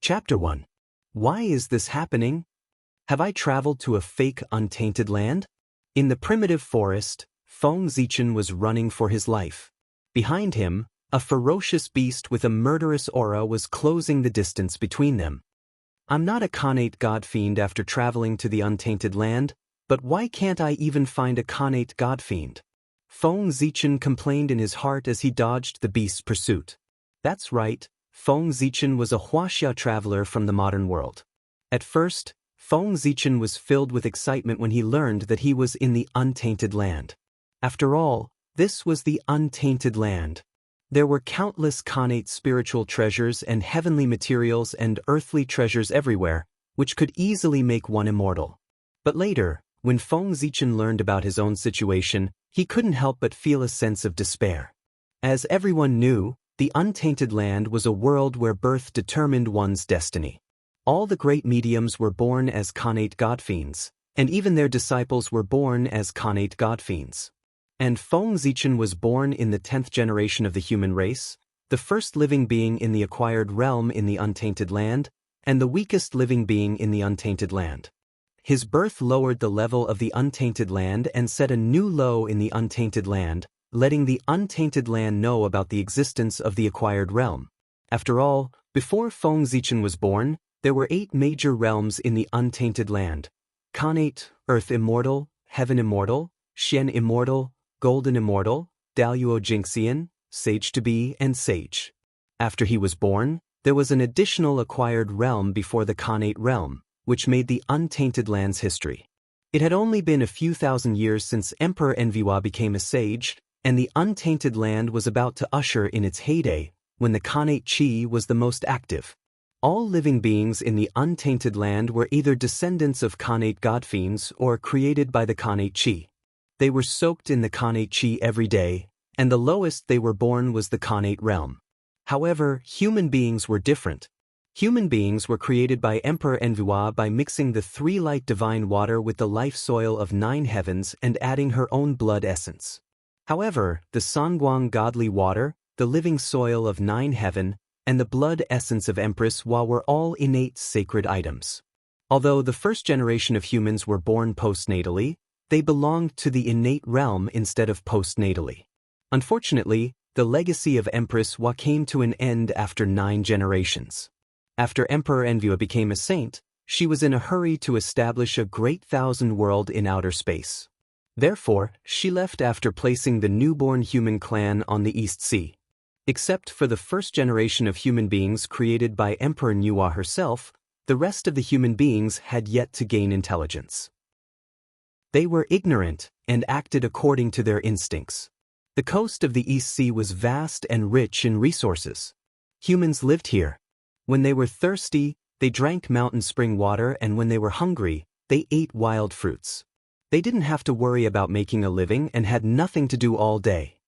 Chapter 1. Why is this happening? Have I traveled to a fake untainted land? In the primitive forest, Feng Zichen was running for his life. Behind him, a ferocious beast with a murderous aura was closing the distance between them. I'm not a Khanate god fiend after traveling to the untainted land, but why can't I even find a Khanate god fiend? Feng Zichen complained in his heart as he dodged the beast's pursuit. That's right, Feng Zichen was a Huaxia traveler from the modern world. At first, Feng Zichen was filled with excitement when he learned that he was in the untainted land. After all, this was the untainted land. There were countless Khanate spiritual treasures and heavenly materials and earthly treasures everywhere, which could easily make one immortal. But later, when Feng Zichen learned about his own situation, he couldn't help but feel a sense of despair. As everyone knew, the untainted land was a world where birth determined one's destiny. All the great mediums were born as Khanate godfiends, and even their disciples were born as Khanate godfiends. And Feng Zichen was born in the 10th generation of the human race, the first living being in the acquired realm in the untainted land, and the weakest living being in the untainted land. His birth lowered the level of the untainted land and set a new low in the untainted land, letting the untainted land know about the existence of the acquired realm. After all, before Feng Zichen was born, there were 8 major realms in the untainted land: Khanate, Earth Immortal, Heaven Immortal, Xian Immortal, Golden Immortal, Daluo Jinxian, Sage to Be, and Sage. After he was born, there was an additional acquired realm before the Khanate realm, which made the untainted land's history. It had only been a few thousand years since Emperor Enviwa became a sage, and the untainted land was about to usher in its heyday, when the Khanate Qi was the most active. All living beings in the untainted land were either descendants of Khanate godfiends or created by the Khanate Qi. They were soaked in the Khanate Qi every day, and the lowest they were born was the Khanate realm. However, human beings were different. Human beings were created by Emperor Enviwa by mixing the 3 light divine water with the life soil of 9 heavens and adding her own blood essence. However, the Sangguang godly water, the living soil of 9 heaven, and the blood essence of Empress Hua were all innate sacred items. Although the first generation of humans were born postnatally, they belonged to the innate realm instead of postnatally. Unfortunately, the legacy of Empress Hua came to an end after 9 generations. After Emperor Enviwa became a saint, she was in a hurry to establish a great thousand world in outer space. Therefore, she left after placing the newborn human clan on the East Sea. Except for the first generation of human beings created by Emperor Nuwa herself, the rest of the human beings had yet to gain intelligence. They were ignorant and acted according to their instincts. The coast of the East Sea was vast and rich in resources. Humans lived here. When they were thirsty, they drank mountain spring water, and when they were hungry, they ate wild fruits. They didn't have to worry about making a living and had nothing to do all day.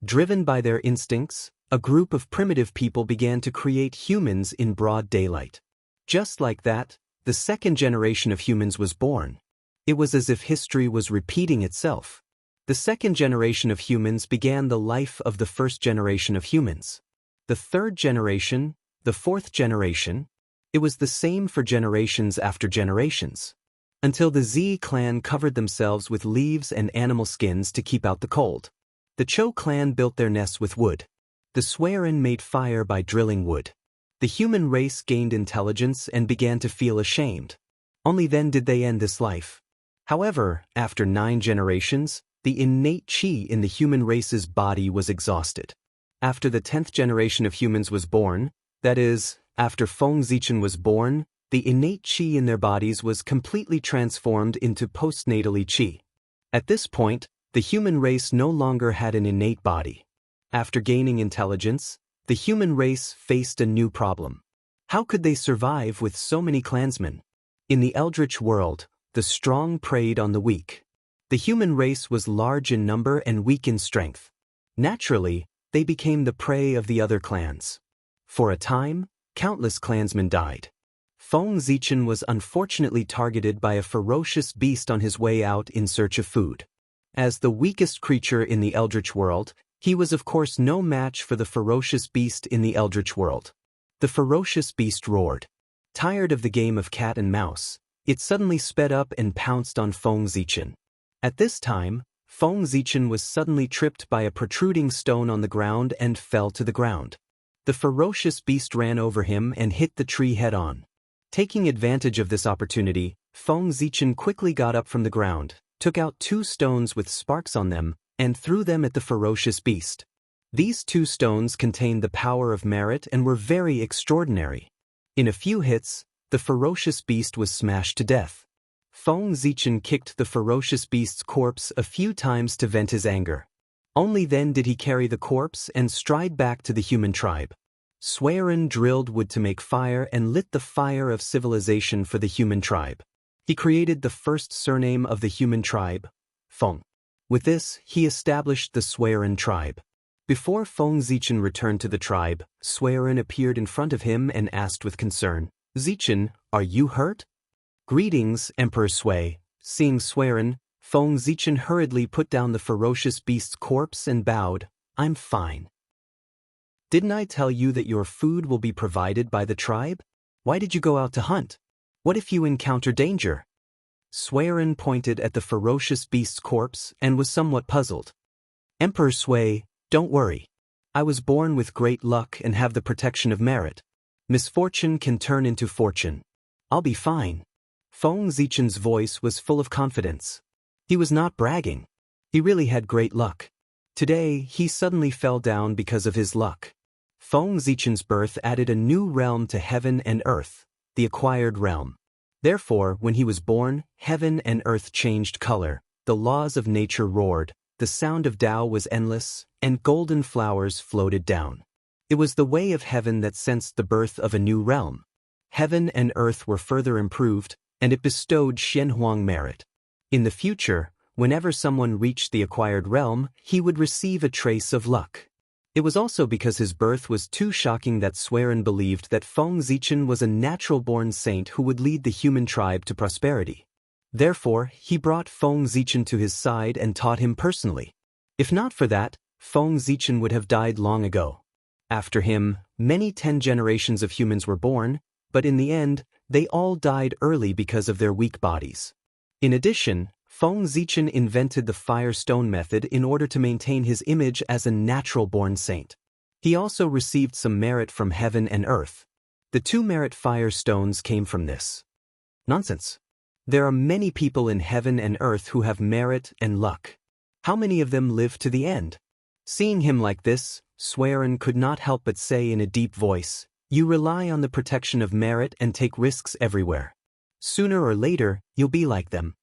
Driven by their instincts, a group of primitive people began to create humans in broad daylight. Just like that, the second generation of humans was born. It was as if history was repeating itself. The second generation of humans began the life of the first generation of humans. The third generation, the fourth generation, it was the same for generations after generations. Until the Z clan covered themselves with leaves and animal skins to keep out the cold. The Cho clan built their nests with wood. The Swearin made fire by drilling wood. The human race gained intelligence and began to feel ashamed. Only then did they end this life. However, after 9 generations, the innate qi in the human race's body was exhausted. After the 10th generation of humans was born, that is, after Feng Zichen was born, the innate qi in their bodies was completely transformed into postnatally qi. At this point, the human race no longer had an innate body. After gaining intelligence, the human race faced a new problem. How could they survive with so many clansmen? In the Eldritch world, the strong preyed on the weak. The human race was large in number and weak in strength. Naturally, they became the prey of the other clans. For a time, countless clansmen died. Feng Zichen was unfortunately targeted by a ferocious beast on his way out in search of food. As the weakest creature in the Eldritch world, he was of course no match for the ferocious beast in the Eldritch world. The ferocious beast roared. Tired of the game of cat and mouse, it suddenly sped up and pounced on Feng Zichen. At this time, Feng Zichen was suddenly tripped by a protruding stone on the ground and fell to the ground. The ferocious beast ran over him and hit the tree head-on. Taking advantage of this opportunity, Feng Zichen quickly got up from the ground, took out 2 stones with sparks on them, and threw them at the ferocious beast. These 2 stones contained the power of merit and were very extraordinary. In a few hits, the ferocious beast was smashed to death. Feng Zichen kicked the ferocious beast's corpse a few times to vent his anger. Only then did he carry the corpse and stride back to the human tribe. Suiren drilled wood to make fire and lit the fire of civilization for the human tribe. He created the first surname of the human tribe, Feng. With this, he established the Suiren tribe. Before Feng Zichen returned to the tribe, Suiren appeared in front of him and asked with concern, "Zichen, are you hurt?" "Greetings, Emperor Sui." Seeing Suiren, Feng Zichen hurriedly put down the ferocious beast's corpse and bowed, "I'm fine." "Didn't I tell you that your food will be provided by the tribe? Why did you go out to hunt? What if you encounter danger?" Suiren pointed at the ferocious beast's corpse and was somewhat puzzled. "Emperor Sui, don't worry. I was born with great luck and have the protection of merit. Misfortune can turn into fortune. I'll be fine." Feng Zichen's voice was full of confidence. He was not bragging. He really had great luck. Today, he suddenly fell down because of his luck. Feng Zichen's birth added a new realm to heaven and earth, the acquired realm. Therefore, when he was born, heaven and earth changed color, the laws of nature roared, the sound of Tao was endless, and golden flowers floated down. It was the way of heaven that sensed the birth of a new realm. Heaven and earth were further improved, and it bestowed Xianhuang merit. In the future, whenever someone reached the acquired realm, he would receive a trace of luck. It was also because his birth was too shocking that Suiren believed that Feng Zichen was a natural-born saint who would lead the human tribe to prosperity. Therefore, he brought Feng Zichen to his side and taught him personally. If not for that, Feng Zichen would have died long ago. After him, many 10 generations of humans were born, but in the end, they all died early because of their weak bodies. In addition, Feng Zichen invented the fire-stone method in order to maintain his image as a natural-born saint. He also received some merit from heaven and earth. The 2 merit fire stones came from this. Nonsense. There are many people in heaven and earth who have merit and luck. How many of them live to the end? Seeing him like this, Suiren could not help but say in a deep voice, "You rely on the protection of merit and take risks everywhere. Sooner or later, you'll be like them."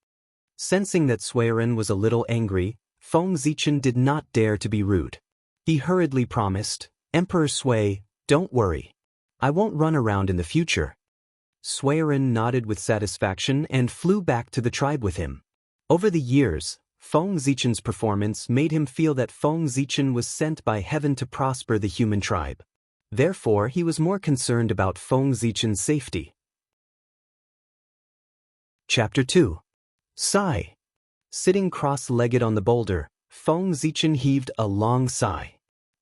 Sensing that Suiren was a little angry, Feng Zichen did not dare to be rude. He hurriedly promised, "Emperor Sui, don't worry. I won't run around in the future." Suiren nodded with satisfaction and flew back to the tribe with him. Over the years, Feng Zichen's performance made him feel that Feng Zichen was sent by heaven to prosper the human tribe. Therefore, he was more concerned about Feng Zichen's safety. Chapter 2. Sigh. Sitting cross-legged on the boulder, Feng Zichen heaved a long sigh.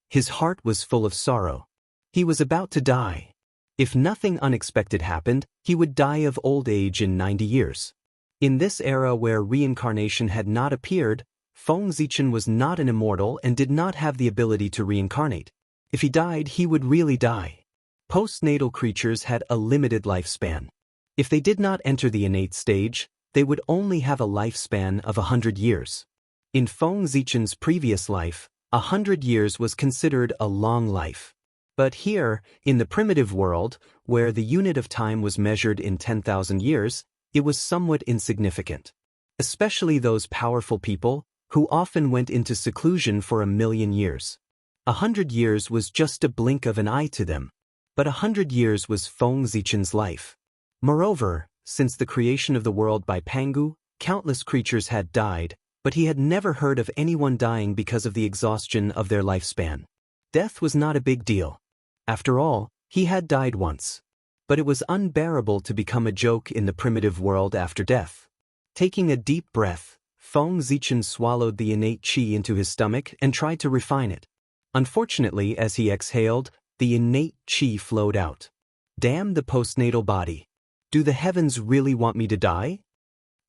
His heart was full of sorrow. He was about to die. If nothing unexpected happened, he would die of old age in 90 years. In this era where reincarnation had not appeared, Feng Zichen was not an immortal and did not have the ability to reincarnate. If he died, he would really die. Postnatal creatures had a limited lifespan. If they did not enter the innate stage, they would only have a lifespan of 100 years. In Feng Zichen's previous life, 100 years was considered a long life. But here, in the primitive world, where the unit of time was measured in 10,000 years, it was somewhat insignificant. Especially those powerful people, who often went into seclusion for 1,000,000 years. 100 years was just a blink of an eye to them. But 100 years was Feng Zichen's life. Moreover, since the creation of the world by Pangu, countless creatures had died, but he had never heard of anyone dying because of the exhaustion of their lifespan. Death was not a big deal. After all, he had died once. But it was unbearable to become a joke in the primitive world after death. Taking a deep breath, Feng Zichen swallowed the innate qi into his stomach and tried to refine it. Unfortunately, as he exhaled, the innate qi flowed out. Damn the postnatal body. Do the heavens really want me to die?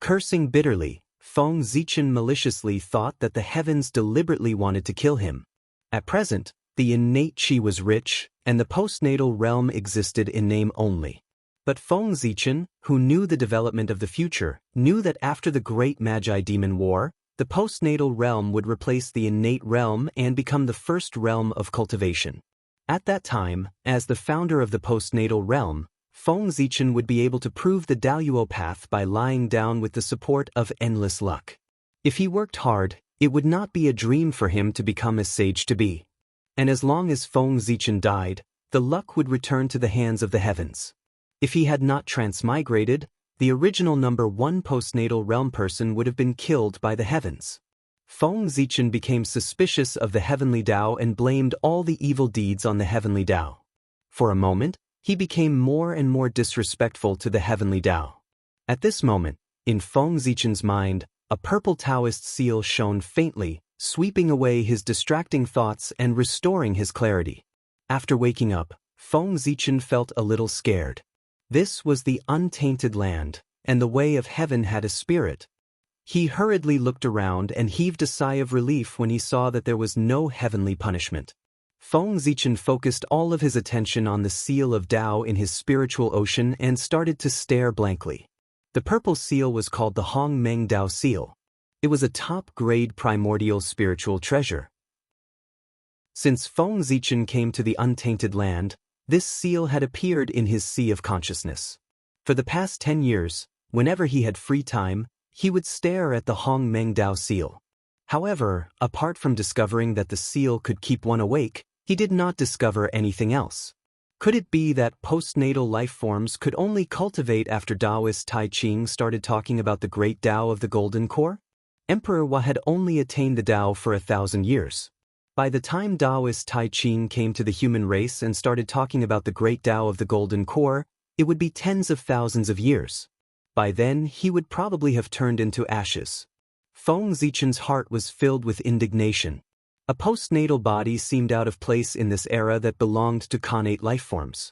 Cursing bitterly, Feng Zichen maliciously thought that the heavens deliberately wanted to kill him. At present, the innate qi was rich, and the postnatal realm existed in name only. But Feng Zichen, who knew the development of the future, knew that after the Great Magi Demon War, the postnatal realm would replace the innate realm and become the first realm of cultivation. At that time, as the founder of the postnatal realm, Feng Zichen would be able to prove the Daoyuo path by lying down with the support of endless luck. If he worked hard, it would not be a dream for him to become as sage to be. And as long as Feng Zichen died, the luck would return to the hands of the heavens. If he had not transmigrated, the original number 1 postnatal realm person would have been killed by the heavens. Feng Zichen became suspicious of the heavenly Dao and blamed all the evil deeds on the heavenly Dao. For a moment, he became more and more disrespectful to the heavenly Dao. At this moment, in Feng Zichen's mind, a purple Taoist seal shone faintly, sweeping away his distracting thoughts and restoring his clarity. After waking up, Feng Zichen felt a little scared. This was the untainted land, and the way of heaven had a spirit. He hurriedly looked around and heaved a sigh of relief when he saw that there was no heavenly punishment. Feng Zichen focused all of his attention on the seal of Tao in his spiritual ocean and started to stare blankly. The purple seal was called the Hong Meng Dao seal. It was a top-grade primordial spiritual treasure. Since Feng Zichen came to the untainted land, this seal had appeared in his sea of consciousness. For the past 10 years, whenever he had free time, he would stare at the Hong Meng Dao seal. However, apart from discovering that the seal could keep one awake, he did not discover anything else. Could it be that postnatal life forms could only cultivate after Taoist Tai Ching started talking about the great Tao of the Golden Core? Emperor Hua had only attained the Tao for 1,000 years. By the time Taoist Tai Ching came to the human race and started talking about the great Tao of the Golden Core, it would be tens of thousands of years. By then, he would probably have turned into ashes. Feng Zichen's heart was filled with indignation. A postnatal body seemed out of place in this era that belonged to connate lifeforms.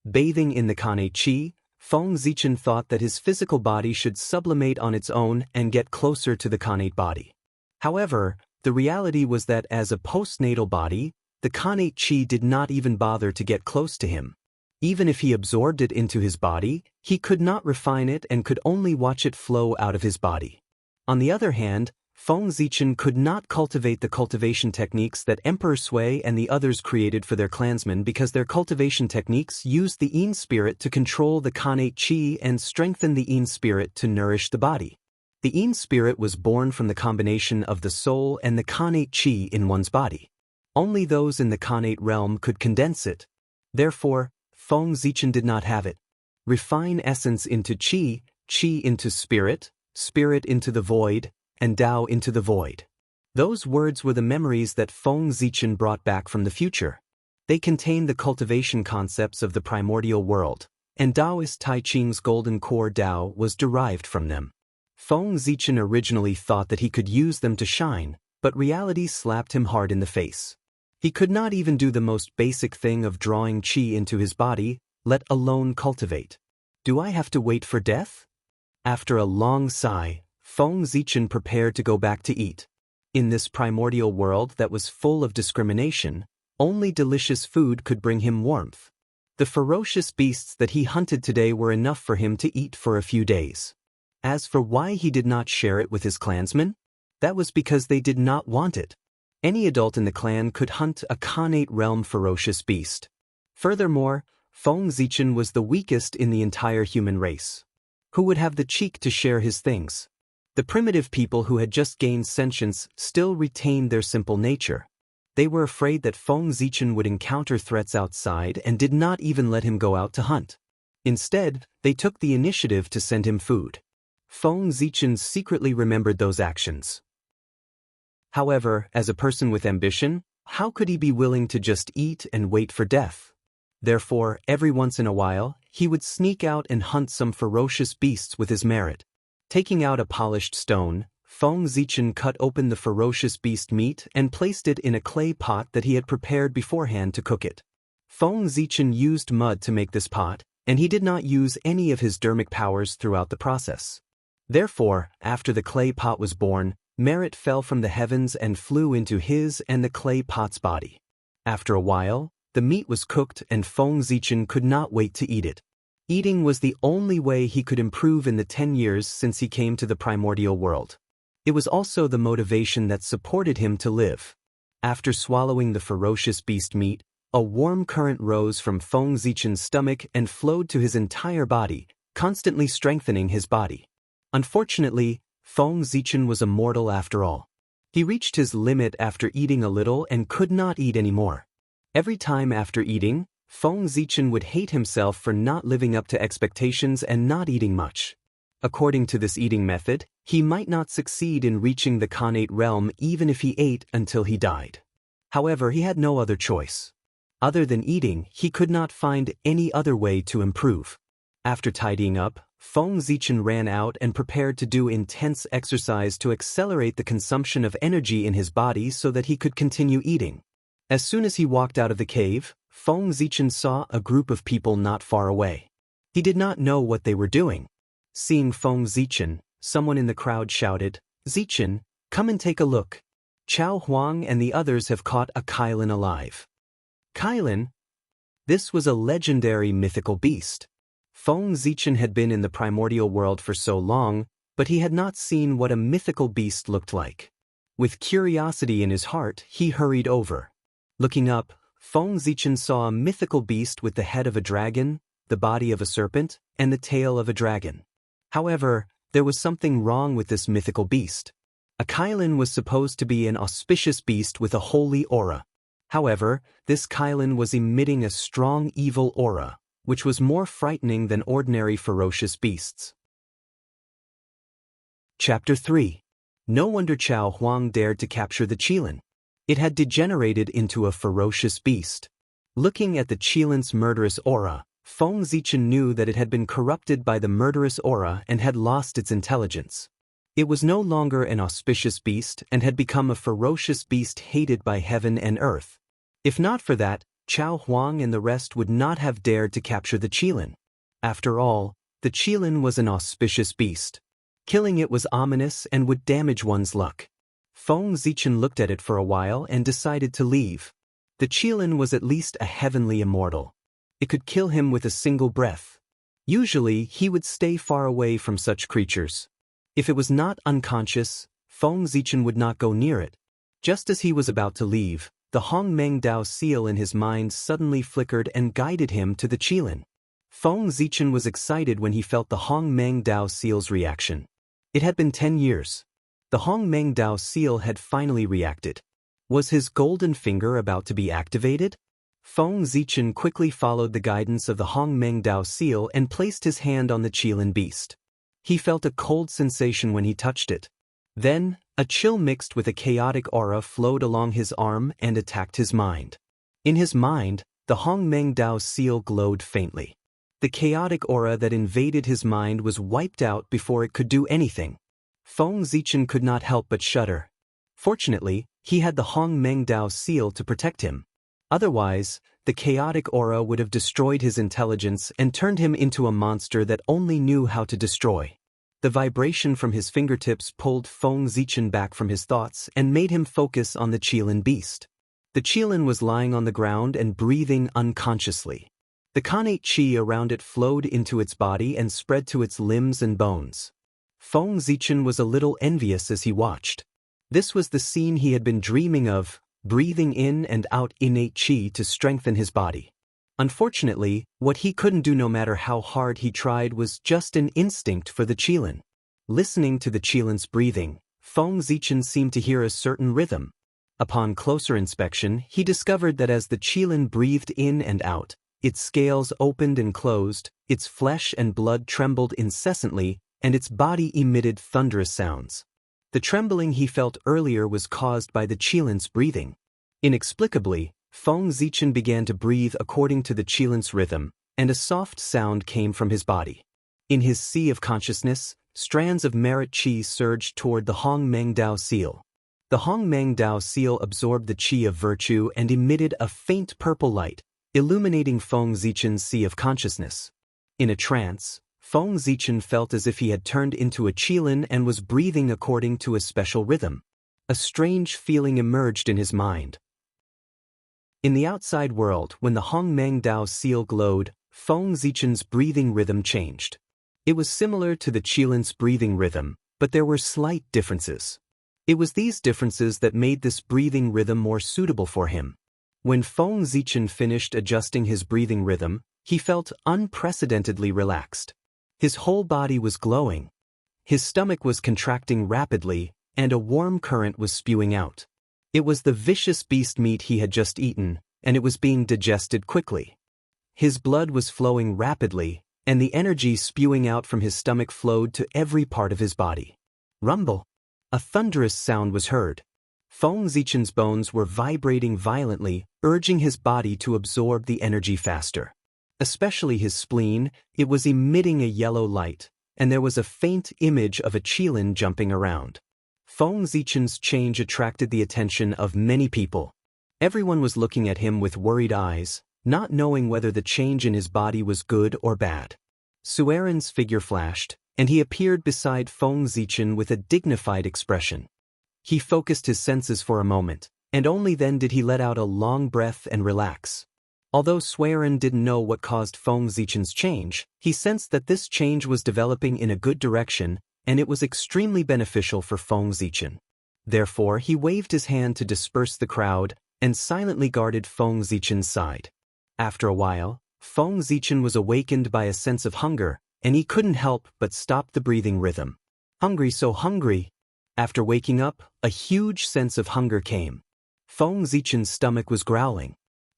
Bathing in the connate qi, Feng Zichen thought that his physical body should sublimate on its own and get closer to the connate body. However, the reality was that as a postnatal body, the connate qi did not even bother to get close to him. Even if he absorbed it into his body, he could not refine it and could only watch it flow out of his body. On the other hand, Feng Zichen could not cultivate the cultivation techniques that Emperor Sui and the others created for their clansmen because their cultivation techniques used the Yin spirit to control the connate qi and strengthen the Yin spirit to nourish the body. The Yin spirit was born from the combination of the soul and the connate qi in one's body. Only those in the connate realm could condense it. Therefore, Feng Zichen did not have it. Refine essence into qi, qi into spirit, spirit into the void, and Tao into the void. Those words were the memories that Feng Zichen brought back from the future. They contained the cultivation concepts of the primordial world, and Taoist Tai Ching's golden core Tao was derived from them. Feng Zichen originally thought that he could use them to shine, but reality slapped him hard in the face. He could not even do the most basic thing of drawing qi into his body, let alone cultivate. Do I have to wait for death? After a long sigh, Feng Zichen prepared to go back to eat. In this primordial world that was full of discrimination, only delicious food could bring him warmth. The ferocious beasts that he hunted today were enough for him to eat for a few days. As for why he did not share it with his clansmen, that was because they did not want it. Any adult in the clan could hunt a connate realm ferocious beast. Furthermore, Feng Zichen was the weakest in the entire human race. Who would have the cheek to share his things? The primitive people who had just gained sentience still retained their simple nature. They were afraid that Feng Zichen would encounter threats outside and did not even let him go out to hunt. Instead, they took the initiative to send him food. Feng Zichen secretly remembered those actions. However, as a person with ambition, how could he be willing to just eat and wait for death? Therefore, every once in a while, he would sneak out and hunt some ferocious beasts with his merit. Taking out a polished stone, Feng Zichen cut open the ferocious beast meat and placed it in a clay pot that he had prepared beforehand to cook it. Feng Zichen used mud to make this pot, and he did not use any of his dermic powers throughout the process. Therefore, after the clay pot was born, merit fell from the heavens and flew into his and the clay pot's body. After a while, the meat was cooked and Feng Zichen could not wait to eat it. Eating was the only way he could improve in the 10 years since he came to the primordial world. It was also the motivation that supported him to live. After swallowing the ferocious beast meat, a warm current rose from Feng Zichen's stomach and flowed to his entire body, constantly strengthening his body. Unfortunately, Feng Zichen was a mortal after all. He reached his limit after eating a little and could not eat anymore. Every time after eating, Feng Zichen would hate himself for not living up to expectations and not eating much. According to this eating method, he might not succeed in reaching the Khanate realm even if he ate until he died. However, he had no other choice. Other than eating, he could not find any other way to improve. After tidying up, Feng Zichen ran out and prepared to do intense exercise to accelerate the consumption of energy in his body so that he could continue eating. As soon as he walked out of the cave, Feng Zichen saw a group of people not far away. He did not know what they were doing. Seeing Feng Zichen, someone in the crowd shouted, "Zichen, come and take a look. Chao Huang and the others have caught a Kylin alive." Kylin? This was a legendary mythical beast. Feng Zichen had been in the primordial world for so long, but he had not seen what a mythical beast looked like. With curiosity in his heart, he hurried over. Looking up, Feng Zichen saw a mythical beast with the head of a dragon, the body of a serpent, and the tail of a dragon. However, there was something wrong with this mythical beast. A Kylin was supposed to be an auspicious beast with a holy aura. However, this Kylin was emitting a strong evil aura, which was more frightening than ordinary ferocious beasts. Chapter 3. No wonder Chao Huang dared to capture the Qilin. It had degenerated into a ferocious beast. Looking at the Qilin's murderous aura, Feng Zichen knew that it had been corrupted by the murderous aura and had lost its intelligence. It was no longer an auspicious beast and had become a ferocious beast hated by heaven and earth. If not for that, Chao Huang and the rest would not have dared to capture the Qilin. After all, the Qilin was an auspicious beast. Killing it was ominous and would damage one's luck. Feng Zichen looked at it for a while and decided to leave. The Qilin was at least a heavenly immortal. It could kill him with a single breath. Usually, he would stay far away from such creatures. If it was not unconscious, Feng Zichen would not go near it. Just as he was about to leave, the Hong Meng Dao seal in his mind suddenly flickered and guided him to the Qilin. Feng Zichen was excited when he felt the Hong Meng Dao seal's reaction. It had been 10 years. The Hong Meng Dao seal had finally reacted. Was his golden finger about to be activated? Feng Zichen quickly followed the guidance of the Hong Meng Dao seal and placed his hand on the Qilin beast. He felt a cold sensation when he touched it. Then, a chill mixed with a chaotic aura flowed along his arm and attacked his mind. In his mind, the Hong Meng Dao seal glowed faintly. The chaotic aura that invaded his mind was wiped out before it could do anything. Feng Zichen could not help but shudder. Fortunately, he had the Hong Meng Dao seal to protect him. Otherwise, the chaotic aura would have destroyed his intelligence and turned him into a monster that only knew how to destroy. The vibration from his fingertips pulled Feng Zichen back from his thoughts and made him focus on the Qilin beast. The Qilin was lying on the ground and breathing unconsciously. The Khanate chi around it flowed into its body and spread to its limbs and bones. Feng Zichen was a little envious as he watched. This was the scene he had been dreaming of, breathing in and out innate chi to strengthen his body. Unfortunately, what he couldn't do no matter how hard he tried was just an instinct for the Qilin. Listening to the Qilin's breathing, Feng Zichen seemed to hear a certain rhythm. Upon closer inspection, he discovered that as the Qilin breathed in and out, its scales opened and closed, its flesh and blood trembled incessantly, and its body emitted thunderous sounds. The trembling he felt earlier was caused by the Qilin's breathing. Inexplicably, Feng Zichen began to breathe according to the Qilin's rhythm, and a soft sound came from his body. In his sea of consciousness, strands of merit chi surged toward the Hong Meng Dao seal. The Hong Meng Dao seal absorbed the chi of virtue and emitted a faint purple light, illuminating Feng Zichen's sea of consciousness. In a trance, Feng Zichen felt as if he had turned into a qilin and was breathing according to a special rhythm. A strange feeling emerged in his mind. In the outside world, when the Hongmeng Dao seal glowed, Feng Zichen's breathing rhythm changed. It was similar to the qilin's breathing rhythm, but there were slight differences. It was these differences that made this breathing rhythm more suitable for him. When Feng Zichen finished adjusting his breathing rhythm, he felt unprecedentedly relaxed. His whole body was glowing. His stomach was contracting rapidly, and a warm current was spewing out. It was the vicious beast meat he had just eaten, and it was being digested quickly. His blood was flowing rapidly, and the energy spewing out from his stomach flowed to every part of his body. Rumble! A thunderous sound was heard. Feng Zichen's bones were vibrating violently, urging his body to absorb the energy faster. Especially his spleen, it was emitting a yellow light, and there was a faint image of a qilin jumping around. Feng Zichen's change attracted the attention of many people. Everyone was looking at him with worried eyes, not knowing whether the change in his body was good or bad. Sueren's figure flashed, and he appeared beside Feng Zichen with a dignified expression. He focused his senses for a moment, and only then did he let out a long breath and relax. Although Sueren didn't know what caused Feng Zichen's change, he sensed that this change was developing in a good direction, and it was extremely beneficial for Feng Zichen. Therefore, he waved his hand to disperse the crowd, and silently guarded Feng Zichen's side. After a while, Feng Zichen was awakened by a sense of hunger, and he couldn't help but stop the breathing rhythm. Hungry, so hungry. After waking up, a huge sense of hunger came. Feng Zichen's stomach was growling.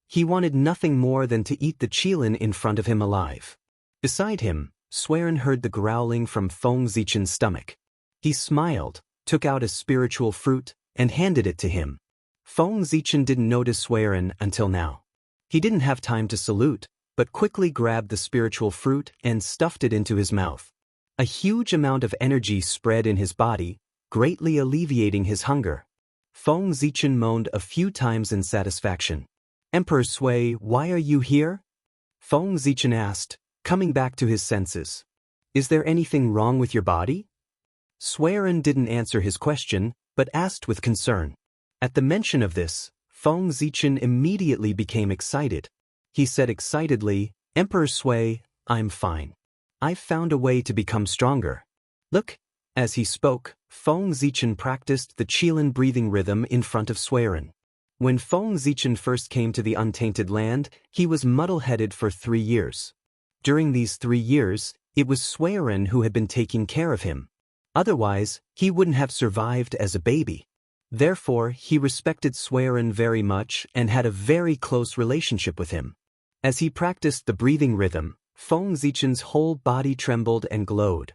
He wanted nothing more than to eat the qilin in front of him alive. Beside him, Sueren heard the growling from Feng Zichen's stomach. He smiled, took out a spiritual fruit, and handed it to him. Feng Zichen didn't notice Sueren until now. He didn't have time to salute, but quickly grabbed the spiritual fruit and stuffed it into his mouth. A huge amount of energy spread in his body, greatly alleviating his hunger. Feng Zichen moaned a few times in satisfaction. "Emperor Sui, why are you here?" Feng Zichen asked, coming back to his senses. "Is there anything wrong with your body?" Sueren didn't answer his question, but asked with concern. At the mention of this, Feng Zichen immediately became excited. He said excitedly, "Emperor Sui, I'm fine. I've found a way to become stronger. Look." As he spoke, Feng Zichen practiced the qilin breathing rhythm in front of Sueren. When Feng Zichen first came to the untainted land, he was muddle-headed for 3 years. During these 3 years, it was Sueren who had been taking care of him. Otherwise, he wouldn't have survived as a baby. Therefore, he respected Sueren very much and had a very close relationship with him. As he practiced the breathing rhythm, Feng Zichen's whole body trembled and glowed.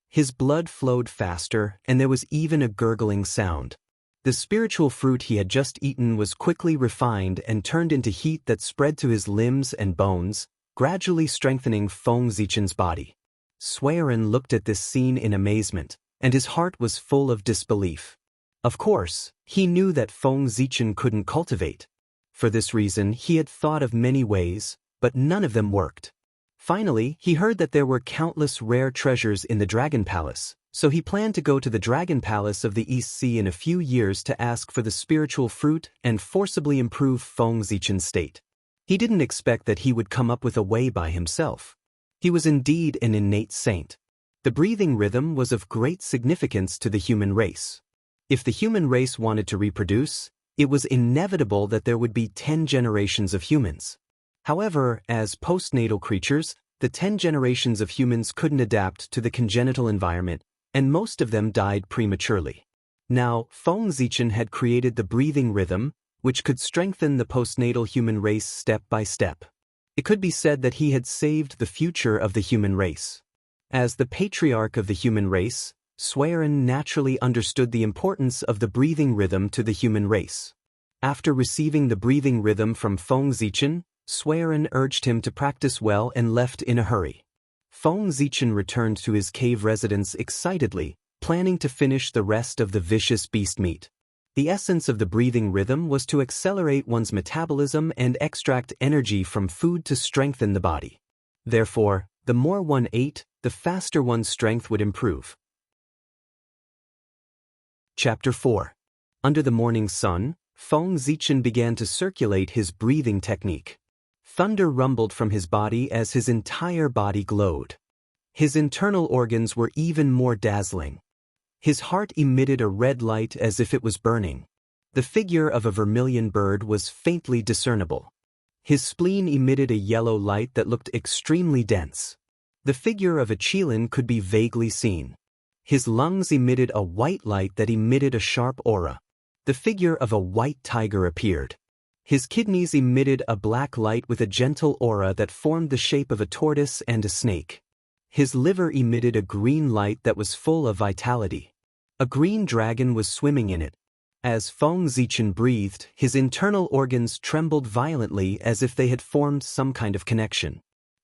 His blood flowed faster, and there was even a gurgling sound. The spiritual fruit he had just eaten was quickly refined and turned into heat that spread to his limbs and bones, gradually strengthening Feng Zichen's body. Sueren looked at this scene in amazement, and his heart was full of disbelief. Of course, he knew that Feng Zichen couldn't cultivate. For this reason, he had thought of many ways, but none of them worked. Finally, he heard that there were countless rare treasures in the Dragon Palace, so he planned to go to the Dragon Palace of the East Sea in a few years to ask for the spiritual fruit and forcibly improve Feng Zichen's state. He didn't expect that he would come up with a way by himself. He was indeed an innate saint. The breathing rhythm was of great significance to the human race. If the human race wanted to reproduce, it was inevitable that there would be 10 generations of humans. However, as postnatal creatures, the 10 generations of humans couldn't adapt to the congenital environment, and most of them died prematurely. Now, Feng Zichen had created the breathing rhythm, which could strengthen the postnatal human race step by step. It could be said that he had saved the future of the human race. As the patriarch of the human race, Sueren naturally understood the importance of the breathing rhythm to the human race. After receiving the breathing rhythm from Feng Zichen, Sueren urged him to practice well and left in a hurry. Feng Zichen returned to his cave residence excitedly, planning to finish the rest of the vicious beast meat. The essence of the breathing rhythm was to accelerate one's metabolism and extract energy from food to strengthen the body. Therefore, the more one ate, the faster one's strength would improve. Chapter 4. Under the morning sun, Feng Zichen began to circulate his breathing technique. Thunder rumbled from his body as his entire body glowed. His internal organs were even more dazzling. His heart emitted a red light as if it was burning. The figure of a vermilion bird was faintly discernible. His spleen emitted a yellow light that looked extremely dense. The figure of a qilin could be vaguely seen. His lungs emitted a white light that emitted a sharp aura. The figure of a white tiger appeared. His kidneys emitted a black light with a gentle aura that formed the shape of a tortoise and a snake. His liver emitted a green light that was full of vitality. A green dragon was swimming in it. As Feng Zichen breathed, his internal organs trembled violently as if they had formed some kind of connection.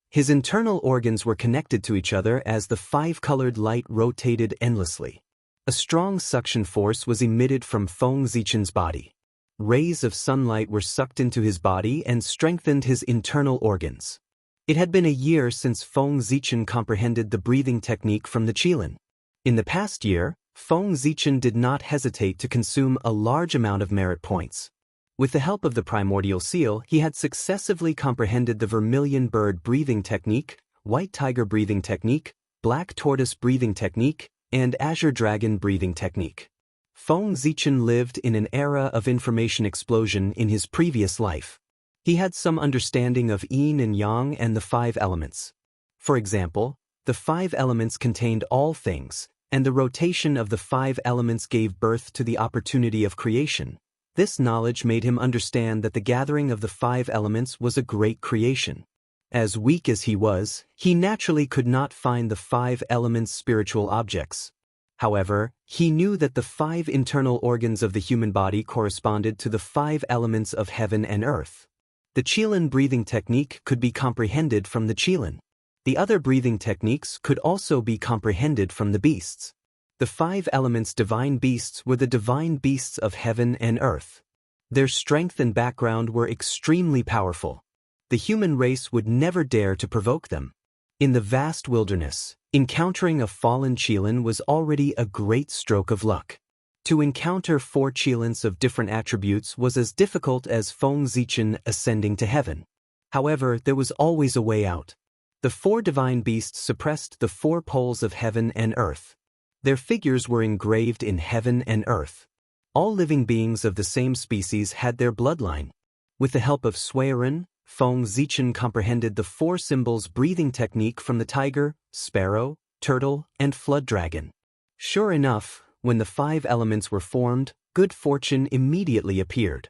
His internal organs were connected to each other as the five-colored light rotated endlessly. A strong suction force was emitted from Feng Zichen's body. Rays of sunlight were sucked into his body and strengthened his internal organs. It had been a year since Feng Zichen comprehended the breathing technique from the qilin. In the past year, Feng Zichen did not hesitate to consume a large amount of merit points. With the help of the primordial seal, he had successively comprehended the vermilion bird breathing technique, white tiger breathing technique, black tortoise breathing technique, and azure dragon breathing technique. Feng Zichen lived in an era of information explosion in his previous life. He had some understanding of yin and yang and the five elements. For example, the five elements contained all things, and the rotation of the five elements gave birth to the opportunity of creation. This knowledge made him understand that the gathering of the five elements was a great creation. As weak as he was, he naturally could not find the five elements' spiritual objects. However, he knew that the five internal organs of the human body corresponded to the five elements of heaven and earth. The qilin breathing technique could be comprehended from the qilin. The other breathing techniques could also be comprehended from the beasts. The five elements' divine beasts were the divine beasts of heaven and earth. Their strength and background were extremely powerful. The human race would never dare to provoke them. In the vast wilderness, encountering a fallen qilin was already a great stroke of luck. To encounter four qilins of different attributes was as difficult as Feng Zichen ascending to heaven. However, there was always a way out. The four divine beasts suppressed the four poles of heaven and earth. Their figures were engraved in heaven and earth. All living beings of the same species had their bloodline. With the help of Suiren, Feng Zichen comprehended the four symbols breathing technique from the tiger, sparrow, turtle, and flood dragon. Sure enough, when the five elements were formed, good fortune immediately appeared.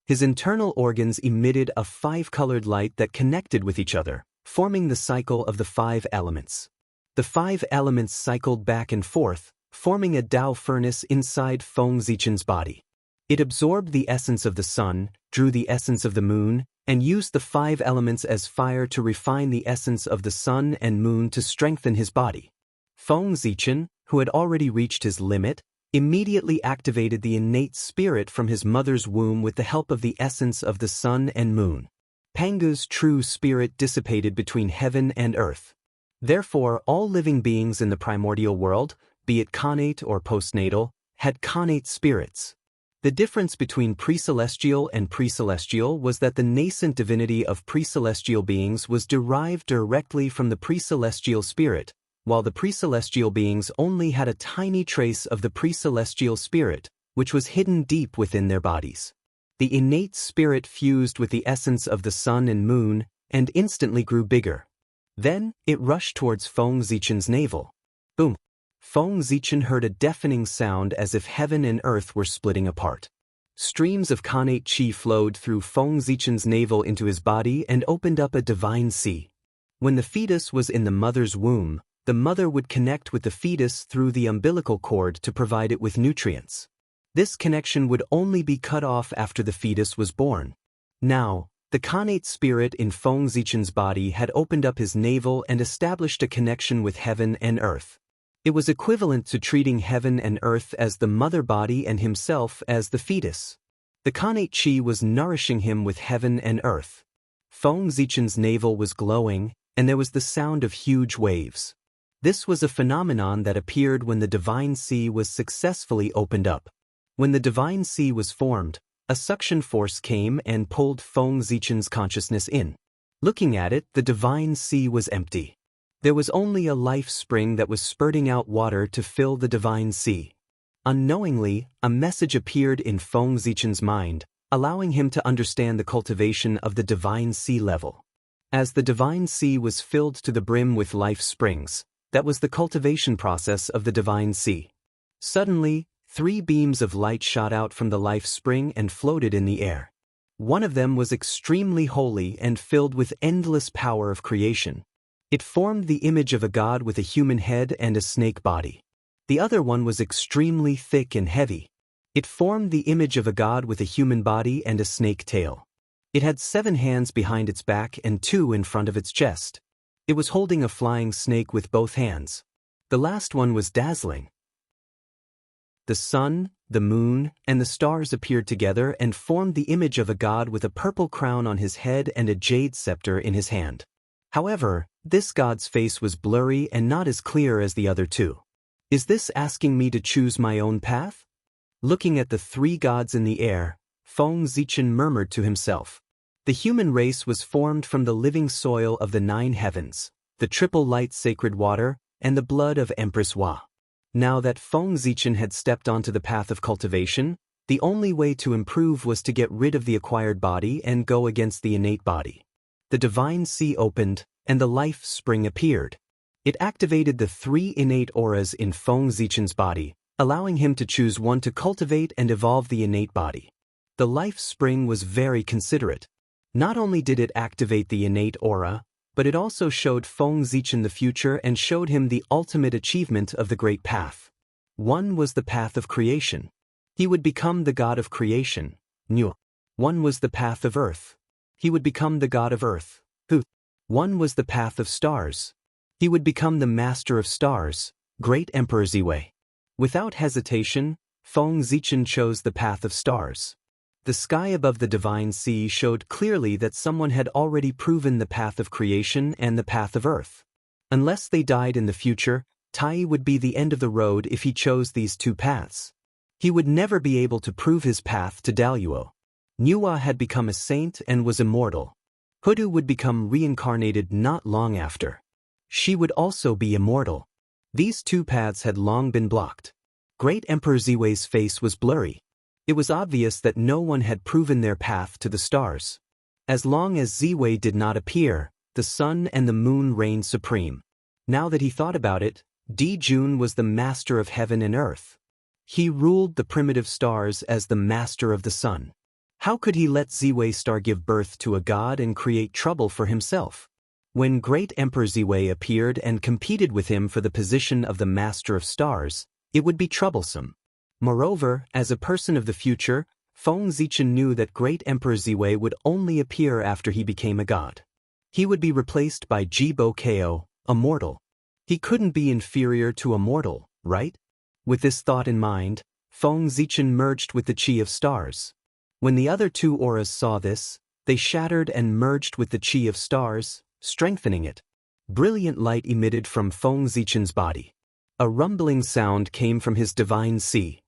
His internal organs emitted a five-colored light that connected with each other, forming the cycle of the five elements. The five elements cycled back and forth, forming a Tao furnace inside Feng Zichen's body. It absorbed the essence of the sun, drew the essence of the moon, and used the five elements as fire to refine the essence of the sun and moon to strengthen his body. Feng Zichen, who had already reached his limit, immediately activated the innate spirit from his mother's womb with the help of the essence of the sun and moon. Pangu's true spirit dissipated between heaven and earth. Therefore, all living beings in the primordial world, be it connate or postnatal, had connate spirits. The difference between pre-celestial and pre-celestial was that the nascent divinity of pre-celestial beings was derived directly from the pre-celestial spirit, while the pre-celestial beings only had a tiny trace of the pre-celestial spirit, which was hidden deep within their bodies. The innate spirit fused with the essence of the sun and moon, and instantly grew bigger. Then, it rushed towards Feng Zichen's navel. Boom! Feng Zichen heard a deafening sound as if heaven and earth were splitting apart. Streams of connate qi flowed through Feng Zichen's navel into his body and opened up a divine sea. When the fetus was in the mother's womb, the mother would connect with the fetus through the umbilical cord to provide it with nutrients. This connection would only be cut off after the fetus was born. Now, the connate spirit in Feng Zichen's body had opened up his navel and established a connection with heaven and earth. It was equivalent to treating heaven and earth as the mother body and himself as the fetus. The Khanate Chi was nourishing him with heaven and earth. Feng Zichen's navel was glowing, and there was the sound of huge waves. This was a phenomenon that appeared when the Divine Sea was successfully opened up. When the Divine Sea was formed, a suction force came and pulled Feng Zichen's consciousness in. Looking at it, the Divine Sea was empty. There was only a life spring that was spurting out water to fill the Divine Sea. Unknowingly, a message appeared in Feng Zichen's mind, allowing him to understand the cultivation of the Divine Sea level. As the Divine Sea was filled to the brim with life springs, that was the cultivation process of the Divine Sea. Suddenly, 3 beams of light shot out from the life spring and floated in the air. One of them was extremely holy and filled with endless power of creation. It formed the image of a god with a human head and a snake body. The other one was extremely thick and heavy. It formed the image of a god with a human body and a snake tail. It had 7 hands behind its back and 2 in front of its chest. It was holding a flying snake with both hands. The last one was dazzling. The sun, the moon, and the stars appeared together and formed the image of a god with a purple crown on his head and a jade scepter in his hand. However, this god's face was blurry and not as clear as the other 2. Is this asking me to choose my own path? Looking at the 3 gods in the air, Feng Zichen murmured to himself. The human race was formed from the living soil of the 9 heavens, the triple light sacred water, and the blood of Empress Hua. Now that Feng Zichen had stepped onto the path of cultivation, the only way to improve was to get rid of the acquired body and go against the innate body. The Divine Sea opened, and the life spring appeared. It activated the 3 innate auras in Feng Zichen's body, allowing him to choose one to cultivate and evolve the innate body. The life spring was very considerate. Not only did it activate the innate aura, but it also showed Feng Zichen the future and showed him the ultimate achievement of the great path. One was the path of creation. He would become the god of creation, Nu. One was the path of earth. He would become the god of earth, Hu. One was the path of stars. He would become the master of stars, Great Emperor Ziwei. Without hesitation, Feng Zichen chose the path of stars. The sky above the Divine Sea showed clearly that someone had already proven the path of creation and the path of earth. Unless they died in the future, Tai would be the end of the road if he chose these 2 paths. He would never be able to prove his path to Daluo. Nuwa had become a saint and was immortal. Hudu would become reincarnated not long after. She would also be immortal. These 2 paths had long been blocked. Great Emperor Ziwei's face was blurry. It was obvious that no one had proven their path to the stars. As long as Ziwei did not appear, the sun and the moon reigned supreme. Now that he thought about it, Di Jun was the master of heaven and earth. He ruled the primitive stars as the master of the sun. How could he let Ziwei star give birth to a god and create trouble for himself? When Great Emperor Ziwei appeared and competed with him for the position of the master of stars, it would be troublesome. Moreover, as a person of the future, Feng Zichen knew that Great Emperor Ziwei would only appear after he became a god. He would be replaced by Jibo Ko, a mortal. He couldn't be inferior to a mortal, right? With this thought in mind, Feng Zichen merged with the Qi of stars. When the other 2 auras saw this, they shattered and merged with the Qi of stars, strengthening it. Brilliant light emitted from Feng Zichen's body. A rumbling sound came from his Divine Sea.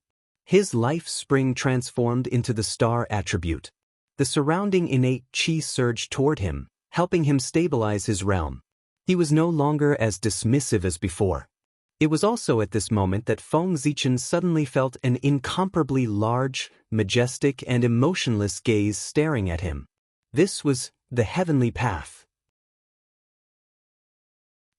His life spring transformed into the star attribute. The surrounding innate Qi surged toward him, helping him stabilize his realm. He was no longer as dismissive as before. It was also at this moment that Feng Zichen suddenly felt an incomparably large, majestic, and emotionless gaze staring at him. This was the heavenly path.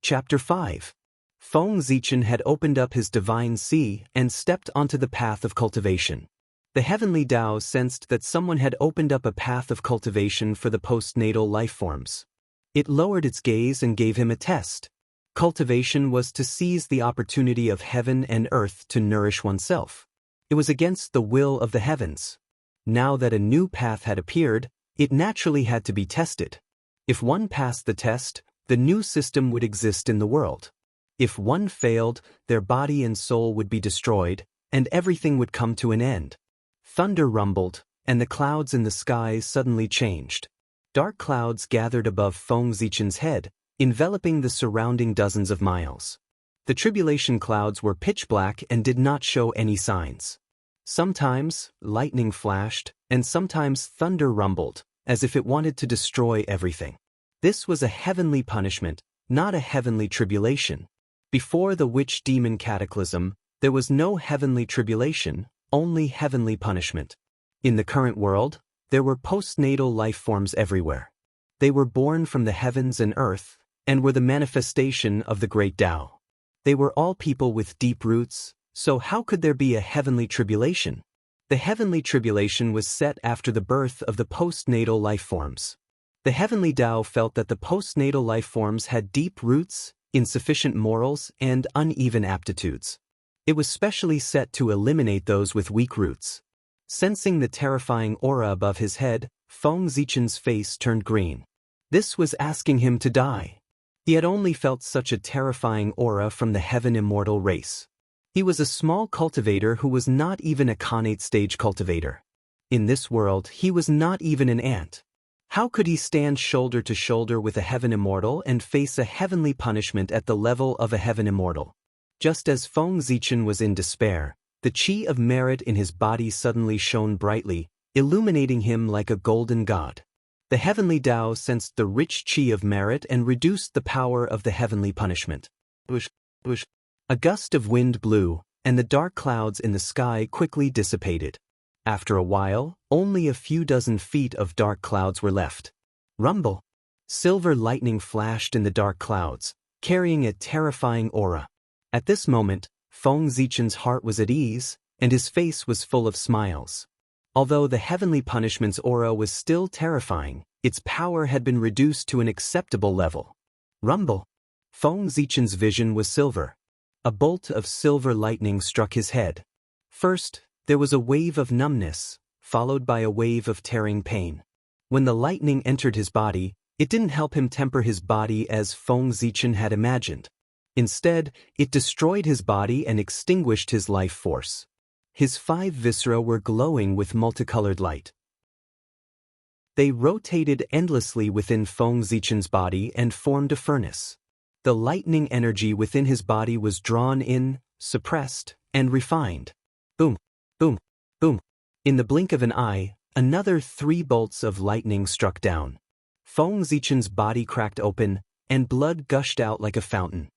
Chapter 5. Feng Zichen had opened up his Divine Sea and stepped onto the path of cultivation. The heavenly Tao sensed that someone had opened up a path of cultivation for the postnatal lifeforms. It lowered its gaze and gave him a test. Cultivation was to seize the opportunity of heaven and earth to nourish oneself. It was against the will of the heavens. Now that a new path had appeared, it naturally had to be tested. If one passed the test, the new system would exist in the world. If one failed, their body and soul would be destroyed, and everything would come to an end. Thunder rumbled, and the clouds in the skies suddenly changed. Dark clouds gathered above Feng Zichen's head, enveloping the surrounding dozens of miles. The tribulation clouds were pitch black and did not show any signs. Sometimes, lightning flashed, and sometimes thunder rumbled, as if it wanted to destroy everything. This was a heavenly punishment, not a heavenly tribulation. Before the witch-demon cataclysm, there was no heavenly tribulation, only heavenly punishment. In the current world, there were postnatal life forms everywhere. They were born from the heavens and earth, and were the manifestation of the great Tao. They were all people with deep roots, so how could there be a heavenly tribulation? The heavenly tribulation was set after the birth of the postnatal life forms. The heavenly Tao felt that the postnatal life forms had deep roots, insufficient morals, and uneven aptitudes. It was specially set to eliminate those with weak roots. Sensing the terrifying aura above his head, Feng Zichen's face turned green. This was asking him to die. He had only felt such a terrifying aura from the heaven immortal race. He was a small cultivator who was not even a Khanate stage cultivator. In this world, he was not even an ant. How could he stand shoulder to shoulder with a heaven immortal and face a heavenly punishment at the level of a heaven immortal? Just as Feng Zichen was in despair, the chi of merit in his body suddenly shone brightly, illuminating him like a golden god. The heavenly Tao sensed the rich chi of merit and reduced the power of the heavenly punishment. A gust of wind blew, and the dark clouds in the sky quickly dissipated. After a while, only a few dozen feet of dark clouds were left. Rumble! Silver lightning flashed in the dark clouds, carrying a terrifying aura. At this moment, Feng Zichen's heart was at ease, and his face was full of smiles. Although the heavenly punishment's aura was still terrifying, its power had been reduced to an acceptable level. Rumble! Feng Zichen's vision was silver. A bolt of silver lightning struck his head. First, there was a wave of numbness, followed by a wave of tearing pain. When the lightning entered his body, it didn't help him temper his body as Feng Zichen had imagined. Instead, it destroyed his body and extinguished his life force. His 5 viscera were glowing with multicolored light. They rotated endlessly within Feng Zichen's body and formed a furnace. The lightning energy within his body was drawn in, suppressed, and refined. Boom, boom, boom. In the blink of an eye, another 3 bolts of lightning struck down. Feng Zichen's body cracked open, and blood gushed out like a fountain.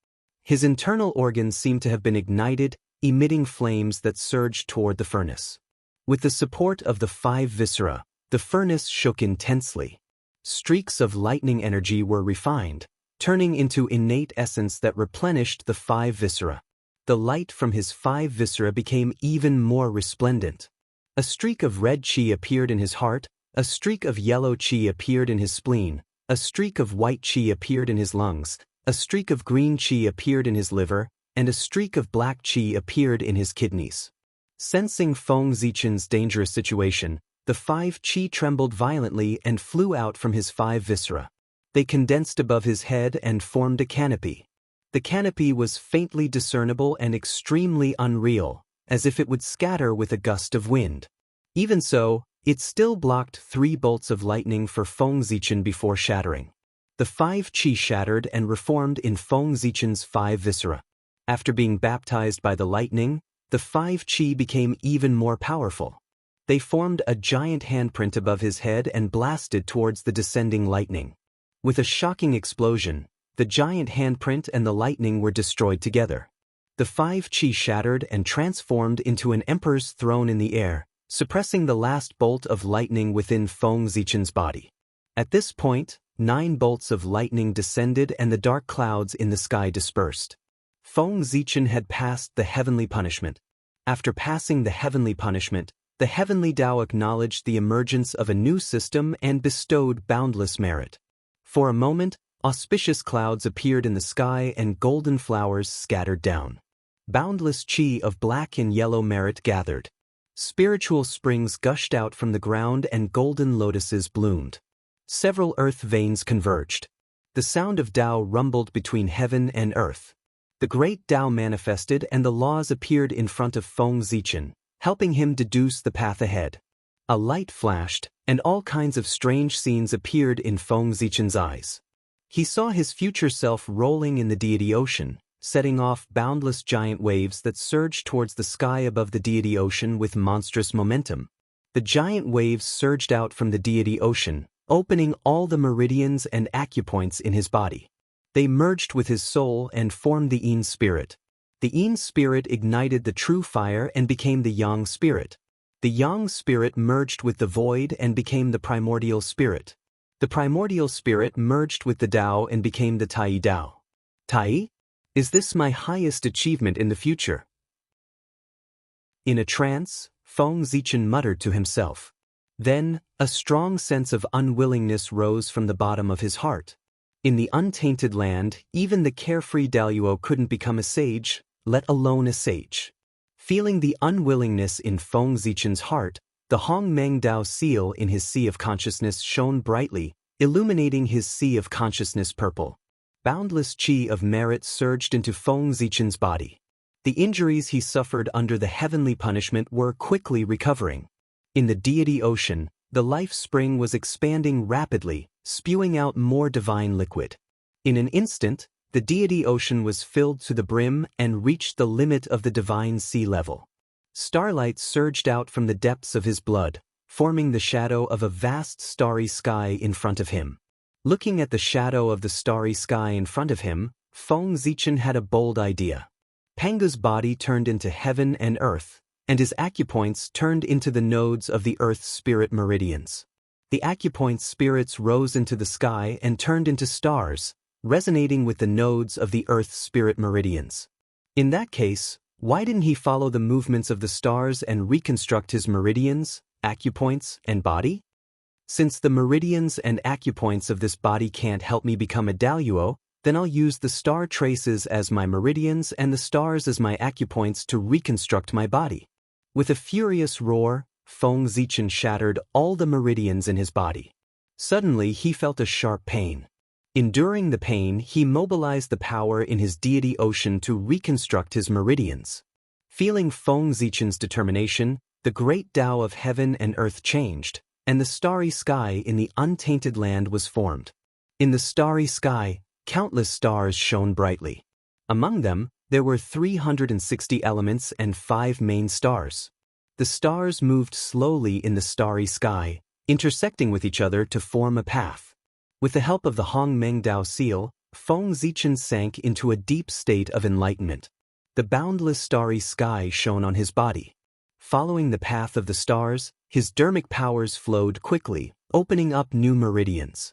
His internal organs seemed to have been ignited, emitting flames that surged toward the furnace. With the support of the 5 viscera, the furnace shook intensely. Streaks of lightning energy were refined, turning into innate essence that replenished the 5 viscera. The light from his 5 viscera became even more resplendent. A streak of red chi appeared in his heart, a streak of yellow chi appeared in his spleen, a streak of white chi appeared in his lungs, a streak of green chi appeared in his liver, and a streak of black chi appeared in his kidneys. Sensing Feng Zichen's dangerous situation, the 5 chi trembled violently and flew out from his 5 viscera. They condensed above his head and formed a canopy. The canopy was faintly discernible and extremely unreal, as if it would scatter with a gust of wind. Even so, it still blocked 3 bolts of lightning for Feng Zichen before shattering. The 5 chi shattered and reformed in Feng Zichen's 5 viscera. After being baptized by the lightning, the 5 chi became even more powerful. They formed a giant handprint above his head and blasted towards the descending lightning. With a shocking explosion, the giant handprint and the lightning were destroyed together. The 5 chi shattered and transformed into an emperor's throne in the air, suppressing the last bolt of lightning within Feng Zichen's body. At this point, 9 bolts of lightning descended and the dark clouds in the sky dispersed. Feng Zichen had passed the heavenly punishment. After passing the heavenly punishment, the heavenly Tao acknowledged the emergence of a new system and bestowed boundless merit. For a moment, auspicious clouds appeared in the sky and golden flowers scattered down. Boundless chi of black and yellow merit gathered. Spiritual springs gushed out from the ground and golden lotuses bloomed. Several earth veins converged. The sound of Tao rumbled between heaven and earth. The great Tao manifested and the laws appeared in front of Feng Zichen, helping him deduce the path ahead. A light flashed, and all kinds of strange scenes appeared in Feng Zichen's eyes. He saw his future self rolling in the deity ocean, setting off boundless giant waves that surged towards the sky above the deity ocean with monstrous momentum. The giant waves surged out from the deity ocean, opening all the meridians and acupoints in his body. They merged with his soul and formed the Yin spirit. The Yin spirit ignited the true fire and became the Yang spirit. The Yang spirit merged with the void and became the primordial spirit. The primordial spirit merged with the Tao and became the Tai Tao. Tai? Is this my highest achievement in the future? In a trance, Feng Zichen muttered to himself. Then, a strong sense of unwillingness rose from the bottom of his heart. In the untainted land, even the carefree Daluo couldn't become a sage, let alone a sage. Feeling the unwillingness in Feng Zichen's heart, the Hong Meng Dao seal in his sea of consciousness shone brightly, illuminating his sea of consciousness purple. Boundless qi of merit surged into Feng Zichen's body. The injuries he suffered under the heavenly punishment were quickly recovering. In the deity ocean, the life spring was expanding rapidly, spewing out more divine liquid. In an instant, the deity ocean was filled to the brim and reached the limit of the divine sea level. Starlight surged out from the depths of his blood, forming the shadow of a vast starry sky in front of him. Looking at the shadow of the starry sky in front of him, Feng Zichen had a bold idea. Panga's body turned into heaven and earth, and his acupoints turned into the nodes of the earth's spirit meridians. The acupoint spirits rose into the sky and turned into stars, resonating with the nodes of the earth's spirit meridians. In that case, why didn't he follow the movements of the stars and reconstruct his meridians, acupoints, and body? Since the meridians and acupoints of this body can't help me become a Daluo, then I'll use the star traces as my meridians and the stars as my acupoints to reconstruct my body. With a furious roar, Feng Zichen shattered all the meridians in his body. Suddenly he felt a sharp pain. Enduring the pain, he mobilized the power in his deity ocean to reconstruct his meridians. Feeling Feng Zichen's determination, the great Tao of heaven and earth changed, and the starry sky in the untainted land was formed. In the starry sky, countless stars shone brightly. Among them, there were 360 elements and 5 main stars. The stars moved slowly in the starry sky, intersecting with each other to form a path. With the help of the Hong Meng Dao seal, Feng Zichen sank into a deep state of enlightenment. The boundless starry sky shone on his body. Following the path of the stars, his dermic powers flowed quickly, opening up new meridians.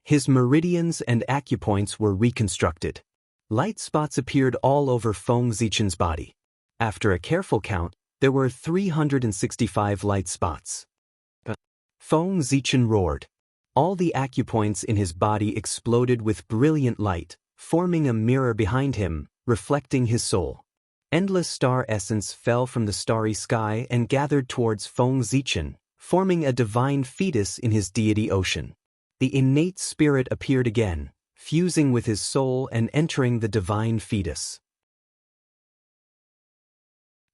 His meridians and acupoints were reconstructed. Light spots appeared all over Feng Zichen's body. After a careful count, there were 365 light spots. Feng Zichen roared. All the acupoints in his body exploded with brilliant light, forming a mirror behind him, reflecting his soul. Endless star essence fell from the starry sky and gathered towards Feng Zichen, forming a divine fetus in his deity ocean. The innate spirit appeared again, fusing with his soul and entering the divine fetus.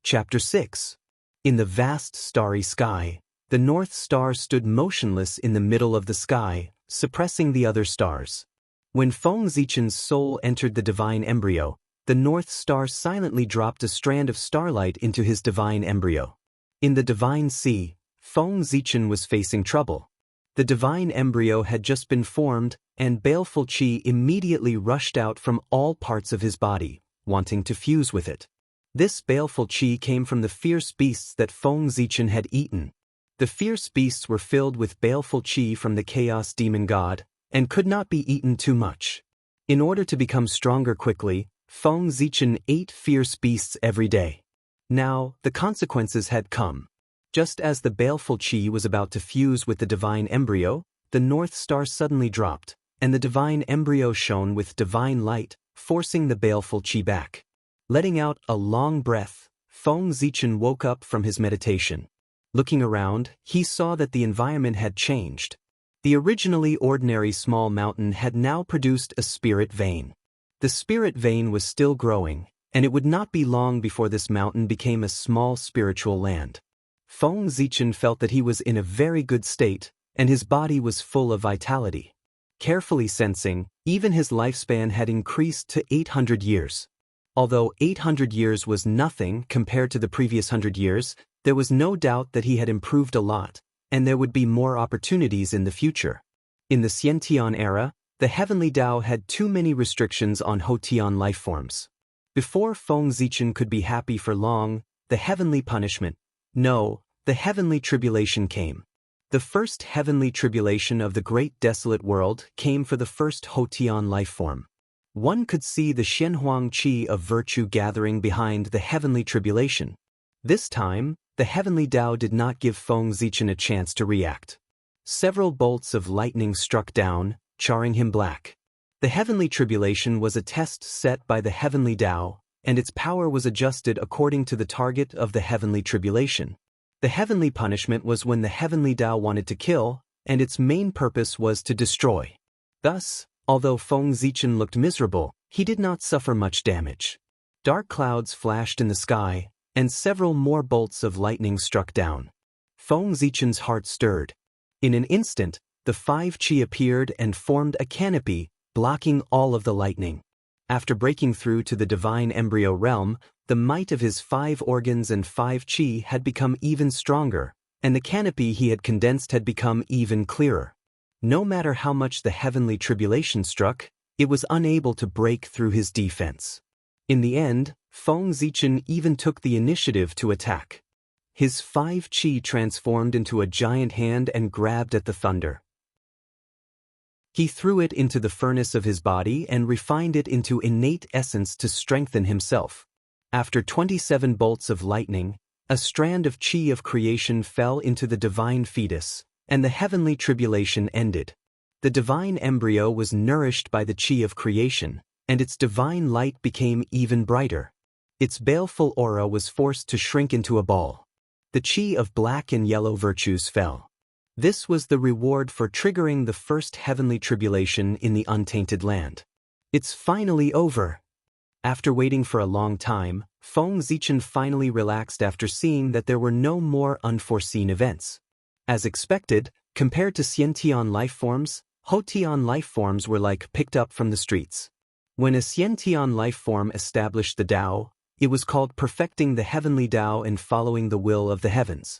Chapter 6. In the vast starry sky, the North Star stood motionless in the middle of the sky, suppressing the other stars. When Feng Zichen's soul entered the divine embryo, the North Star silently dropped a strand of starlight into his divine embryo. In the divine sea, Feng Zichen was facing trouble. The divine embryo had just been formed, and baleful qi immediately rushed out from all parts of his body, wanting to fuse with it. This baleful qi came from the fierce beasts that Feng Zichen had eaten. The fierce beasts were filled with baleful qi from the chaos demon god, and could not be eaten too much. In order to become stronger quickly, Feng Zichen ate fierce beasts every day. Now, the consequences had come. Just as the baleful qi was about to fuse with the divine embryo, the North Star suddenly dropped, and the divine embryo shone with divine light, forcing the baleful qi back. Letting out a long breath, Feng Zichen woke up from his meditation. Looking around, he saw that the environment had changed. The originally ordinary small mountain had now produced a spirit vein. The spirit vein was still growing, and it would not be long before this mountain became a small spiritual land. Feng Zichen felt that he was in a very good state, and his body was full of vitality. Carefully sensing, even his lifespan had increased to 800 years. Although 800 years was nothing compared to the previous 100 years, there was no doubt that he had improved a lot, and there would be more opportunities in the future. In the Xiantian era, the heavenly Tao had too many restrictions on Hotian lifeforms. Before Feng Zichen could be happy for long, the heavenly punishment, no, the heavenly tribulation came. The first heavenly tribulation of the great desolate world came for the first Hotian lifeform. One could see the Shenhuang Qi of virtue gathering behind the heavenly tribulation. This time, the heavenly Tao did not give Feng Zichen a chance to react. Several bolts of lightning struck down, charring him black. The heavenly tribulation was a test set by the heavenly Tao, and its power was adjusted according to the target of the heavenly tribulation. The heavenly punishment was when the heavenly Tao wanted to kill, and its main purpose was to destroy. Thus, although Feng Zichen looked miserable, he did not suffer much damage. Dark clouds flashed in the sky, and several more bolts of lightning struck down. Feng Zichen's heart stirred. In an instant, the 5 Qi appeared and formed a canopy, blocking all of the lightning. After breaking through to the divine embryo realm, the might of his 5 organs and 5 Qi had become even stronger, and the canopy he had condensed had become even clearer. No matter how much the heavenly tribulation struck, it was unable to break through his defense. In the end, Feng Zichen even took the initiative to attack. His 5 Qi transformed into a giant hand and grabbed at the thunder. He threw it into the furnace of his body and refined it into innate essence to strengthen himself. After 27 bolts of lightning, a strand of Qi of creation fell into the divine fetus, and the heavenly tribulation ended. The divine embryo was nourished by the Qi of creation, and its divine light became even brighter. Its baleful aura was forced to shrink into a ball. The Qi of black and yellow virtues fell. This was the reward for triggering the first heavenly tribulation in the untainted land. It's finally over. After waiting for a long time, Feng Zichen finally relaxed after seeing that there were no more unforeseen events. As expected, compared to Xiantian lifeforms, Hotian lifeforms were like picked up from the streets. When a Xiantian lifeform established the Tao, it was called perfecting the heavenly Tao and following the will of the heavens.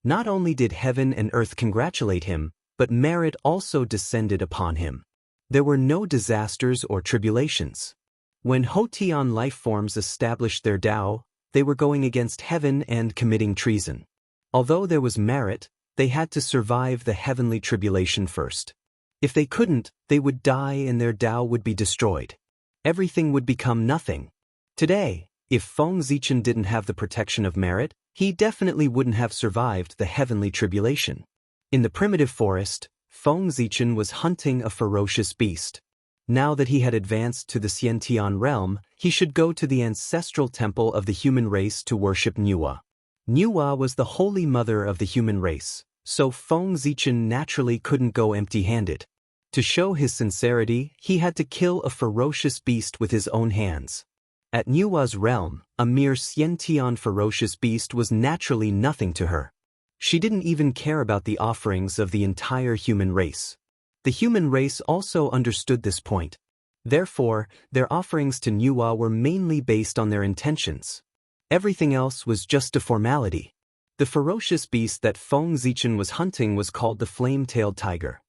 Not only did heaven and earth congratulate him, but merit also descended upon him. There were no disasters or tribulations. When Hotian lifeforms established their Tao, they were going against heaven and committing treason. Although there was merit, they had to survive the heavenly tribulation first. If they couldn't, they would die and their Tao would be destroyed. Everything would become nothing. Today, if Feng Zichen didn't have the protection of merit, he definitely wouldn't have survived the heavenly tribulation. In the primitive forest, Feng Zichen was hunting a ferocious beast. Now that he had advanced to the Xiantian realm, he should go to the ancestral temple of the human race to worship Nuwa. Nuwa was the holy mother of the human race, so Feng Zichen naturally couldn't go empty-handed. To show his sincerity, he had to kill a ferocious beast with his own hands. At Nuwa's realm, a mere Xiantian ferocious beast was naturally nothing to her. She didn't even care about the offerings of the entire human race. The human race also understood this point. Therefore, their offerings to Nuwa were mainly based on their intentions. Everything else was just a formality. The ferocious beast that Feng Zichen was hunting was called the flame-tailed tiger.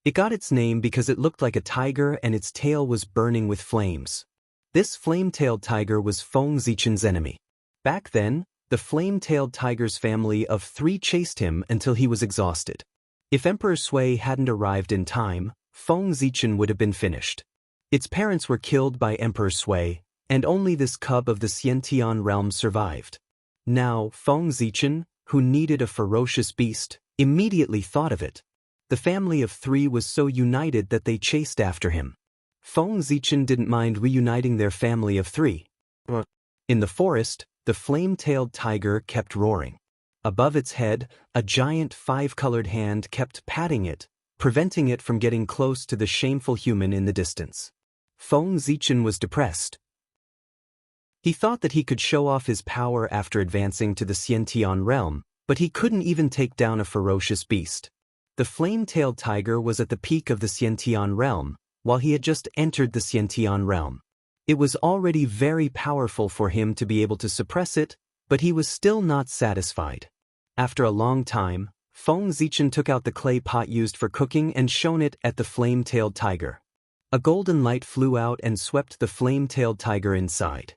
It got its name because it looked like a tiger and its tail was burning with flames. This flame-tailed tiger was Feng Zichen's enemy. Back then, the flame-tailed tiger's family of 3 chased him until he was exhausted. If Emperor Sui hadn't arrived in time, Feng Zichen would have been finished. Its parents were killed by Emperor Sui, and only this cub of the Xiantian realm survived. Now, Feng Zichen, who needed a ferocious beast, immediately thought of it. The family of 3 was so united that they chased after him. Feng Zichen didn't mind reuniting their family of 3. In the forest, the flame-tailed tiger kept roaring. Above its head, a giant 5-colored hand kept patting it, preventing it from getting close to the shameful human in the distance. Feng Zichen was depressed. He thought that he could show off his power after advancing to the Xiantian realm, but he couldn't even take down a ferocious beast. The flame-tailed tiger was at the peak of the Xiantian realm, while he had just entered the Xiantian realm. It was already very powerful for him to be able to suppress it, but he was still not satisfied. After a long time, Feng Zichen took out the clay pot used for cooking and shone it at the flame-tailed tiger. A golden light flew out and swept the flame-tailed tiger inside.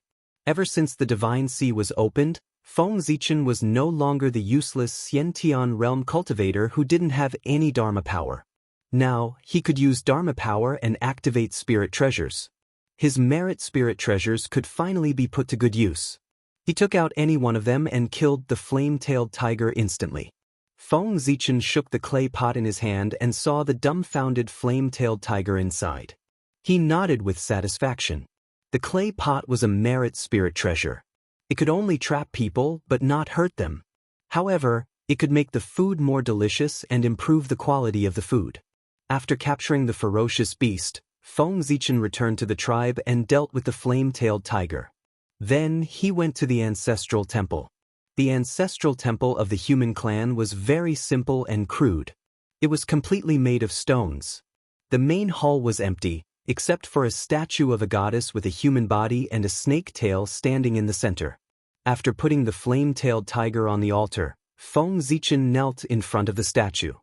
Ever since the Divine Sea was opened, Feng Zichen was no longer the useless Xiantian realm cultivator who didn't have any Dharma power. Now, he could use Dharma power and activate spirit treasures. His merit spirit treasures could finally be put to good use. He took out any one of them and killed the flame-tailed tiger instantly. Feng Zichen shook the clay pot in his hand and saw the dumbfounded flame-tailed tiger inside. He nodded with satisfaction. The clay pot was a merit spirit treasure. It could only trap people but not hurt them. However, it could make the food more delicious and improve the quality of the food. After capturing the ferocious beast, Feng Zichen returned to the tribe and dealt with the flame-tailed tiger. Then he went to the ancestral temple. The ancestral temple of the human clan was very simple and crude. It was completely made of stones. The main hall was empty, except for a statue of a goddess with a human body and a snake tail standing in the center. After putting the flame-tailed tiger on the altar, Feng Zichen knelt in front of the statue.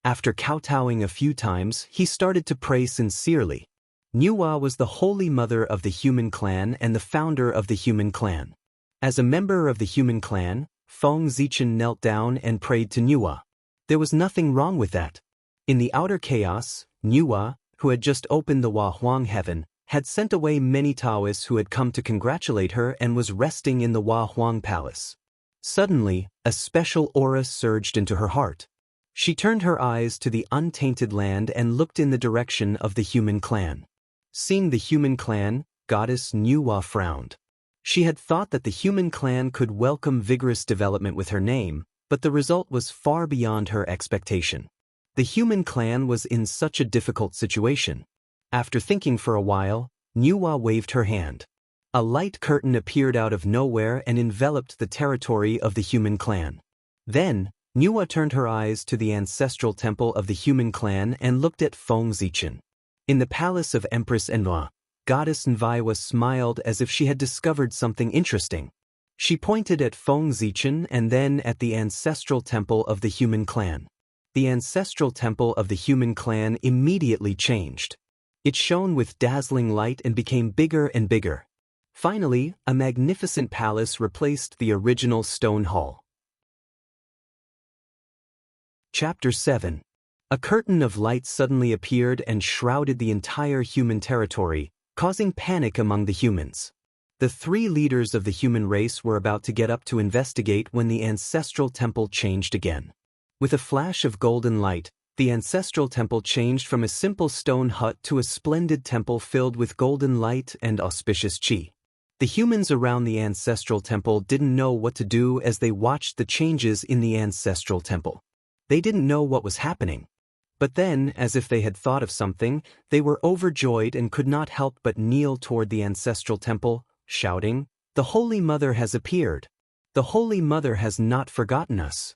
After kowtowing a few times, he started to pray sincerely. Nuwa was the holy mother of the human clan and the founder of the human clan. As a member of the human clan, Feng Zichen knelt down and prayed to Nuwa. There was nothing wrong with that. In the outer chaos, Nuwa, who had just opened the Hua Huang heaven, had sent away many Taoists who had come to congratulate her and was resting in the Hua Huang palace. Suddenly, a special aura surged into her heart. She turned her eyes to the untainted land and looked in the direction of the human clan. Seeing the human clan, goddess Nuwa frowned. She had thought that the human clan could welcome vigorous development with her name, but the result was far beyond her expectation. The human clan was in such a difficult situation. After thinking for a while, Nuwa waved her hand. A light curtain appeared out of nowhere and enveloped the territory of the human clan. Then, Nuwa turned her eyes to the ancestral temple of the human clan and looked at Feng Zichen. In the palace of Empress Enwa, Goddess Nvaiwa smiled as if she had discovered something interesting. She pointed at Feng Zichen and then at the ancestral temple of the human clan. The ancestral temple of the human clan immediately changed. It shone with dazzling light and became bigger and bigger. Finally, a magnificent palace replaced the original stone hall. Chapter 7. A curtain of light suddenly appeared and shrouded the entire human territory, causing panic among the humans. The three leaders of the human race were about to get up to investigate when the ancestral temple changed again. With a flash of golden light, the ancestral temple changed from a simple stone hut to a splendid temple filled with golden light and auspicious qi. The humans around the ancestral temple didn't know what to do as they watched the changes in the ancestral temple. They didn't know what was happening. But then, as if they had thought of something, they were overjoyed and could not help but kneel toward the ancestral temple, shouting, "The Holy Mother has appeared! The Holy Mother has not forgotten us!"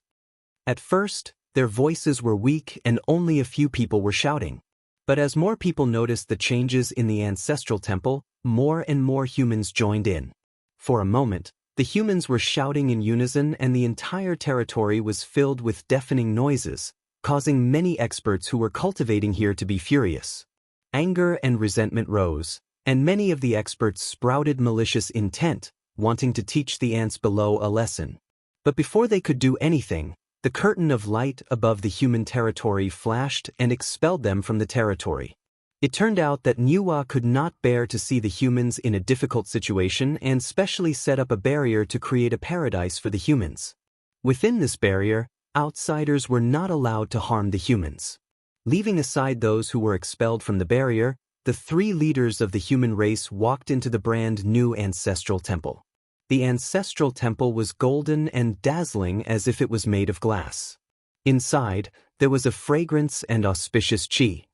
At first, their voices were weak and only a few people were shouting. But as more people noticed the changes in the ancestral temple, more and more humans joined in. For a moment, the humans were shouting in unison and the entire territory was filled with deafening noises, causing many experts who were cultivating here to be furious. Anger and resentment rose, and many of the experts sprouted malicious intent, wanting to teach the ants below a lesson. But before they could do anything, the curtain of light above the human territory flashed and expelled them from the territory. It turned out that Nuwa could not bear to see the humans in a difficult situation and specially set up a barrier to create a paradise for the humans. Within this barrier, outsiders were not allowed to harm the humans. Leaving aside those who were expelled from the barrier, the three leaders of the human race walked into the brand new ancestral temple. The ancestral temple was golden and dazzling as if it was made of glass. Inside, there was a fragrance and auspicious qi.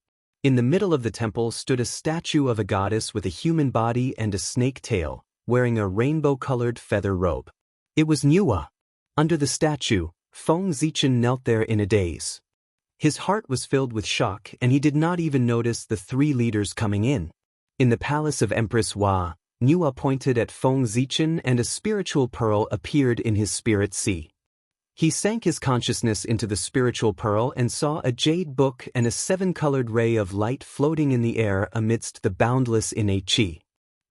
In the middle of the temple stood a statue of a goddess with a human body and a snake tail, wearing a rainbow-colored feather robe. It was Nuwa. Under the statue, Feng Zichen knelt there in a daze. His heart was filled with shock and he did not even notice the three leaders coming in. In the palace of Empress Hua, Nuwa pointed at Feng Zichen and a spiritual pearl appeared in his spirit sea. He sank his consciousness into the spiritual pearl and saw a jade book and a seven-colored ray of light floating in the air amidst the boundless innate qi.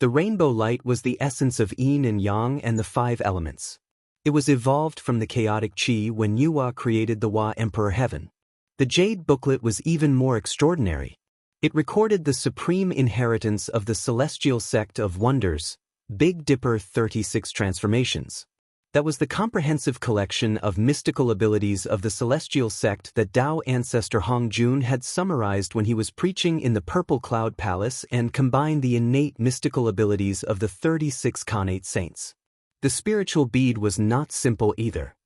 The rainbow light was the essence of yin and yang and the five elements. It was evolved from the chaotic qi when Nuwa created the Hua Emperor Heaven. The jade booklet was even more extraordinary. It recorded the supreme inheritance of the celestial sect of wonders, Big Dipper 36 transformations. That was the comprehensive collection of mystical abilities of the celestial sect that Tao ancestor Hong Jun had summarized when he was preaching in the Purple Cloud Palace and combined the innate mystical abilities of the 36 connate saints. The spiritual bead was not simple either.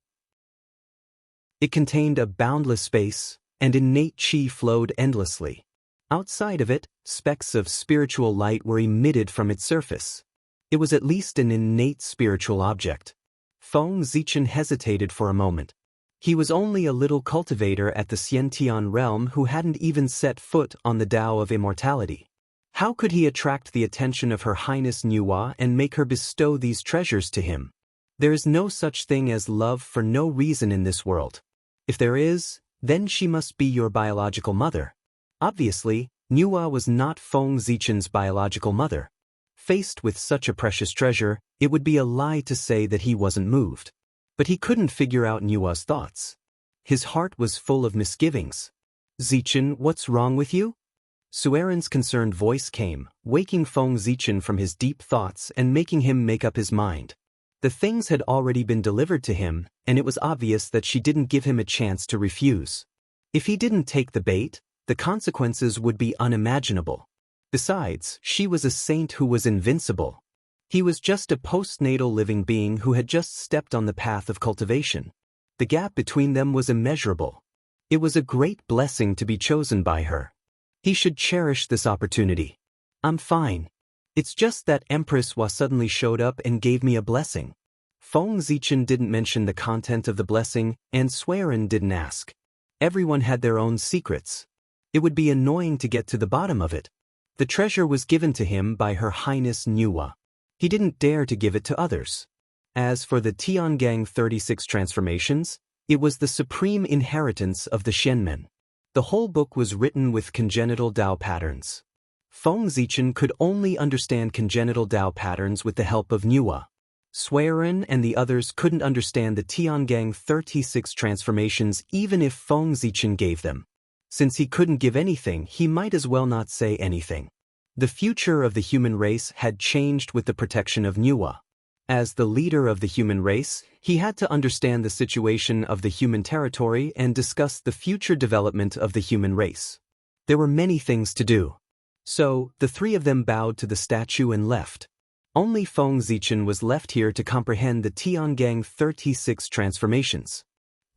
It contained a boundless space, and innate qi flowed endlessly. Outside of it, specks of spiritual light were emitted from its surface. It was at least an innate spiritual object. Feng Zichen hesitated for a moment. He was only a little cultivator at the Xiantian realm who hadn't even set foot on the Tao of immortality. How could he attract the attention of Her Highness Nuwa and make her bestow these treasures to him? There is no such thing as love for no reason in this world. If there is, then she must be your biological mother. Obviously, Nuwa was not Feng Zichen's biological mother. Faced with such a precious treasure, it would be a lie to say that he wasn't moved. But he couldn't figure out Nuwa's thoughts. His heart was full of misgivings. "Zichen, what's wrong with you?" Sueren's concerned voice came, waking Feng Zichen from his deep thoughts and making him make up his mind. The things had already been delivered to him, and it was obvious that she didn't give him a chance to refuse. If he didn't take the bait, the consequences would be unimaginable. Besides, she was a saint who was invincible. He was just a postnatal living being who had just stepped on the path of cultivation. The gap between them was immeasurable. It was a great blessing to be chosen by her. He should cherish this opportunity. "I'm fine. It's just that Empress Hua suddenly showed up and gave me a blessing." Feng Zichen didn't mention the content of the blessing, and Sueren didn't ask. Everyone had their own secrets. It would be annoying to get to the bottom of it. The treasure was given to him by Her Highness Nuwa. He didn't dare to give it to others. As for the Tiangang 36 transformations, it was the supreme inheritance of the Shenmen. The whole book was written with congenital Tao patterns. Feng Zichen could only understand congenital Tao patterns with the help of Nuwa. Sueren and the others couldn't understand the Tiangang 36 transformations even if Feng Zichen gave them. Since he couldn't give anything, he might as well not say anything. The future of the human race had changed with the protection of Nuwa. As the leader of the human race, he had to understand the situation of the human territory and discuss the future development of the human race. There were many things to do. So, the three of them bowed to the statue and left. Only Feng Zichen was left here to comprehend the Tiangang 36 transformations.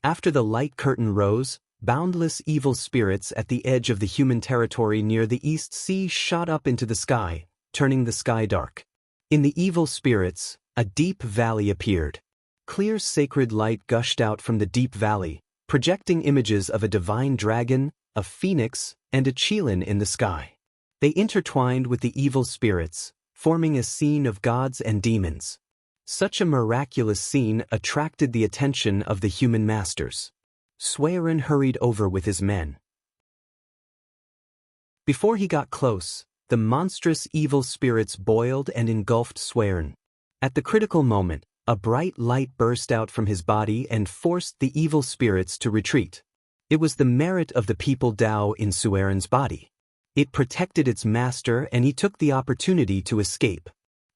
After the light curtain rose, boundless evil spirits at the edge of the human territory near the East Sea shot up into the sky, turning the sky dark. In the evil spirits, a deep valley appeared. Clear sacred light gushed out from the deep valley, projecting images of a divine dragon, a phoenix, and a qilin in the sky. They intertwined with the evil spirits, forming a scene of gods and demons. Such a miraculous scene attracted the attention of the human masters. Sueren hurried over with his men. Before he got close, the monstrous evil spirits boiled and engulfed Sueren. At the critical moment, a bright light burst out from his body and forced the evil spirits to retreat. It was the merit of the people Tao in Sueren's body. It protected its master and he took the opportunity to escape.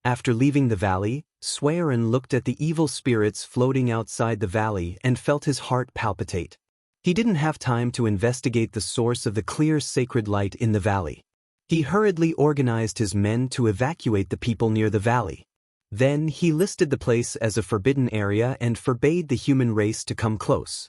After leaving the valley, Sueren looked at the evil spirits floating outside the valley and felt his heart palpitate. He didn't have time to investigate the source of the clear sacred light in the valley. He hurriedly organized his men to evacuate the people near the valley. Then he listed the place as a forbidden area and forbade the human race to come close.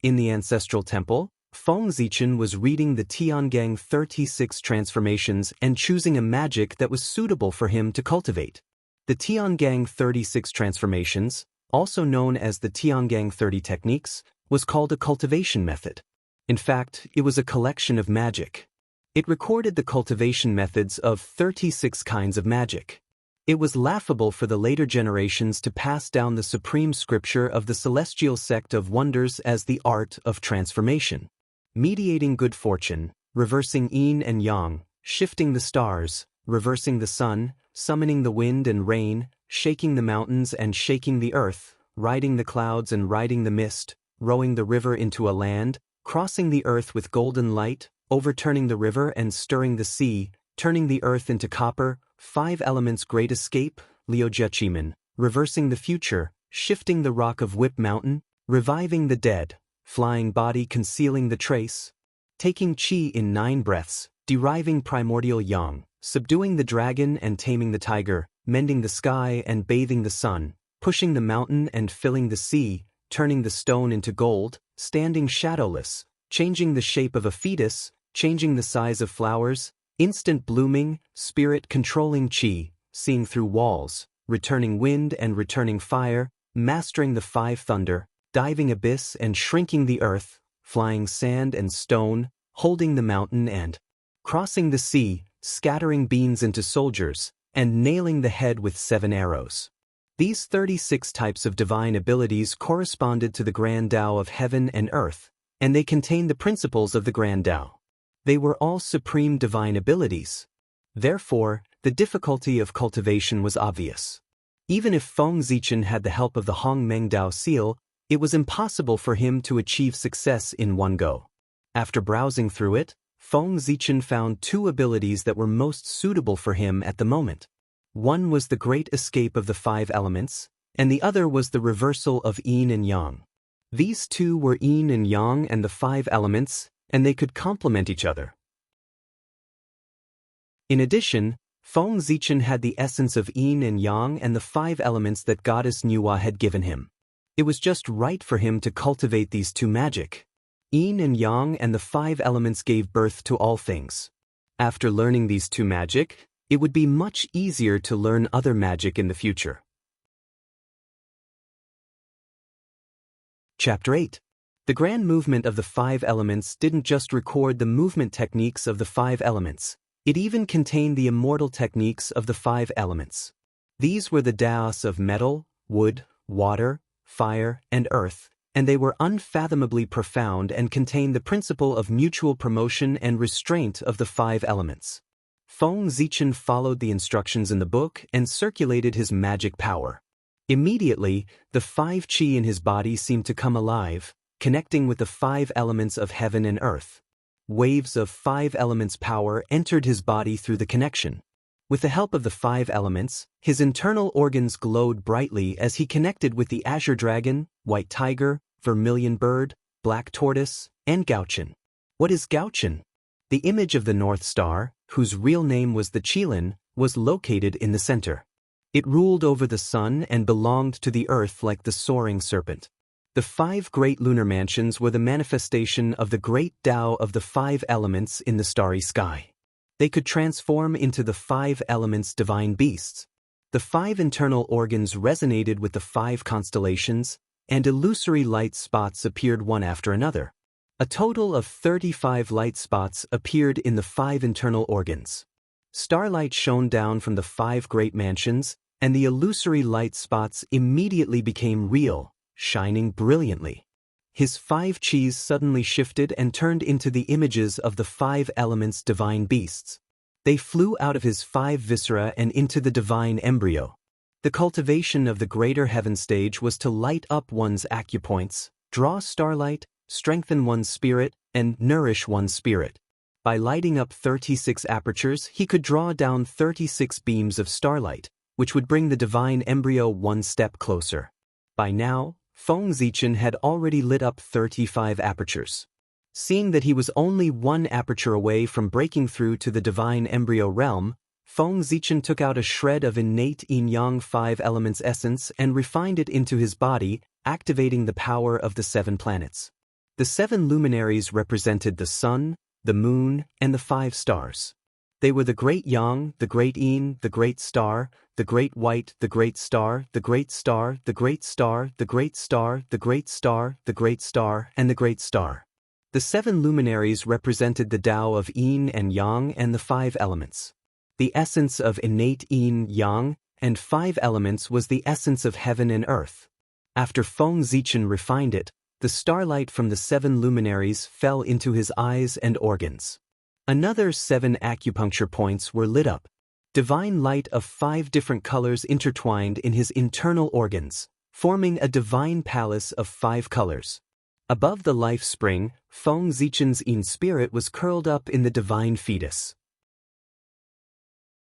In the ancestral temple, Feng Zichen was reading the Tiangang 36 transformations and choosing a magic that was suitable for him to cultivate. The Tiangang 36 transformations, also known as the Tiangang 30 techniques, was called a cultivation method. In fact, it was a collection of magic. It recorded the cultivation methods of 36 kinds of magic. It was laughable for the later generations to pass down the supreme scripture of the celestial sect of wonders as the art of transformation. Mediating good fortune, reversing yin and yang, shifting the stars, reversing the sun, summoning the wind and rain, shaking the mountains and shaking the earth, riding the clouds and riding the mist, rowing the river into a land, crossing the earth with golden light, overturning the river and stirring the sea, turning the earth into copper, 5 elements great escape, Liujiaqimen, reversing the future, shifting the rock of Whip Mountain, reviving the dead, flying body concealing the trace, taking qi in 9 breaths, deriving primordial yang, subduing the dragon and taming the tiger, mending the sky and bathing the sun, pushing the mountain and filling the sea, turning the stone into gold, standing shadowless, changing the shape of a fetus, changing the size of flowers, instant blooming, spirit controlling qi, seeing through walls, returning wind and returning fire, mastering the 5 thunder, diving abyss and shrinking the earth, flying sand and stone, holding the mountain and crossing the sea, scattering beans into soldiers, and nailing the head with 7 arrows. These 36 types of divine abilities corresponded to the Grand Tao of heaven and earth, and they contained the principles of the Grand Tao. They were all supreme divine abilities. Therefore, the difficulty of cultivation was obvious. Even if Feng Zichen had the help of the Hong Meng Dao seal, it was impossible for him to achieve success in one go. After browsing through it, Feng Zichen found 2 abilities that were most suitable for him at the moment. One was the great escape of the 5 elements, and the other was the reversal of yin and yang. These 2 were yin and yang and the 5 elements, and they could complement each other. In addition, Feng Zichen had the essence of yin and yang and the 5 elements that Goddess Nuwa had given him. It was just right for him to cultivate these 2 magic. Yin and yang and the 5 elements gave birth to all things. After learning these 2 magic, it would be much easier to learn other magic in the future. Chapter 8. The grand movement of the 5 elements didn't just record the movement techniques of the 5 elements, it even contained the immortal techniques of the 5 elements. These were the Daos of metal, wood, water, fire, and earth, and they were unfathomably profound and contained the principle of mutual promotion and restraint of the 5 elements. Feng Zichen followed the instructions in the book and circulated his magic power. Immediately, the 5 qi in his body seemed to come alive, connecting with the 5 elements of heaven and earth. Waves of 5 elements power entered his body through the connection. With the help of the 5 elements, his internal organs glowed brightly as he connected with the azure dragon, white tiger, vermilion bird, black tortoise, and Gaochen. What is Gaochen? The image of the North Star, whose real name was the Qilin, was located in the center. It ruled over the sun and belonged to the earth like the soaring serpent. The 5 great lunar mansions were the manifestation of the great Tao of the 5 elements in the starry sky. They could transform into the 5 elements' divine beasts. The 5 internal organs resonated with the 5 constellations, and illusory light spots appeared one after another. A total of 35 light spots appeared in the 5 internal organs. Starlight shone down from the 5 great mansions, and the illusory light spots immediately became real, shining brilliantly. His 5 qis suddenly shifted and turned into the images of the 5 elements' divine beasts. They flew out of his 5 viscera and into the divine embryo. The cultivation of the greater heaven stage was to light up one's acupoints, draw starlight, strengthen one's spirit, and nourish one's spirit. By lighting up 36 apertures, he could draw down 36 beams of starlight, which would bring the divine embryo one step closer. By now, Feng Zichen had already lit up 35 apertures. Seeing that he was only 1 aperture away from breaking through to the divine embryo realm, Feng Zichen took out a shred of innate yin-yang 5 elements essence and refined it into his body, activating the power of the 7 planets. The 7 luminaries represented the sun, the moon, and the 5 stars. They were the great yang, the great yin, the great star, the great white, the great star, the great star, the great star, the great star, the great star, the great star, and the great star. The 7 luminaries represented the Tao of yin and yang and the 5 elements. The essence of innate yin, yang, and 5 elements was the essence of heaven and earth. After Feng Zichen refined it, the starlight from the 7 luminaries fell into his eyes and organs. Another 7 acupuncture points were lit up. Divine light of 5 different colors intertwined in his internal organs, forming a divine palace of 5 colors. Above the life spring, Feng Zichen's yin spirit was curled up in the divine fetus.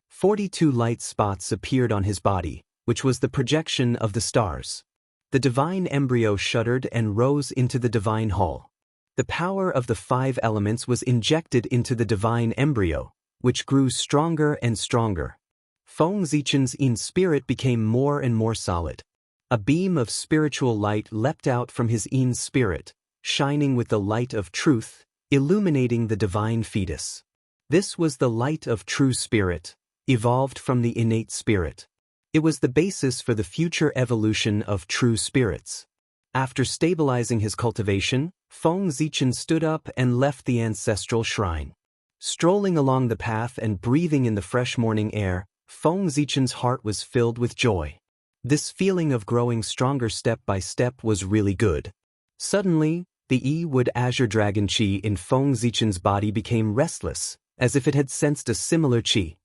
42 light spots appeared on his body, which was the projection of the stars. The divine embryo shuddered and rose into the divine hull. The power of the 5 elements was injected into the divine embryo, which grew stronger and stronger. Feng Zichen's yin spirit became more and more solid. A beam of spiritual light leapt out from his yin spirit, shining with the light of truth, illuminating the divine fetus. This was the light of true spirit, evolved from the innate spirit. It was the basis for the future evolution of true spirits. After stabilizing his cultivation, Feng Zichen stood up and left the ancestral shrine. Strolling along the path and breathing in the fresh morning air, Feng Zichen's heart was filled with joy. This feeling of growing stronger step by step was really good. Suddenly, the Yi-Wood Azure Dragon Qi in Feng Zichen's body became restless, as if it had sensed a similar qi.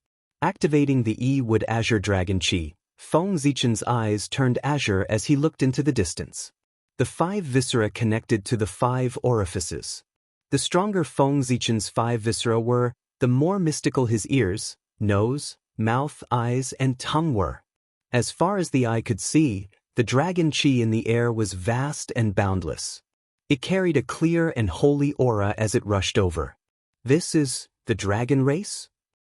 Activating the Yi-Wood Azure Dragon Qi, Feng Zichen's eyes turned azure as he looked into the distance. The 5 viscera connected to the 5 orifices. The stronger Feng Zichen's 5 viscera were, the more mystical his ears, nose, mouth, eyes, and tongue were. As far as the eye could see, the dragon qi in the air was vast and boundless. It carried a clear and holy aura as it rushed over. This is the dragon race?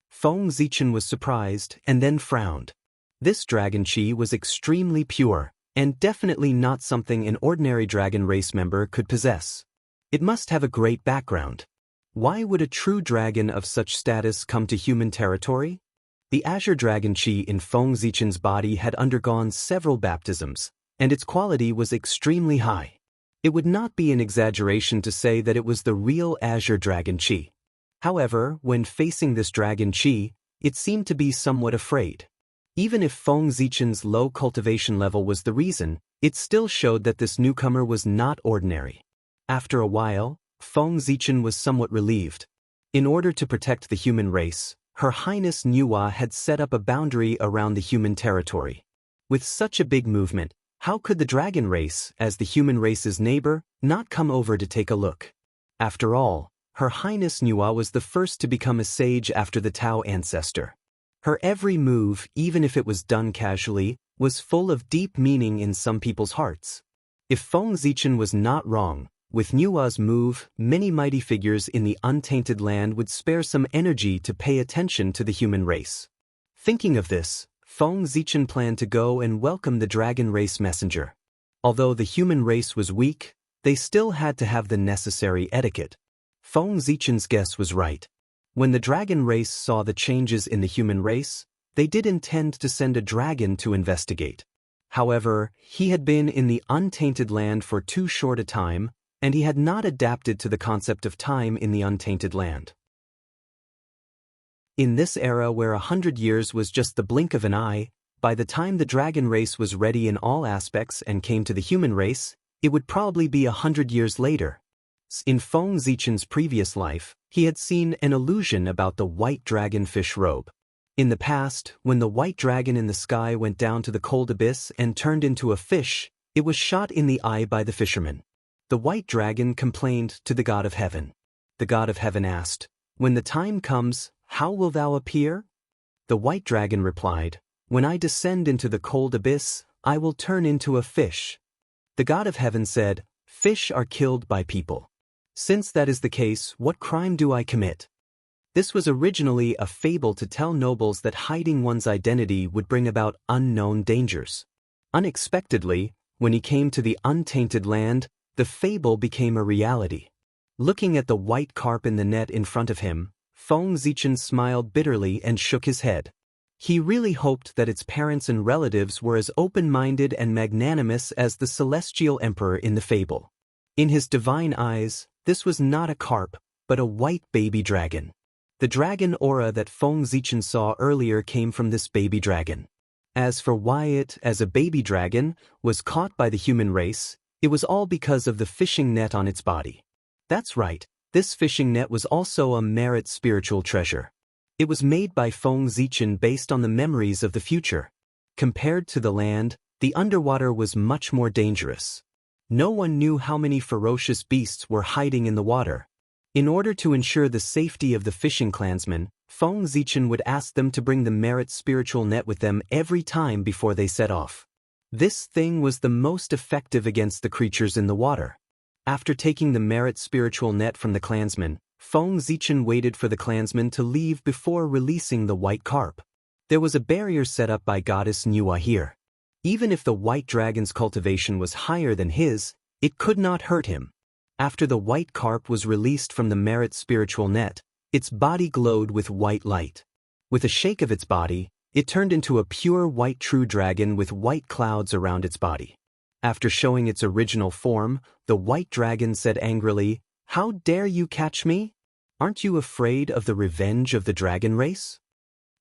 Feng Zichen was surprised and then frowned. This dragon qi was extremely pure, and definitely not something an ordinary dragon race member could possess. It must have a great background. Why would a true dragon of such status come to human territory? The Azure Dragon Qi in Feng Zichen's body had undergone several baptisms, and its quality was extremely high. It would not be an exaggeration to say that it was the real Azure Dragon Qi. However, when facing this Dragon Qi, it seemed to be somewhat afraid. Even if Feng Zichen's low cultivation level was the reason, it still showed that this newcomer was not ordinary. After a while, Feng Zichen was somewhat relieved. In order to protect the human race, Her Highness Nuwa had set up a boundary around the human territory. With such a big movement, how could the dragon race, as the human race's neighbor, not come over to take a look? After all, Her Highness Nuwa was the first to become a sage after the Tao ancestor. Her every move, even if it was done casually, was full of deep meaning in some people's hearts. If Feng Zichen was not wrong, with Nuwa's move, many mighty figures in the untainted land would spare some energy to pay attention to the human race. Thinking of this, Feng Zichen planned to go and welcome the dragon race messenger. Although the human race was weak, they still had to have the necessary etiquette. Feng Zichen's guess was right. When the dragon race saw the changes in the human race, they did intend to send a dragon to investigate. However, he had been in the untainted land for too short a time, and he had not adapted to the concept of time in the untainted land. In this era where 100 years was just the blink of an eye, by the time the dragon race was ready in all aspects and came to the human race, it would probably be 100 years later. In Feng Zichen's previous life, he had seen an illusion about the white dragon fish robe. In the past, when the white dragon in the sky went down to the cold abyss and turned into a fish, it was shot in the eye by the fisherman. The white dragon complained to the god of heaven. The god of heaven asked, "When the time comes, how will thou appear?" The white dragon replied, "When I descend into the cold abyss, I will turn into a fish." The god of heaven said, "Fish are killed by people. Since that is the case, what crime do I commit?" This was originally a fable to tell nobles that hiding one's identity would bring about unknown dangers. Unexpectedly, when he came to the untainted land, the fable became a reality. Looking at the white carp in the net in front of him, Feng Zichen smiled bitterly and shook his head. He really hoped that its parents and relatives were as open-minded and magnanimous as the celestial emperor in the fable. In his divine eyes, this was not a carp, but a white baby dragon. The dragon aura that Feng Zichen saw earlier came from this baby dragon. As for why it, as a baby dragon, was caught by the human race, it was all because of the fishing net on its body. That's right, this fishing net was also a merit spiritual treasure. It was made by Feng Zichen based on the memories of the future. Compared to the land, the underwater was much more dangerous. No one knew how many ferocious beasts were hiding in the water. In order to ensure the safety of the fishing clansmen, Feng Zichen would ask them to bring the merit spiritual net with them every time before they set off. This thing was the most effective against the creatures in the water. After taking the merit spiritual net from the clansmen, Feng Zichen waited for the clansmen to leave before releasing the white carp. There was a barrier set up by goddess Nuwa here. Even if the white dragon's cultivation was higher than his, it could not hurt him. After the white carp was released from the merit spiritual net, its body glowed with white light. With a shake of its body, it turned into a pure white true dragon with white clouds around its body. After showing its original form, the white dragon said angrily, "How dare you catch me? Aren't you afraid of the revenge of the dragon race?"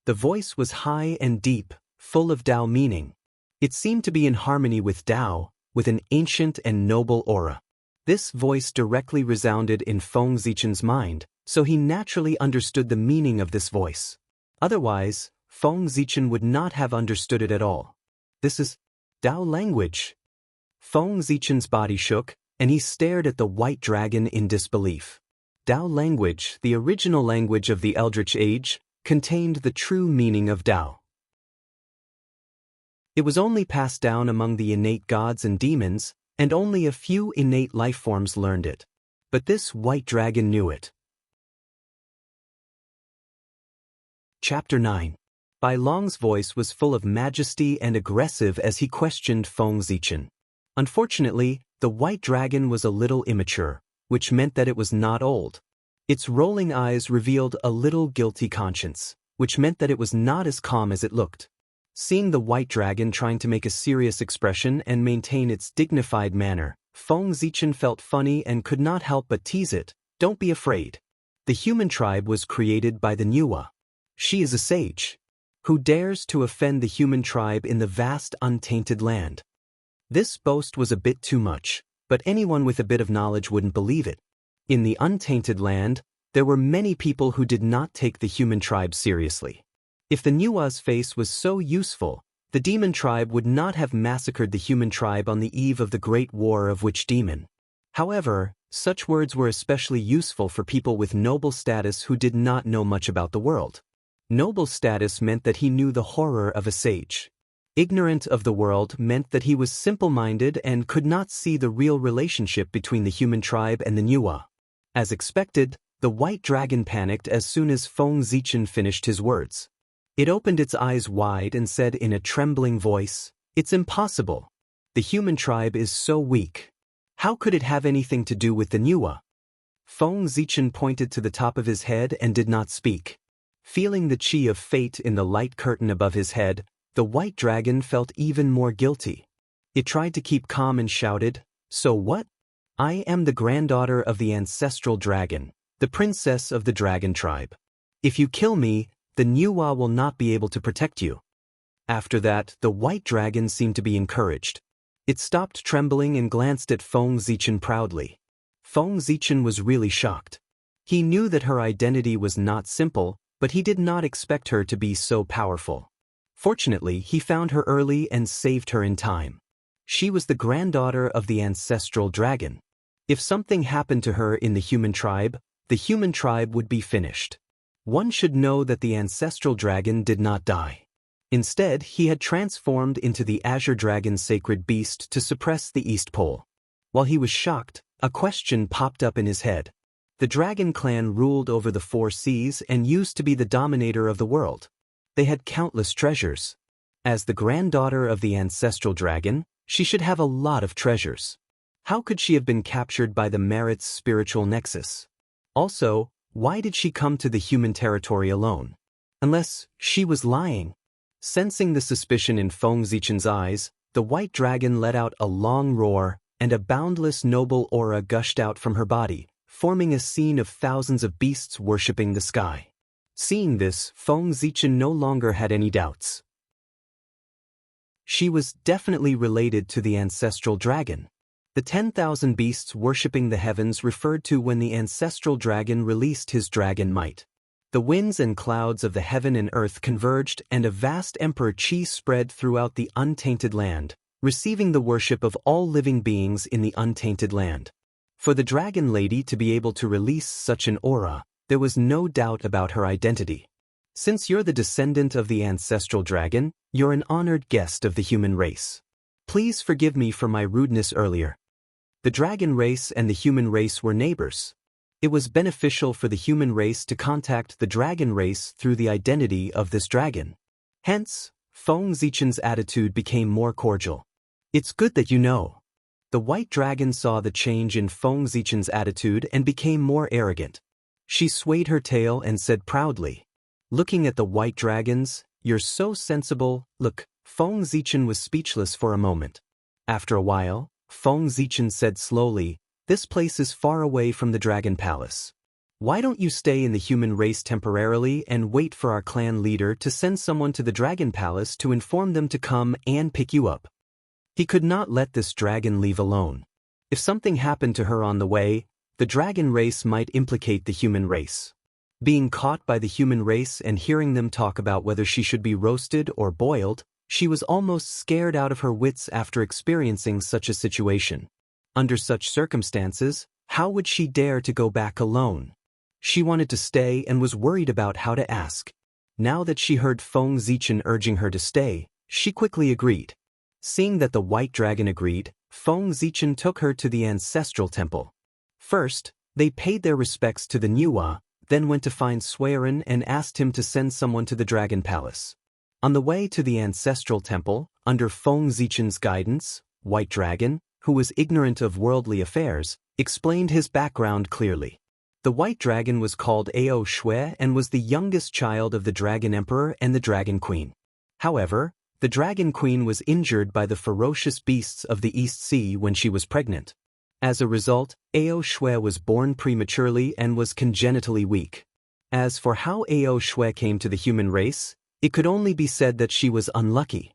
The voice was high and deep, full of Tao meaning. It seemed to be in harmony with Tao, with an ancient and noble aura. This voice directly resounded in Feng Zichen's mind, so he naturally understood the meaning of this voice. Otherwise, Feng Zichen would not have understood it at all. This is Tao language. Feng Zichen's body shook, and he stared at the white dragon in disbelief. Tao language, the original language of the Eldritch Age, contained the true meaning of Tao. It was only passed down among the innate gods and demons, and only a few innate lifeforms learned it. But this white dragon knew it. Chapter 9. Bai Long's voice was full of majesty and aggressive as he questioned Feng Zichen. Unfortunately, the white dragon was a little immature, which meant that it was not old. Its rolling eyes revealed a little guilty conscience, which meant that it was not as calm as it looked. Seeing the white dragon trying to make a serious expression and maintain its dignified manner, Feng Zichen felt funny and could not help but tease it. "Don't be afraid. The human tribe was created by the Nuwa. She is a sage. Who dares to offend the human tribe in the vast untainted land?" This boast was a bit too much, but anyone with a bit of knowledge wouldn't believe it. In the untainted land, there were many people who did not take the human tribe seriously. If the Nuwa's face was so useful, the demon tribe would not have massacred the human tribe on the eve of the Great War of Witch Demon. However, such words were especially useful for people with noble status who did not know much about the world. Noble status meant that he knew the horror of a sage. Ignorant of the world meant that he was simple-minded and could not see the real relationship between the human tribe and the Nuwa. As expected, the white dragon panicked as soon as Feng Zichen finished his words. It opened its eyes wide and said in a trembling voice, "It's impossible. The human tribe is so weak. How could it have anything to do with the Nuwa?" Feng Zichen pointed to the top of his head and did not speak. Feeling the chi of fate in the light curtain above his head, the white dragon felt even more guilty. It tried to keep calm and shouted, "So what? I am the granddaughter of the ancestral dragon, the princess of the dragon tribe. If you kill me, the Nuwa will not be able to protect you." After that, the white dragon seemed to be encouraged. It stopped trembling and glanced at Feng Zichen proudly. Feng Zichen was really shocked. He knew that her identity was not simple, but he did not expect her to be so powerful. Fortunately, he found her early and saved her in time. She was the granddaughter of the ancestral dragon. If something happened to her in the human tribe would be finished. One should know that the ancestral dragon did not die. Instead, he had transformed into the Azure Dragon's sacred beast to suppress the East Pole. While he was shocked, a question popped up in his head. The dragon clan ruled over the 4 seas and used to be the dominator of the world. They had countless treasures. As the granddaughter of the ancestral dragon, she should have a lot of treasures. How could she have been captured by the Merit's spiritual nexus? Also, why did she come to the human territory alone? Unless she was lying. Sensing the suspicion in Feng Zichen's eyes, the white dragon let out a long roar, and a boundless noble aura gushed out from her body, forming a scene of thousands of beasts worshipping the sky. Seeing this, Feng Zichen no longer had any doubts. She was definitely related to the ancestral dragon. The 10,000 beasts worshipping the heavens referred to when the ancestral dragon released his dragon might. The winds and clouds of the heaven and earth converged, and a vast emperor chi spread throughout the untainted land, receiving the worship of all living beings in the untainted land. For the dragon lady to be able to release such an aura, there was no doubt about her identity. Since you're the descendant of the ancestral dragon, you're an honored guest of the human race. Please forgive me for my rudeness earlier. The dragon race and the human race were neighbors. It was beneficial for the human race to contact the dragon race through the identity of this dragon. Hence, Feng Zichen's attitude became more cordial. It's good that you know. The white dragon saw the change in Feng Zichen's attitude and became more arrogant. She swayed her tail and said proudly, looking at the white dragons, "You're so sensible." Look, Feng Zichen was speechless for a moment. After a while, Feng Zichen said slowly, "This place is far away from the Dragon Palace. Why don't you stay in the human race temporarily and wait for our clan leader to send someone to the Dragon Palace to inform them to come and pick you up?" He could not let this dragon leave alone. If something happened to her on the way, the dragon race might implicate the human race. Being caught by the human race and hearing them talk about whether she should be roasted or boiled, she was almost scared out of her wits after experiencing such a situation. Under such circumstances, how would she dare to go back alone? She wanted to stay and was worried about how to ask. Now that she heard Feng Zichen urging her to stay, she quickly agreed. Seeing that the white dragon agreed, Feng Zichen took her to the ancestral temple. First, they paid their respects to the Nuwa, then went to find Suiren and asked him to send someone to the Dragon Palace. On the way to the ancestral temple, under Feng Zichen's guidance, White Dragon, who was ignorant of worldly affairs, explained his background clearly. The White Dragon was called Ao Shui and was the youngest child of the Dragon Emperor and the Dragon Queen. However, the Dragon Queen was injured by the ferocious beasts of the East Sea when she was pregnant. As a result, Ao Shui was born prematurely and was congenitally weak. As for how Ao Shui came to the human race, it could only be said that she was unlucky.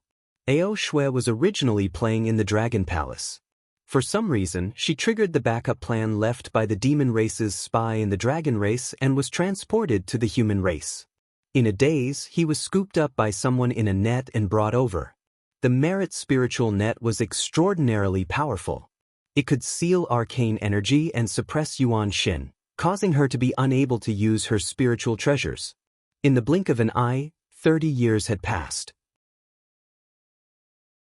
Ao Shui was originally playing in the Dragon Palace. For some reason, she triggered the backup plan left by the demon race's spy in the dragon race and was transported to the human race. In a daze, he was scooped up by someone in a net and brought over. The Merit spiritual net was extraordinarily powerful. It could seal arcane energy and suppress Yuan Xin, causing her to be unable to use her spiritual treasures. In the blink of an eye, 30 years had passed.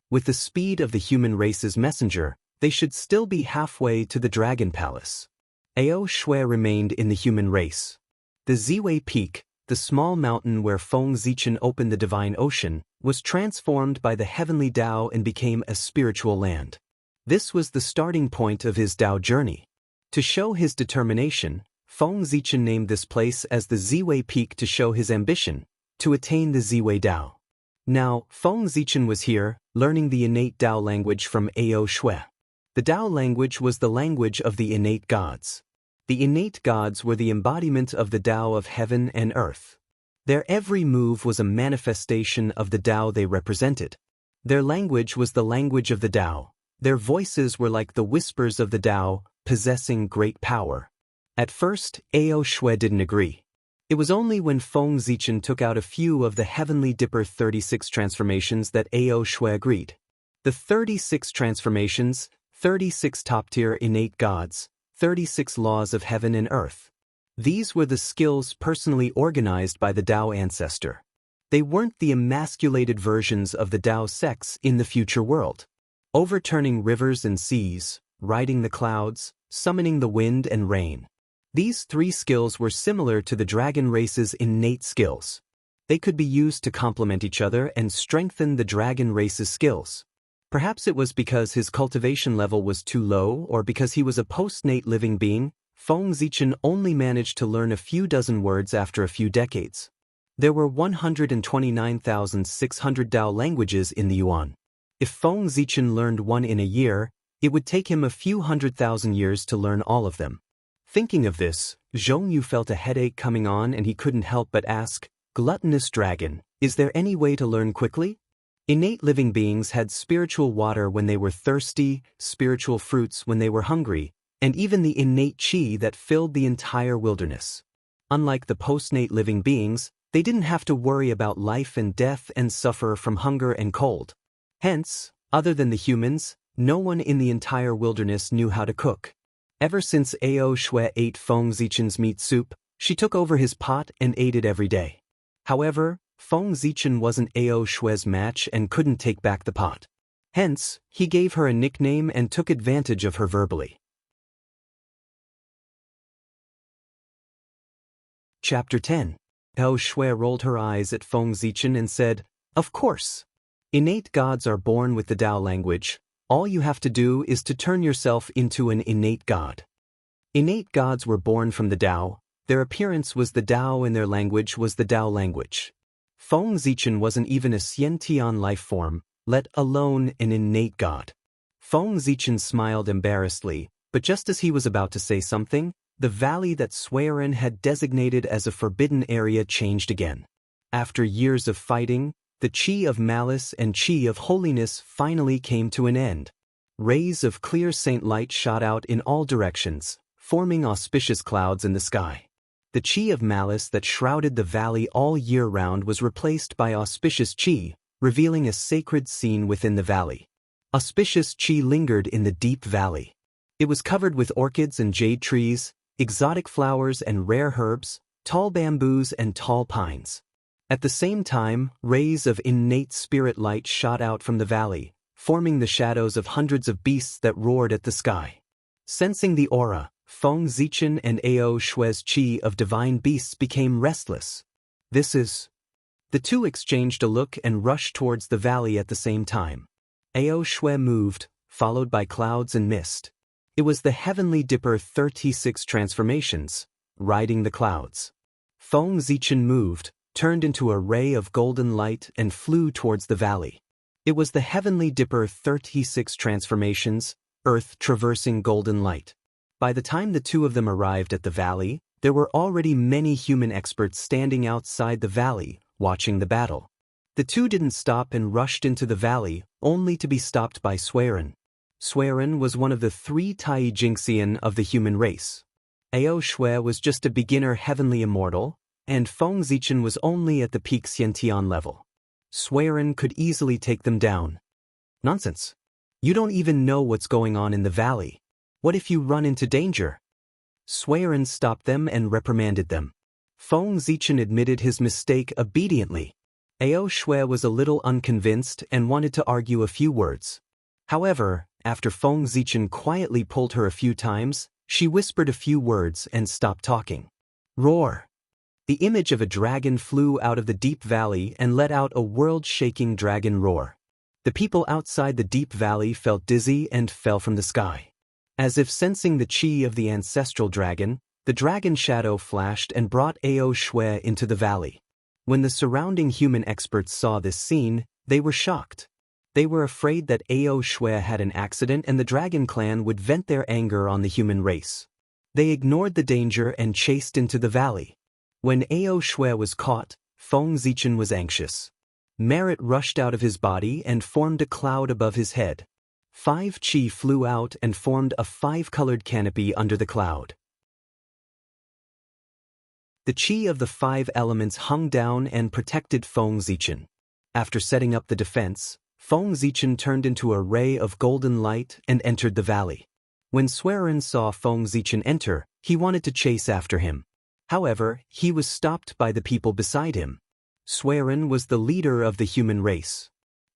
With the speed of the human race's messenger, they should still be halfway to the Dragon Palace. Ao Shui remained in the human race. The Ziwei Peak, the small mountain where Feng Zichen opened the divine ocean, was transformed by the heavenly Tao and became a spiritual land. This was the starting point of his Tao journey. To show his determination, Feng Zichen named this place as the Ziwei Peak to show his ambition, to attain the Ziwei Tao. Now, Feng Zichen was here, learning the innate Tao language from Ao Shui. The Tao language was the language of the innate gods. The innate gods were the embodiment of the Tao of heaven and earth. Their every move was a manifestation of the Tao they represented. Their language was the language of the Tao. Their voices were like the whispers of the Tao, possessing great power. At first, Ao Shui didn't agree. It was only when Feng Zichen took out a few of the Heavenly Dipper 36 transformations that Ao Shui agreed. The 36 transformations, 36 top-tier innate gods, 36 laws of heaven and earth. These were the skills personally organized by the Tao ancestor. They weren't the emasculated versions of the Tao sex in the future world. Overturning rivers and seas, riding the clouds, summoning the wind and rain. These 3 skills were similar to the dragon race's innate skills. They could be used to complement each other and strengthen the dragon race's skills. Perhaps it was because his cultivation level was too low or because he was a postnate living being. Feng Zichen only managed to learn a few dozen words after a few decades. There were 129,600 Dao languages in the Yuan. If Feng Zichen learned one in a year, it would take him a few 100,000 years to learn all of them. Thinking of this, Zhong Yu felt a headache coming on and he couldn't help but ask, "Gluttonous dragon, is there any way to learn quickly?" Innate living beings had spiritual water when they were thirsty, spiritual fruits when they were hungry, and even the innate qi that filled the entire wilderness. Unlike the postnate living beings, they didn't have to worry about life and death and suffer from hunger and cold. Hence, other than the humans, no one in the entire wilderness knew how to cook. Ever since Ao Shui ate Feng Zichen's meat soup, she took over his pot and ate it every day. However, Feng Zichen wasn't Ao Shui's match and couldn't take back the pot. Hence, he gave her a nickname and took advantage of her verbally. Chapter 10. Ao Shui rolled her eyes at Feng Zichen and said, "Of course. Innate gods are born with the Dao language. All you have to do is to turn yourself into an innate god." Innate gods were born from the Dao, their appearance was the Dao and their language was the Dao language. Feng Zichen wasn't even a Xiantian life form, let alone an innate god. Feng Zichen smiled embarrassedly, but just as he was about to say something, the valley that Suiren had designated as a forbidden area changed again. After years of fighting, the qi of malice and qi of holiness finally came to an end. Rays of clear saint light shot out in all directions, forming auspicious clouds in the sky. The qi of malice that shrouded the valley all year round was replaced by auspicious qi, revealing a sacred scene within the valley. Auspicious qi lingered in the deep valley. It was covered with orchids and jade trees, exotic flowers and rare herbs, tall bamboos and tall pines. At the same time, rays of innate spirit light shot out from the valley, forming the shadows of hundreds of beasts that roared at the sky. Sensing the aura, Feng Zichen and Ao Shui's qi of divine beasts became restless. "This is..." The two exchanged a look and rushed towards the valley at the same time. Ao Shui moved, followed by clouds and mist. It was the Heavenly Dipper 36 transformations, riding the clouds. Feng Zichen moved, turned into a ray of golden light and flew towards the valley. It was the Heavenly Dipper 36 transformations, earth traversing golden light. By the time the two of them arrived at the valley, there were already many human experts standing outside the valley, watching the battle. The two didn't stop and rushed into the valley, only to be stopped by Suiren. Suiren was one of the 3 Tai Jingxian of the human race. Ao Shui was just a beginner heavenly immortal, and Feng Zichen was only at the peak Xiantian level. Suiren could easily take them down. "Nonsense. You don't even know what's going on in the valley. What if you run into danger?" Suiren stopped them and reprimanded them. Feng Zichen admitted his mistake obediently. Ao Shui was a little unconvinced and wanted to argue a few words. However, after Feng Zichen quietly pulled her a few times, she whispered a few words and stopped talking. Roar! The image of a dragon flew out of the deep valley and let out a world-shaking dragon roar. The people outside the deep valley felt dizzy and fell from the sky. As if sensing the qi of the ancestral dragon, the dragon shadow flashed and brought Ao Shui into the valley. When the surrounding human experts saw this scene, they were shocked. They were afraid that Ao Shui had an accident and the Dragon Clan would vent their anger on the human race. They ignored the danger and chased into the valley. When Ao Shui was caught, Feng Zichen was anxious. Merit rushed out of his body and formed a cloud above his head. 5 qi flew out and formed a 5-colored canopy under the cloud. The qi of the 5 elements hung down and protected Feng Zichen. After setting up the defense, Feng Zichen turned into a ray of golden light and entered the valley. When Suiren saw Feng Zichen enter, he wanted to chase after him. However, he was stopped by the people beside him. Suiren was the leader of the human race.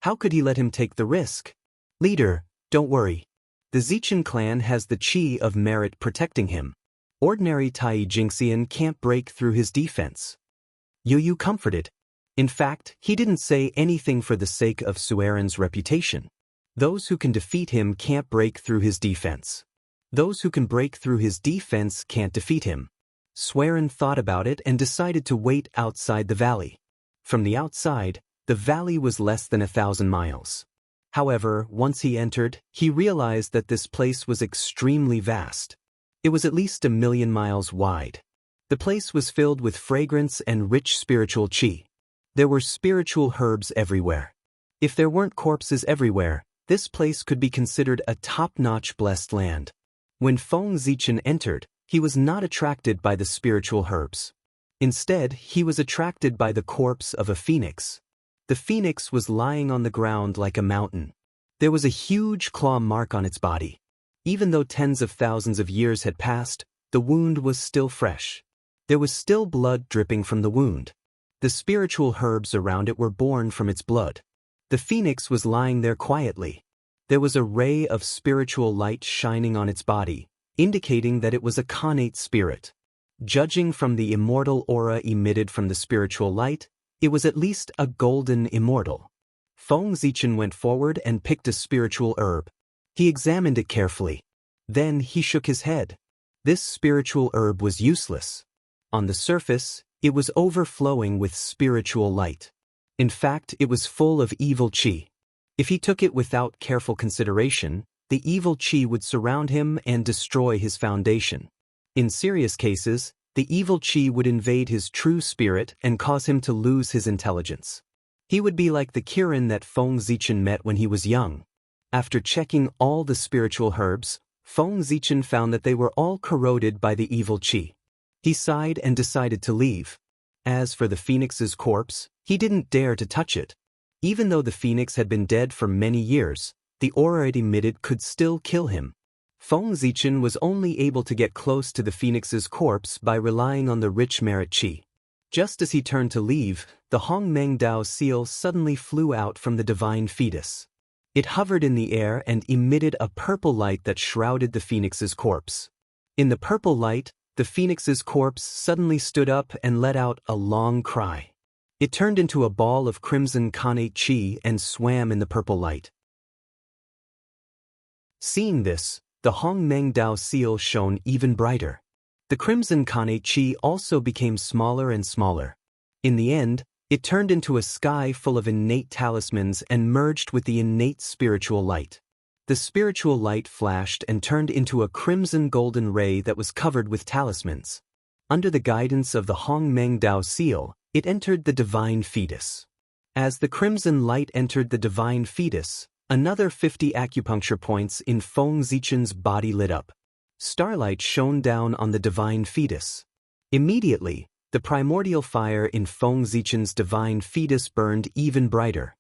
How could he let him take the risk? "Leader, don't worry. The Zichen clan has the qi of merit protecting him. Ordinary Tai Jingxian can't break through his defense." Yu comforted. In fact, he didn't say anything for the sake of Suiren's reputation. Those who can defeat him can't break through his defense. Those who can break through his defense can't defeat him. Swearin thought about it and decided to wait outside the valley. From the outside, the valley was less than 1,000 miles. However, once he entered, he realized that this place was extremely vast. It was at least 1,000,000 miles wide. The place was filled with fragrance and rich spiritual qi. There were spiritual herbs everywhere. If there weren't corpses everywhere, this place could be considered a top-notch blessed land. When Feng Zichen entered, he was not attracted by the spiritual herbs. Instead, he was attracted by the corpse of a phoenix. The phoenix was lying on the ground like a mountain. There was a huge claw mark on its body. Even though tens of thousands of years had passed, the wound was still fresh. There was still blood dripping from the wound. The spiritual herbs around it were born from its blood. The phoenix was lying there quietly. There was a ray of spiritual light shining on its body, indicating that it was a connate spirit. Judging from the immortal aura emitted from the spiritual light, it was at least a golden immortal. Feng Zichen went forward and picked a spiritual herb. He examined it carefully. Then he shook his head. This spiritual herb was useless. On the surface, it was overflowing with spiritual light. In fact, it was full of evil qi. If he took it without careful consideration, the evil qi would surround him and destroy his foundation. In serious cases, the evil qi would invade his true spirit and cause him to lose his intelligence. He would be like the Kirin that Feng Zichen met when he was young. After checking all the spiritual herbs, Feng Zichen found that they were all corroded by the evil qi. He sighed and decided to leave. As for the phoenix's corpse, he didn't dare to touch it. Even though the phoenix had been dead for many years, the aura it emitted could still kill him. Feng Zichen was only able to get close to the phoenix's corpse by relying on the rich merit qi. Just as he turned to leave, the Hongmeng Dao seal suddenly flew out from the divine fetus. It hovered in the air and emitted a purple light that shrouded the phoenix's corpse. In the purple light, the phoenix's corpse suddenly stood up and let out a long cry. It turned into a ball of crimson connate qi and swam in the purple light. Seeing this, the Hongmeng Dao seal shone even brighter. The crimson connate qi also became smaller and smaller. In the end, it turned into a sky full of innate talismans and merged with the innate spiritual light. The spiritual light flashed and turned into a crimson golden ray that was covered with talismans. Under the guidance of the Hongmeng Dao seal, it entered the divine fetus. As the crimson light entered the divine fetus, another 50 acupuncture points in Feng Zichen's body lit up. Starlight shone down on the divine fetus. Immediately, the primordial fire in Feng Zichen's divine fetus burned even brighter.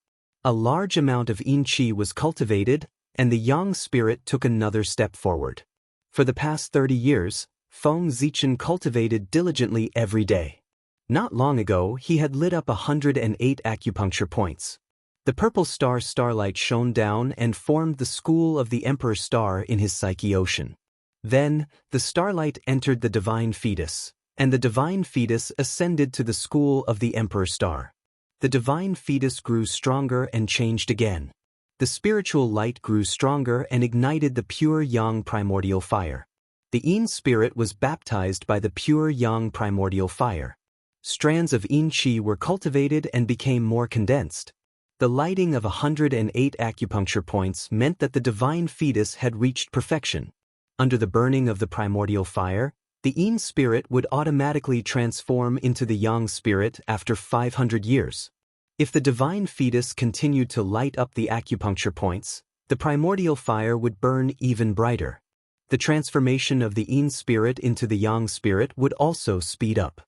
A large amount of yin qi was cultivated, and the yang spirit took another step forward. For the past 30 years, Feng Zichen cultivated diligently every day. Not long ago, he had lit up 108 acupuncture points. The purple star starlight shone down and formed the school of the Emperor Star in his psyche ocean. Then, the starlight entered the divine fetus, and the divine fetus ascended to the school of the Emperor Star. The divine fetus grew stronger and changed again. The spiritual light grew stronger and ignited the pure yang primordial fire. The yin spirit was baptized by the pure yang primordial fire. Strands of yin qi were cultivated and became more condensed. The lighting of 108 acupuncture points meant that the divine fetus had reached perfection. Under the burning of the primordial fire, the yin spirit would automatically transform into the yang spirit after 500 years. If the divine fetus continued to light up the acupuncture points, the primordial fire would burn even brighter. The transformation of the yin spirit into the yang spirit would also speed up.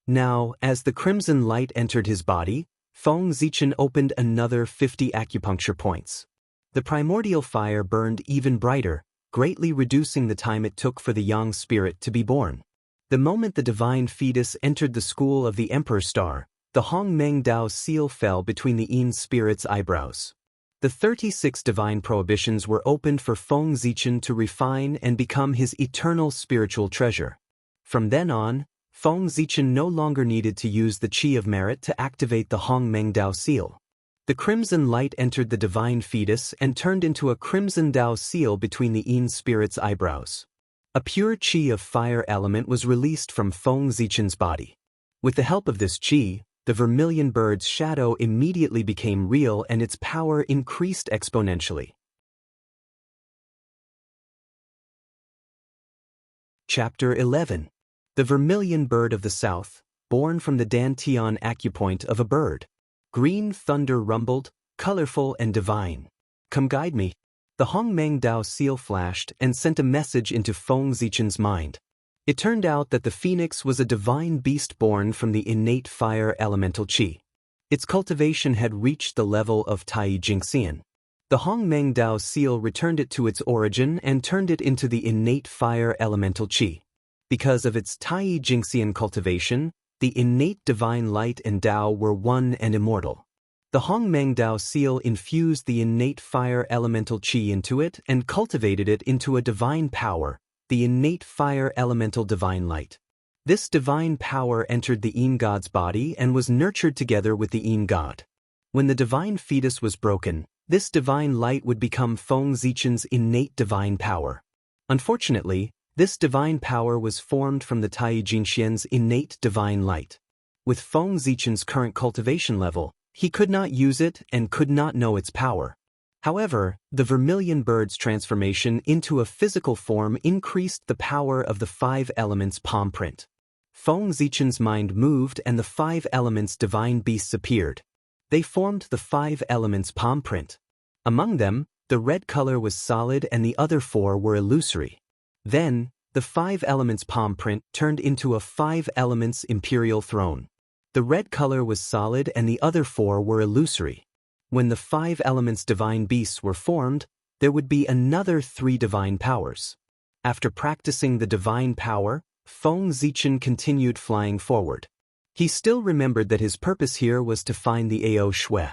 Now, as the crimson light entered his body, Feng Zichen opened another 50 acupuncture points. The primordial fire burned even brighter, greatly reducing the time it took for the yang spirit to be born. The moment the divine fetus entered the school of the Emperor Star, the Hongmeng Dao seal fell between the yin spirit's eyebrows. The 36 divine prohibitions were opened for Feng Zichen to refine and become his eternal spiritual treasure. From then on, Feng Zichen no longer needed to use the qi of merit to activate the Hongmeng Dao seal. The crimson light entered the divine fetus and turned into a crimson Dao seal between the Yin spirit's eyebrows. A pure qi of fire element was released from Feng Zichen's body. With the help of this qi, the vermilion bird's shadow immediately became real and its power increased exponentially. Chapter 11. The Vermilion Bird of the South, born from the Dantian acupoint of a bird. Green thunder rumbled, colorful and divine. Come guide me. The Hongmeng Dao seal flashed and sent a message into Feng Zichen's mind. It turned out that the phoenix was a divine beast born from the innate fire elemental qi. Its cultivation had reached the level of Tai Jingxian. The Hongmeng Dao seal returned it to its origin and turned it into the innate fire elemental qi. Because of its Tai Jingxian cultivation, the innate divine light and Dao were one and immortal. The Hongmeng Dao seal infused the innate fire elemental qi into it and cultivated it into a divine power, the innate fire elemental divine light. This divine power entered the Yin god's body and was nurtured together with the Yin god. When the divine fetus was broken, this divine light would become Feng Zichen's innate divine power. Unfortunately, this divine power was formed from the Tai Jingxian's innate divine light. With Feng Zichen's current cultivation level, he could not use it and could not know its power. However, the vermilion bird's transformation into a physical form increased the power of the five elements palm print. Feng Zichen's mind moved and the five elements divine beasts appeared. They formed the five elements palm print. Among them, the red color was solid and the other four were illusory. Then, the five elements palm print turned into a five elements imperial throne. The red color was solid and the other four were illusory. When the five elements divine beasts were formed, there would be another three divine powers. After practicing the divine power, Feng Zichen continued flying forward. He still remembered that his purpose here was to find the Ao Shui.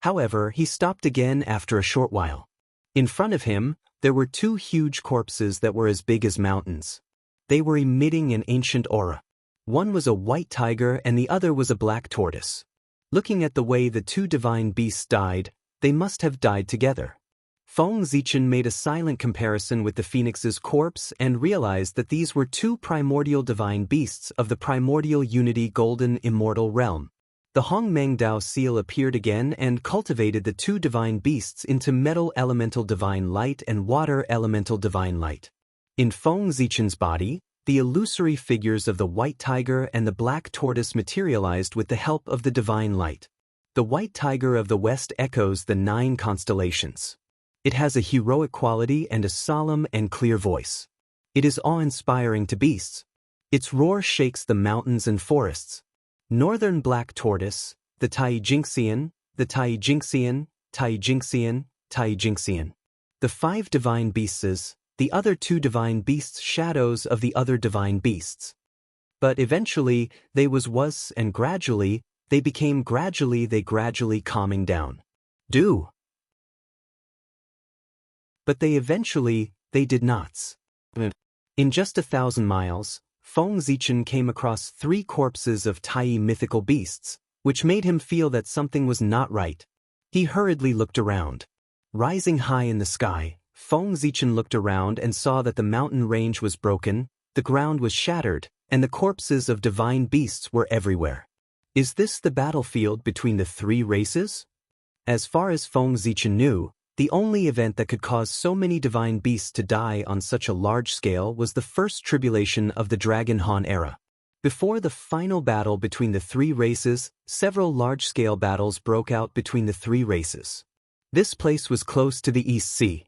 However, he stopped again after a short while. In front of him, there were two huge corpses that were as big as mountains. They were emitting an ancient aura. One was a white tiger and the other was a black tortoise. Looking at the way the two divine beasts died, they must have died together. Feng Zichen made a silent comparison with the phoenix's corpse and realized that these were two primordial divine beasts of the primordial unity golden immortal realm. The Hongmeng Dao seal appeared again and cultivated the two divine beasts into metal elemental divine light and water elemental divine light. In Feng Zichen's body, the illusory figures of the white tiger and the black tortoise materialized with the help of the divine light. The white tiger of the west echoes the 9 constellations. It has a heroic quality and a solemn and clear voice. It is awe-inspiring to beasts. Its roar shakes the mountains and forests. Northern black tortoise, the Tai Jingxian, the Tai Jingxian, Tai Jingxian, Tai Jingxian. The 5 divine beasts, the other 2 divine beasts shadows of the other divine beasts. But eventually, they was and gradually, they became gradually calming down. But they did not. In just 1,000 miles, Feng Zichen came across 3 corpses of Tai mythical beasts, which made him feel that something was not right. He hurriedly looked around. Rising high in the sky, Feng Zichen looked around and saw that the mountain range was broken, the ground was shattered, and the corpses of divine beasts were everywhere. Is this the battlefield between the 3 races? As far as Feng Zichen knew, the only event that could cause so many divine beasts to die on such a large scale was the first tribulation of the Dragon Han era. Before the final battle between the 3 races, several large-scale battles broke out between the 3 races. This place was close to the East Sea.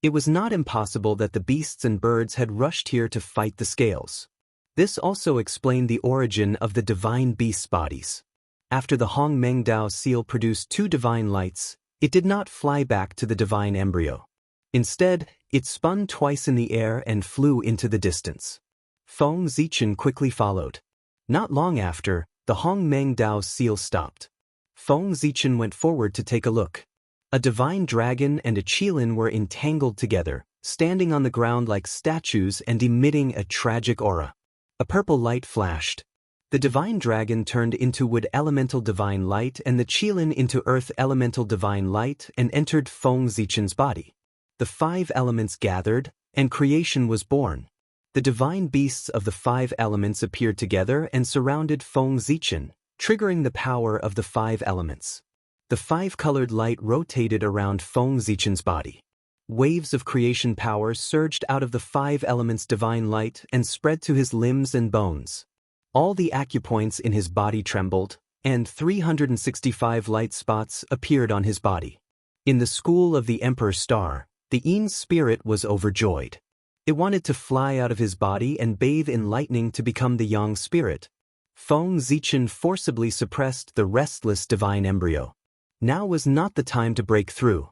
It was not impossible that the beasts and birds had rushed here to fight the scales. This also explained the origin of the divine beasts' bodies. After the Hongmeng Dao seal produced 2 divine lights, it did not fly back to the divine embryo. Instead, it spun twice in the air and flew into the distance. Feng Zichen quickly followed. Not long after, the Hongmeng Dao seal stopped. Feng Zichen went forward to take a look. A divine dragon and a qilin were entangled together, standing on the ground like statues and emitting a tragic aura. A purple light flashed. The divine dragon turned into wood elemental divine light and the qilin into earth elemental divine light and entered Feng Zichen's body. The 5 elements gathered, and creation was born. The divine beasts of the 5 elements appeared together and surrounded Feng Zichen, triggering the power of the 5 elements. The 5-colored light rotated around Feng Zichen's body. Waves of creation power surged out of the 5 elements' divine light and spread to his limbs and bones. All the acupoints in his body trembled, and 365 light spots appeared on his body. In the school of the Emperor Star, the Yin's spirit was overjoyed. It wanted to fly out of his body and bathe in lightning to become the Yang spirit. Feng Zichen forcibly suppressed the restless divine embryo. Now was not the time to break through.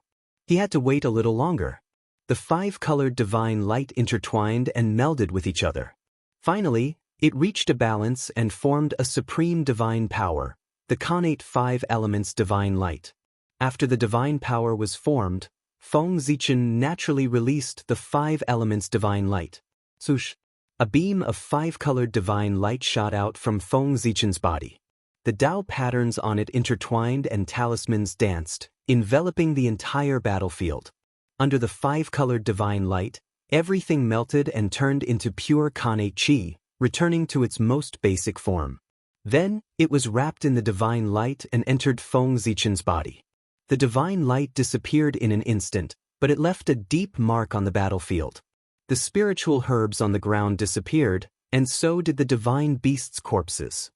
He had to wait a little longer. The 5-colored divine light intertwined and melded with each other. Finally, it reached a balance and formed a supreme divine power, the connate 5 elements divine light. After the divine power was formed, Feng Zichen naturally released the 5 elements divine light. Swoosh! A beam of 5-colored divine light shot out from Feng Zichen's body. The Tao patterns on it intertwined and talismans danced, enveloping the entire battlefield. Under the 5-colored divine light, everything melted and turned into pure connate qi, returning to its most basic form. Then, it was wrapped in the divine light and entered Feng Zichen's body. The divine light disappeared in an instant, but it left a deep mark on the battlefield. The spiritual herbs on the ground disappeared, and so did the divine beasts' corpses.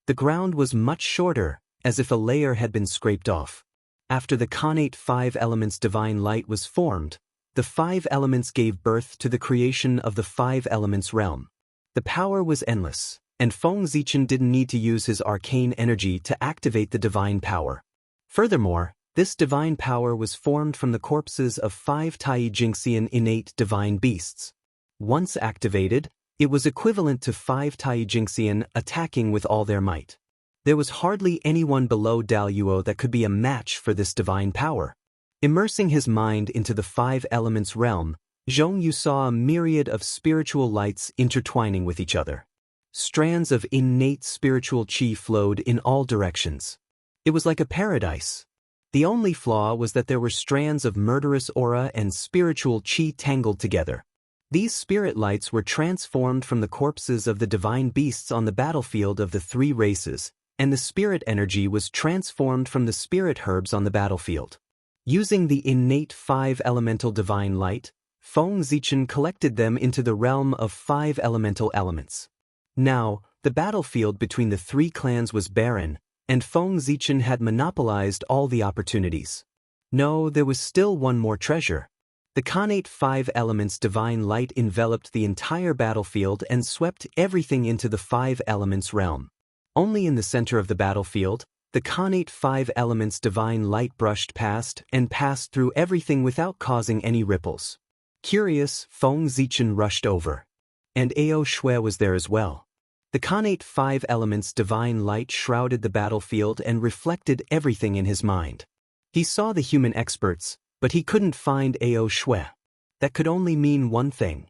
The ground was much shorter, as if a layer had been scraped off. After the connate 5 elements divine light was formed, the 5 elements gave birth to the creation of the 5 elements realm. The power was endless, and Feng Zichen didn't need to use his arcane energy to activate the divine power. Furthermore, this divine power was formed from the corpses of 5 Tai Jingxian innate divine beasts. Once activated, it was equivalent to 5 Tai Jingxian attacking with all their might. There was hardly anyone below Daluo that could be a match for this divine power. Immersing his mind into the 5 elements realm, Zhong Yu saw a myriad of spiritual lights intertwining with each other. Strands of innate spiritual qi flowed in all directions. It was like a paradise. The only flaw was that there were strands of murderous aura and spiritual qi tangled together. These spirit lights were transformed from the corpses of the divine beasts on the battlefield of the 3 races, and the spirit energy was transformed from the spirit herbs on the battlefield. Using the innate 5 elemental divine light, Feng Zichen collected them into the realm of 5 elemental elements. Now, the battlefield between the 3 clans was barren, and Feng Zichen had monopolized all the opportunities. No, there was still one more treasure. The connate 5 elements divine light enveloped the entire battlefield and swept everything into the 5 elements realm. Only in the center of the battlefield, the connate 5 elements divine light brushed past and passed through everything without causing any ripples. Curious, Feng Zichen rushed over. And Ao Shui was there as well. The connate 5 elements divine light shrouded the battlefield and reflected everything in his mind. He saw the human experts, but he couldn't find Ao Shui. That could only mean one thing.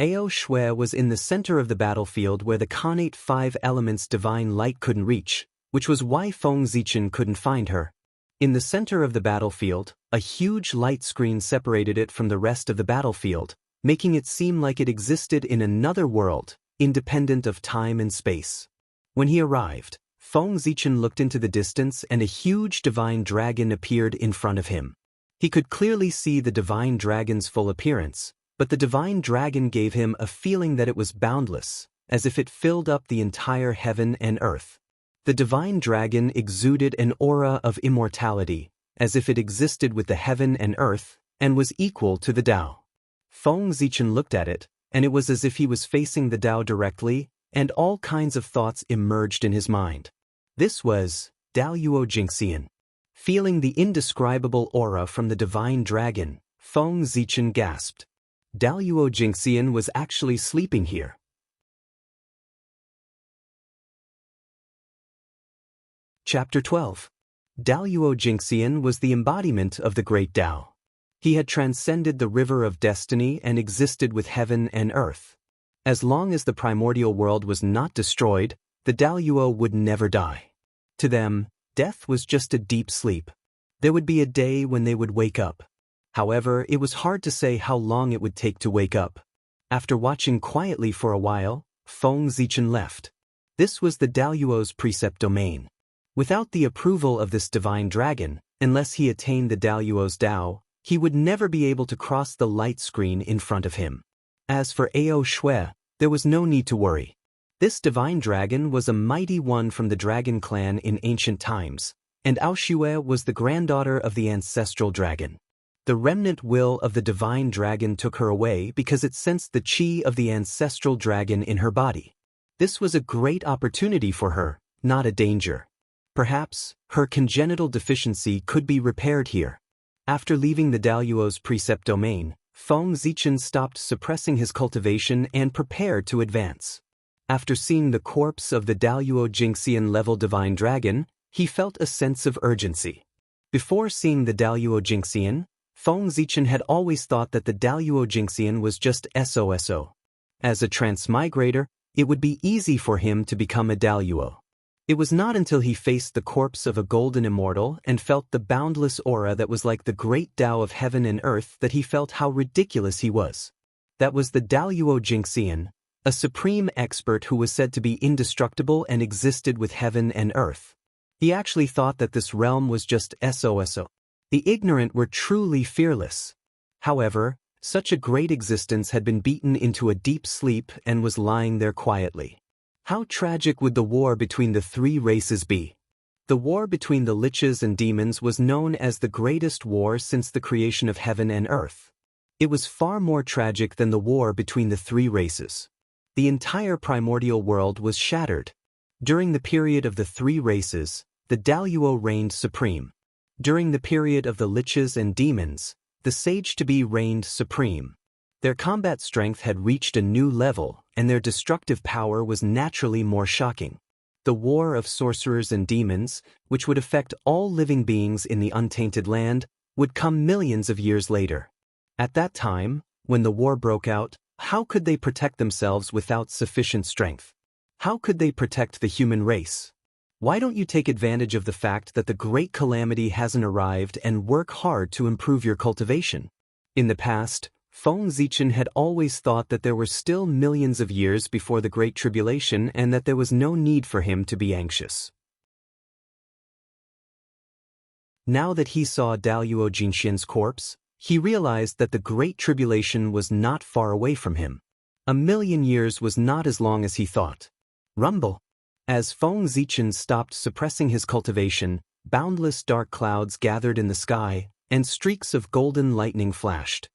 Ao Shui was in the center of the battlefield where the connate 5 elements divine light couldn't reach, which was why Feng Zichen couldn't find her. In the center of the battlefield, a huge light screen separated it from the rest of the battlefield, making it seem like it existed in another world, independent of time and space. When he arrived, Feng Zichen looked into the distance and a huge divine dragon appeared in front of him. He could clearly see the divine dragon's full appearance, but the divine dragon gave him a feeling that it was boundless, as if it filled up the entire heaven and earth. The divine dragon exuded an aura of immortality, as if it existed with the heaven and earth, and was equal to the Tao. Feng Zichen looked at it, and it was as if he was facing the Tao directly, and all kinds of thoughts emerged in his mind. This was Daluo Jingxian. Feeling the indescribable aura from the divine dragon, Feng Zichen gasped. Daluo Jingxian was actually sleeping here. Chapter 12. Daluo Jingxian was the embodiment of the great Tao. He had transcended the river of destiny and existed with heaven and earth. As long as the primordial world was not destroyed, the Daluo would never die. To them, death was just a deep sleep. There would be a day when they would wake up. However, it was hard to say how long it would take to wake up. After watching quietly for a while, Feng Zichen left. This was the Daluo's precept domain. Without the approval of this divine dragon, unless he attained the Daluo's Dao, he would never be able to cross the light screen in front of him. As for Ao Shui, there was no need to worry. This divine dragon was a mighty one from the dragon clan in ancient times, and Ao Shui was the granddaughter of the ancestral dragon. The remnant will of the divine dragon took her away because it sensed the chi of the ancestral dragon in her body. This was a great opportunity for her, not a danger. Perhaps, her congenital deficiency could be repaired here. After leaving the Daluo's precept domain, Feng Zichen stopped suppressing his cultivation and prepared to advance. After seeing the corpse of the Daluo Jingxian level divine dragon, he felt a sense of urgency. Before seeing the Daluo Jingxian, Feng Zichen had always thought that the Daluo Jingxian was just SOSO. As a transmigrator, it would be easy for him to become a Daluo. It was not until he faced the corpse of a golden immortal and felt the boundless aura that was like the great Tao of heaven and earth that he felt how ridiculous he was. That was the Daluo Jingxian, a supreme expert who was said to be indestructible and existed with heaven and earth. He actually thought that this realm was just SOSO. The ignorant were truly fearless. However, such a great existence had been beaten into a deep sleep and was lying there quietly. How tragic would the war between the three races be? The war between the liches and demons was known as the greatest war since the creation of heaven and earth. It was far more tragic than the war between the three races. The entire primordial world was shattered. During the period of the three races, the Daluo reigned supreme. During the period of the liches and demons, the sage-to-be reigned supreme. Their combat strength had reached a new level, and their destructive power was naturally more shocking. The war of sorcerers and demons, which would affect all living beings in the untainted land, would come millions of years later. At that time, when the war broke out, how could they protect themselves without sufficient strength? How could they protect the human race? Why don't you take advantage of the fact that the great calamity hasn't arrived and work hard to improve your cultivation? In the past, Feng Zichen had always thought that there were still millions of years before the Great Tribulation and that there was no need for him to be anxious. Now that he saw Daluo Jingxian's corpse, he realized that the Great Tribulation was not far away from him. 1,000,000 years was not as long as he thought. Rumble. As Feng Zichen stopped suppressing his cultivation, boundless dark clouds gathered in the sky, and streaks of golden lightning flashed.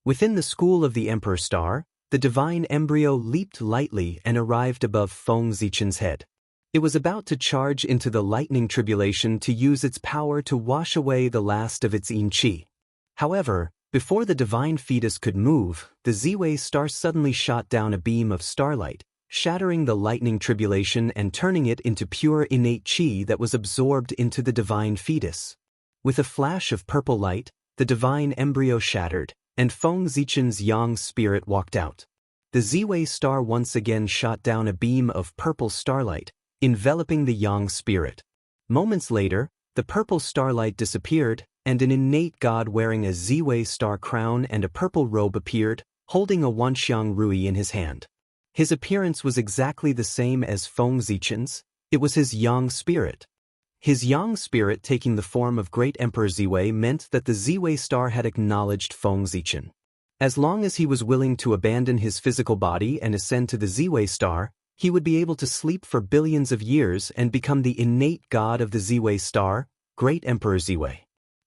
Within the school of the Emperor Star, the divine embryo leaped lightly and arrived above Feng Zichen's head. It was about to charge into the lightning tribulation to use its power to wash away the last of its yin qi. However, before the divine fetus could move, the Ziwei star suddenly shot down a beam of starlight, shattering the lightning tribulation and turning it into pure innate qi that was absorbed into the divine fetus. With a flash of purple light, the divine embryo shattered, and Feng Zichen's yang spirit walked out. The Ziwei star once again shot down a beam of purple starlight, enveloping the yang spirit. Moments later, the purple starlight disappeared, and an innate god wearing a Ziwei star crown and a purple robe appeared, holding a Wanxiang Rui in his hand. His appearance was exactly the same as Feng Zichen's. It was his yang spirit. His yang spirit taking the form of Great Emperor Ziwei meant that the Ziwei star had acknowledged Feng Zichen. As long as he was willing to abandon his physical body and ascend to the Ziwei star, he would be able to sleep for billions of years and become the innate god of the Ziwei star, Great Emperor Ziwei.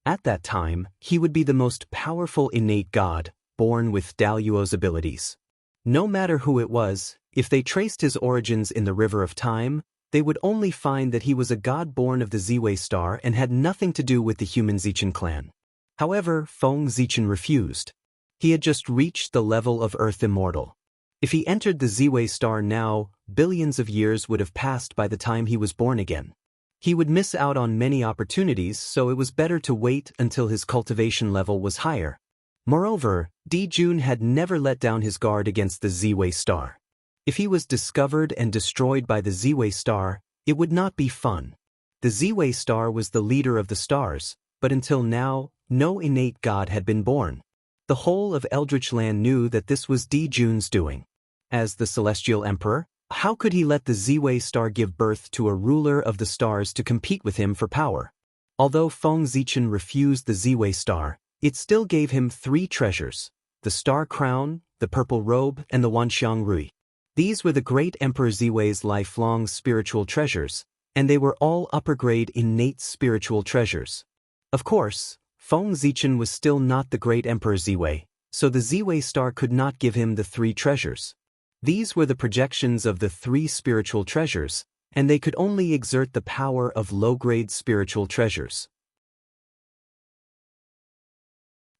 At that time, he would be the most powerful innate god, born with Daluo's abilities. No matter who it was, if they traced his origins in the river of time, they would only find that he was a god born of the Ziwei star and had nothing to do with the human Zichen clan. However, Feng Zichen refused. He had just reached the level of Earth Immortal. If he entered the Ziwei star now, billions of years would have passed by the time he was born again. He would miss out on many opportunities, so it was better to wait until his cultivation level was higher. Moreover, Di Jun had never let down his guard against the Ziwei star. If he was discovered and destroyed by the Ziwei star, it would not be fun. The Ziwei star was the leader of the stars, but until now, no innate god had been born. The whole of Eldritch Land knew that this was Di Jun's doing. As the Celestial Emperor, how could he let the Ziwei star give birth to a ruler of the stars to compete with him for power? Although Feng Zichen refused the Ziwei star, it still gave him 3 treasures: the star crown, the purple robe, and the Wanxiang Rui. These were the great Emperor Ziwei's lifelong spiritual treasures, and they were all upper-grade innate spiritual treasures. Of course, Feng Zichen was still not the great Emperor Ziwei, so the Ziwei star could not give him the 3 treasures. These were the projections of the 3 spiritual treasures, and they could only exert the power of low-grade spiritual treasures.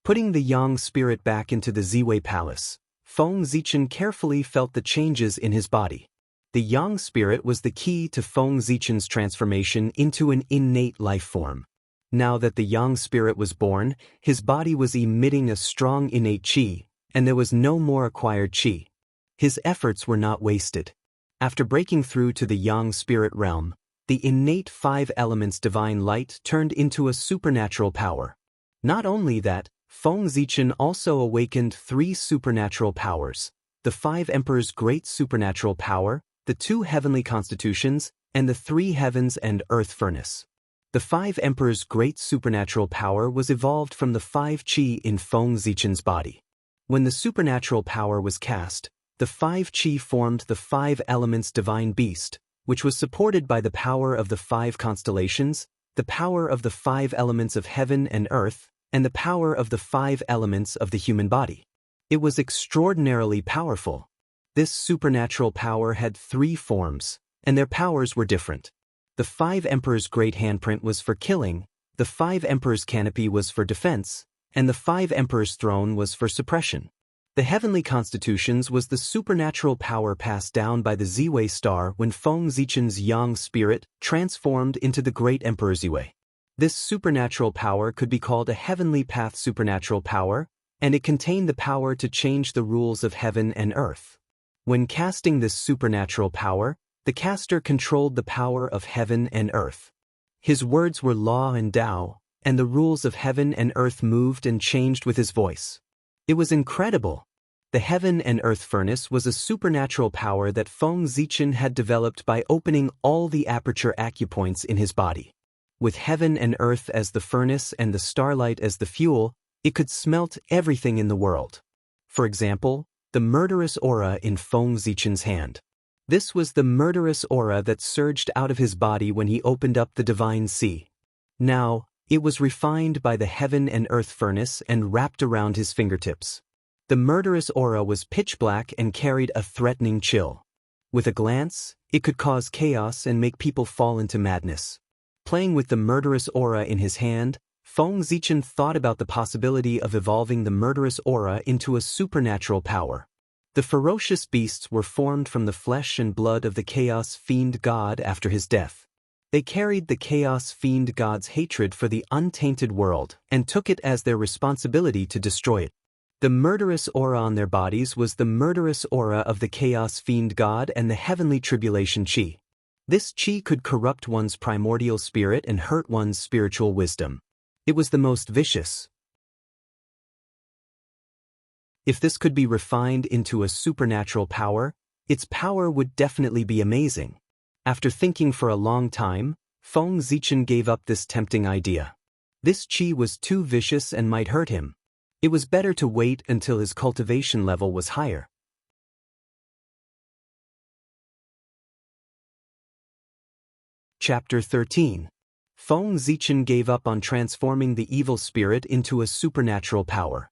Putting the Yang spirit back into the Ziwei palace, Feng Zichen carefully felt the changes in his body. The Yang spirit was the key to Feng Zichen's transformation into an innate life form. Now that the Yang spirit was born, his body was emitting a strong innate qi, and there was no more acquired qi. His efforts were not wasted. After breaking through to the Yang spirit realm, the innate 5 elements divine light turned into a supernatural power. Not only that, Feng Zichen also awakened 3 supernatural powers: the 5 emperors' great supernatural power, the 2 heavenly constitutions, and the 3 heavens and earth furnace. The 5 emperors' great supernatural power was evolved from the 5 qi in Feng Zichen's body. When the supernatural power was cast, the 5 qi formed the 5 elements divine beast, which was supported by the power of the 5 constellations, the power of the 5 elements of heaven and earth, and the power of the 5 elements of the human body. It was extraordinarily powerful. This supernatural power had 3 forms, and their powers were different. The 5 emperors' great handprint was for killing, the 5 emperors' canopy was for defense, and the 5 emperors' throne was for suppression. The heavenly constitutions was the supernatural power passed down by the Ziwei star when Feng Zichen's Yang spirit transformed into the great Emperor Ziwei. This supernatural power could be called a heavenly path supernatural power, and it contained the power to change the rules of heaven and earth. When casting this supernatural power, the caster controlled the power of heaven and earth. His words were law and Tao, and the rules of heaven and earth moved and changed with his voice. It was incredible. The heaven and earth furnace was a supernatural power that Feng Zichen had developed by opening all the aperture acupoints in his body. With heaven and earth as the furnace and the starlight as the fuel, it could smelt everything in the world. For example, the murderous aura in Feng Zichen's hand. This was the murderous aura that surged out of his body when he opened up the divine sea. Now, it was refined by the heaven and earth furnace and wrapped around his fingertips. The murderous aura was pitch black and carried a threatening chill. With a glance, it could cause chaos and make people fall into madness. Playing with the murderous aura in his hand, Feng Zichen thought about the possibility of evolving the murderous aura into a supernatural power. The ferocious beasts were formed from the flesh and blood of the Chaos Fiend God after his death. They carried the Chaos Fiend God's hatred for the untainted world and took it as their responsibility to destroy it. The murderous aura on their bodies was the murderous aura of the Chaos Fiend God and the heavenly tribulation qi. This qi could corrupt one's primordial spirit and hurt one's spiritual wisdom. It was the most vicious. If this could be refined into a supernatural power, its power would definitely be amazing. After thinking for a long time, Feng Zichen gave up this tempting idea. This qi was too vicious and might hurt him. It was better to wait until his cultivation level was higher. Chapter 13. Feng Zichen gave up on transforming the evil spirit into a supernatural power.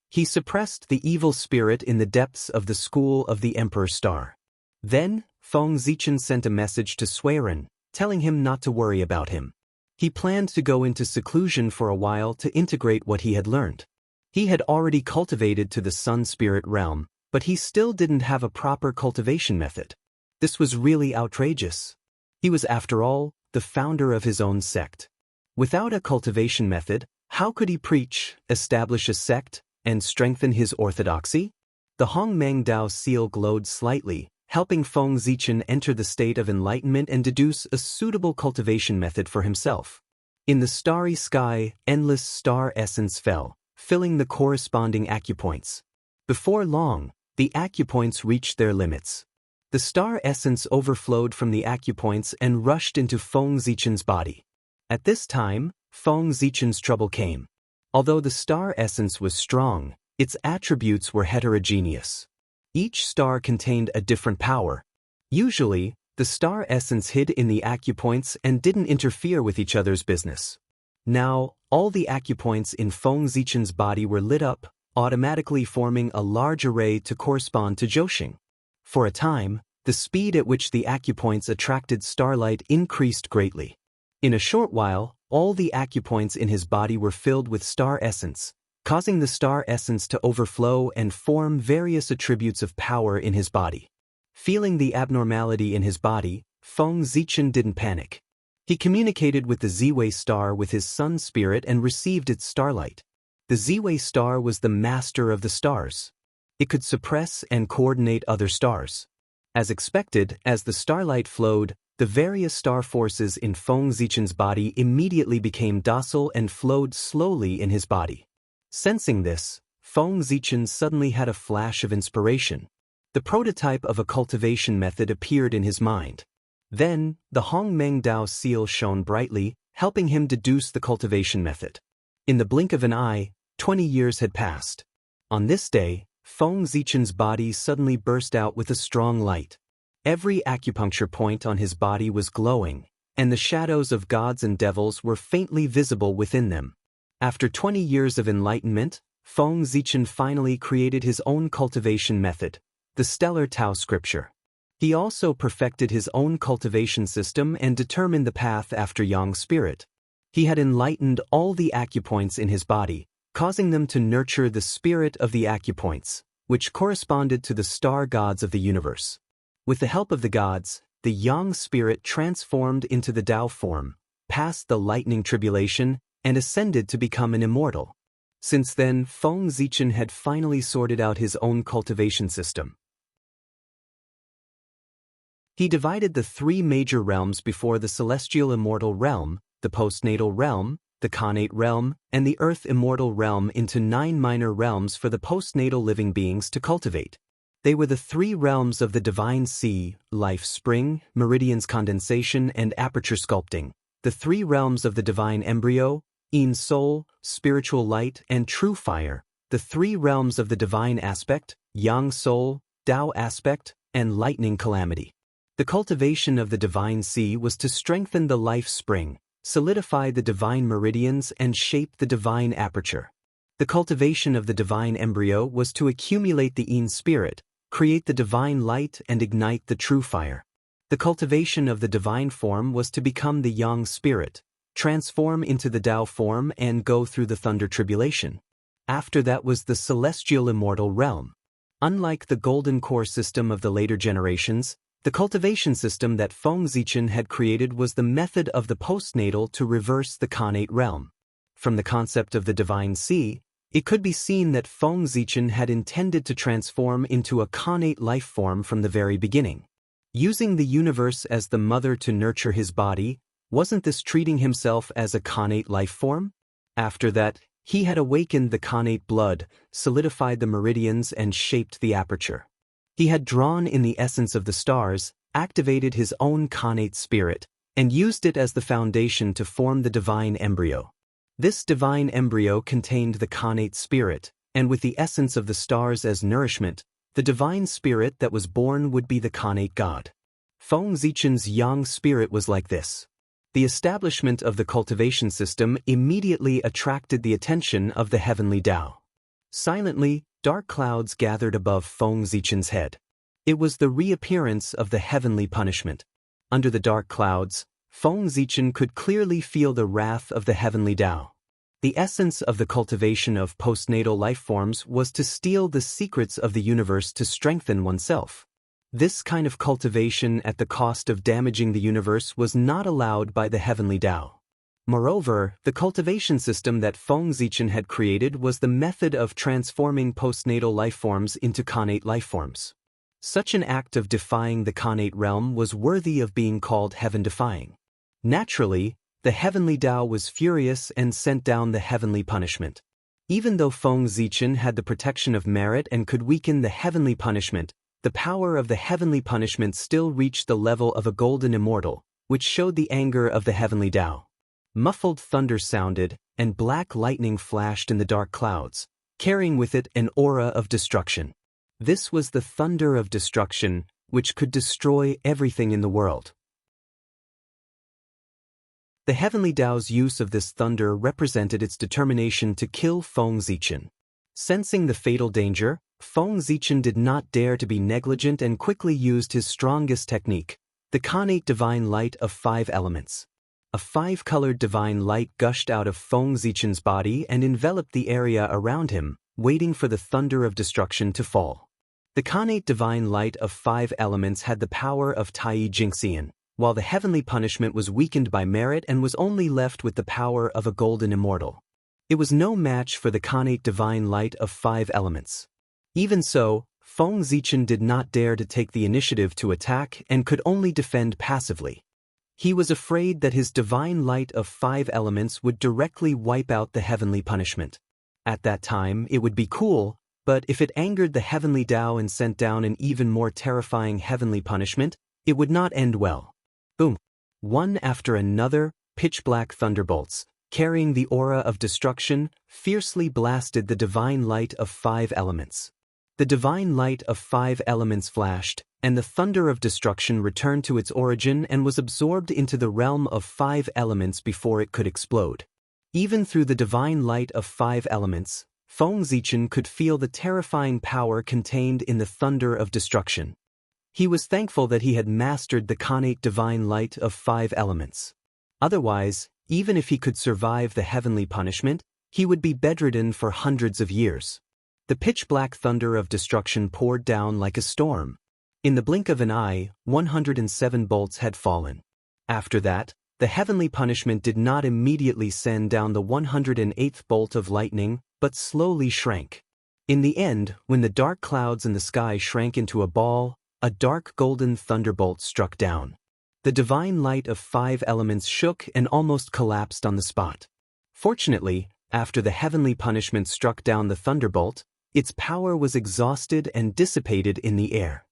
He suppressed the evil spirit in the depths of the school of the Emperor Star. Then, Feng Zichen sent a message to Suiren, telling him not to worry about him. He planned to go into seclusion for a while to integrate what he had learned. He had already cultivated to the Sun Spirit realm, but he still didn't have a proper cultivation method. This was really outrageous. He was, after all, the founder of his own sect. Without a cultivation method, how could he preach, establish a sect, and strengthen his orthodoxy? The Hongmeng Dao seal glowed slightly, helping Feng Zichen enter the state of enlightenment and deduce a suitable cultivation method for himself. In the starry sky, endless star essence fell, filling the corresponding acupoints. Before long, the acupoints reached their limits. The star essence overflowed from the acupoints and rushed into Feng Zichen's body. At this time, Feng Zichen's trouble came. Although the star essence was strong, its attributes were heterogeneous. Each star contained a different power. Usually, the star essence hid in the acupoints and didn't interfere with each other's business. Now, all the acupoints in Feng Zichen's body were lit up, automatically forming a large array to correspond to Zhouxing. For a time, the speed at which the acupoints attracted starlight increased greatly. In a short while, all the acupoints in his body were filled with star essence, causing the star essence to overflow and form various attributes of power in his body. Feeling the abnormality in his body, Feng Zichen didn't panic. He communicated with the Ziwei star with his sun spirit and received its starlight. The Ziwei star was the master of the stars. It could suppress and coordinate other stars. As expected, as the starlight flowed, the various star forces in Feng Zichen's body immediately became docile and flowed slowly in his body. Sensing this, Feng Zichen suddenly had a flash of inspiration. The prototype of a cultivation method appeared in his mind. Then, the Hongmeng Dao seal shone brightly, helping him deduce the cultivation method. In the blink of an eye, 20 years had passed. On this day, Feng Zichen's body suddenly burst out with a strong light. Every acupuncture point on his body was glowing, and the shadows of gods and devils were faintly visible within them. After 20 years of enlightenment, Feng Zichen finally created his own cultivation method, the Stellar Tao Scripture. He also perfected his own cultivation system and determined the path after Yang Spirit. He had enlightened all the acupoints in his body, causing them to nurture the spirit of the acupoints, which corresponded to the star gods of the universe. With the help of the gods, the Yang Spirit transformed into the Tao form, passed the lightning tribulation, and ascended to become an immortal. Since then, Feng Zichen had finally sorted out his own cultivation system. He divided the three major realms before the celestial immortal realm, the postnatal realm, the Khanate realm, and the earth immortal realm into 9 minor realms for the postnatal living beings to cultivate. They were the 3 realms of the divine sea, life spring, meridians condensation and aperture sculpting, the 3 realms of the divine embryo, Yin soul, spiritual light and true fire, the 3 realms of the divine aspect, Yang soul, Tao aspect, and lightning calamity. The cultivation of the divine sea was to strengthen the life spring, solidify the divine meridians and shape the divine aperture. The cultivation of the divine embryo was to accumulate the Yin spirit, create the divine light and ignite the true fire. The cultivation of the divine form was to become the Yang spirit, transform into the Tao form and go through the thunder tribulation. After that was the celestial immortal realm. Unlike the golden core system of the later generations, the cultivation system that Feng Zichen had created was the method of the postnatal to reverse the Khanate realm. From the concept of the divine sea, it could be seen that Feng Zichen had intended to transform into a Khanate life form from the very beginning. Using the universe as the mother to nurture his body, wasn't this treating himself as a Khanate life form? After that, he had awakened the Khanate blood, solidified the meridians and shaped the aperture. He had drawn in the essence of the stars, activated his own Khanate spirit, and used it as the foundation to form the divine embryo. This divine embryo contained the Khanate spirit, and with the essence of the stars as nourishment, the divine spirit that was born would be the Khanate god. Feng Zichen's Yang spirit was like this. The establishment of the cultivation system immediately attracted the attention of the heavenly Tao. Silently, dark clouds gathered above Feng Zichen's head. It was the reappearance of the heavenly punishment. Under the dark clouds, Feng Zichen could clearly feel the wrath of the heavenly Tao. The essence of the cultivation of postnatal life forms was to steal the secrets of the universe to strengthen oneself. This kind of cultivation at the cost of damaging the universe was not allowed by the heavenly Tao. Moreover, the cultivation system that Feng Zichen had created was the method of transforming postnatal life forms into Khanate life forms. Such an act of defying the Khanate realm was worthy of being called heaven-defying. Naturally, the heavenly Tao was furious and sent down the heavenly punishment. Even though Feng Zichen had the protection of merit and could weaken the heavenly punishment, the power of the heavenly punishment still reached the level of a golden immortal, which showed the anger of the heavenly Tao. Muffled thunder sounded, and black lightning flashed in the dark clouds, carrying with it an aura of destruction. This was the thunder of destruction, which could destroy everything in the world. The heavenly Tao's use of this thunder represented its determination to kill Feng Zichen. Sensing the fatal danger, Feng Zichen did not dare to be negligent and quickly used his strongest technique, the Khanate divine light of 5 elements. A 5-colored divine light gushed out of Feng Zichen's body and enveloped the area around him, waiting for the thunder of destruction to fall. The Khanate divine light of 5 elements had the power of Tai Jingxian, while the heavenly punishment was weakened by merit and was only left with the power of a golden immortal. It was no match for the Khanate divine light of 5 elements. Even so, Feng Zichen did not dare to take the initiative to attack and could only defend passively. He was afraid that his divine light of 5 elements would directly wipe out the heavenly punishment. At that time, it would be cool, but if it angered the heavenly Tao and sent down an even more terrifying heavenly punishment, it would not end well. Boom! One after another, pitch-black thunderbolts, carrying the aura of destruction, fiercely blasted the divine light of 5 elements. The divine light of 5 elements flashed, and the thunder of destruction returned to its origin and was absorbed into the realm of 5 elements before it could explode. Even through the divine light of 5 elements, Feng Zichen could feel the terrifying power contained in the thunder of destruction. He was thankful that he had mastered the Khanate divine light of 5 elements. Otherwise, even if he could survive the heavenly punishment, he would be bedridden for hundreds of years. The pitch-black thunder of destruction poured down like a storm. In the blink of an eye, 107 bolts had fallen. After that, the heavenly punishment did not immediately send down the 108th bolt of lightning, but slowly shrank. In the end, when the dark clouds in the sky shrank into a ball, a dark golden thunderbolt struck down. The divine light of 5 elements shook and almost collapsed on the spot. Fortunately, after the heavenly punishment struck down the thunderbolt, its power was exhausted and dissipated in the air.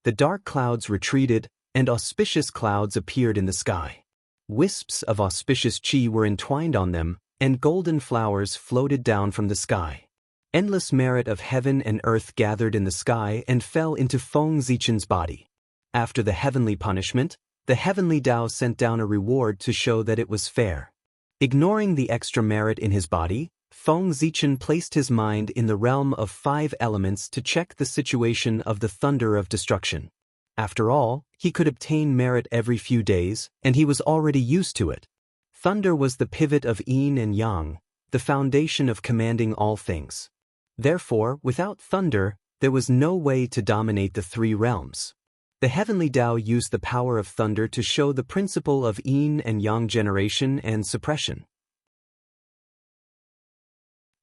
The dark clouds retreated, and auspicious clouds appeared in the sky. Wisps of auspicious qi were entwined on them, and golden flowers floated down from the sky. Endless merit of heaven and earth gathered in the sky and fell into Feng Zichen's body. After the heavenly punishment, the heavenly Tao sent down a reward to show that it was fair. Ignoring the extra merit in his body, Feng Zichen placed his mind in the realm of 5 elements to check the situation of the thunder of destruction. After all, he could obtain merit every few days, and he was already used to it. Thunder was the pivot of yin and yang, the foundation of commanding all things. Therefore, without thunder, there was no way to dominate the 3 realms. The heavenly Tao used the power of thunder to show the principle of yin and yang generation and suppression.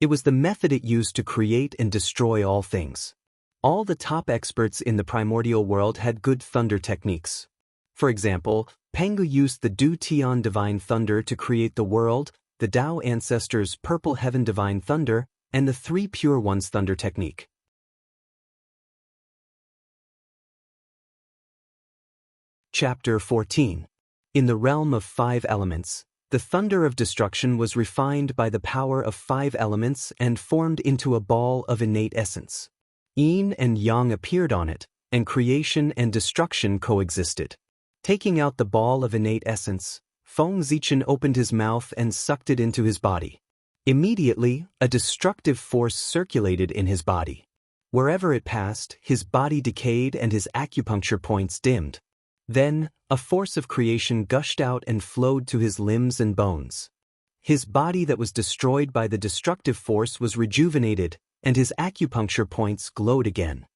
It was the method it used to create and destroy all things. All the top experts in the primordial world had good thunder techniques. For example, Pengu used the Du Tian divine thunder to create the world, the Tao ancestors' purple heaven divine thunder, and the 3 pure ones thunder technique. Chapter 14. In the realm of 5 elements, the thunder of destruction was refined by the power of 5 elements and formed into a ball of innate essence. Yin and yang appeared on it, and creation and destruction coexisted. Taking out the ball of innate essence, Feng Zichen opened his mouth and sucked it into his body. Immediately, a destructive force circulated in his body. Wherever it passed, his body decayed and his acupuncture points dimmed. Then, a force of creation gushed out and flowed to his limbs and bones. His body that was destroyed by the destructive force was rejuvenated, and his acupuncture points glowed again.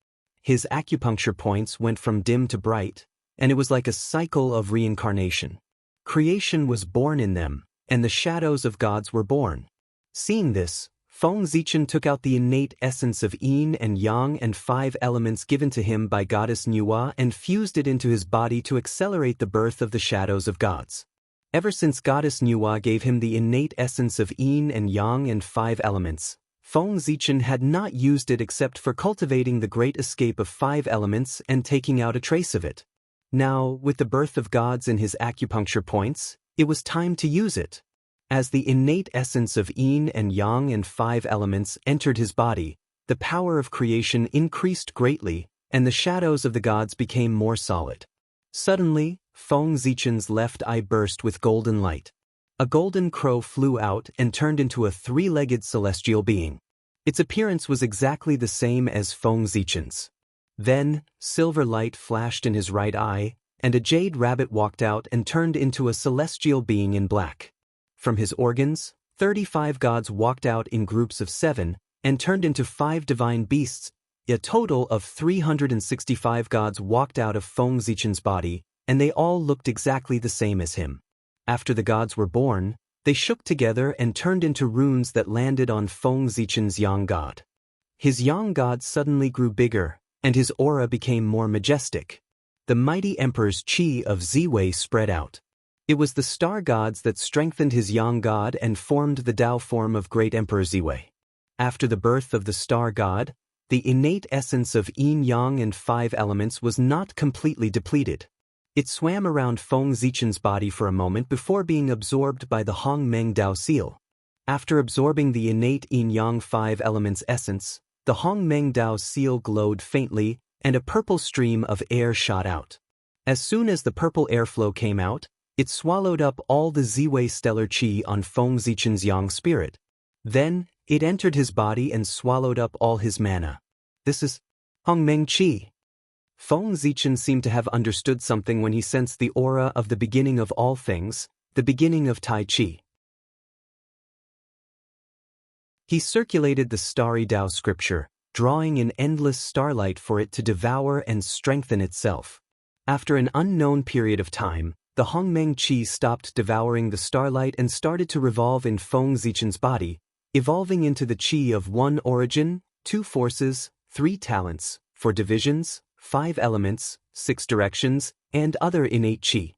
His acupuncture points went from dim to bright, and it was like a cycle of reincarnation. Creation was born in them, and the shadows of gods were born. Seeing this, Feng Zichen took out the innate essence of yin and yang and 5 elements given to him by goddess Nuwa and fused it into his body to accelerate the birth of the shadows of gods. Ever since goddess Nuwa gave him the innate essence of yin and yang and 5 elements, Feng Zichen had not used it except for cultivating the great escape of 5 elements and taking out a trace of it. Now, with the birth of gods in his acupuncture points, it was time to use it. As the innate essence of yin and yang and 5 elements entered his body, the power of creation increased greatly, and the shadows of the gods became more solid. Suddenly, Feng Zichen's left eye burst with golden light. A golden crow flew out and turned into a 3-legged celestial being. Its appearance was exactly the same as Feng Zichen's. Then, silver light flashed in his right eye, and a jade rabbit walked out and turned into a celestial being in black. From his organs, 35 gods walked out in groups of 7 and turned into 5 divine beasts. A total of 365 gods walked out of Feng Zichen's body, and they all looked exactly the same as him. After the gods were born, they shook together and turned into runes that landed on Feng Zichen's yang god. His yang god suddenly grew bigger, and his aura became more majestic. The mighty emperor's qi of Ziwei spread out. It was the star gods that strengthened his yang god and formed the Tao form of great Emperor Ziwei. After the birth of the star god, the innate essence of yin-yang and 5 elements was not completely depleted. It swam around Feng Zichen's body for a moment before being absorbed by the Hong Meng Dao seal. After absorbing the innate yin-yang 5 elements essence, the Hong Meng Dao seal glowed faintly, and a purple stream of air shot out. As soon as the purple airflow came out, it swallowed up all the Ziwei stellar qi on Feng Zichen's yang spirit. Then, it entered his body and swallowed up all his mana. This is Hong Meng qi. Feng Zichen seemed to have understood something when he sensed the aura of the beginning of all things, the beginning of Tai Chi. He circulated the starry Tao scripture, drawing in endless starlight for it to devour and strengthen itself. After an unknown period of time, the Hongmeng Qi stopped devouring the starlight and started to revolve in Feng Zichen's body, evolving into the Qi of 1 origin, 2 forces, 3 talents, 4 divisions, 5 elements, 6 directions, and other innate Qi.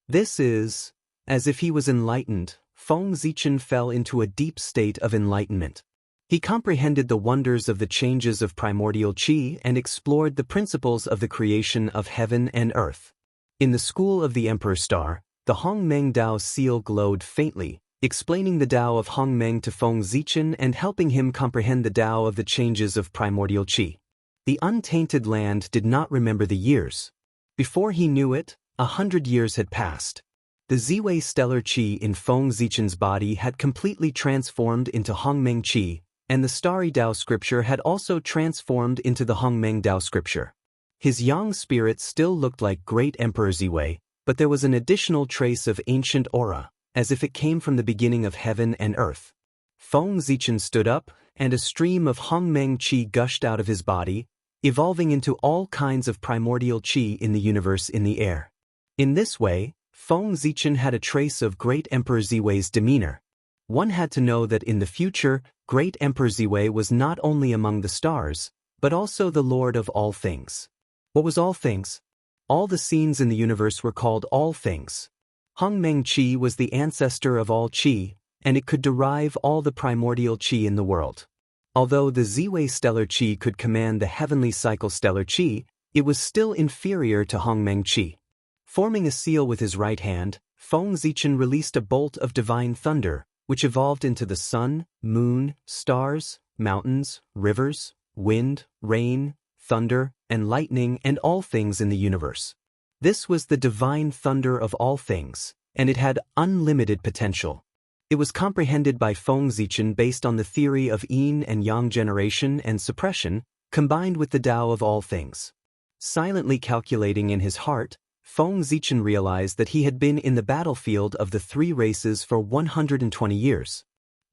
This is, as if he was enlightened, Feng Zichen fell into a deep state of enlightenment. He comprehended the wonders of the changes of primordial Qi and explored the principles of the creation of heaven and earth. In the school of the Emperor Star, the Hong Meng Dao seal glowed faintly, explaining the Dao of Hong Meng to Feng Zichen and helping him comprehend the Dao of the changes of primordial Qi. The untainted land did not remember the years. Before he knew it, 100 years had passed. The Ziwei stellar Qi in Feng Zichen's body had completely transformed into Hong Meng Qi, and the starry Dao scripture had also transformed into the Hong Meng Dao scripture. His yang spirit still looked like great Emperor Ziwei, but there was an additional trace of ancient aura, as if it came from the beginning of heaven and earth. Feng Zichen stood up, and a stream of Hong Meng Qi gushed out of his body, evolving into all kinds of primordial Qi in the universe in the air. In this way, Feng Zichen had a trace of great Emperor Ziwei's demeanor. One had to know that in the future, great Emperor Ziwei was not only among the stars, but also the Lord of all things. What was all things? All the scenes in the universe were called all things. Hong Meng Qi was the ancestor of all Qi, and it could derive all the primordial Qi in the world. Although the Ziwei stellar Qi could command the heavenly cycle stellar Qi, it was still inferior to Hong Meng Qi. Forming a seal with his right hand, Feng Zichen released a bolt of divine thunder, which evolved into the sun, moon, stars, mountains, rivers, wind, rain, thunder, and lightning and all things in the universe. This was the divine thunder of all things, and it had unlimited potential. It was comprehended by Feng Zichen based on the theory of yin and yang generation and suppression, combined with the Tao of all things. Silently calculating in his heart, Feng Zichen realized that he had been in the battlefield of the 3 races for 120 years.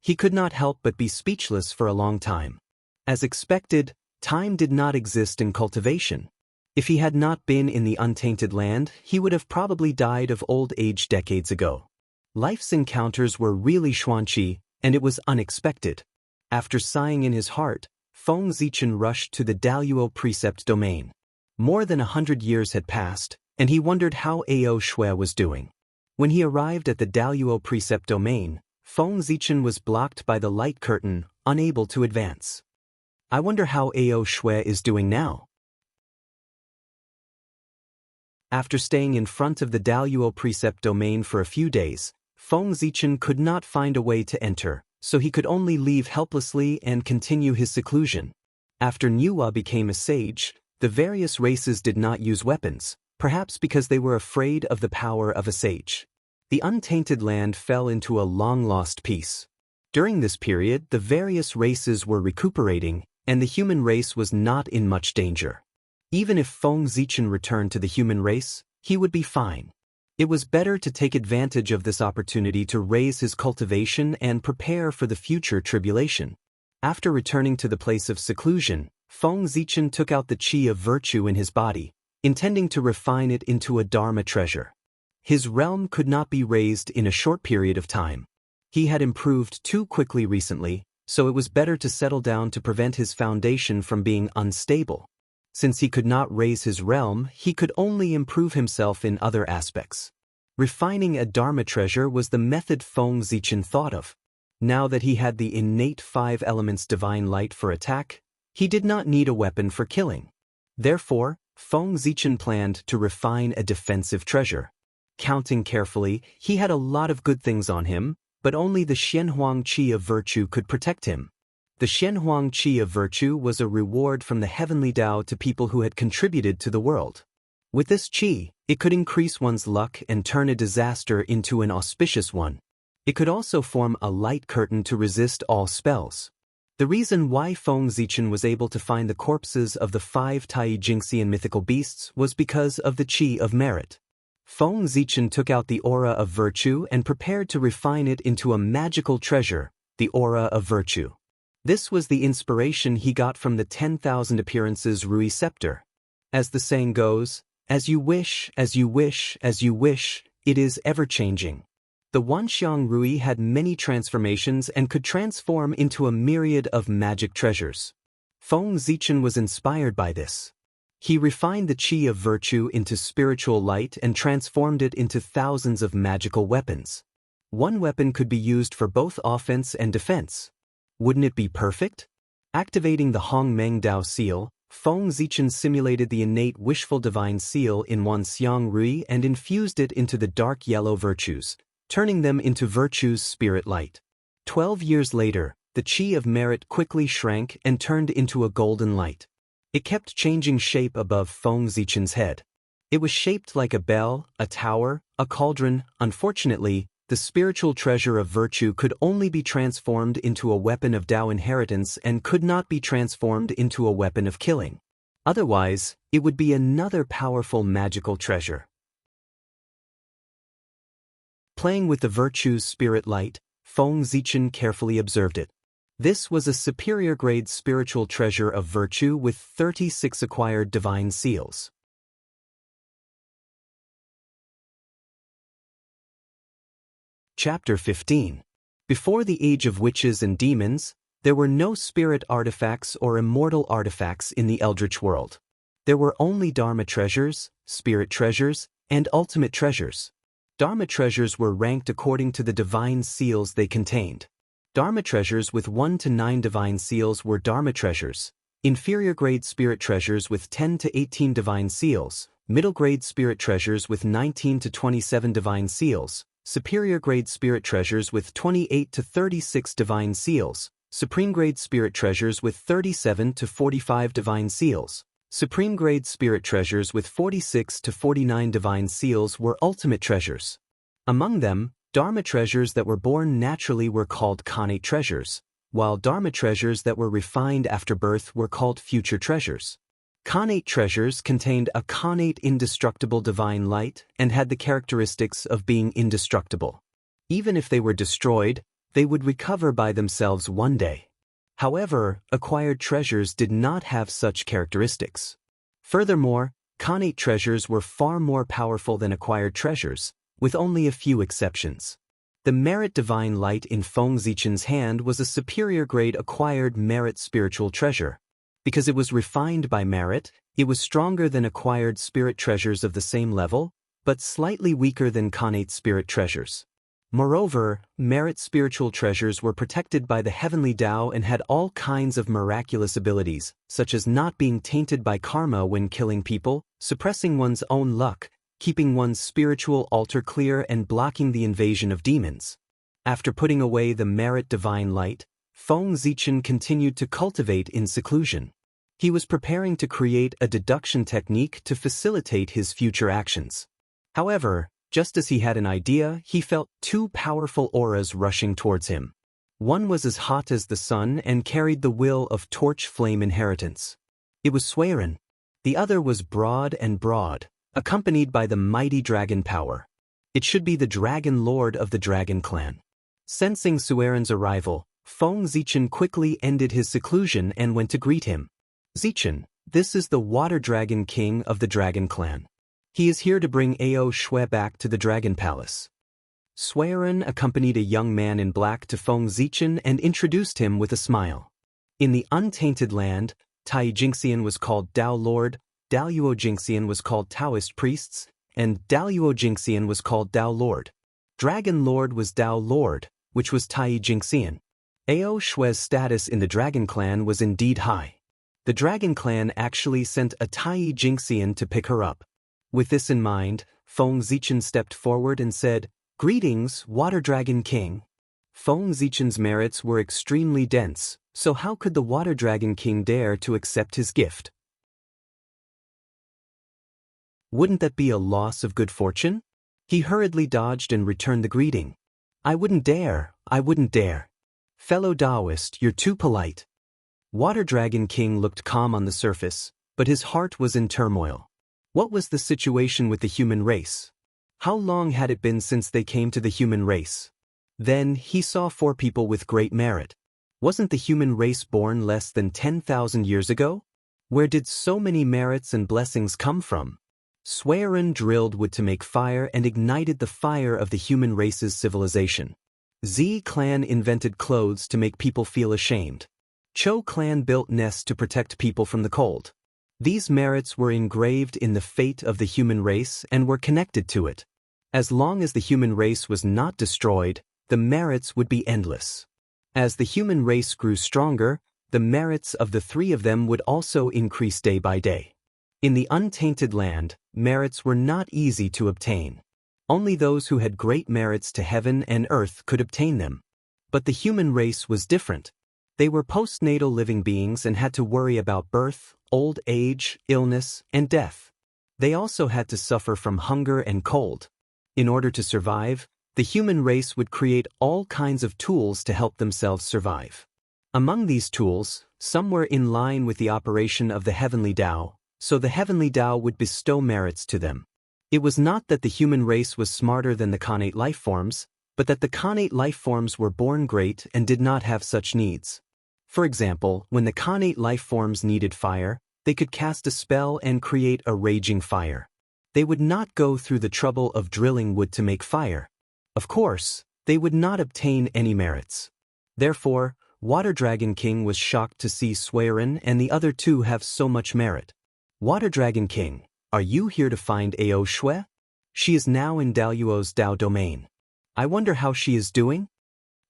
He could not help but be speechless for a long time. As expected, time did not exist in cultivation. If he had not been in the untainted land, he would have probably died of old age decades ago. Life's encounters were really xuanqi, and it was unexpected. After sighing in his heart, Feng Zichen rushed to the Daluo Precept domain. More than 100 years had passed, and he wondered how Ao Shui was doing. When he arrived at the Daluo Precept domain, Feng Zichen was blocked by the light curtain, unable to advance. I wonder how Ao Shui is doing now. After staying in front of the Daluo Precept domain for a few days, Feng Zichen could not find a way to enter, so he could only leave helplessly and continue his seclusion. After Nuwa became a sage, the various races did not use weapons, perhaps because they were afraid of the power of a sage. The untainted land fell into a long-lost peace. During this period, the various races were recuperating, and the human race was not in much danger. Even if Feng Zichen returned to the human race, he would be fine. It was better to take advantage of this opportunity to raise his cultivation and prepare for the future tribulation. After returning to the place of seclusion, Feng Zichen took out the qi of virtue in his body, intending to refine it into a dharma treasure. His realm could not be raised in a short period of time. He had improved too quickly recently, so it was better to settle down to prevent his foundation from being unstable. Since he could not raise his realm, he could only improve himself in other aspects. Refining a dharma treasure was the method Feng Zichen thought of. Now that he had the innate 5 elements divine light for attack, he did not need a weapon for killing. Therefore, Feng Zichen planned to refine a defensive treasure. Counting carefully, he had a lot of good things on him, but only the Xianhuang Qi of virtue could protect him. The Xianhuang Qi of virtue was a reward from the heavenly Tao to people who had contributed to the world. With this qi, it could increase one's luck and turn a disaster into an auspicious one. It could also form a light curtain to resist all spells. The reason why Feng Zichen was able to find the corpses of the 5 Tai Jingxian mythical beasts was because of the qi of merit. Feng Zichen took out the aura of virtue and prepared to refine it into a magical treasure, the aura of virtue. This was the inspiration he got from the 10,000 appearances Rui scepter. As the saying goes, as you wish, as you wish, as you wish, it is ever-changing. The Wanxiang Rui had many transformations and could transform into a myriad of magic treasures. Feng Zichen was inspired by this. He refined the qi of virtue into spiritual light and transformed it into thousands of magical weapons. One weapon could be used for both offense and defense. Wouldn't it be perfect? Activating the Hong Meng Dao seal, Feng Zichen simulated the innate wishful divine seal in Wanxiang Rui and infused it into the dark yellow virtues, turning them into virtue's spirit light. 12 years later, the qi of merit quickly shrank and turned into a golden light. It kept changing shape above Feng Zichen's head. It was shaped like a bell, a tower, a cauldron. Unfortunately, the spiritual treasure of virtue could only be transformed into a weapon of Tao inheritance and could not be transformed into a weapon of killing. Otherwise, it would be another powerful magical treasure. Playing with the virtue's spirit light, Feng Zichen carefully observed it. This was a superior grade spiritual treasure of virtue with 36 acquired divine seals. Chapter 15. Before the age of witches and demons, there were no spirit artifacts or immortal artifacts in the Eldritch world. There were only Dharma treasures, spirit treasures, and ultimate treasures. Dharma treasures were ranked according to the divine seals they contained. Dharma treasures with 1 to 9 divine seals were Dharma treasures, inferior grade spirit treasures with 10 to 18 divine seals, middle grade spirit treasures with 19 to 27 divine seals, superior grade spirit treasures with 28 to 36 divine seals, supreme grade spirit treasures with 37 to 45 divine seals. Supreme grade spirit treasures with 46 to 49 divine seals were ultimate treasures. Among them, Dharma treasures that were born naturally were called Khanate treasures, while Dharma treasures that were refined after birth were called future treasures. Khanate treasures contained a Khanate indestructible divine light and had the characteristics of being indestructible. Even if they were destroyed, they would recover by themselves one day. However, acquired treasures did not have such characteristics. Furthermore, Khanate treasures were far more powerful than acquired treasures, with only a few exceptions. The merit divine light in Feng Zichen's hand was a superior grade acquired merit spiritual treasure. Because it was refined by merit, it was stronger than acquired spirit treasures of the same level, but slightly weaker than connate spirit treasures. Moreover, merit spiritual treasures were protected by the heavenly Tao and had all kinds of miraculous abilities, such as not being tainted by karma when killing people, suppressing one's own luck, keeping one's spiritual altar clear and blocking the invasion of demons. After putting away the merit divine light, Feng Zichen continued to cultivate in seclusion. He was preparing to create a deduction technique to facilitate his future actions. However, just as he had an idea, he felt two powerful auras rushing towards him. One was as hot as the sun and carried the will of torch flame inheritance. It was Suiren. The other was broad, accompanied by the mighty dragon power. It should be the dragon lord of the dragon clan. Sensing Suiren's arrival, Feng Zichen quickly ended his seclusion and went to greet him. Zichen, this is the water dragon king of the dragon clan. He is here to bring Ao Shui back to the Dragon Palace. Suiren accompanied a young man in black to Feng Zichen and introduced him with a smile. In the untainted land, Tai Jingxian was called Tao Lord, Daluo Jingxian was called Taoist priests, and Daluo Jingxian was called Tao Lord. Dragon Lord was Tao Lord, which was Tai Jingxian. Ao Shui's status in the Dragon Clan was indeed high. The Dragon Clan actually sent a Tai Jingxian to pick her up. With this in mind, Feng Zichen stepped forward and said, "Greetings, Water Dragon King." Feng Zichen's merits were extremely dense, so how could the Water Dragon King dare to accept his gift? Wouldn't that be a loss of good fortune? He hurriedly dodged and returned the greeting. I wouldn't dare. Fellow Taoist, you're too polite." Water Dragon King looked calm on the surface, but his heart was in turmoil. What was the situation with the human race? How long had it been since they came to the human race? Then he saw 4 people with great merit. Wasn't the human race born less than 10,000 years ago? Where did so many merits and blessings come from? Suiren drilled wood to make fire and ignited the fire of the human race's civilization. Z clan invented clothes to make people feel ashamed. Cho clan built nests to protect people from the cold. These merits were engraved in the fate of the human race and were connected to it. As long as the human race was not destroyed, the merits would be endless. As the human race grew stronger, the merits of the 3 of them would also increase day by day. In the untainted land, merits were not easy to obtain. Only those who had great merits to heaven and earth could obtain them. But the human race was different. They were postnatal living beings and had to worry about birth, old age, illness, and death. They also had to suffer from hunger and cold. In order to survive, the human race would create all kinds of tools to help themselves survive. Among these tools, some were in line with the operation of the heavenly Tao, so the heavenly Tao would bestow merits to them. It was not that the human race was smarter than the connate life forms, but that the connate life forms were born great and did not have such needs. For example, when the connate life forms needed fire, they could cast a spell and create a raging fire. They would not go through the trouble of drilling wood to make fire. Of course, they would not obtain any merits. Therefore, Water Dragon King was shocked to see Suiren and the other 2 have so much merit. Water Dragon King, are you here to find Ao Shui? She is now in Daluo's Tao domain. I wonder how she is doing?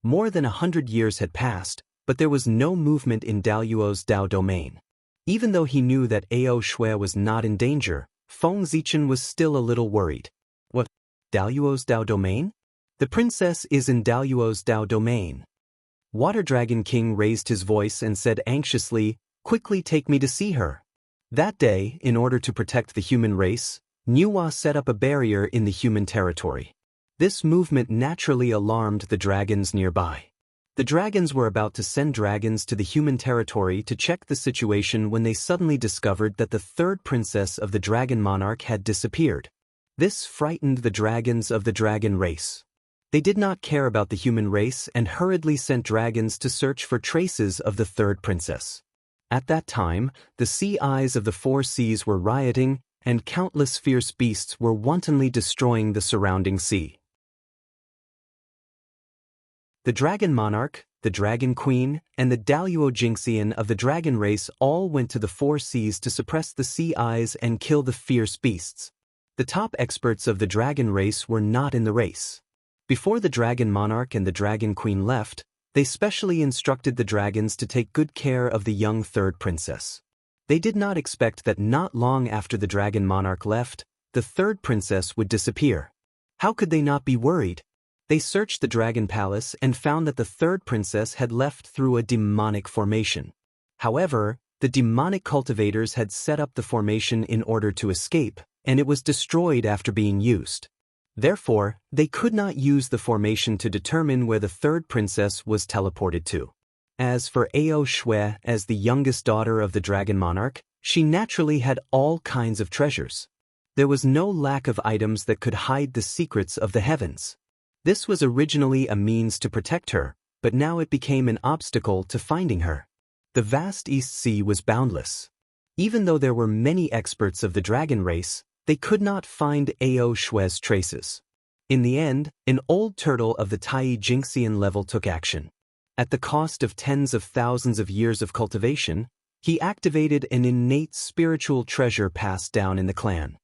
More than 100 years had passed, but there was no movement in Daluo's Tao domain. Even though he knew that Ao Shui was not in danger, Feng Zichen was still a little worried. What? Daluo's Tao domain? The princess is in Daluo's Tao domain. Water Dragon King raised his voice and said anxiously, "Quickly take me to see her." That day, in order to protect the human race, Nuwa set up a barrier in the human territory. This movement naturally alarmed the dragons nearby. The dragons were about to send dragons to the human territory to check the situation when they suddenly discovered that the 3rd princess of the dragon monarch had disappeared. This frightened the dragons of the dragon race. They did not care about the human race and hurriedly sent dragons to search for traces of the 3rd princess. At that time, the sea eyes of the 4 seas were rioting, and countless fierce beasts were wantonly destroying the surrounding sea. The dragon monarch, the dragon queen, and the Daluo Jinxian of the dragon race all went to the four seas to suppress the sea eyes and kill the fierce beasts. The top experts of the dragon race were not in the race. Before the dragon monarch and the dragon queen left, they specially instructed the dragons to take good care of the young third princess. They did not expect that not long after the dragon monarch left, the third princess would disappear. How could they not be worried? They searched the dragon palace and found that the third princess had left through a demonic formation. However, the demonic cultivators had set up the formation in order to escape, and it was destroyed after being used. Therefore, they could not use the formation to determine where the third princess was teleported to. As for Ao Shui, as the youngest daughter of the dragon monarch, she naturally had all kinds of treasures. There was no lack of items that could hide the secrets of the heavens. This was originally a means to protect her, but now it became an obstacle to finding her. The vast East Sea was boundless. Even though there were many experts of the dragon race, they could not find Ao Shui's traces. In the end, an old turtle of the Tai Jinxian level took action. At the cost of tens of thousands of years of cultivation, he activated an innate spiritual treasure passed down in the clan.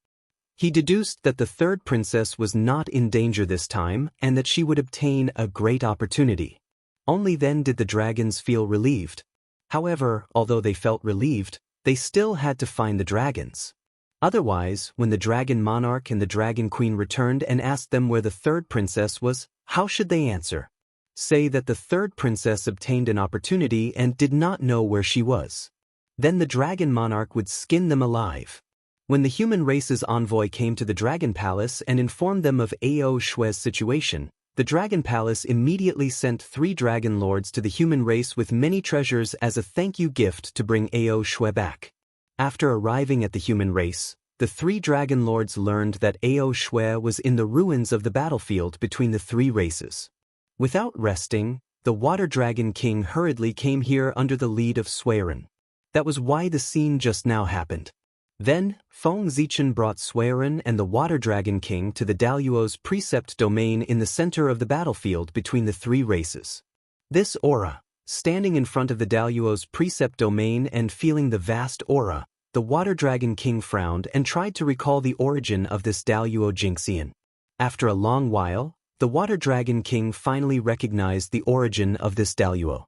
He deduced that the third princess was not in danger this time and that she would obtain a great opportunity. Only then did the dragons feel relieved. However, although they felt relieved, they still had to find the dragons. Otherwise, when the dragon monarch and the dragon queen returned and asked them where the third princess was, how should they answer? Say that the third princess obtained an opportunity and did not know where she was. Then the dragon monarch would skin them alive. When the human race's envoy came to the dragon palace and informed them of Ao Shui's situation, the dragon palace immediately sent 3 dragon lords to the human race with many treasures as a thank you gift to bring Ao Shui back. After arriving at the human race, the 3 dragon lords learned that Ao Shui was in the ruins of the battlefield between the 3 races. Without resting, the water dragon king hurriedly came here under the lead of Suiren. That was why the scene just now happened. Then, Feng Zichen brought Suiren and the Water Dragon King to the Daluo's precept domain in the center of the battlefield between the 3 races. This aura, standing in front of the Daluo's precept domain and feeling the vast aura, the Water Dragon King frowned and tried to recall the origin of this Daluo Jinxian. After a long while, the Water Dragon King finally recognized the origin of this Daluo.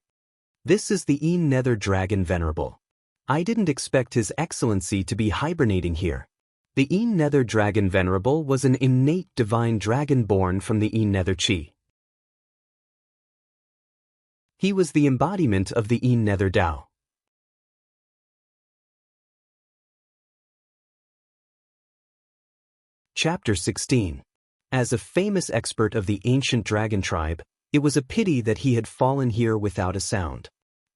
This is the Nether Dragon Venerable. I didn't expect His Excellency to be hibernating here. The Nether Dragon Venerable was an innate divine dragon born from the Nether Chi. He was the embodiment of the Nether Dao. Chapter 16. As a famous expert of the ancient dragon tribe, it was a pity that he had fallen here without a sound.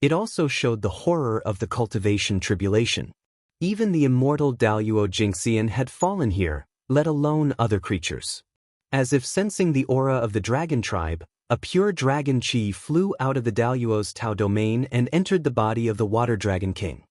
It also showed the horror of the cultivation tribulation. Even the immortal Daluo Jinxian had fallen here, let alone other creatures. As if sensing the aura of the dragon tribe, a pure dragon chi flew out of the Daluo's Tao domain and entered the body of the Water Dragon King.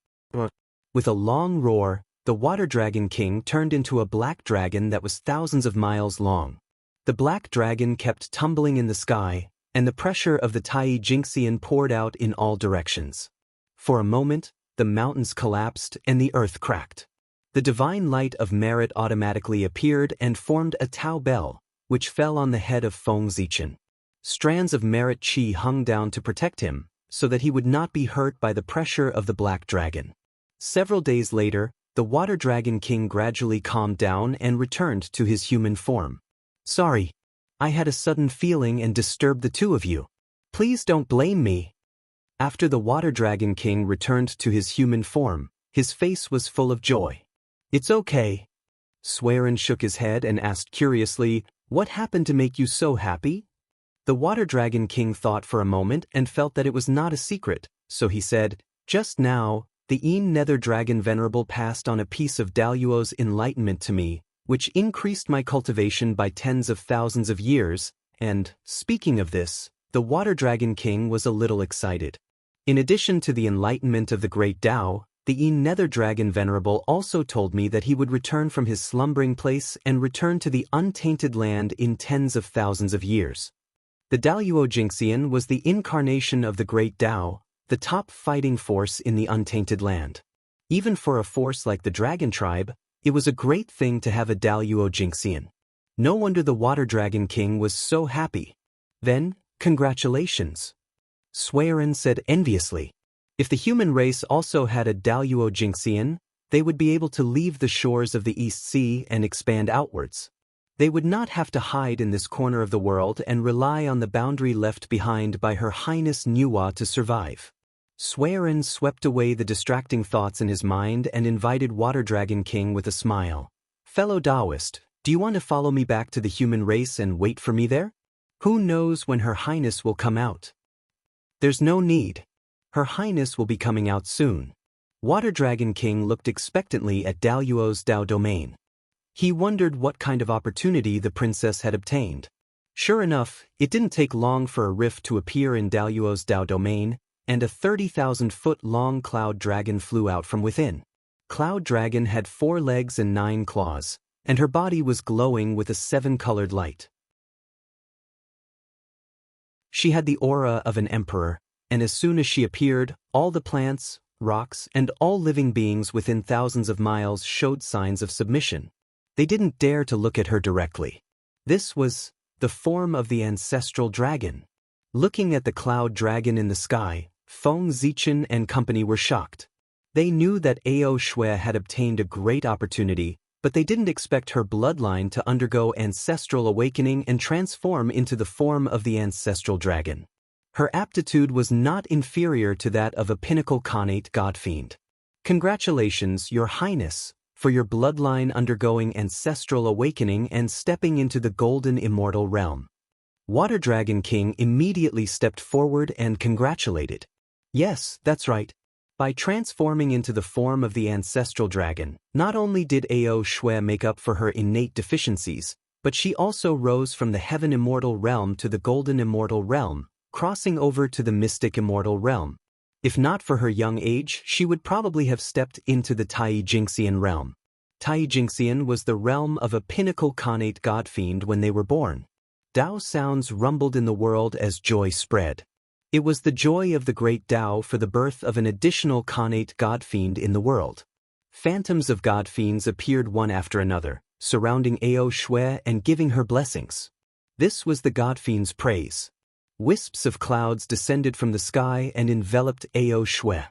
With a long roar, the Water Dragon King turned into a black dragon that was thousands of miles long. The black dragon kept tumbling in the sky, and the pressure of the Tai Jinxian poured out in all directions. For a moment, the mountains collapsed and the earth cracked. The divine light of merit automatically appeared and formed a Tao bell, which fell on the head of Feng Zichen. Strands of merit chi hung down to protect him, so that he would not be hurt by the pressure of the black dragon. Several days later, the Water Dragon King gradually calmed down and returned to his human form. Sorry. I had a sudden feeling and disturbed the 2 of you. Please don't blame me. After the Water Dragon King returned to his human form, his face was full of joy. It's okay. Suiren shook his head and asked curiously, what happened to make you so happy? The Water Dragon King thought for a moment and felt that it was not a secret, so he said, just now, the Nether Dragon Venerable passed on a piece of Daluo's enlightenment to me, which increased my cultivation by tens of thousands of years, and, speaking of this, the Water Dragon King was a little excited. In addition to the enlightenment of the Great Tao, the Nether Dragon Venerable also told me that he would return from his slumbering place and return to the untainted land in tens of thousands of years. The Daluo Jinxian was the incarnation of the great Tao, the top fighting force in the untainted land. Even for a force like the Dragon Tribe, it was a great thing to have a Daluo Jinxian. No wonder the Water Dragon King was so happy. Then, congratulations, Swaran said enviously. If the human race also had a Daluo Jinxian, they would be able to leave the shores of the East Sea and expand outwards. They would not have to hide in this corner of the world and rely on the boundary left behind by Her Highness Nuwa to survive. Swaran swept away the distracting thoughts in his mind and invited Water Dragon King with a smile. Fellow Taoist, do you want to follow me back to the human race and wait for me there? Who knows when Her Highness will come out? There's no need. Her Highness will be coming out soon. Water Dragon King looked expectantly at Daluo's Dao domain. He wondered what kind of opportunity the princess had obtained. Sure enough, it didn't take long for a rift to appear in Daluo's Dao domain, and a 30,000-foot-long cloud dragon flew out from within. Cloud Dragon had 4 legs and 9 claws, and her body was glowing with a 7-colored light. She had the aura of an emperor, and as soon as she appeared, all the plants, rocks, and all living beings within thousands of miles showed signs of submission. They didn't dare to look at her directly. This was the form of the ancestral dragon. Looking at the cloud dragon in the sky, Feng Zichen and company were shocked. They knew that Ao Shui had obtained a great opportunity, but they didn't expect her bloodline to undergo ancestral awakening and transform into the form of the ancestral dragon. Her aptitude was not inferior to that of a pinnacle Khanate godfiend. Congratulations, Your Highness, for your bloodline undergoing ancestral awakening and stepping into the golden immortal realm. Water Dragon King immediately stepped forward and congratulated. Yes, that's right. By transforming into the form of the ancestral dragon, not only did Ao Shui make up for her innate deficiencies, but she also rose from the heaven immortal realm to the golden immortal realm, crossing over to the mystic immortal realm. If not for her young age, she would probably have stepped into the Tai Jinxian realm. Tai Jinxian was the realm of a pinnacle Khanate godfiend when they were born. Dao sounds rumbled in the world as joy spread. It was the joy of the great Tao for the birth of an additional Khanate godfiend in the world. Phantoms of godfiends appeared one after another, surrounding Ao Shui and giving her blessings. This was the godfiend's praise. Wisps of clouds descended from the sky and enveloped Ao Shui.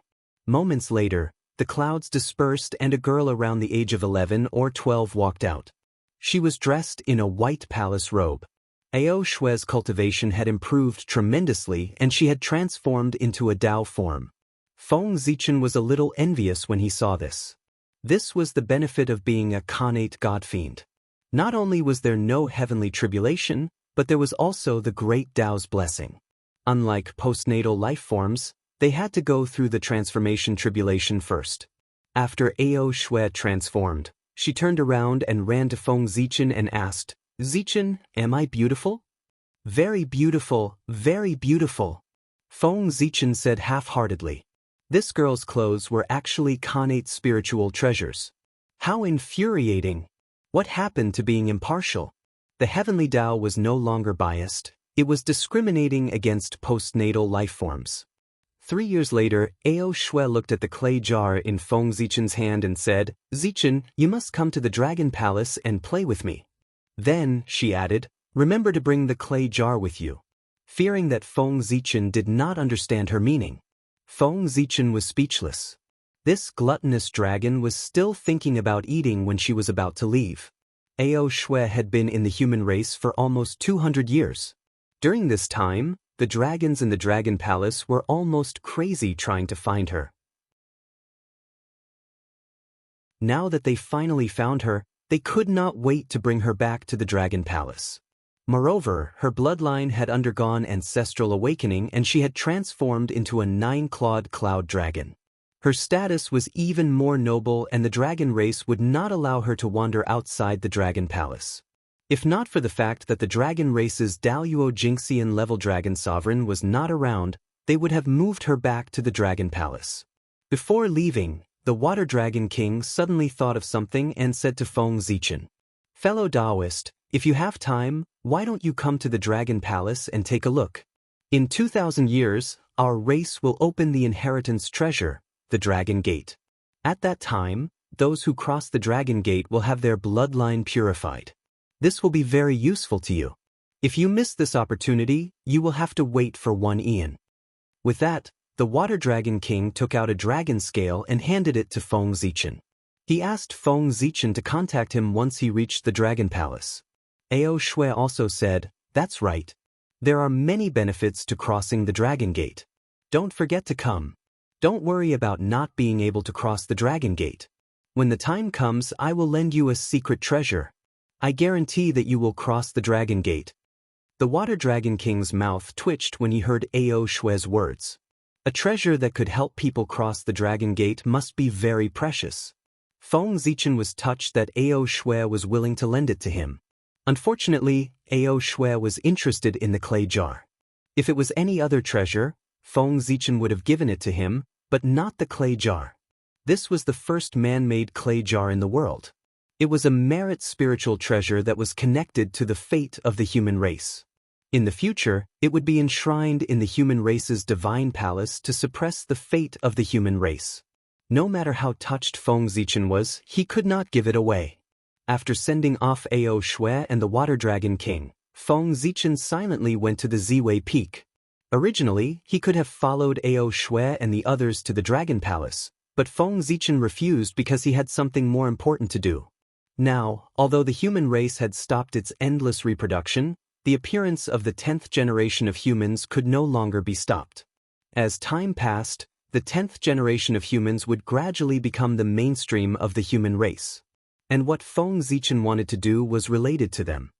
Moments later, the clouds dispersed and a girl around the age of 11 or 12 walked out. She was dressed in a white palace robe. Ao Shui's cultivation had improved tremendously and she had transformed into a Dao form. Feng Zichen was a little envious when he saw this. This was the benefit of being a Khanate godfiend. Not only was there no heavenly tribulation, but there was also the great Tao's blessing. Unlike postnatal life forms, they had to go through the transformation tribulation first. After Ao Shui transformed, she turned around and ran to Feng Zichen and asked, "Zichen, am I beautiful?" "Very beautiful, very beautiful," Feng Zichen said half-heartedly. This girl's clothes were actually Khanate spiritual treasures. How infuriating! What happened to being impartial? The heavenly Tao was no longer biased, it was discriminating against postnatal life forms. 3 years later, Ao Shui looked at the clay jar in Feng Zichen's hand and said, "Zichen, you must come to the Dragon Palace and play with me." Then, she added, "Remember to bring the clay jar with you." Fearing that Feng Zichen did not understand her meaning, Feng Zichen was speechless. This gluttonous dragon was still thinking about eating when she was about to leave. Ao Shui had been in the human race for almost 200 years. During this time, the dragons in the Dragon Palace were almost crazy trying to find her. Now that they finally found her, they could not wait to bring her back to the Dragon Palace. Moreover, her bloodline had undergone ancestral awakening and she had transformed into a 9-clawed cloud dragon. Her status was even more noble and the dragon race would not allow her to wander outside the Dragon Palace. If not for the fact that the dragon race's Daluo Jinxian level dragon sovereign was not around, they would have moved her back to the Dragon Palace. Before leaving, the Water Dragon King suddenly thought of something and said to Feng Zichen, "Fellow Taoist, If you have time, why don't you come to the Dragon Palace and take a look? In 2,000 years, our race will open the inheritance treasure, the Dragon Gate. At that time, those who cross the Dragon Gate will have their bloodline purified. This will be very useful to you. If you miss this opportunity, you will have to wait for 1 eon. With that, the Water Dragon King took out a dragon scale and handed it to Feng Zichen. He asked Feng Zichen to contact him once he reached the Dragon Palace. Ao Shui also said, "That's right. There are many benefits to crossing the Dragon Gate. Don't forget to come. Don't worry about not being able to cross the Dragon Gate. When the time comes, I will lend you a secret treasure. I guarantee that you will cross the Dragon Gate." The Water Dragon King's mouth twitched when he heard Ao Shui's words. A treasure that could help people cross the Dragon Gate must be very precious. Feng Zichen was touched that Ao Shui was willing to lend it to him. Unfortunately, Ao Shui was interested in the clay jar. If it was any other treasure, Feng Zichen would have given it to him, but not the clay jar. This was the first man-made clay jar in the world. It was a merit spiritual treasure that was connected to the fate of the human race. In the future, it would be enshrined in the human race's divine palace to suppress the fate of the human race. No matter how touched Feng Zichen was, he could not give it away. After sending off Ao Shui and the Water Dragon King, Feng Zichen silently went to the Ziwei Peak. Originally, he could have followed Ao Shui and the others to the Dragon Palace, but Feng Zichen refused because he had something more important to do. Now, although the human race had stopped its endless reproduction, the appearance of the 10th generation of humans could no longer be stopped. As time passed, the 10th generation of humans would gradually become the mainstream of the human race. And what Feng Zichen wanted to do was related to them.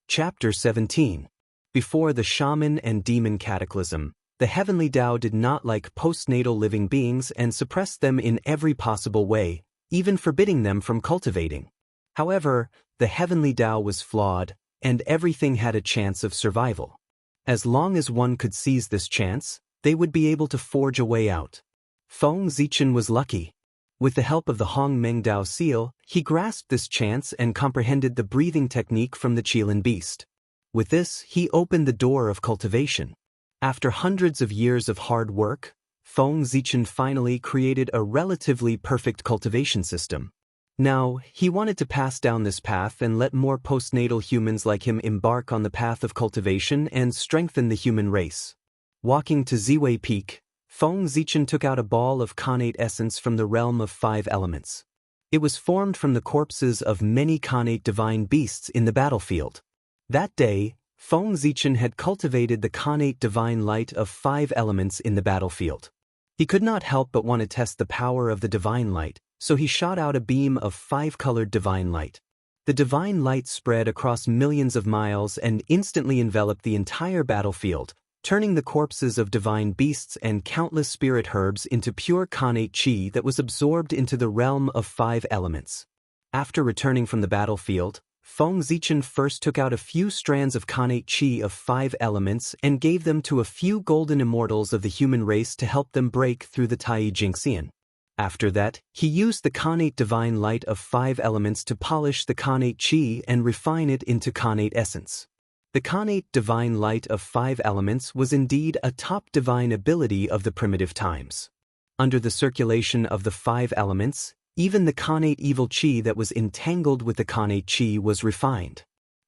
Chapter 17. Before the shaman and demon cataclysm, the heavenly Tao did not like postnatal living beings and suppressed them in every possible way, even forbidding them from cultivating. However, the heavenly Tao was flawed, and everything had a chance of survival. As long as one could seize this chance, they would be able to forge a way out. Feng Zichen was lucky. With the help of the Hong Meng Dao seal, he grasped this chance and comprehended the breathing technique from the Qilin beast. With this, he opened the door of cultivation. After hundreds of years of hard work, Feng Zichen finally created a relatively perfect cultivation system. Now, he wanted to pass down this path and let more postnatal humans like him embark on the path of cultivation and strengthen the human race. Walking to Ziwei Peak, Feng Zichen took out a ball of Khanate essence from the realm of 5 elements. It was formed from the corpses of many Khanate divine beasts in the battlefield. That day, Feng Zichen had cultivated the Khanate divine light of 5 elements in the battlefield. He could not help but want to test the power of the divine light, so he shot out a beam of 5-colored divine light. The divine light spread across millions of miles and instantly enveloped the entire battlefield, turning the corpses of divine beasts and countless spirit herbs into pure Khanate chi that was absorbed into the realm of 5 elements. After returning from the battlefield, Feng Zichen first took out a few strands of Khanate chi of 5 elements and gave them to a few golden immortals of the human race to help them break through the Tai Jingxian. After that, he used the Khanate divine light of 5 elements to polish the Khanate chi and refine it into Khanate essence. The Khanate divine light of 5 elements was indeed a top divine ability of the primitive times. Under the circulation of the 5 elements, even the Khanate evil chi that was entangled with the Khanate chi was refined.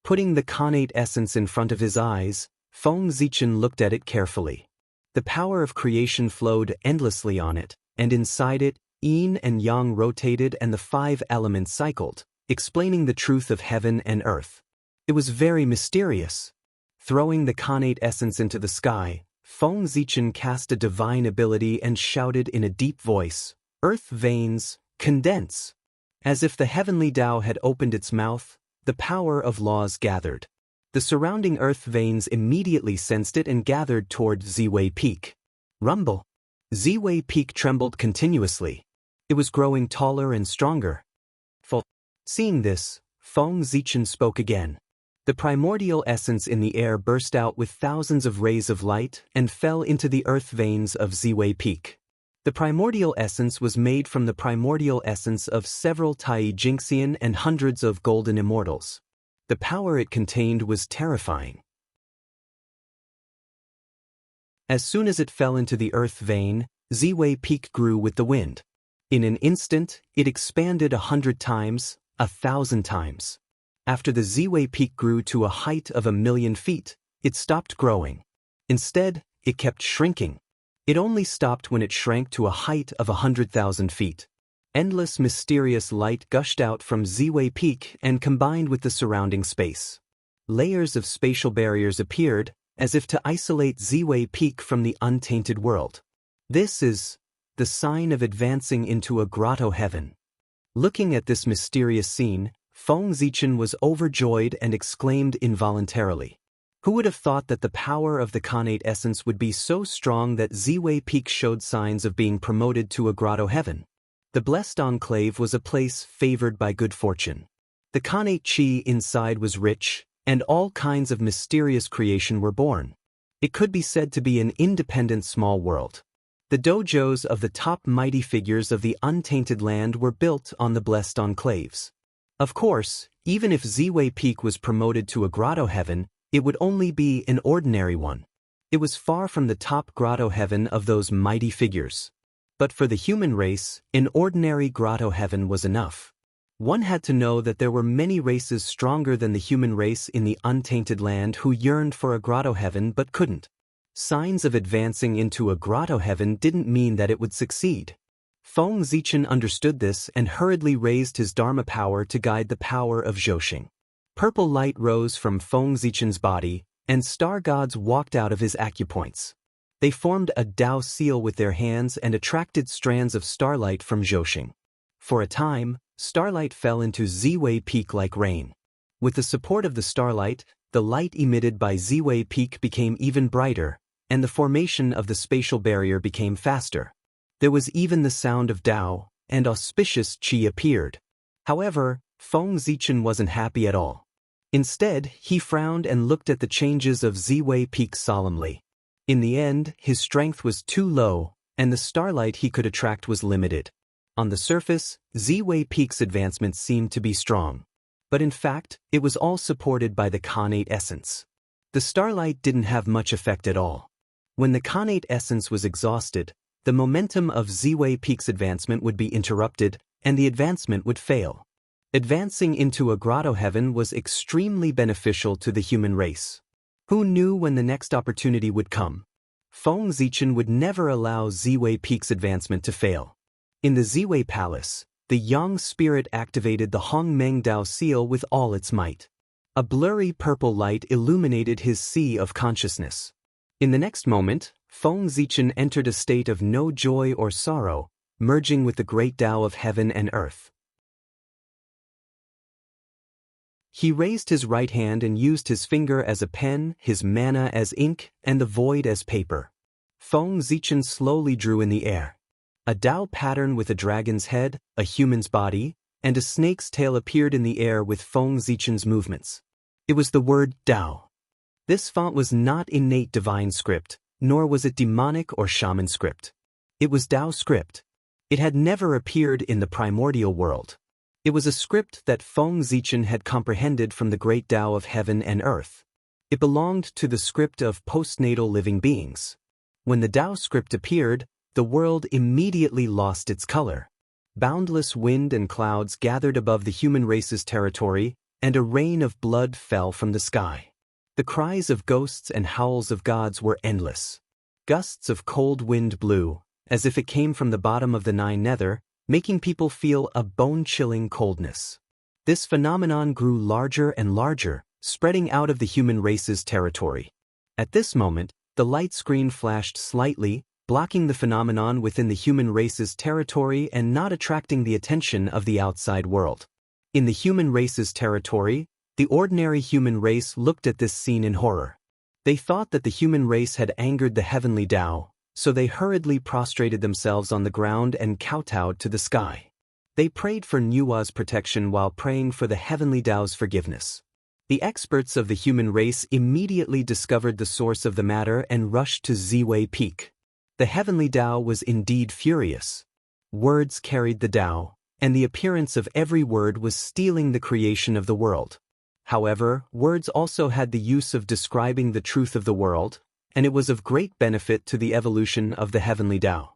Putting the Khanate essence in front of his eyes, Feng Zichen looked at it carefully. The power of creation flowed endlessly on it, and inside it, yin and yang rotated and the 5 elements cycled, explaining the truth of heaven and earth. It was very mysterious. Throwing the Khanate essence into the sky, Feng Zichen cast a divine ability and shouted in a deep voice, "Earth veins, condense." As if the heavenly Tao had opened its mouth, the power of laws gathered. The surrounding earth veins immediately sensed it and gathered toward Ziwei Peak. Rumble. Ziwei Peak trembled continuously. It was growing taller and stronger. Seeing this, Feng Zichen spoke again. The primordial essence in the air burst out with thousands of rays of light and fell into the earth veins of Ziwei Peak. The primordial essence was made from the primordial essence of several Tai Jinxian and hundreds of golden immortals. The power it contained was terrifying. As soon as it fell into the earth vein, Ziwei Peak grew with the wind. In an instant, it expanded 100 times, 1,000 times. After the Ziwei Peak grew to a height of 1,000,000 feet, it stopped growing. Instead, it kept shrinking. It only stopped when it shrank to a height of 100,000 feet. Endless mysterious light gushed out from Ziwei Peak and combined with the surrounding space. Layers of spatial barriers appeared, as if to isolate Ziwei Peak from the untainted world. This is the sign of advancing into a grotto heaven. Looking at this mysterious scene, Feng Zichen was overjoyed and exclaimed involuntarily. Who would have thought that the power of the Khanate essence would be so strong that Ziwei Peak showed signs of being promoted to a grotto heaven? The blessed enclave was a place favored by good fortune. The Khanate chi inside was rich, and all kinds of mysterious creation were born. It could be said to be an independent small world. The dojos of the top mighty figures of the untainted land were built on the blessed enclaves. Of course, even if Ziwei Peak was promoted to a grotto heaven, it would only be an ordinary one. It was far from the top grotto heaven of those mighty figures. But for the human race, an ordinary grotto heaven was enough. One had to know that there were many races stronger than the human race in the untainted land who yearned for a grotto heaven but couldn't. Signs of advancing into a grotto heaven didn't mean that it would succeed. Feng Zichen understood this and hurriedly raised his Dharma power to guide the power of Zhouxing. Purple light rose from Feng Zichen's body, and star gods walked out of his acupoints. They formed a Dao seal with their hands and attracted strands of starlight from Zhouxing. For a time, starlight fell into Ziwei Peak like rain. With the support of the starlight, the light emitted by Ziwei Peak became even brighter, and the formation of the spatial barrier became faster. There was even the sound of Dao, and auspicious qi appeared. However, Feng Zichen wasn't happy at all. Instead, he frowned and looked at the changes of Ziwei Peak solemnly. In the end, his strength was too low, and the starlight he could attract was limited. On the surface, Ziwei Peak's advancement seemed to be strong. But in fact, it was all supported by the Khanate essence. The starlight didn't have much effect at all. When the Khanate essence was exhausted, the momentum of Ziwei Peak's advancement would be interrupted, and the advancement would fail. Advancing into a grotto heaven was extremely beneficial to the human race. Who knew when the next opportunity would come? Feng Zichen would never allow Ziwei Peak's advancement to fail. In the Ziwei Palace, the Yang spirit activated the Hongmeng Dao seal with all its might. A blurry purple light illuminated his sea of consciousness. In the next moment, Feng Zichen entered a state of no joy or sorrow, merging with the great Dao of heaven and earth. He raised his right hand and used his finger as a pen, his mana as ink, and the void as paper. Feng Zichen slowly drew in the air. A Dao pattern with a dragon's head, a human's body, and a snake's tail appeared in the air with Feng Zichen's movements. It was the word Dao. This font was not innate divine script, nor was it demonic or shaman script. It was Dao script. It had never appeared in the primordial world. It was a script that Feng Zichen had comprehended from the great Dao of heaven and earth. It belonged to the script of postnatal living beings. When the Dao script appeared, the world immediately lost its color. Boundless wind and clouds gathered above the human race's territory, and a rain of blood fell from the sky. The cries of ghosts and howls of gods were endless. Gusts of cold wind blew, as if it came from the bottom of the Nine Nether, making people feel a bone-chilling coldness. This phenomenon grew larger and larger, spreading out of the human race's territory. At this moment, the light screen flashed slightly, blocking the phenomenon within the human race's territory and not attracting the attention of the outside world. In the human race's territory, the ordinary human race looked at this scene in horror. They thought that the human race had angered the heavenly Dao, so they hurriedly prostrated themselves on the ground and kowtowed to the sky. They prayed for Nua's protection while praying for the heavenly Dao's forgiveness. The experts of the human race immediately discovered the source of the matter and rushed to Ziwei Peak. The heavenly Tao was indeed furious. Words carried the Tao, and the appearance of every word was stealing the creation of the world. However, words also had the use of describing the truth of the world, and it was of great benefit to the evolution of the heavenly Tao.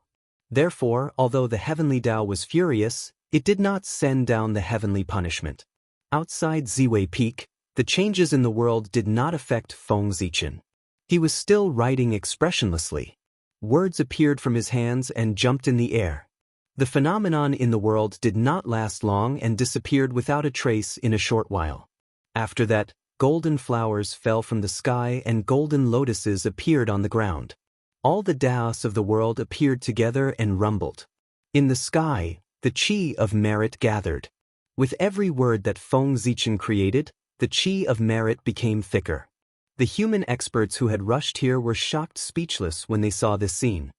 Therefore, although the heavenly Tao was furious, it did not send down the heavenly punishment. Outside Ziwei Peak, the changes in the world did not affect Feng Zichen. He was still writing expressionlessly. Words appeared from his hands and jumped in the air. The phenomenon in the world did not last long and disappeared without a trace in a short while. After that, golden flowers fell from the sky and golden lotuses appeared on the ground. All the Taos of the world appeared together and rumbled. In the sky, the qi of merit gathered. With every word that Feng Zichen created, the qi of merit became thicker. The human experts who had rushed here were shocked speechless when they saw this scene.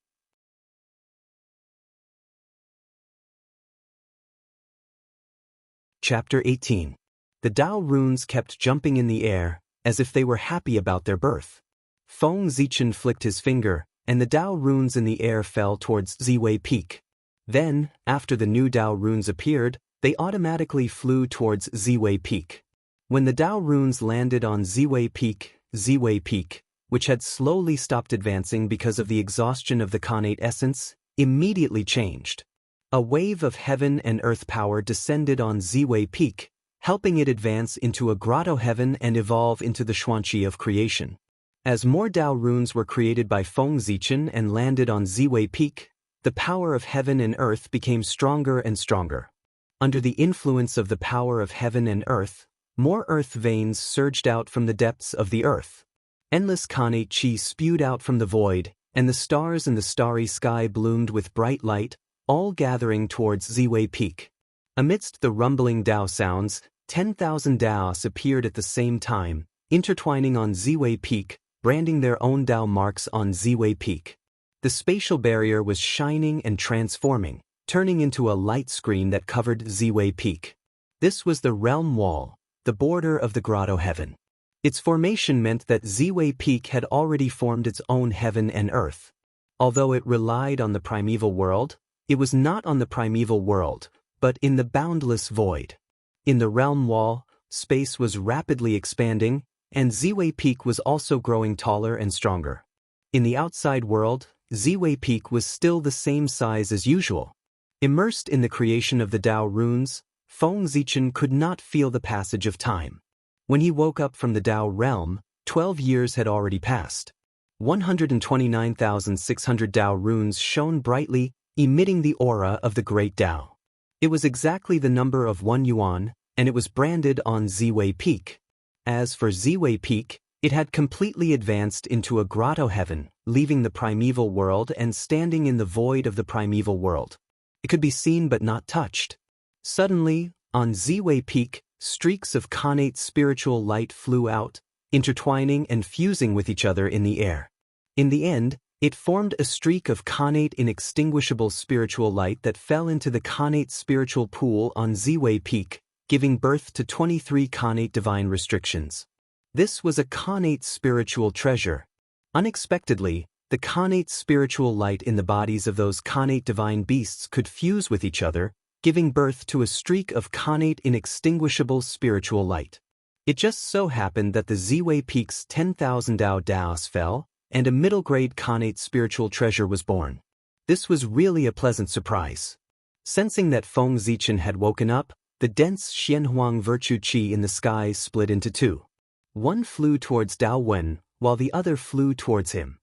Chapter 18. The Tao runes kept jumping in the air, as if they were happy about their birth. Feng Zichen flicked his finger, and the Tao runes in the air fell towards Ziwei Peak. Then, after the new Tao runes appeared, they automatically flew towards Ziwei Peak. When the Tao runes landed on Ziwei Peak, which had slowly stopped advancing because of the exhaustion of the Khanate essence, immediately changed. A wave of heaven and earth power descended on Ziwei Peak, helping it advance into a grotto heaven and evolve into the Xuanqi of creation. As more Tao runes were created by Feng Zichen and landed on Ziwei Peak, the power of heaven and earth became stronger and stronger. Under the influence of the power of heaven and earth, more earth veins surged out from the depths of the earth. Endless Khanate Qi spewed out from the void, and the stars in the starry sky bloomed with bright light, all gathering towards Ziwei Peak. Amidst the rumbling Tao sounds, 10,000 Taos appeared at the same time, intertwining on Ziwei Peak, branding their own Tao marks on Ziwei Peak. The spatial barrier was shining and transforming, turning into a light screen that covered Ziwei Peak. This was the realm wall, the border of the grotto heaven. Its formation meant that Ziwei Peak had already formed its own heaven and earth. Although it relied on the primeval world, it was not on the primeval world, but in the boundless void. In the realm wall, space was rapidly expanding, and Ziwei Peak was also growing taller and stronger. In the outside world, Ziwei Peak was still the same size as usual. Immersed in the creation of the Tao runes, Feng Zichen could not feel the passage of time. When he woke up from the Tao realm, 12 years had already passed. 129,600 Tao runes shone brightly, emitting the aura of the great Tao. It was exactly the number of 1 yuan, and it was branded on Ziwei Peak. As for Ziwei Peak, it had completely advanced into a grotto heaven, leaving the primeval world and standing in the void of the primeval world. It could be seen but not touched. Suddenly, on Ziwei Peak, streaks of Khanate spiritual light flew out, intertwining and fusing with each other in the air. In the end, it formed a streak of Khanate inextinguishable spiritual light that fell into the Khanate spiritual pool on Ziwei Peak, giving birth to 23 Khanate divine restrictions. This was a Khanate spiritual treasure. Unexpectedly, the Khanate spiritual light in the bodies of those Khanate divine beasts could fuse with each other, giving birth to a streak of Khanate inextinguishable spiritual light. It just so happened that the Ziwei Peak's 10,000 Taos fell, and a middle-grade Khanate spiritual treasure was born. This was really a pleasant surprise. Sensing that Feng Zichen had woken up, the dense Xianhuang virtue qi in the sky split into two. One flew towards Dao Wen, while the other flew towards him.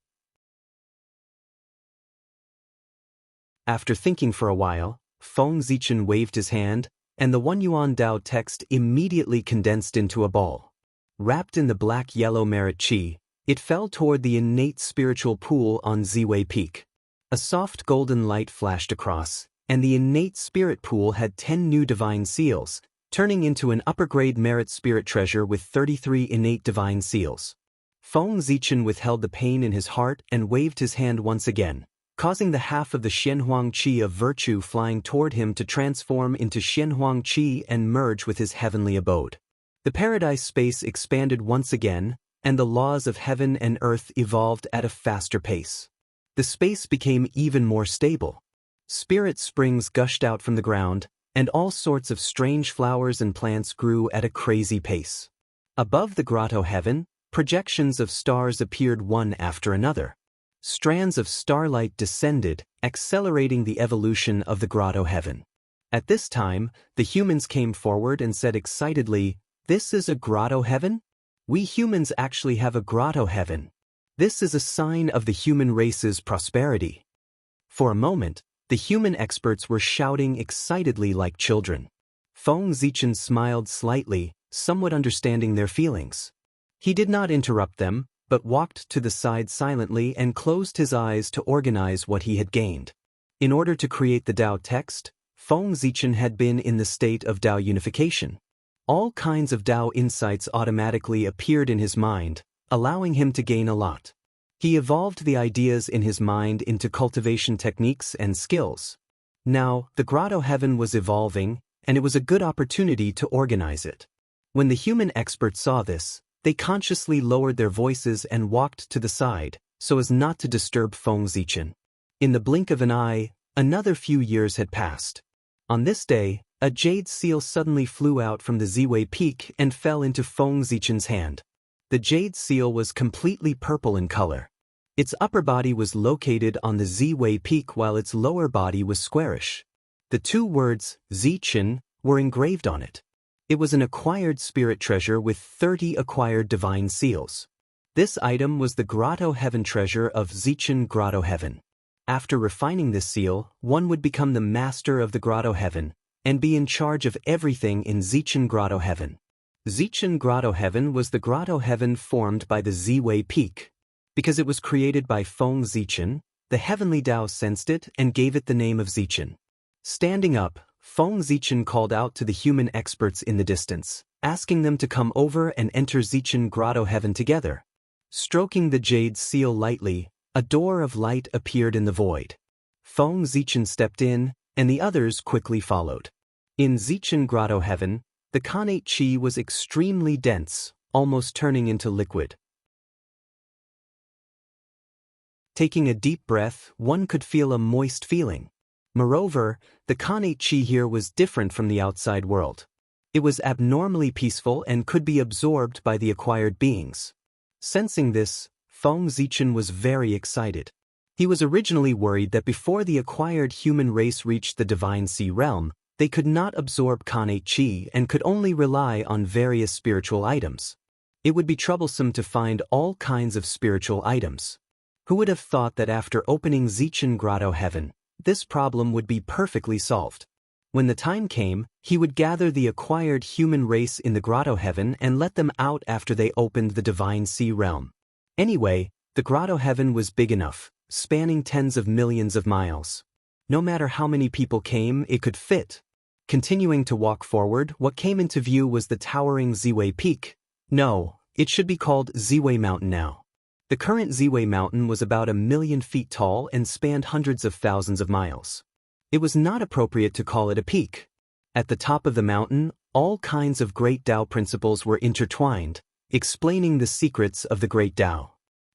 After thinking for a while, Feng Zichen waved his hand, and the 1 yuan Dao text immediately condensed into a ball. Wrapped in the black-yellow merit qi, it fell toward the innate spiritual pool on Ziwei Peak. A soft golden light flashed across, and the innate spirit pool had 10 new divine seals, turning into an upper-grade merit spirit treasure with 33 innate divine seals. Feng Zichen withheld the pain in his heart and waved his hand once again, causing the half of the Xianhuang Qi of virtue flying toward him to transform into Xianhuang Qi and merge with his heavenly abode. The paradise space expanded once again, and the laws of heaven and earth evolved at a faster pace. The the space became even more stable. Spirit springs gushed out from the ground, and all sorts of strange flowers and plants grew at a crazy pace. Above the grotto heaven, projections of stars appeared one after another. Strands of starlight descended, accelerating the evolution of the grotto heaven. At this time, the humans came forward and said excitedly, "This is a grotto heaven? We humans actually have a grotto heaven. This is a sign of the human race's prosperity." For a moment, the human experts were shouting excitedly like children. Feng Zichen smiled slightly, somewhat understanding their feelings. He did not interrupt them, but walked to the side silently and closed his eyes to organize what he had gained. In order to create the Tao text, Feng Zichen had been in the state of Tao unification. All kinds of Tao insights automatically appeared in his mind, allowing him to gain a lot. He evolved the ideas in his mind into cultivation techniques and skills. Now, the grotto heaven was evolving, and it was a good opportunity to organize it. When the human experts saw this, they consciously lowered their voices and walked to the side, so as not to disturb Feng Zichen. In the blink of an eye, another few years had passed. On this day, a jade seal suddenly flew out from the Ziwei Peak and fell into Feng Zichen's hand. The jade seal was completely purple in color. Its upper body was located on the Ziwei Peak while its lower body was squarish. The two words, Zichen, were engraved on it. It was an acquired spirit treasure with 30 acquired divine seals. This item was the grotto heaven treasure of Zichen Grotto Heaven. After refining this seal, one would become the master of the grotto heaven, and be in charge of everything in Zichen Grotto Heaven. Zichen Grotto Heaven was the grotto heaven formed by the Ziwei Peak. Because it was created by Feng Zichen, the heavenly Tao sensed it and gave it the name of Zichen. Standing up, Feng Zichen called out to the human experts in the distance, asking them to come over and enter Zichen Grotto Heaven together. Stroking the jade seal lightly, a door of light appeared in the void. Feng Zichen stepped in, and the others quickly followed. In Zichen Grotto Heaven, the Khanate Qi was extremely dense, almost turning into liquid. Taking a deep breath, one could feel a moist feeling. Moreover, the Khanate Qi here was different from the outside world. It was abnormally peaceful and could be absorbed by the acquired beings. Sensing this, Feng Zichen was very excited. He was originally worried that before the acquired human race reached the Divine Sea realm, they could not absorb Khanate Qi and could only rely on various spiritual items. It would be troublesome to find all kinds of spiritual items. Who would have thought that after opening Zichen Grotto Heaven, this problem would be perfectly solved? When the time came, he would gather the acquired human race in the Grotto Heaven and let them out after they opened the Divine Sea realm. Anyway, the Grotto Heaven was big enough, spanning tens of millions of miles. No matter how many people came, it could fit. Continuing to walk forward, what came into view was the towering Ziwei Peak. No, it should be called Ziwei Mountain now. The current Ziwei Mountain was about 1,000,000 feet tall and spanned hundreds of thousands of miles. It was not appropriate to call it a peak. At the top of the mountain, all kinds of great Tao principles were intertwined, explaining the secrets of the great Tao.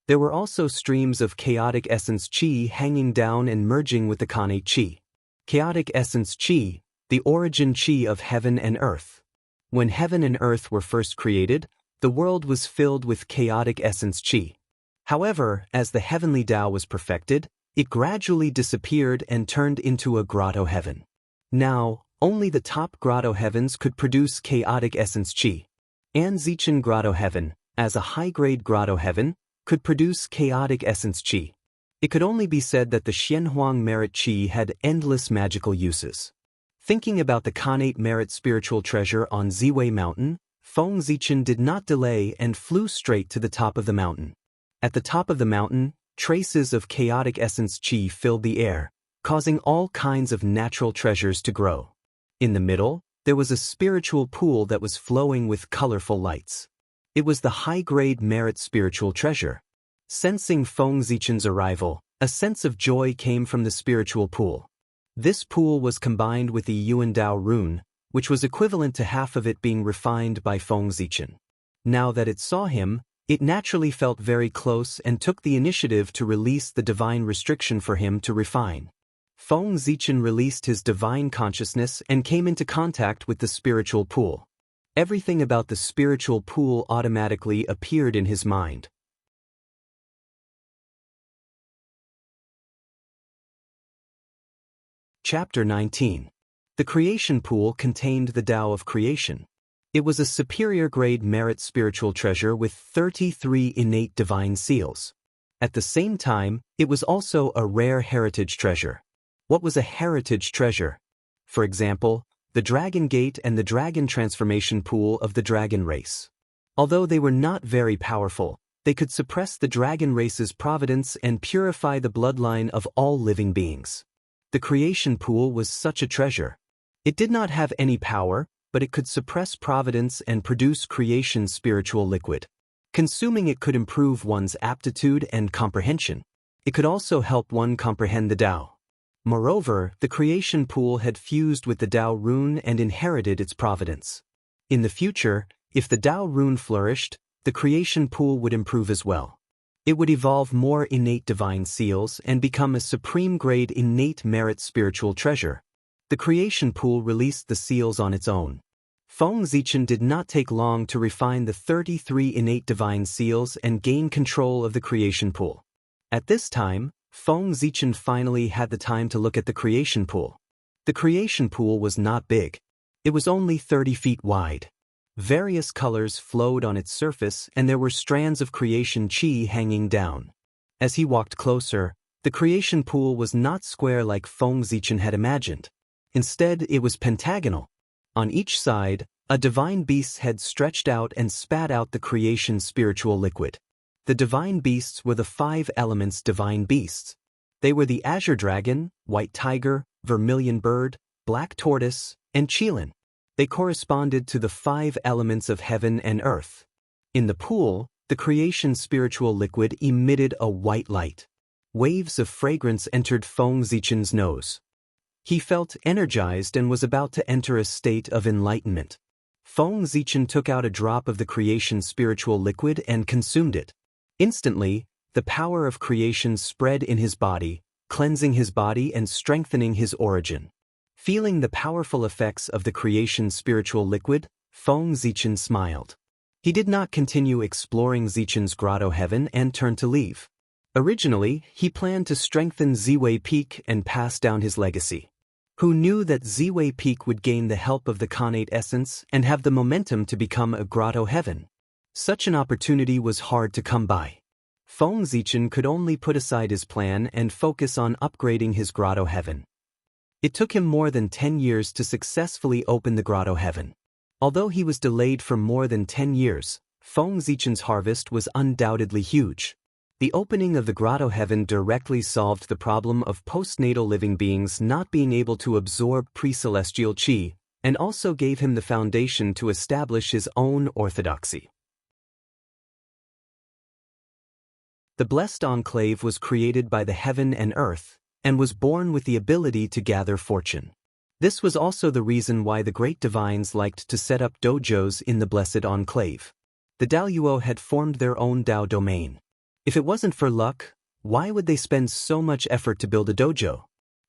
There were also streams of chaotic essence Qi hanging down and merging with the Khanate Qi. Chaotic essence Qi, the origin Qi of heaven and earth. When heaven and earth were first created, the world was filled with chaotic essence Qi. However, as the heavenly Tao was perfected, it gradually disappeared and turned into a grotto heaven. Now, only the top grotto heavens could produce chaotic essence Qi. And Zichen Grotto Heaven, as a high-grade grotto heaven, could produce chaotic essence Qi. It could only be said that the Xianhuang merit Qi had endless magical uses. Thinking about the Khanate merit spiritual treasure on Ziwei Mountain, Feng Zichen did not delay and flew straight to the top of the mountain. At the top of the mountain, traces of chaotic essence Qi filled the air, causing all kinds of natural treasures to grow. In the middle, there was a spiritual pool that was flowing with colorful lights. It was the high-grade merit spiritual treasure. Sensing Feng Zichen's arrival, a sense of joy came from the spiritual pool. This pool was combined with the Yuan Dao rune, which was equivalent to half of it being refined by Feng Zichen. Now that it saw him, It naturally felt very close and took the initiative to release the divine restriction for him to refine. Feng Zichen released his divine consciousness and came into contact with the spiritual pool. Everything about the spiritual pool automatically appeared in his mind. Chapter 19. The creation pool contained the Tao of creation. It was a superior grade merit spiritual treasure with 33 innate divine seals. At the same time, it was also a rare heritage treasure. What was a heritage treasure? For example, the Dragon Gate and the Dragon Transformation Pool of the Dragon race. Although they were not very powerful, they could suppress the Dragon race's providence and purify the bloodline of all living beings. The creation pool was such a treasure. It did not have any power, but it could suppress providence and produce creation's spiritual liquid. Consuming it could improve one's aptitude and comprehension. It could also help one comprehend the Tao. Moreover, the creation pool had fused with the Tao rune and inherited its providence. In the future, if the Tao rune flourished, the creation pool would improve as well. It would evolve more innate divine seals and become a supreme-grade innate merit spiritual treasure. The creation pool released the seals on its own. Feng Zichen did not take long to refine the 33 innate divine seals and gain control of the creation pool. At this time, Feng Zichen finally had the time to look at the creation pool. The creation pool was not big. It was only 30 feet wide. Various colors flowed on its surface and there were strands of creation chi hanging down. As he walked closer, the creation pool was not square like Feng Zichen had imagined. Instead, it was pentagonal. On each side, a divine beast's head stretched out and spat out the creation's spiritual liquid. The divine beasts were the 5 elements divine beasts. They were the azure dragon, white tiger, vermilion bird, black tortoise, and qilin. They corresponded to the 5 elements of heaven and earth. In the pool, the creation's spiritual liquid emitted a white light. Waves of fragrance entered Feng Zichen's nose. He felt energized and was about to enter a state of enlightenment. Feng Zichen took out a drop of the creation's spiritual liquid and consumed it. Instantly, the power of creation spread in his body, cleansing his body and strengthening his origin. Feeling the powerful effects of the creation's spiritual liquid, Feng Zichen smiled. He did not continue exploring Zichen's grotto heaven and turned to leave. Originally, he planned to strengthen Ziwei Peak and pass down his legacy. Who knew that Ziwei Peak would gain the help of the Khanate essence and have the momentum to become a grotto heaven? Such an opportunity was hard to come by. Feng Zichen could only put aside his plan and focus on upgrading his grotto heaven. It took him more than 10 years to successfully open the grotto heaven. Although he was delayed for more than 10 years, Feng Zichen's harvest was undoubtedly huge. The opening of the grotto heaven directly solved the problem of postnatal living beings not being able to absorb pre-celestial qi, and also gave him the foundation to establish his own orthodoxy. The blessed enclave was created by the heaven and earth, and was born with the ability to gather fortune. This was also the reason why the great divines liked to set up dojos in the blessed enclave. The Daoyuo had formed their own Dao domain. If it wasn't for luck, why would they spend so much effort to build a dojo?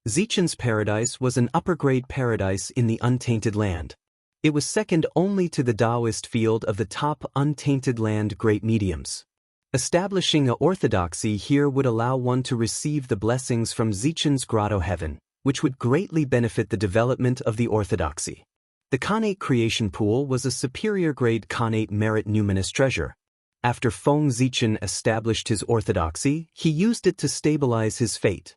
Zichen's paradise was an upper-grade paradise in the untainted land. It was second only to the Taoist field of the top untainted land great mediums. Establishing a orthodoxy here would allow one to receive the blessings from Zichen's grotto heaven, which would greatly benefit the development of the orthodoxy. The Khanate creation pool was a superior-grade Khanate merit numinous treasure. After Feng Zichen established his orthodoxy, he used it to stabilize his fate.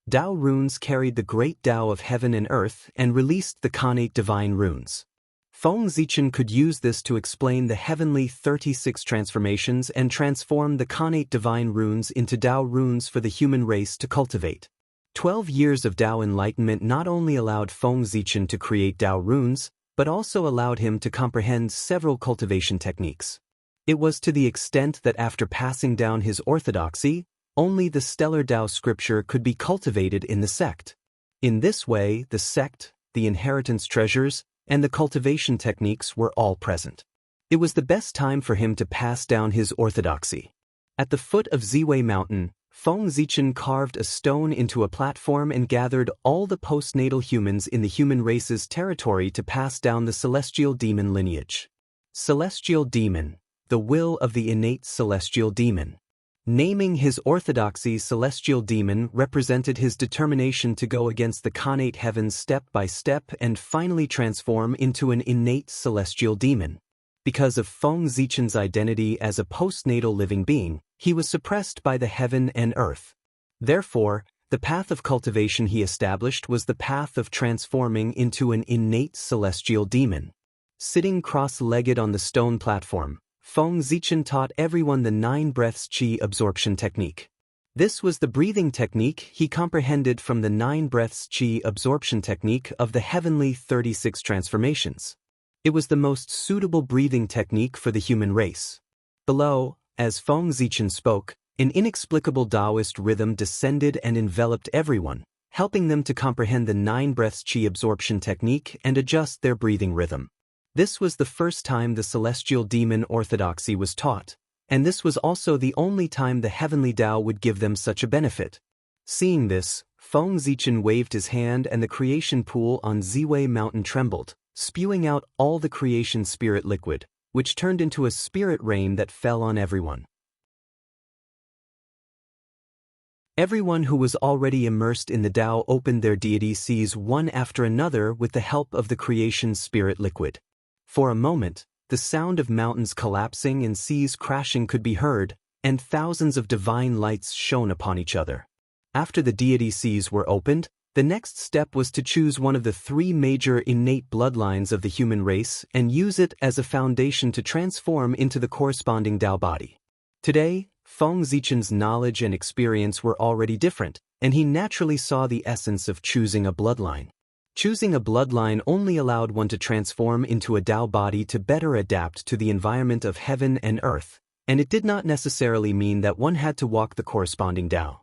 Tao runes carried the great Tao of heaven and earth and released the Khanate divine runes. Feng Zichen could use this to explain the heavenly 36 transformations and transform the Khanate divine runes into Tao runes for the human race to cultivate. 12 years of Tao enlightenment not only allowed Feng Zichen to create Tao runes, but also allowed him to comprehend several cultivation techniques. It was to the extent that after passing down his orthodoxy, only the stellar Tao scripture could be cultivated in the sect. In this way, the sect, the inheritance treasures, and the cultivation techniques were all present. It was the best time for him to pass down his orthodoxy. At the foot of Ziwei Mountain, Feng Zichen carved a stone into a platform and gathered all the postnatal humans in the human race's territory to pass down the celestial demon lineage. Celestial demon, the will of the innate celestial demon. Naming his orthodoxy celestial demon represented his determination to go against the connate heavens step by step and finally transform into an innate celestial demon. Because of Feng Zichen's identity as a postnatal living being, he was suppressed by the heaven and earth. Therefore, the path of cultivation he established was the path of transforming into an innate celestial demon. Sitting cross-legged on the stone platform, Feng Zichen taught everyone the 9 breaths qi absorption technique. This was the breathing technique he comprehended from the 9 breaths qi absorption technique of the heavenly 36 transformations. It was the most suitable breathing technique for the human race. Below, as Feng Zichen spoke, an inexplicable Taoist rhythm descended and enveloped everyone, helping them to comprehend the 9 breaths qi absorption technique and adjust their breathing rhythm. This was the first time the celestial demon orthodoxy was taught, and this was also the only time the heavenly Tao would give them such a benefit. Seeing this, Feng Zichen waved his hand and the creation pool on Ziwei Mountain trembled, spewing out all the creation spirit liquid, which turned into a spirit rain that fell on everyone. Everyone who was already immersed in the Tao opened their deity seas one after another with the help of the creation spirit liquid. For a moment, the sound of mountains collapsing and seas crashing could be heard, and thousands of divine lights shone upon each other. After the deity seas were opened, the next step was to choose one of the 3 major innate bloodlines of the human race and use it as a foundation to transform into the corresponding Tao body. Today, Feng Zichen's knowledge and experience were already different, and he naturally saw the essence of choosing a bloodline. Choosing a bloodline only allowed one to transform into a Tao body to better adapt to the environment of heaven and earth, and it did not necessarily mean that one had to walk the corresponding Tao.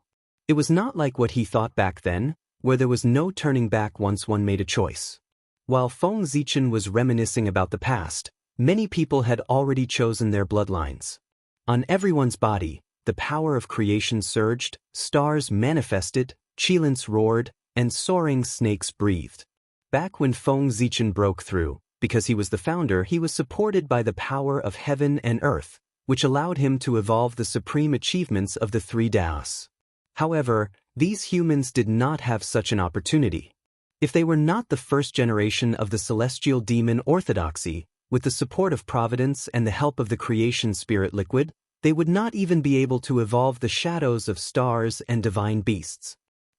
It was not like what he thought back then, where there was no turning back once one made a choice. While Feng Zichen was reminiscing about the past, many people had already chosen their bloodlines. On everyone's body, the power of creation surged, stars manifested, qilins roared, and soaring snakes breathed. Back when Feng Zichen broke through, because he was the founder, he was supported by the power of heaven and earth, which allowed him to evolve the supreme achievements of the 3 Taos. However, these humans did not have such an opportunity. If they were not the first generation of the celestial demon orthodoxy, with the support of providence and the help of the creation spirit liquid, they would not even be able to evolve the shadows of stars and divine beasts.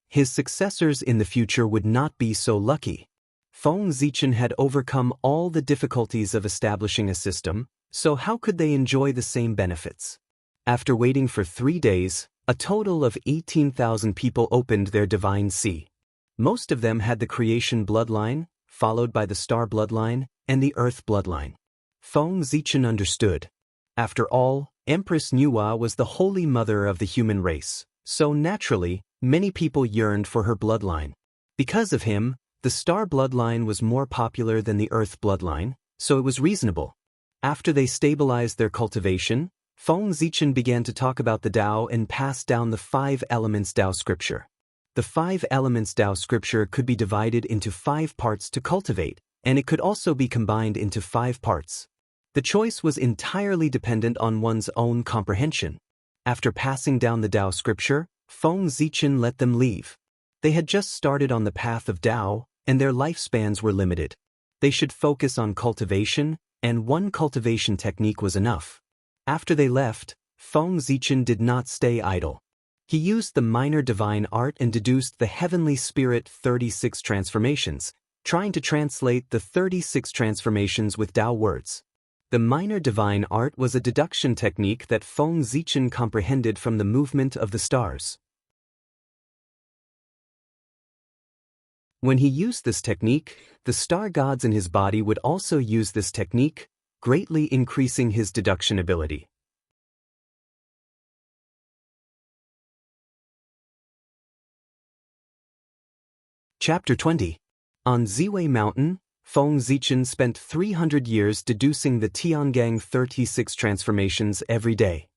His successors in the future would not be so lucky. Feng Zichen had overcome all the difficulties of establishing a system, so how could they enjoy the same benefits? After waiting for 3 days, a total of 18,000 people opened their divine sea. Most of them had the creation bloodline, followed by the star bloodline, and the earth bloodline. Feng Zichen understood. After all, Empress Nuwa was the holy mother of the human race, so naturally, many people yearned for her bloodline. Because of him, the star bloodline was more popular than the earth bloodline, so it was reasonable. After they stabilized their cultivation, Feng Zichen began to talk about the Tao and pass down the 5 elements Tao scripture. The 5 elements Tao scripture could be divided into 5 parts to cultivate, and it could also be combined into 5 parts. The choice was entirely dependent on one's own comprehension. After passing down the Tao scripture, Feng Zichen let them leave. They had just started on the path of Tao, and their lifespans were limited. They should focus on cultivation, and one cultivation technique was enough. After they left, Feng Zichen did not stay idle. He used the minor divine art and deduced the heavenly spirit 36 transformations, trying to translate the 36 transformations with Tao words. The minor divine art was a deduction technique that Feng Zichen comprehended from the movement of the stars. When he used this technique, the star gods in his body would also use this technique, greatly increasing his deduction ability. Chapter 20. On Ziwei Mountain, Feng Zichen spent 300 years deducing the Tiangang 36 transformations every day.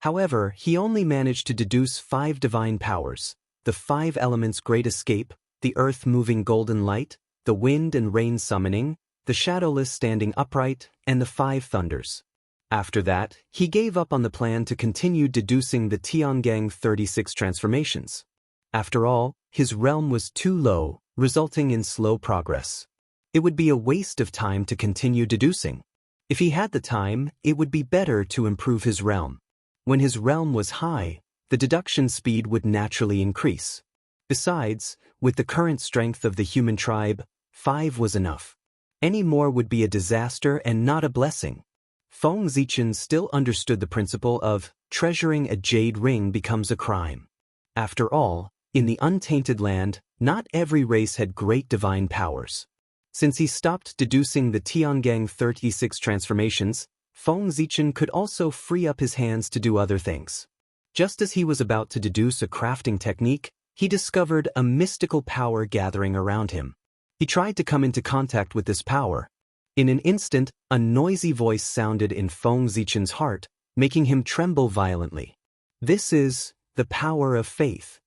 However, he only managed to deduce 5 divine powers: the 5 elements' great escape, the earth-moving golden light, the wind and rain summoning, the shadowless standing upright, and the 5 thunders. After that, he gave up on the plan to continue deducing the Tiangang 36 transformations. After all, his realm was too low, resulting in slow progress. It would be a waste of time to continue deducing. If he had the time, it would be better to improve his realm. When his realm was high, the deduction speed would naturally increase. Besides, with the current strength of the human tribe, 5 was enough. Any more would be a disaster and not a blessing. Feng Zichen still understood the principle of treasuring a jade ring becomes a crime. After all, in the untainted land, not every race had great divine powers. Since he stopped deducing the Tiangang 36 transformations, Feng Zichen could also free up his hands to do other things. Just as he was about to deduce a crafting technique, he discovered a mystical power gathering around him. He tried to come into contact with this power. In an instant, a noisy voice sounded in Feng Zichen's heart, making him tremble violently. This is the power of faith.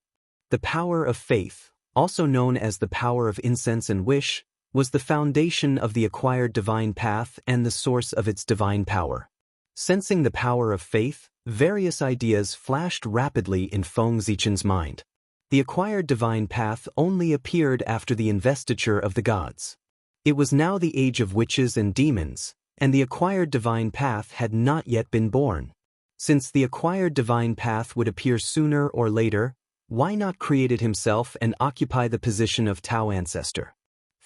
The power of faith, also known as the power of incense and wish, was the foundation of the acquired divine path and the source of its divine power. Sensing the power of faith, various ideas flashed rapidly in Feng Zichen's mind. The acquired divine path only appeared after the investiture of the gods. It was now the age of witches and demons, and the acquired divine path had not yet been born. Since the acquired divine path would appear sooner or later, why not create it himself and occupy the position of Tao ancestor?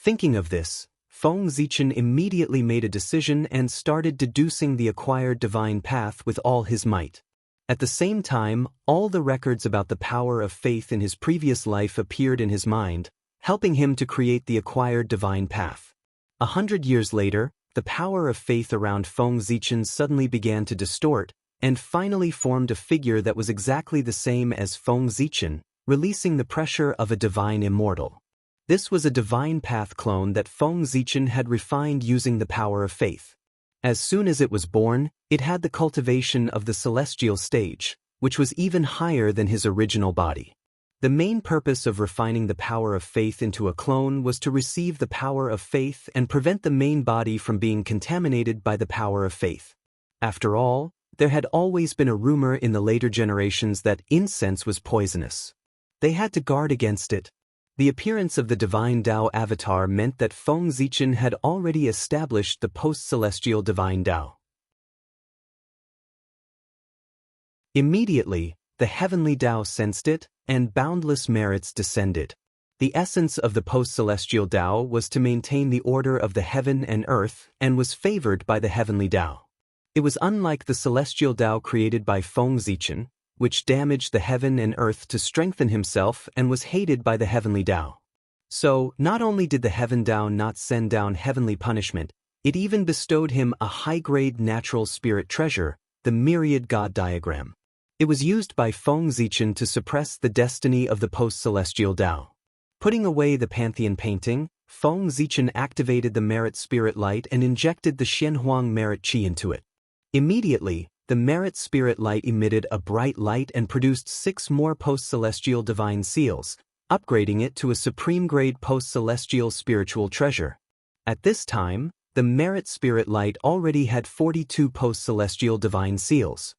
Thinking of this, Feng Zichen immediately made a decision and started deducing the acquired divine path with all his might. At the same time, all the records about the power of faith in his previous life appeared in his mind, helping him to create the acquired divine path. 100 years later, the power of faith around Feng Zichen suddenly began to distort, and finally formed a figure that was exactly the same as Feng Zichen, releasing the pressure of a divine immortal. This was a divine path clone that Feng Zichen had refined using the power of faith. As soon as it was born, it had the cultivation of the celestial stage, which was even higher than his original body. The main purpose of refining the power of faith into a clone was to receive the power of faith and prevent the main body from being contaminated by the power of faith. After all, there had always been a rumor in the later generations that incense was poisonous. They had to guard against it. The appearance of the divine Tao avatar meant that Feng Zichen had already established the post-celestial divine Tao. Immediately, the heavenly Tao sensed it, and boundless merits descended. The essence of the post-celestial Tao was to maintain the order of the heaven and earth and was favored by the heavenly Tao. It was unlike the celestial Tao created by Feng Zichen, which damaged the heaven and earth to strengthen himself and was hated by the heavenly Tao. So, not only did the heaven Tao not send down heavenly punishment, it even bestowed him a high-grade natural spirit treasure, the myriad god diagram. It was used by Feng Zichen to suppress the destiny of the post-celestial Tao. Putting away the pantheon painting, Feng Zichen activated the merit spirit light and injected the Xianhuang merit qi into it. Immediately, the merit spirit light emitted a bright light and produced 6 more post-celestial divine seals, upgrading it to a supreme-grade post-celestial spiritual treasure. At this time, the merit spirit light already had 42 post-celestial divine seals.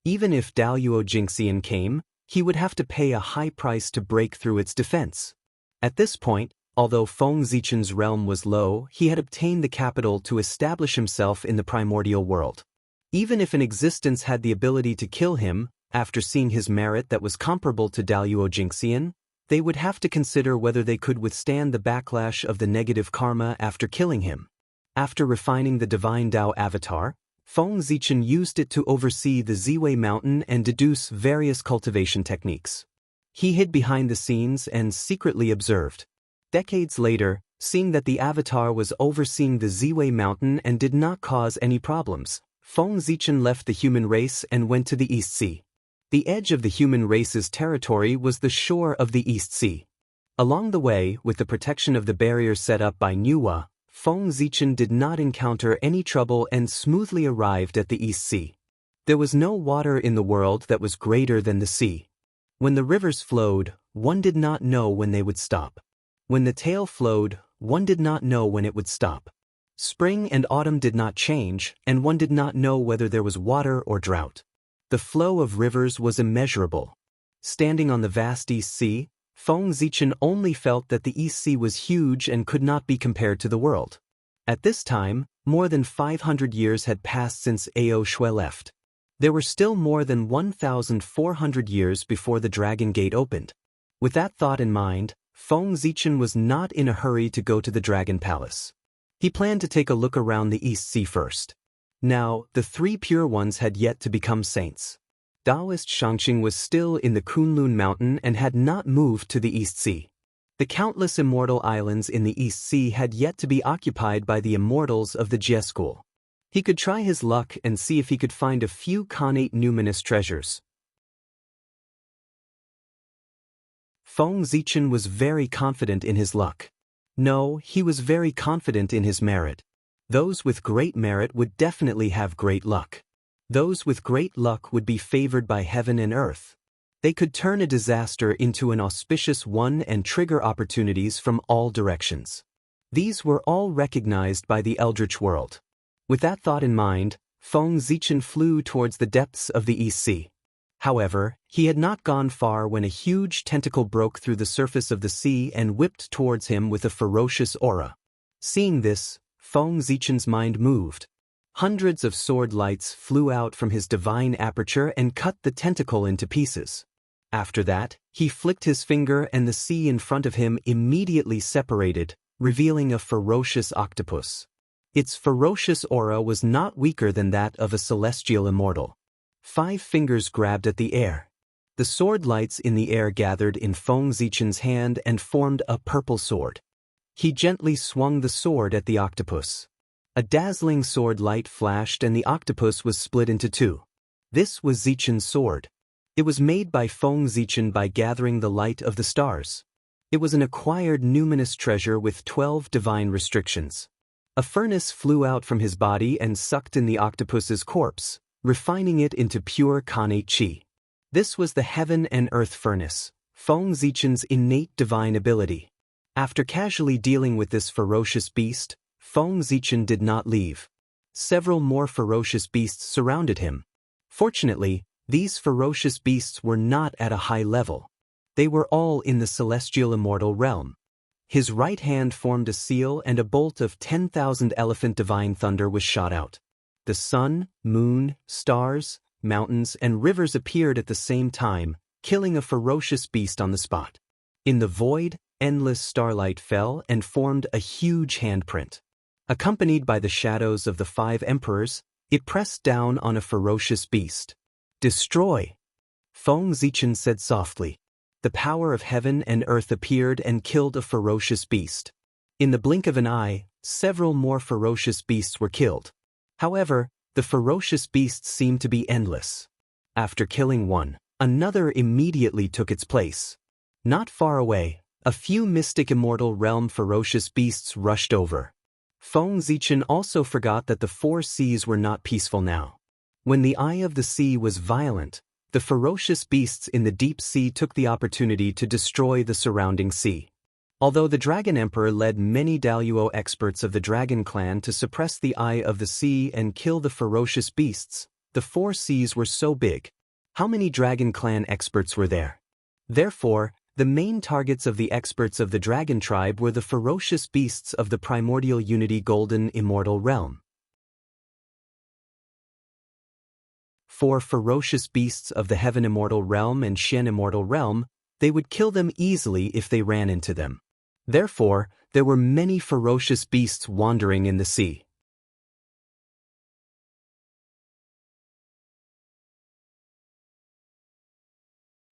Even if Daluo Jingxian came, he would have to pay a high price to break through its defense. At this point, although Feng Zichen's realm was low, he had obtained the capital to establish himself in the primordial world. Even if an existence had the ability to kill him, after seeing his merit that was comparable to Daluo Jingxian, they would have to consider whether they could withstand the backlash of the negative karma after killing him. After refining the divine Tao avatar, Feng Zichen used it to oversee the Ziwei mountain and deduce various cultivation techniques. He hid behind the scenes and secretly observed. Decades later, seeing that the avatar was overseeing the Ziwei mountain and did not cause any problems, Feng Zichen left the human race and went to the East Sea. The edge of the human race's territory was the shore of the East Sea. Along the way, with the protection of the barrier set up by Nuwa, Feng Zichen did not encounter any trouble and smoothly arrived at the East Sea. There was no water in the world that was greater than the sea. When the rivers flowed, one did not know when they would stop. When the tail flowed, one did not know when it would stop. Spring and autumn did not change, and one did not know whether there was water or drought. The flow of rivers was immeasurable. Standing on the vast East Sea, Feng Zichen only felt that the East Sea was huge and could not be compared to the world. At this time, more than 500 years had passed since Ao Shui left. There were still more than 1,400 years before the Dragon Gate opened. With that thought in mind, Feng Zichen was not in a hurry to go to the Dragon Palace. He planned to take a look around the East Sea first. Now, the three pure ones had yet to become saints. Taoist Shangqing was still in the Kunlun Mountain and had not moved to the East Sea. The countless immortal islands in the East Sea had yet to be occupied by the immortals of the Jie school. He could try his luck and see if he could find a few connate numinous treasures. Feng Zichen was very confident in his luck. No, he was very confident in his merit. Those with great merit would definitely have great luck. Those with great luck would be favored by heaven and earth. They could turn a disaster into an auspicious one and trigger opportunities from all directions. These were all recognized by the eldritch world. With that thought in mind, Feng Zichen flew towards the depths of the East Sea. However, he had not gone far when a huge tentacle broke through the surface of the sea and whipped towards him with a ferocious aura. Seeing this, Feng Zichen's mind moved. Hundreds of sword lights flew out from his divine aperture and cut the tentacle into pieces. After that, he flicked his finger and the sea in front of him immediately separated, revealing a ferocious octopus. Its ferocious aura was not weaker than that of a celestial immortal. 5 fingers grabbed at the air. The sword lights in the air gathered in Feng Zichen's hand and formed a purple sword. He gently swung the sword at the octopus. A dazzling sword light flashed and the octopus was split into 2. This was Zichen's sword. It was made by Feng Zichen by gathering the light of the stars. It was an acquired numinous treasure with 12 divine restrictions. A furnace flew out from his body and sucked in the octopus's corpse, refining it into pure connate qi. This was the heaven and earth furnace, Feng Zichen's innate divine ability. After casually dealing with this ferocious beast, Feng Zichen did not leave. Several more ferocious beasts surrounded him. Fortunately, these ferocious beasts were not at a high level. They were all in the celestial immortal realm. His right hand formed a seal and a bolt of 10,000 elephant divine thunder was shot out. The sun, moon, stars, mountains, and rivers appeared at the same time, killing a ferocious beast on the spot. In the void, endless starlight fell and formed a huge handprint. Accompanied by the shadows of the 5 emperors, it pressed down on a ferocious beast. "Destroy!" Feng Zichen said softly. The power of heaven and earth appeared and killed a ferocious beast. In the blink of an eye, several more ferocious beasts were killed. However, the ferocious beasts seemed to be endless. After killing one, another immediately took its place. Not far away, a few mystic immortal realm ferocious beasts rushed over. Feng Zichen also forgot that the 4 seas were not peaceful now. When the eye of the sea was violent, the ferocious beasts in the deep sea took the opportunity to destroy the surrounding sea. Although the Dragon Emperor led many Daluo experts of the Dragon Clan to suppress the eye of the sea and kill the ferocious beasts, the 4 seas were so big. How many Dragon Clan experts were there? Therefore, the main targets of the experts of the Dragon Tribe were the ferocious beasts of the primordial unity golden immortal realm. 4 ferocious beasts of the heaven immortal realm and Shen immortal realm, they would kill them easily if they ran into them. Therefore, there were many ferocious beasts wandering in the sea.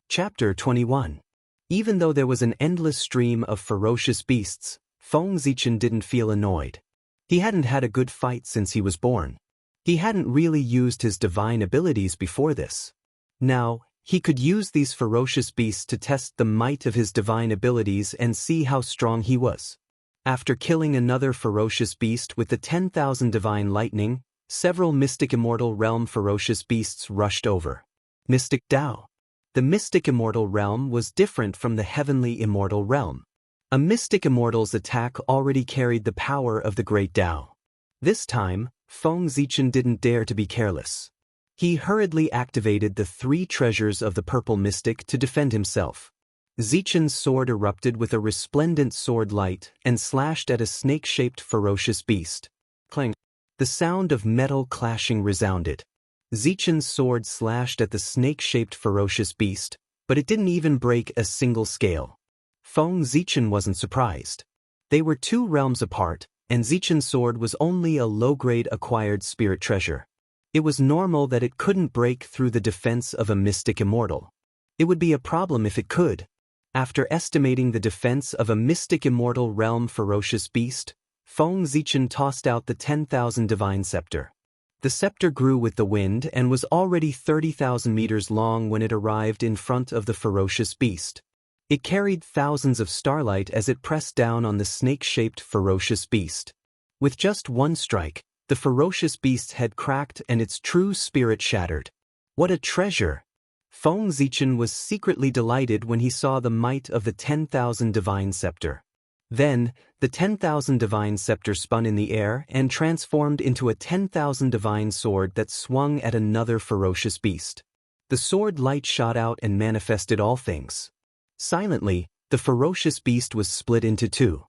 Chapter 21. Even though there was an endless stream of ferocious beasts, Feng Zichen didn't feel annoyed. He hadn't had a good fight since he was born. He hadn't really used his divine abilities before this. Now, he could use these ferocious beasts to test the might of his divine abilities and see how strong he was. After killing another ferocious beast with the 10,000 divine lightning, several mystic immortal realm ferocious beasts rushed over. Mystic Tao. The mystic immortal realm was different from the heavenly immortal realm. A mystic immortal's attack already carried the power of the great Tao. This time, Feng Zichen didn't dare to be careless. He hurriedly activated the 3 treasures of the purple mystic to defend himself. Zichen's sword erupted with a resplendent sword light and slashed at a snake-shaped ferocious beast. Clang! The sound of metal clashing resounded. Zichen's sword slashed at the snake-shaped ferocious beast, but it didn't even break a single scale. Feng Zichen wasn't surprised. They were 2 realms apart, and Zichen's sword was only a low-grade acquired spirit treasure. It was normal that it couldn't break through the defense of a mystic immortal. It would be a problem if it could. After estimating the defense of a mystic immortal realm ferocious beast, Feng Zichen tossed out the 10,000 divine scepter. The scepter grew with the wind and was already 30,000 meters long when it arrived in front of the ferocious beast. It carried thousands of starlight as it pressed down on the snake-shaped ferocious beast. With just one strike, the ferocious beast's head cracked and its true spirit shattered. What a treasure! Feng Zichen was secretly delighted when he saw the might of the 10,000 divine scepter. Then, the 10,000 divine scepter spun in the air and transformed into a 10,000 divine sword that swung at another ferocious beast. The sword light shot out and manifested all things. Silently, the ferocious beast was split into 2.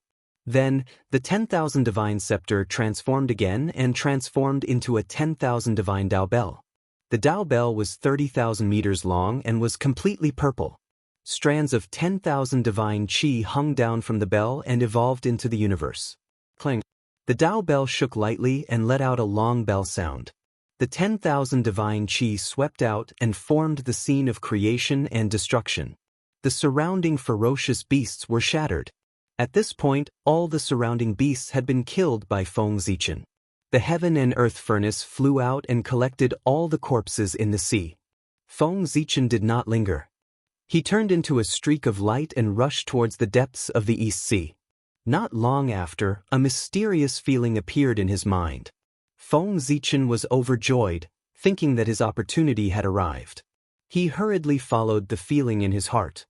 Then, the 10,000 divine scepter transformed again and transformed into a 10,000 divine Dao Bell. The Dao Bell was 30,000 meters long and was completely purple. Strands of 10,000 divine qi hung down from the bell and evolved into the universe. Clang! The Dao Bell shook lightly and let out a long bell sound. The 10,000 divine qi swept out and formed the scene of creation and destruction. The surrounding ferocious beasts were shattered. At this point, all the surrounding beasts had been killed by Feng Zichen. The heaven and earth furnace flew out and collected all the corpses in the sea. Feng Zichen did not linger. He turned into a streak of light and rushed towards the depths of the East Sea. Not long after, a mysterious feeling appeared in his mind. Feng Zichen was overjoyed, thinking that his opportunity had arrived. He hurriedly followed the feeling in his heart.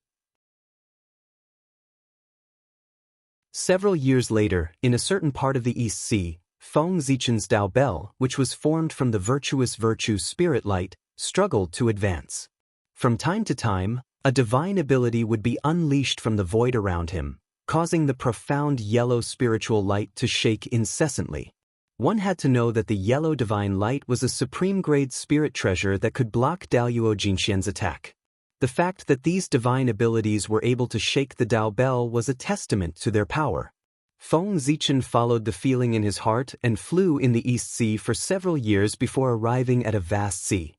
Several years later, in a certain part of the East Sea, Feng Zichen's Dao Bell, which was formed from the virtuous virtue spirit light, struggled to advance. From time to time, a divine ability would be unleashed from the void around him, causing the profound yellow spiritual light to shake incessantly. One had to know that the yellow divine light was a supreme-grade spirit treasure that could block Daoyuo Jinxian's attack. The fact that these divine abilities were able to shake the Dao Bell was a testament to their power. Feng Zichen followed the feeling in his heart and flew in the East Sea for several years before arriving at a vast sea.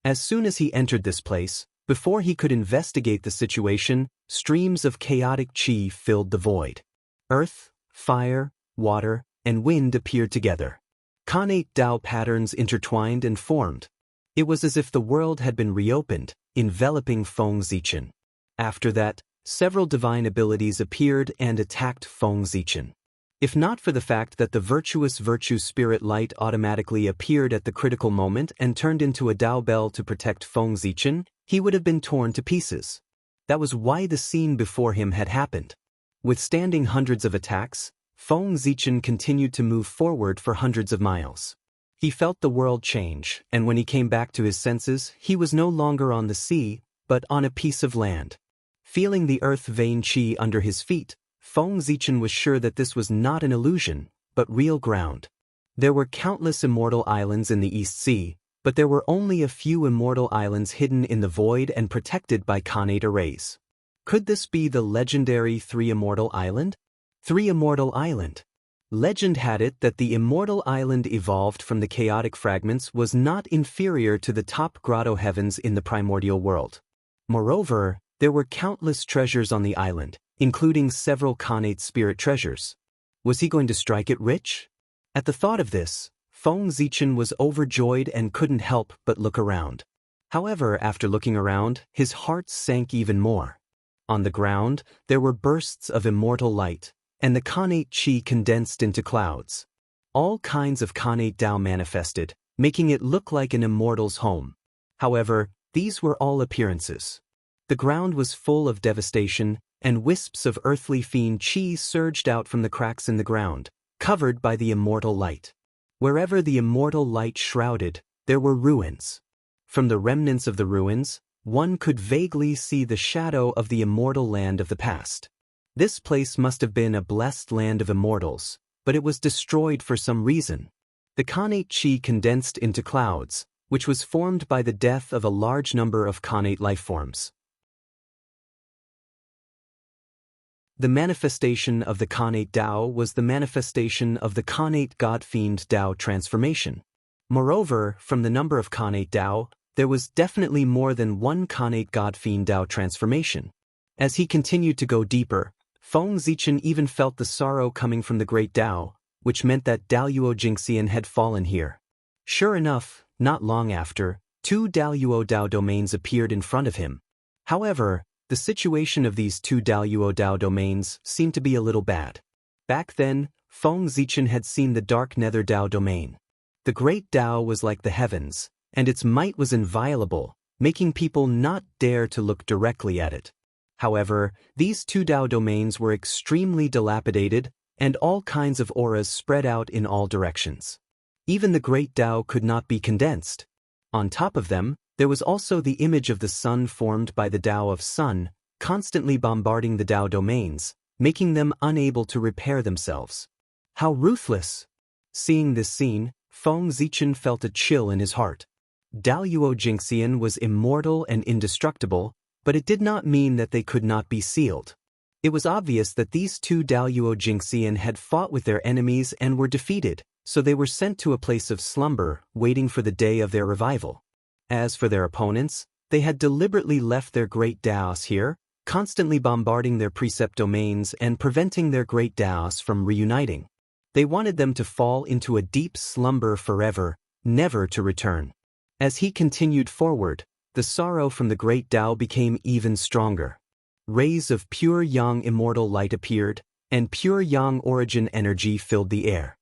As soon as he entered this place, before he could investigate the situation, streams of chaotic qi filled the void. Earth, fire, water, and wind appeared together. Connate Dao patterns intertwined and formed. It was as if the world had been reopened, enveloping Feng Zichen. After that, several divine abilities appeared and attacked Feng Zichen. If not for the fact that the virtuous virtue spirit light automatically appeared at the critical moment and turned into a Dao Bell to protect Feng Zichen, he would have been torn to pieces. That was why the scene before him had happened. Withstanding hundreds of attacks, Feng Zichen continued to move forward for hundreds of miles. He felt the world change, and when he came back to his senses, he was no longer on the sea, but on a piece of land. Feeling the earth vein qi under his feet, Feng Zichen was sure that this was not an illusion, but real ground. There were countless immortal islands in the East Sea, but there were only a few immortal islands hidden in the void and protected by connate arrays. Could this be the legendary Three Immortal Island? Three Immortal Island. Legend had it that the immortal island evolved from the chaotic fragments was not inferior to the top grotto heavens in the primordial world. Moreover, there were countless treasures on the island, including several connate spirit treasures. Was he going to strike it rich? At the thought of this, Feng Zichen was overjoyed and couldn't help but look around. However, after looking around, his heart sank even more. On the ground, there were bursts of immortal light, and the Khanate Qi condensed into clouds. All kinds of Khanate Tao manifested, making it look like an immortal's home. However, these were all appearances. The ground was full of devastation, and wisps of earthly fiend Qi surged out from the cracks in the ground, covered by the immortal light. Wherever the immortal light shrouded, there were ruins. From the remnants of the ruins, one could vaguely see the shadow of the immortal land of the past. This place must have been a blessed land of immortals, but it was destroyed for some reason. The Khanate Qi condensed into clouds, which was formed by the death of a large number of Khanate lifeforms. The manifestation of the Khanate Tao was the manifestation of the Khanate God-Fiend Tao transformation. Moreover, from the number of Khanate Tao, there was definitely more than one Khanate God-Fiend Tao transformation. As he continued to go deeper, Feng Zichen even felt the sorrow coming from the great Tao, which meant that Daluo Jingxian had fallen here. Sure enough, not long after, 2 Daluo Dao domains appeared in front of him. However, the situation of these 2 Daluo Dao domains seemed to be a little bad. Back then, Feng Zichen had seen the Dark Nether Dao domain. The great Dao was like the heavens, and its might was inviolable, making people not dare to look directly at it. However, these 2 Dao domains were extremely dilapidated, and all kinds of auras spread out in all directions. Even the great Dao could not be condensed. On top of them, there was also the image of the sun formed by the Tao of Sun, constantly bombarding the Tao domains, making them unable to repair themselves. How ruthless! Seeing this scene, Feng Zichen felt a chill in his heart. Daluo Jingxian was immortal and indestructible, but it did not mean that they could not be sealed. It was obvious that these 2 Daluo Jingxian had fought with their enemies and were defeated, so they were sent to a place of slumber, waiting for the day of their revival. As for their opponents, they had deliberately left their great Daos here, constantly bombarding their precept domains and preventing their great Daos from reuniting. They wanted them to fall into a deep slumber forever, never to return. As he continued forward, the sorrow from the great Tao became even stronger. Rays of pure yang immortal light appeared, and pure yang origin energy filled the air.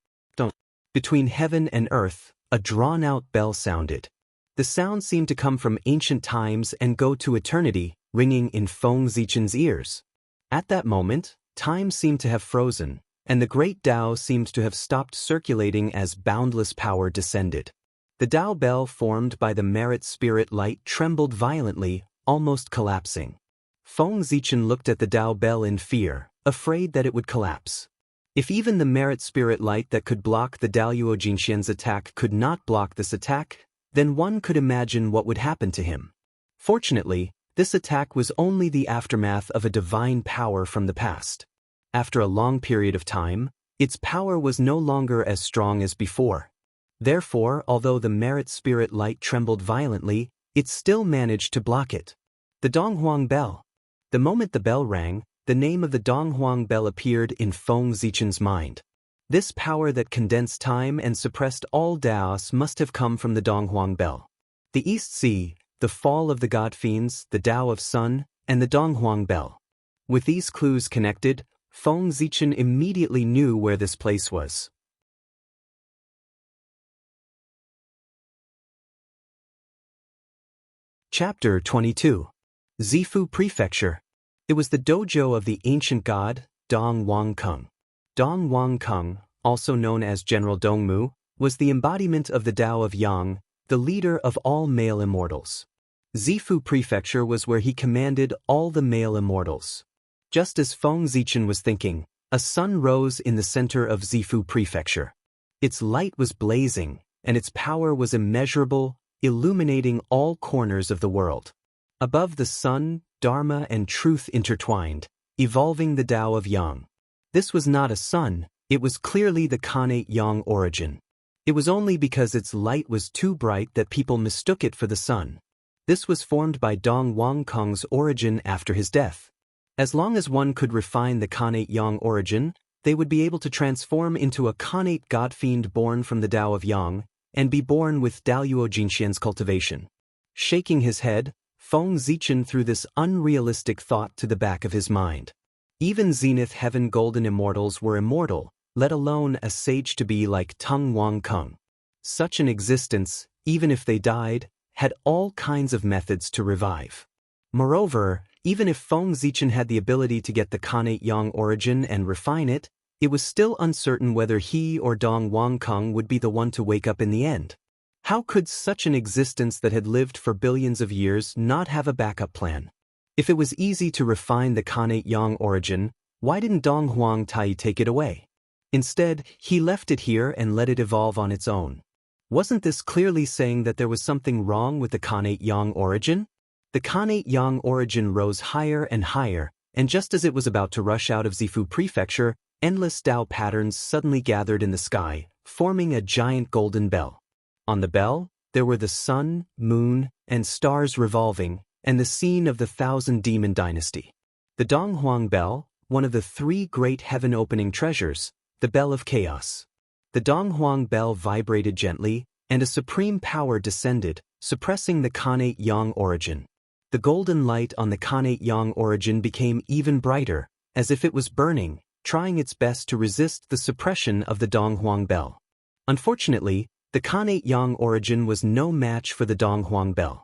Between heaven and earth, a drawn-out bell sounded. The sound seemed to come from ancient times and go to eternity, ringing in Feng Zichen's ears. At that moment, time seemed to have frozen, and the great Tao seemed to have stopped circulating as boundless power descended. The Tao bell formed by the merit spirit light trembled violently, almost collapsing. Feng Zichen looked at the Tao bell in fear, afraid that it would collapse. If even the merit spirit light that could block the Daluo Jingxian's attack could not block this attack, then one could imagine what would happen to him. Fortunately, this attack was only the aftermath of a divine power from the past. After a long period of time, its power was no longer as strong as before. Therefore, although the merit spirit light trembled violently, it still managed to block it. The Donghuang Bell. The moment the bell rang, the name of the Donghuang Bell appeared in Feng Zichen's mind. This power that condensed time and suppressed all Daos must have come from the Donghuang Bell. The East Sea, the fall of the God Fiends, the Tao of Sun, and the Donghuang Bell. With these clues connected, Feng Zichen immediately knew where this place was. Chapter 22. Zifu Prefecture. It was the dojo of the ancient god, Dong Wang Kung. Dong Wang Kung, also known as General Dongmu, was the embodiment of the Tao of Yang, the leader of all male immortals. Zifu Prefecture was where he commanded all the male immortals. Just as Feng Zichen was thinking, a sun rose in the center of Zifu Prefecture. Its light was blazing, and its power was immeasurable, illuminating all corners of the world. Above the sun, Dharma and truth intertwined, evolving the Tao of Yang. This was not a sun, it was clearly the Khanate Yang origin. It was only because its light was too bright that people mistook it for the sun. This was formed by Dong Wang Kung's origin after his death. As long as one could refine the Khanate Yang origin, they would be able to transform into a Khanate God-Fiend born from the Tao of Yang, and be born with Daluo Jingxian's cultivation. Shaking his head, Feng Zichen threw this unrealistic thought to the back of his mind. Even Zenith Heaven Golden Immortals were immortal, let alone a sage to be like Tung Wang Kung. Such an existence, even if they died, had all kinds of methods to revive. Moreover, even if Feng Zichen had the ability to get the Khanate Yang origin and refine it, it was still uncertain whether he or Dong Wang Kung would be the one to wake up in the end. How could such an existence that had lived for billions of years not have a backup plan? If it was easy to refine the Khanate Yang origin, why didn't Dong Huang Tai take it away? Instead, he left it here and let it evolve on its own. Wasn't this clearly saying that there was something wrong with the Khanate Yang origin? The Khanate Yang origin rose higher and higher, and just as it was about to rush out of Zifu Prefecture, endless Dao patterns suddenly gathered in the sky, forming a giant golden bell. On the bell, there were the sun, moon, and stars revolving, and the scene of the Thousand Demon Dynasty. The Donghuang Bell, one of the three great heaven-opening treasures, the Bell of Chaos. The Donghuang Bell vibrated gently, and a supreme power descended, suppressing the Khanate Yang origin. The golden light on the Khanate Yang origin became even brighter, as if it was burning, trying its best to resist the suppression of the Donghuang Bell. Unfortunately, the Khanate Yang origin was no match for the Donghuang Bell.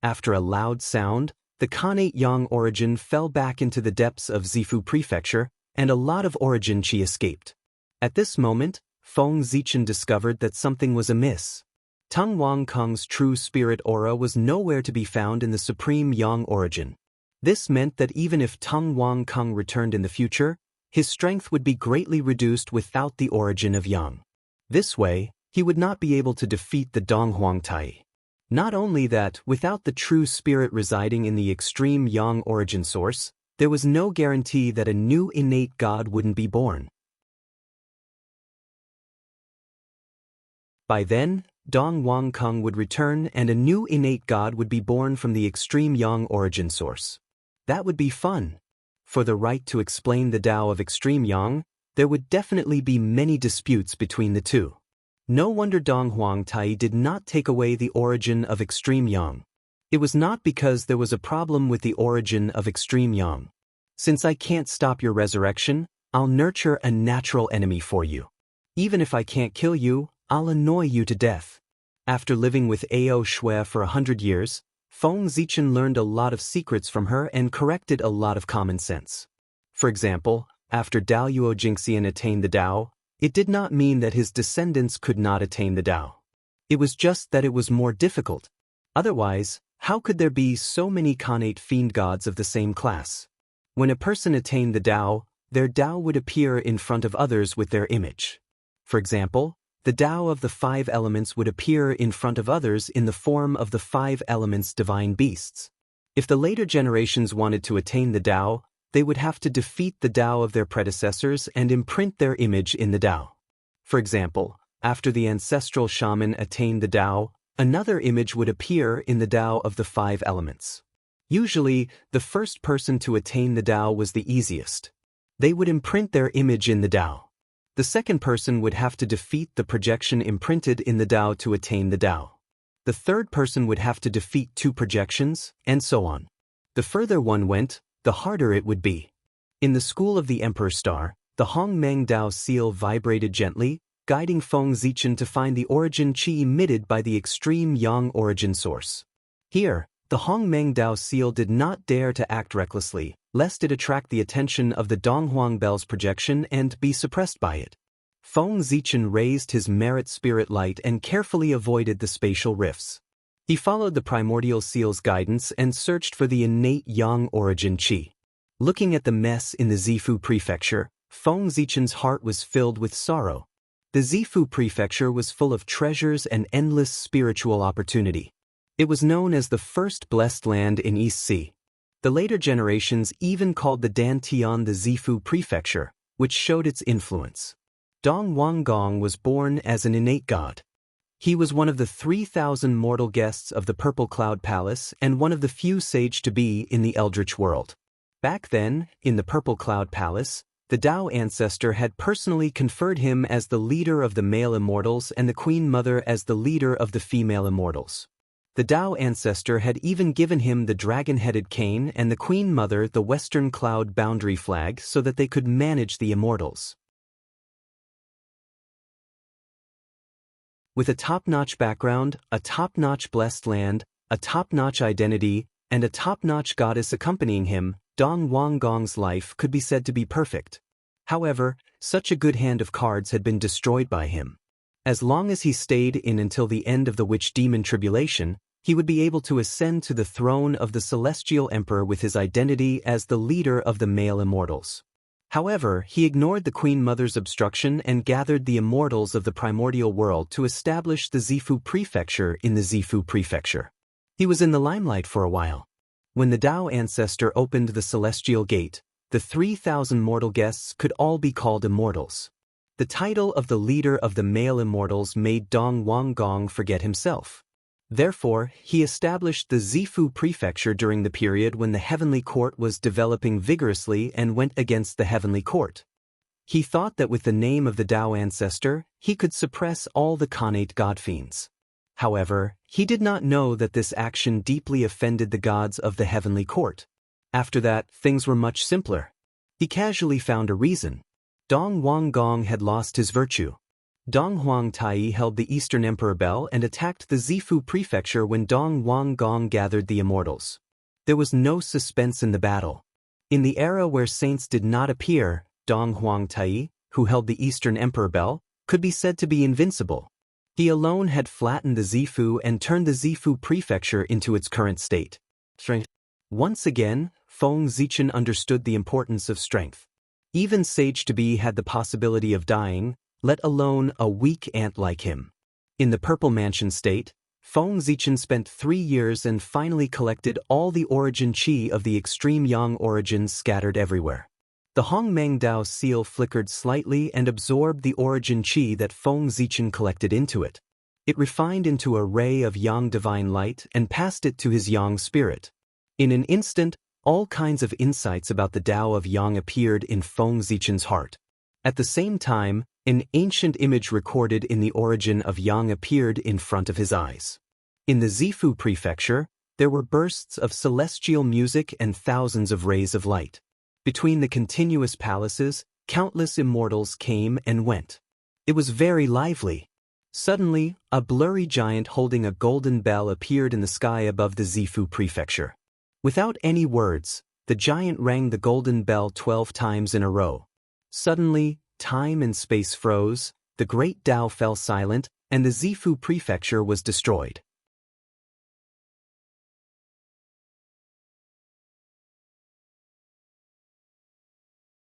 After a loud sound, the Khanate Yang origin fell back into the depths of Zifu Prefecture, and a lot of origin chi escaped. At this moment, Feng Zichen discovered that something was amiss. Tung Wang Kung's true spirit aura was nowhere to be found in the supreme Yang origin. This meant that even if Tung Wang Kung returned in the future, his strength would be greatly reduced without the origin of Yang. This way, he would not be able to defeat the Donghuang Tai. Not only that, without the true spirit residing in the extreme Yang origin source, there was no guarantee that a new innate god wouldn't be born. By then, Dong Wang Kung would return and a new innate god would be born from the extreme Yang origin source. That would be fun. For the right to explain the Tao of extreme Yang, there would definitely be many disputes between the two. No wonder Dong Huang Tai did not take away the origin of extreme Yang. It was not because there was a problem with the origin of extreme Yang. Since I can't stop your resurrection, I'll nurture a natural enemy for you. Even if I can't kill you, I'll annoy you to death. After living with Ao Shui for 100 years, Feng Zichen learned a lot of secrets from her and corrected a lot of common sense. For example, after Dao Yuo Jingxian attained the Tao, it did not mean that his descendants could not attain the Tao. It was just that it was more difficult. Otherwise, how could there be so many Khanate fiend gods of the same class? When a person attained the Tao, their Tao would appear in front of others with their image. For example, the Tao of the 5 elements would appear in front of others in the form of the 5 elements divine beasts. If the later generations wanted to attain the Tao, they would have to defeat the Tao of their predecessors and imprint their image in the Tao. For example, after the ancestral shaman attained the Tao, another image would appear in the Tao of the 5 elements. Usually, the first person to attain the Tao was the easiest. They would imprint their image in the Tao. The second person would have to defeat the projection imprinted in the Tao to attain the Tao. The third person would have to defeat 2 projections, and so on. The further one went, the harder it would be. In the school of the Emperor Star, the Hong Meng Dao seal vibrated gently, guiding Feng Zichen to find the origin chi emitted by the extreme Yang origin source. Here, the Hong Meng Dao seal did not dare to act recklessly, lest it attract the attention of the Donghuang Bell's projection and be suppressed by it. Feng Zichen raised his merit spirit light and carefully avoided the spatial rifts. He followed the primordial seal's guidance and searched for the innate Yang origin chi. Looking at the mess in the Zifu Prefecture, Feng Zichen's heart was filled with sorrow. The Zifu Prefecture was full of treasures and endless spiritual opportunity. It was known as the first blessed land in East Sea. The later generations even called the Dantian the Zifu Prefecture, which showed its influence. Dong Wang Gong was born as an innate god. He was one of the 3,000 mortal guests of the Purple Cloud Palace and one of the few sage to be in the Eldritch world. Back then, in the Purple Cloud Palace, the Tao ancestor had personally conferred him as the leader of the male immortals and the Queen Mother as the leader of the female immortals. The Tao ancestor had even given him the dragon-headed cane and the Queen Mother the Western Cloud boundary flag so that they could manage the immortals. With a top-notch background, a top-notch blessed land, a top-notch identity, and a top-notch goddess accompanying him, Dong Wanggong's life could be said to be perfect. However, such a good hand of cards had been destroyed by him. As long as he stayed in until the end of the witch-demon tribulation, he would be able to ascend to the throne of the Celestial Emperor with his identity as the leader of the male immortals. However, he ignored the Queen Mother's obstruction and gathered the immortals of the primordial world to establish the Zifu Prefecture in the Zifu Prefecture. He was in the limelight for a while. When the Tao ancestor opened the celestial gate, the 3,000 mortal guests could all be called immortals. The title of the leader of the male immortals made Dong Wanggong forget himself. Therefore, he established the Zifu Prefecture during the period when the Heavenly Court was developing vigorously and went against the Heavenly Court. He thought that with the name of the Tao ancestor, he could suppress all the Khanate godfiends. However, he did not know that this action deeply offended the gods of the Heavenly Court. After that, things were much simpler. He casually found a reason. Dong Wanggong had lost his virtue. Dong Huang Tai held the Eastern Emperor Bell and attacked the Zifu Prefecture when Dong Wanggong gathered the immortals. There was no suspense in the battle. In the era where saints did not appear, Dong Huang Tai, who held the Eastern Emperor Bell, could be said to be invincible. He alone had flattened the Zifu and turned the Zifu Prefecture into its current state. Once again, Feng Zichen understood the importance of strength. Even Sage-to-be had the possibility of dying, let alone a weak ant like him. In the Purple Mansion state, Feng Zichen spent 3 years and finally collected all the origin chi of the extreme yang origins scattered everywhere. The Hongmeng Dao seal flickered slightly and absorbed the origin chi that Feng Zichen collected into it. It refined into a ray of yang divine light and passed it to his yang spirit. In an instant, all kinds of insights about the Tao of yang appeared in Feng Zichen's heart. At the same time, an ancient image recorded in the origin of yang appeared in front of his eyes. In the Zifu Prefecture, there were bursts of celestial music and thousands of rays of light. Between the continuous palaces, countless immortals came and went. It was very lively. Suddenly, a blurry giant holding a golden bell appeared in the sky above the Zifu Prefecture. Without any words, the giant rang the golden bell 12 times in a row. Suddenly, time and space froze, the great Tao fell silent, and the Zifu Prefecture was destroyed.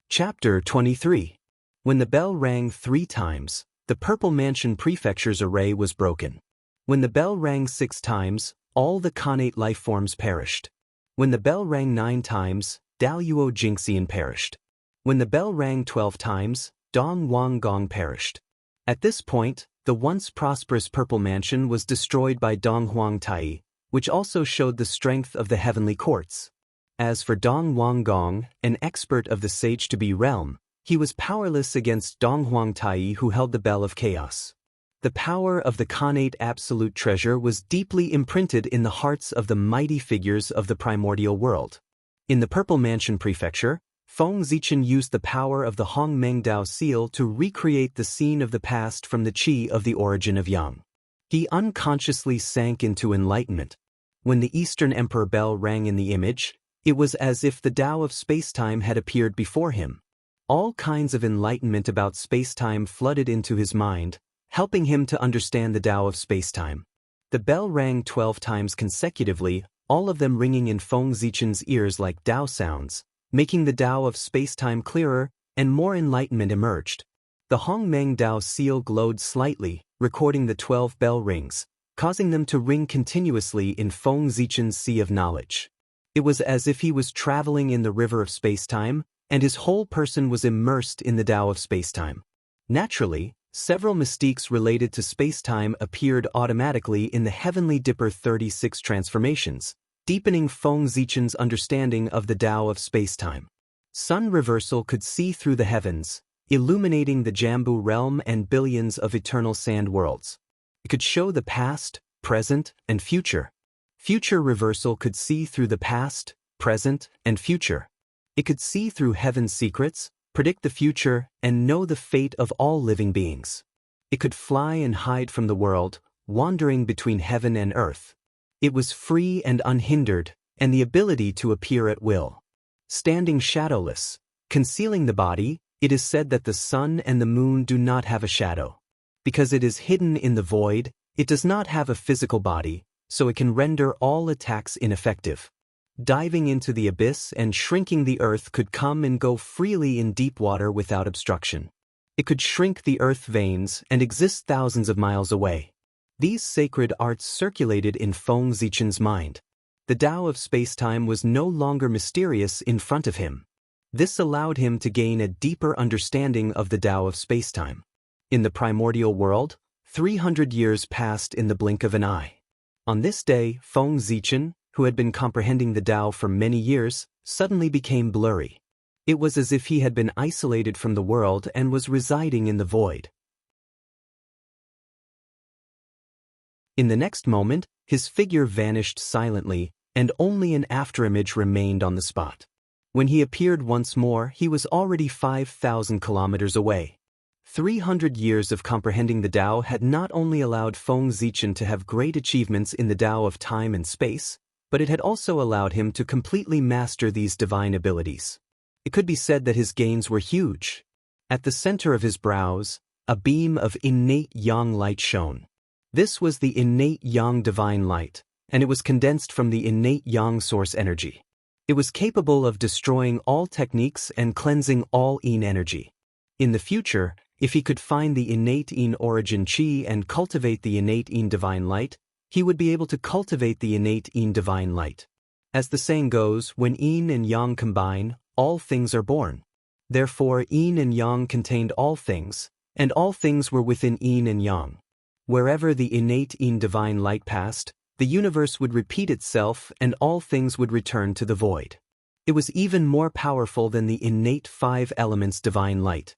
Chapter 23. When the bell rang 3 times, the Purple Mansion Prefecture's array was broken. When the bell rang 6 times, all the Khanate lifeforms perished. When the bell rang 9 times, Daluo Jingxian perished. When the bell rang 12 times, Dong Wanggong perished. At this point, the once prosperous Purple Mansion was destroyed by Dong Huang Tai, which also showed the strength of the heavenly courts. As for Dong Wanggong, an expert of the Sage-to-be realm, he was powerless against Dong Huang Tai, who held the Bell of Chaos. The power of the Khanate Absolute Treasure was deeply imprinted in the hearts of the mighty figures of the primordial world. In the Purple Mansion Prefecture, Feng Zichen used the power of the Hongmeng Dao seal to recreate the scene of the past from the chi of the origin of yang. He unconsciously sank into enlightenment. When the Eastern Emperor Bell rang in the image, it was as if the Tao of spacetime had appeared before him. All kinds of enlightenment about spacetime flooded into his mind, helping him to understand the Tao of spacetime. The bell rang 12 times consecutively, all of them ringing in Feng Zichen's ears like Tao sounds, making the Tao of spacetime clearer, and more enlightenment emerged. The Hongmeng Dao seal glowed slightly, recording the 12 bell rings, causing them to ring continuously in Feng Zichen's sea of knowledge. It was as if he was traveling in the river of spacetime, and his whole person was immersed in the Tao of spacetime. Naturally, several mystiques related to spacetime appeared automatically in the Heavenly Dipper 36 transformations, deepening Feng Zichen's understanding of the Tao of spacetime. Sun reversal could see through the heavens, illuminating the Jambu realm and billions of eternal sand worlds. It could show the past, present, and future. Future reversal could see through the past, present, and future. It could see through heaven's secrets, predict the future, and know the fate of all living beings. It could fly and hide from the world, wandering between heaven and earth. It was free and unhindered, and the ability to appear at will. Standing shadowless, concealing the body, it is said that the sun and the moon do not have a shadow. Because it is hidden in the void, it does not have a physical body, so it can render all attacks ineffective. Diving into the abyss and shrinking the earth could come and go freely in deep water without obstruction. It could shrink the earth veins and exist thousands of miles away. These sacred arts circulated in Feng Zichen's mind. The Tao of space-time was no longer mysterious in front of him. This allowed him to gain a deeper understanding of the Tao of space-time. In the primordial world, 300 years passed in the blink of an eye. On this day, Feng Zichen, who had been comprehending the Tao for many years, suddenly became blurry. It was as if he had been isolated from the world and was residing in the void. In the next moment, his figure vanished silently, and only an afterimage remained on the spot. When he appeared once more, he was already 5,000 kilometers away. 300 years of comprehending the Tao had not only allowed Feng Zichen to have great achievements in the Tao of time and space, but it had also allowed him to completely master these divine abilities. It could be said that his gains were huge. At the center of his brows, a beam of innate yang light shone. This was the innate yang divine light, and it was condensed from the innate yang source energy. It was capable of destroying all techniques and cleansing all yin energy. In the future, if he could find the innate yin origin qi and cultivate the innate yin divine light, he would be able to cultivate the innate yin divine light. As the saying goes, when yin and yang combine, all things are born. Therefore, yin and yang contained all things, and all things were within yin and yang. Wherever the innate yin divine light passed, the universe would repeat itself and all things would return to the void. It was even more powerful than the innate five elements divine light.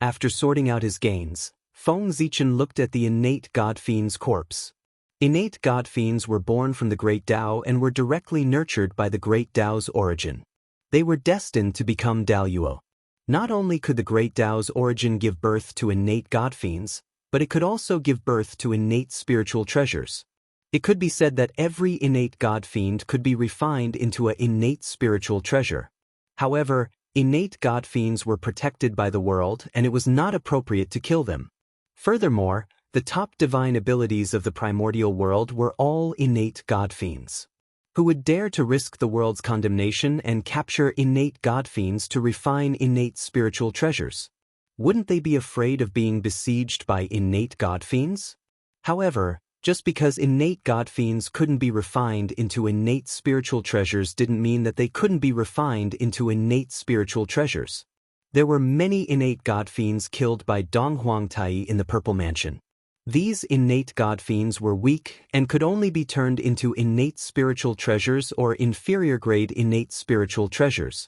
After sorting out his gains, Feng Zichen looked at the innate god fiend's corpse. Innate god fiends were born from the great Tao and were directly nurtured by the great Tao's origin. They were destined to become Daoyuo. Not only could the great Tao's origin give birth to innate god fiends, but it could also give birth to innate spiritual treasures. It could be said that every innate god fiend could be refined into an innate spiritual treasure. However, innate god fiends were protected by the world and it was not appropriate to kill them. Furthermore, the top divine abilities of the primordial world were all innate god fiends. Who would dare to risk the world's condemnation and capture innate god fiends to refine innate spiritual treasures? Wouldn't they be afraid of being besieged by innate god fiends? However, just because innate god fiends couldn't be refined into innate spiritual treasures didn't mean that they couldn't be refined into innate spiritual treasures. There were many innate god fiends killed by Dong Huangtai in the Purple Mansion. These innate god fiends were weak and could only be turned into innate spiritual treasures or inferior grade innate spiritual treasures.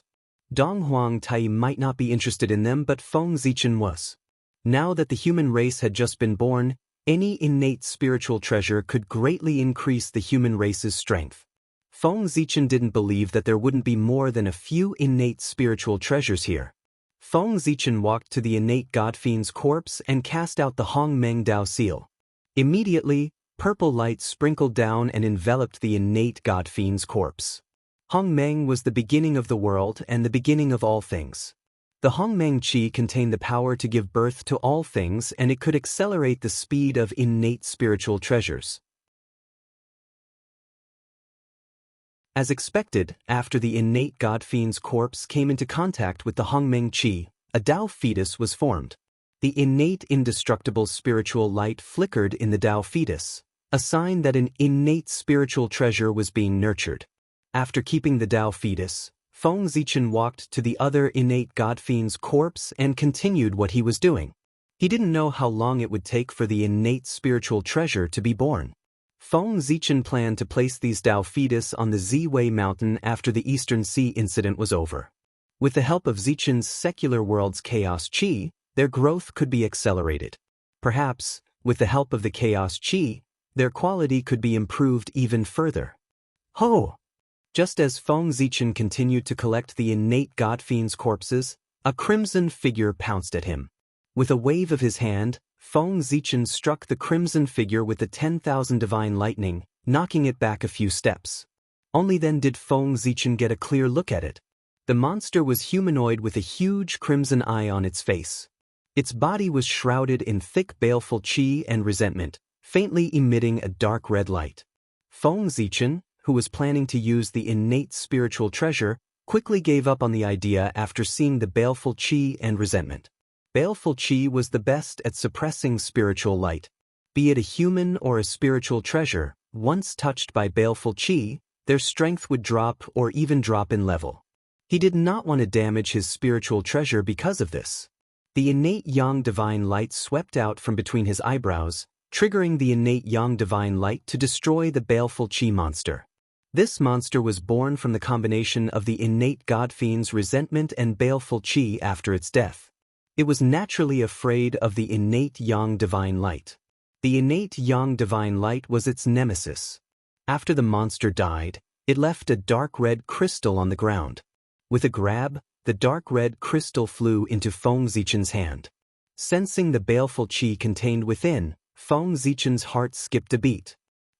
Dong Huangtai might not be interested in them, but Feng Zichen was. Now that the human race had just been born, any innate spiritual treasure could greatly increase the human race's strength. Feng Zichen didn't believe that there wouldn't be more than a few innate spiritual treasures here. Feng Zichen walked to the innate god fiend's corpse and cast out the Hong Meng Dao seal. Immediately, purple light sprinkled down and enveloped the innate god fiend's corpse. Hong Meng was the beginning of the world and the beginning of all things. The Hong Meng Qi contained the power to give birth to all things and it could accelerate the speed of innate spiritual treasures. As expected, after the innate god fiend's corpse came into contact with the Hong Meng Qi, a Tao fetus was formed. The innate indestructible spiritual light flickered in the Tao fetus, a sign that an innate spiritual treasure was being nurtured. After keeping the Tao fetus, Feng Zichen walked to the other innate god fiend's corpse and continued what he was doing. He didn't know how long it would take for the innate spiritual treasure to be born. Feng Zichen planned to place these Tao fetus on the Ziwei mountain after the Eastern Sea incident was over. With the help of Zichen's secular world's chaos qi, their growth could be accelerated. Perhaps, with the help of the chaos qi, their quality could be improved even further. Ho! Just as Feng Zichen continued to collect the innate god fiend's corpses, a crimson figure pounced at him. With a wave of his hand, Feng Zichen struck the crimson figure with the 10,000 divine lightning, knocking it back a few steps. Only then did Feng Zichen get a clear look at it. The monster was humanoid with a huge crimson eye on its face. Its body was shrouded in thick baleful qi and resentment, faintly emitting a dark red light. Feng Zichen, who was planning to use the innate spiritual treasure, quickly gave up on the idea after seeing the baleful qi and resentment. Baleful qi was the best at suppressing spiritual light. Be it a human or a spiritual treasure, once touched by baleful qi, their strength would drop or even drop in level. He did not want to damage his spiritual treasure because of this. The innate yang divine light swept out from between his eyebrows, triggering the innate yang divine light to destroy the baleful qi monster. This monster was born from the combination of the innate god fiend's resentment and baleful qi after its death. It was naturally afraid of the innate yang divine light. The innate yang divine light was its nemesis. After the monster died, it left a dark red crystal on the ground. With a grab, the dark red crystal flew into Feng Zichen's hand. Sensing the baleful qi contained within, Feng Zichen's heart skipped a beat.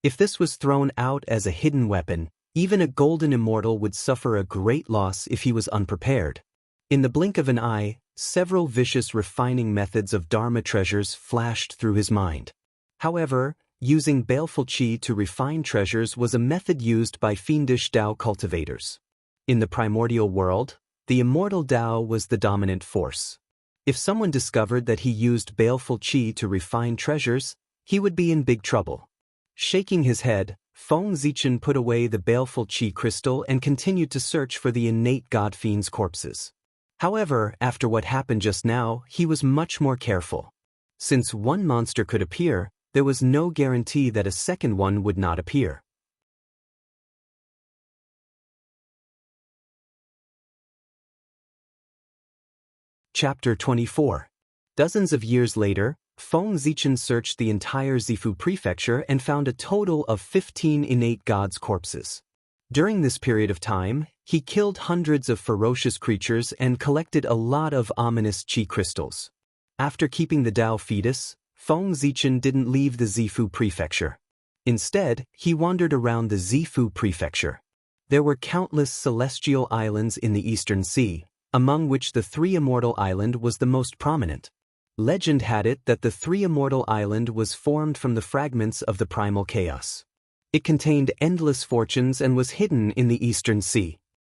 If this was thrown out as a hidden weapon, even a golden immortal would suffer a great loss if he was unprepared. In the blink of an eye, several vicious refining methods of Dharma treasures flashed through his mind. However, using baleful qi to refine treasures was a method used by fiendish Tao cultivators. In the primordial world, the immortal Tao was the dominant force. If someone discovered that he used baleful qi to refine treasures, he would be in big trouble. Shaking his head, Feng Zichen put away the baleful qi crystal and continued to search for the innate god fiend's corpses. However, after what happened just now, he was much more careful. Since one monster could appear, there was no guarantee that a second one would not appear. Chapter 24. Dozens of years later, Feng Zichen searched the entire Zifu prefecture and found a total of 15 innate gods' corpses. During this period of time, he killed hundreds of ferocious creatures and collected a lot of ominous qi crystals. After keeping the Tao fetus, Feng Zichen didn't leave the Zifu prefecture. Instead, he wandered around the Zifu prefecture. There were countless celestial islands in the Eastern Sea, among which the Three Immortal Island was the most prominent. Legend had it that the Three Immortal Island was formed from the fragments of the primal chaos. It contained endless fortunes and was hidden in the Eastern Sea.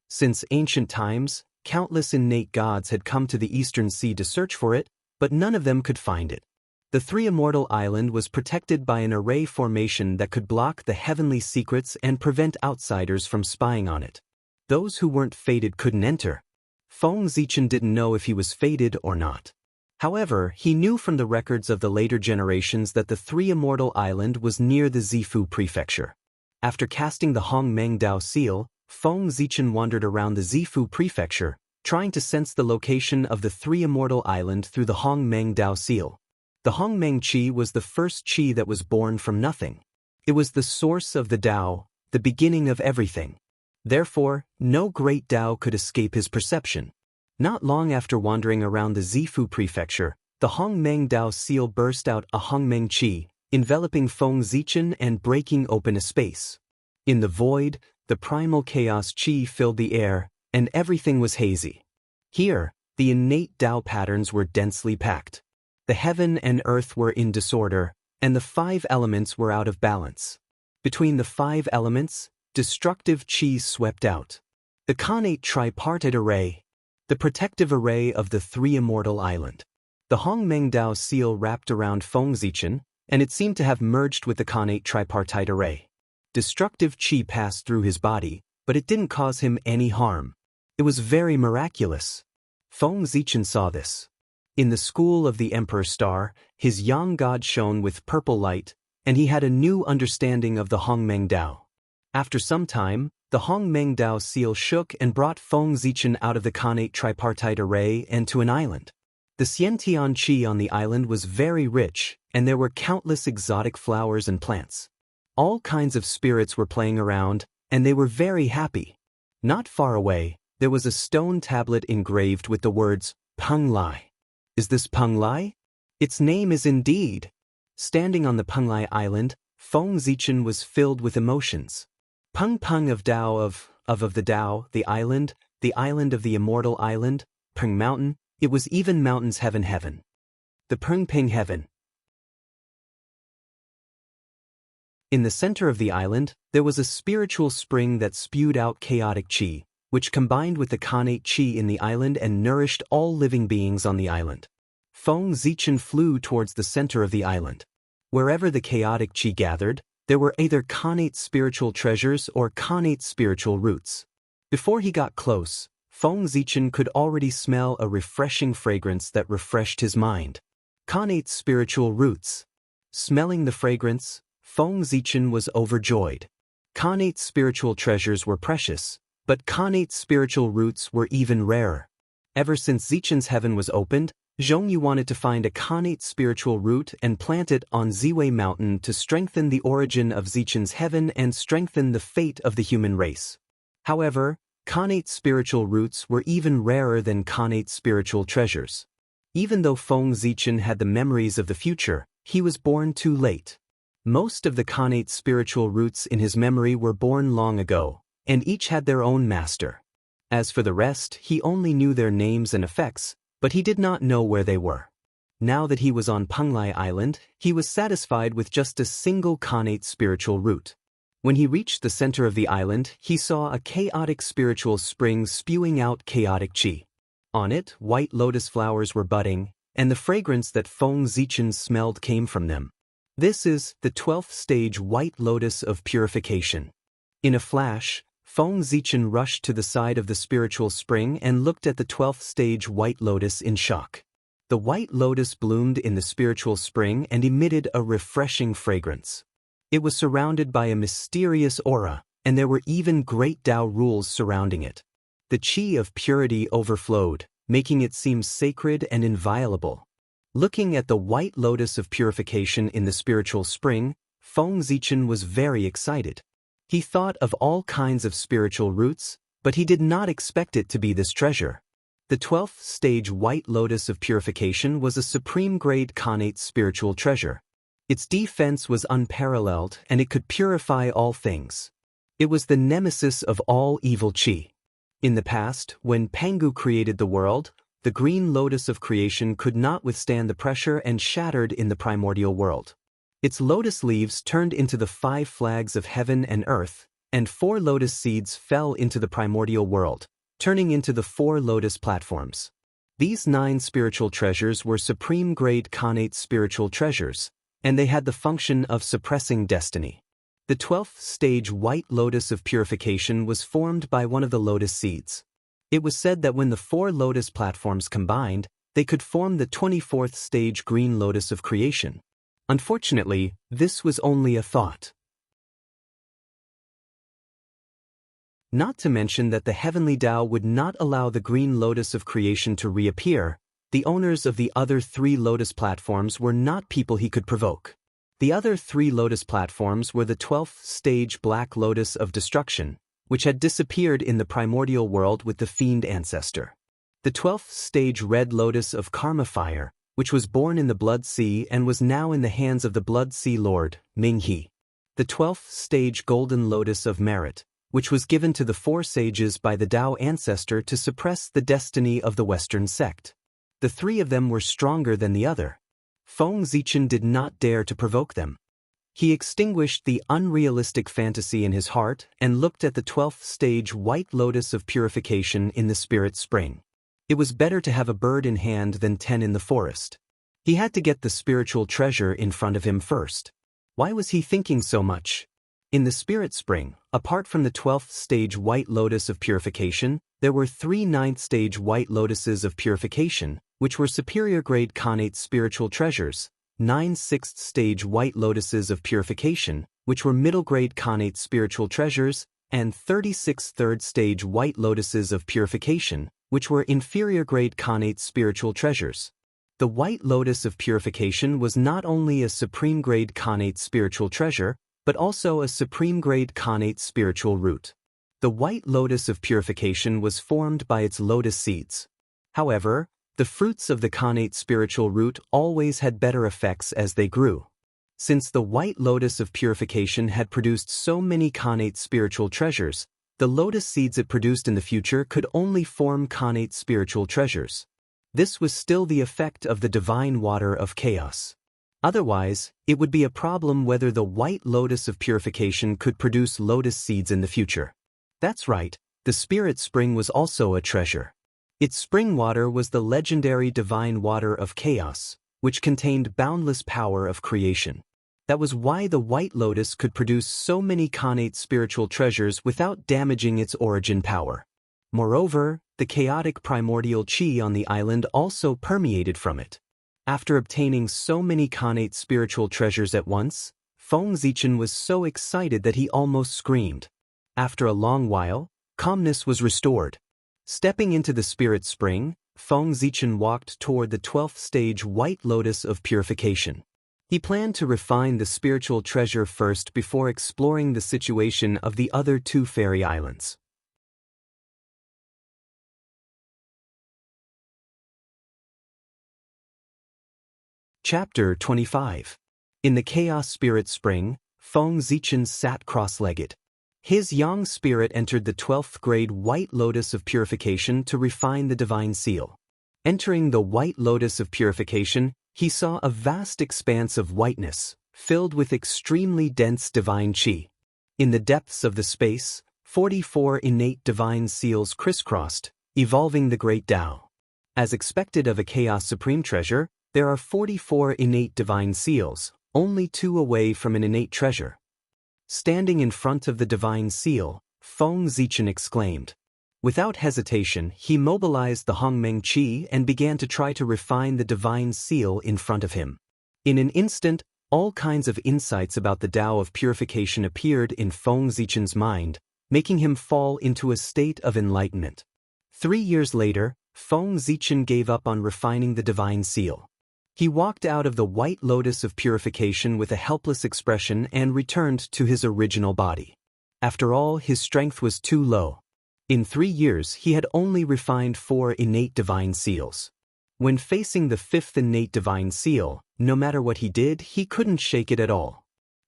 Since ancient times, countless innate gods had come to the Eastern Sea to search for it, but none of them could find it. The Three Immortal Island was protected by an array formation that could block the heavenly secrets and prevent outsiders from spying on it. Those who weren't fated couldn't enter. Feng Zichen didn't know if he was fated or not. However, he knew from the records of the later generations that the Three Immortal Island was near the Zifu prefecture. After casting the Hongmeng Dao seal, Feng Zichen wandered around the Zifu prefecture, trying to sense the location of the Three Immortal Island through the Hongmeng Dao seal. The Hongmeng Qi was the first Qi that was born from nothing. It was the source of the Tao, the beginning of everything. Therefore, no great Tao could escape his perception. Not long after wandering around the Zifu prefecture, the Hongmeng Dao seal burst out a Hongmeng Qi, enveloping Feng Zichen and breaking open a space. In the void, the primal chaos Qi filled the air, and everything was hazy. Here, the innate Tao patterns were densely packed. The heaven and earth were in disorder, and the five elements were out of balance. Between the five elements, destructive qi swept out. The connate tripartite array, the protective array of the Three Immortal Island. The Hongmeng Dao seal wrapped around Feng Zichen, and it seemed to have merged with the connate tripartite array. Destructive qi passed through his body, but it didn't cause him any harm. It was very miraculous. Feng Zichen saw this. In the school of the Emperor Star, his yang god shone with purple light, and he had a new understanding of the Hongmeng Dao. After some time, the Hongmeng Dao seal shook and brought Feng Zichen out of the connate tripartite array and to an island. The Xiantian Qi on the island was very rich, and there were countless exotic flowers and plants. All kinds of spirits were playing around, and they were very happy. Not far away, there was a stone tablet engraved with the words, Peng Lai. Is this Peng Lai? Its name is indeed. Standing on the Peng Lai Island, Feng Zichen was filled with emotions. Peng Peng of Tao of the Tao, the island of the immortal island, Peng Mountain, it was even mountains heaven. The Peng Ping heaven. In the center of the island, there was a spiritual spring that spewed out chaotic qi, which combined with the Khanate qi in the island and nourished all living beings on the island. Feng Zichen flew towards the center of the island. Wherever the chaotic qi gathered, there were either Khanate spiritual treasures or Khanate spiritual roots. Before he got close, Feng Zichen could already smell a refreshing fragrance that refreshed his mind. Khanate spiritual roots. Smelling the fragrance, Feng Zichen was overjoyed. Khanate spiritual treasures were precious, but Khanate spiritual roots were even rarer. Ever since Zichen's heaven was opened, Zhongyu wanted to find a Khanate spiritual root and plant it on Ziwei Mountain to strengthen the origin of Zichen's heaven and strengthen the fate of the human race. However, Khanate spiritual roots were even rarer than Khanate spiritual treasures. Even though Feng Zichen had the memories of the future, he was born too late. Most of the Khanate spiritual roots in his memory were born long ago, and each had their own master. As for the rest, he only knew their names and effects, but he did not know where they were. Now that he was on Peng Lai Island, he was satisfied with just a single Khanate spiritual root. When he reached the center of the island, he saw a chaotic spiritual spring spewing out chaotic qi. On it, white lotus flowers were budding, and the fragrance that Feng Zichen smelled came from them. This is the 12th stage white lotus of purification. In a flash, Feng Zichen rushed to the side of the spiritual spring and looked at the 12th stage white lotus in shock. The white lotus bloomed in the spiritual spring and emitted a refreshing fragrance. It was surrounded by a mysterious aura, and there were even great Tao rules surrounding it. The qi of purity overflowed, making it seem sacred and inviolable. Looking at the white lotus of purification in the spiritual spring, Feng Zichen was very excited. He thought of all kinds of spiritual roots, but he did not expect it to be this treasure. The 12th stage white lotus of purification was a supreme-grade Khanate spiritual treasure. Its defense was unparalleled and it could purify all things. It was the nemesis of all evil qi. In the past, when Pengu created the world, the green lotus of creation could not withstand the pressure and shattered in the primordial world. Its lotus leaves turned into the 5 flags of heaven and earth, and 4 lotus seeds fell into the primordial world, turning into the 4 lotus platforms. These 9 spiritual treasures were supreme-grade Khanate spiritual treasures, and they had the function of suppressing destiny. The 12th stage white lotus of purification was formed by one of the lotus seeds. It was said that when the 4 lotus platforms combined, they could form the 24th stage green lotus of creation. Unfortunately, this was only a thought. Not to mention that the heavenly Tao would not allow the green lotus of creation to reappear. The owners of the other 3 lotus platforms were not people he could provoke. The other 3 lotus platforms were the 12th stage black lotus of destruction, which had disappeared in the primordial world with the fiend ancestor. The 12th stage red lotus of karma fire, which was born in the blood sea and was now in the hands of the blood sea lord, Ming-He. The 12th stage golden lotus of merit, which was given to the 4 sages by the Tao ancestor to suppress the destiny of the Western sect. The 3 of them were stronger than the other. Feng Zichen did not dare to provoke them. He extinguished the unrealistic fantasy in his heart and looked at the 12th stage white lotus of purification in the spirit spring. It was better to have a bird in hand than 10 in the forest. He had to get the spiritual treasure in front of him first. Why was he thinking so much? In the spirit spring, apart from the 12th stage white lotus of purification, there were 3 9th stage white lotuses of purification, which were superior-grade Khanate spiritual treasures, 9 6th stage white lotuses of purification, which were middle-grade Khanate spiritual treasures, and 36 3rd stage white lotuses of purification, which were inferior-grade Khanate spiritual treasures. The white lotus of purification was not only a supreme-grade Khanate spiritual treasure, but also a supreme-grade connate spiritual root. The white lotus of purification was formed by its lotus seeds. However, the fruits of the connate spiritual root always had better effects as they grew. Since the white lotus of purification had produced so many connate spiritual treasures, the lotus seeds it produced in the future could only form connate spiritual treasures. This was still the effect of the divine water of chaos. Otherwise, it would be a problem whether the white lotus of purification could produce lotus seeds in the future. That's right, the spirit spring was also a treasure. Its spring water was the legendary divine water of chaos, which contained boundless power of creation. That was why the white lotus could produce so many connate spiritual treasures without damaging its origin power. Moreover, the chaotic primordial chi on the island also permeated from it. After obtaining so many connate spiritual treasures at once, Feng Zichen was so excited that he almost screamed. After a long while, calmness was restored. Stepping into the spirit spring, Feng Zichen walked toward the 12th stage white lotus of purification. He planned to refine the spiritual treasure first before exploring the situation of the other two fairy islands. Chapter 25. In the Chaos Spirit Spring, Feng Zichen sat cross-legged. His yang spirit entered the 12th grade white lotus of purification to refine the divine seal. Entering the white lotus of purification, he saw a vast expanse of whiteness, filled with extremely dense divine chi. In the depths of the space, 44 innate divine seals crisscrossed, evolving the great Tao. As expected of a Chaos Supreme treasure, there are 44 innate divine seals, only 2 away from an innate treasure. Standing in front of the divine seal, Feng Zichen exclaimed. Without hesitation, he mobilized the Hongmeng Qi and began to try to refine the divine seal in front of him. In an instant, all kinds of insights about the Tao of purification appeared in Feng Zichen's mind, making him fall into a state of enlightenment. 3 years later, Feng Zichen gave up on refining the divine seal. He walked out of the white lotus of purification with a helpless expression and returned to his original body. After all, his strength was too low. In 3 years, he had only refined 4 innate divine seals. When facing the 5th innate divine seal, no matter what he did, he couldn't shake it at all.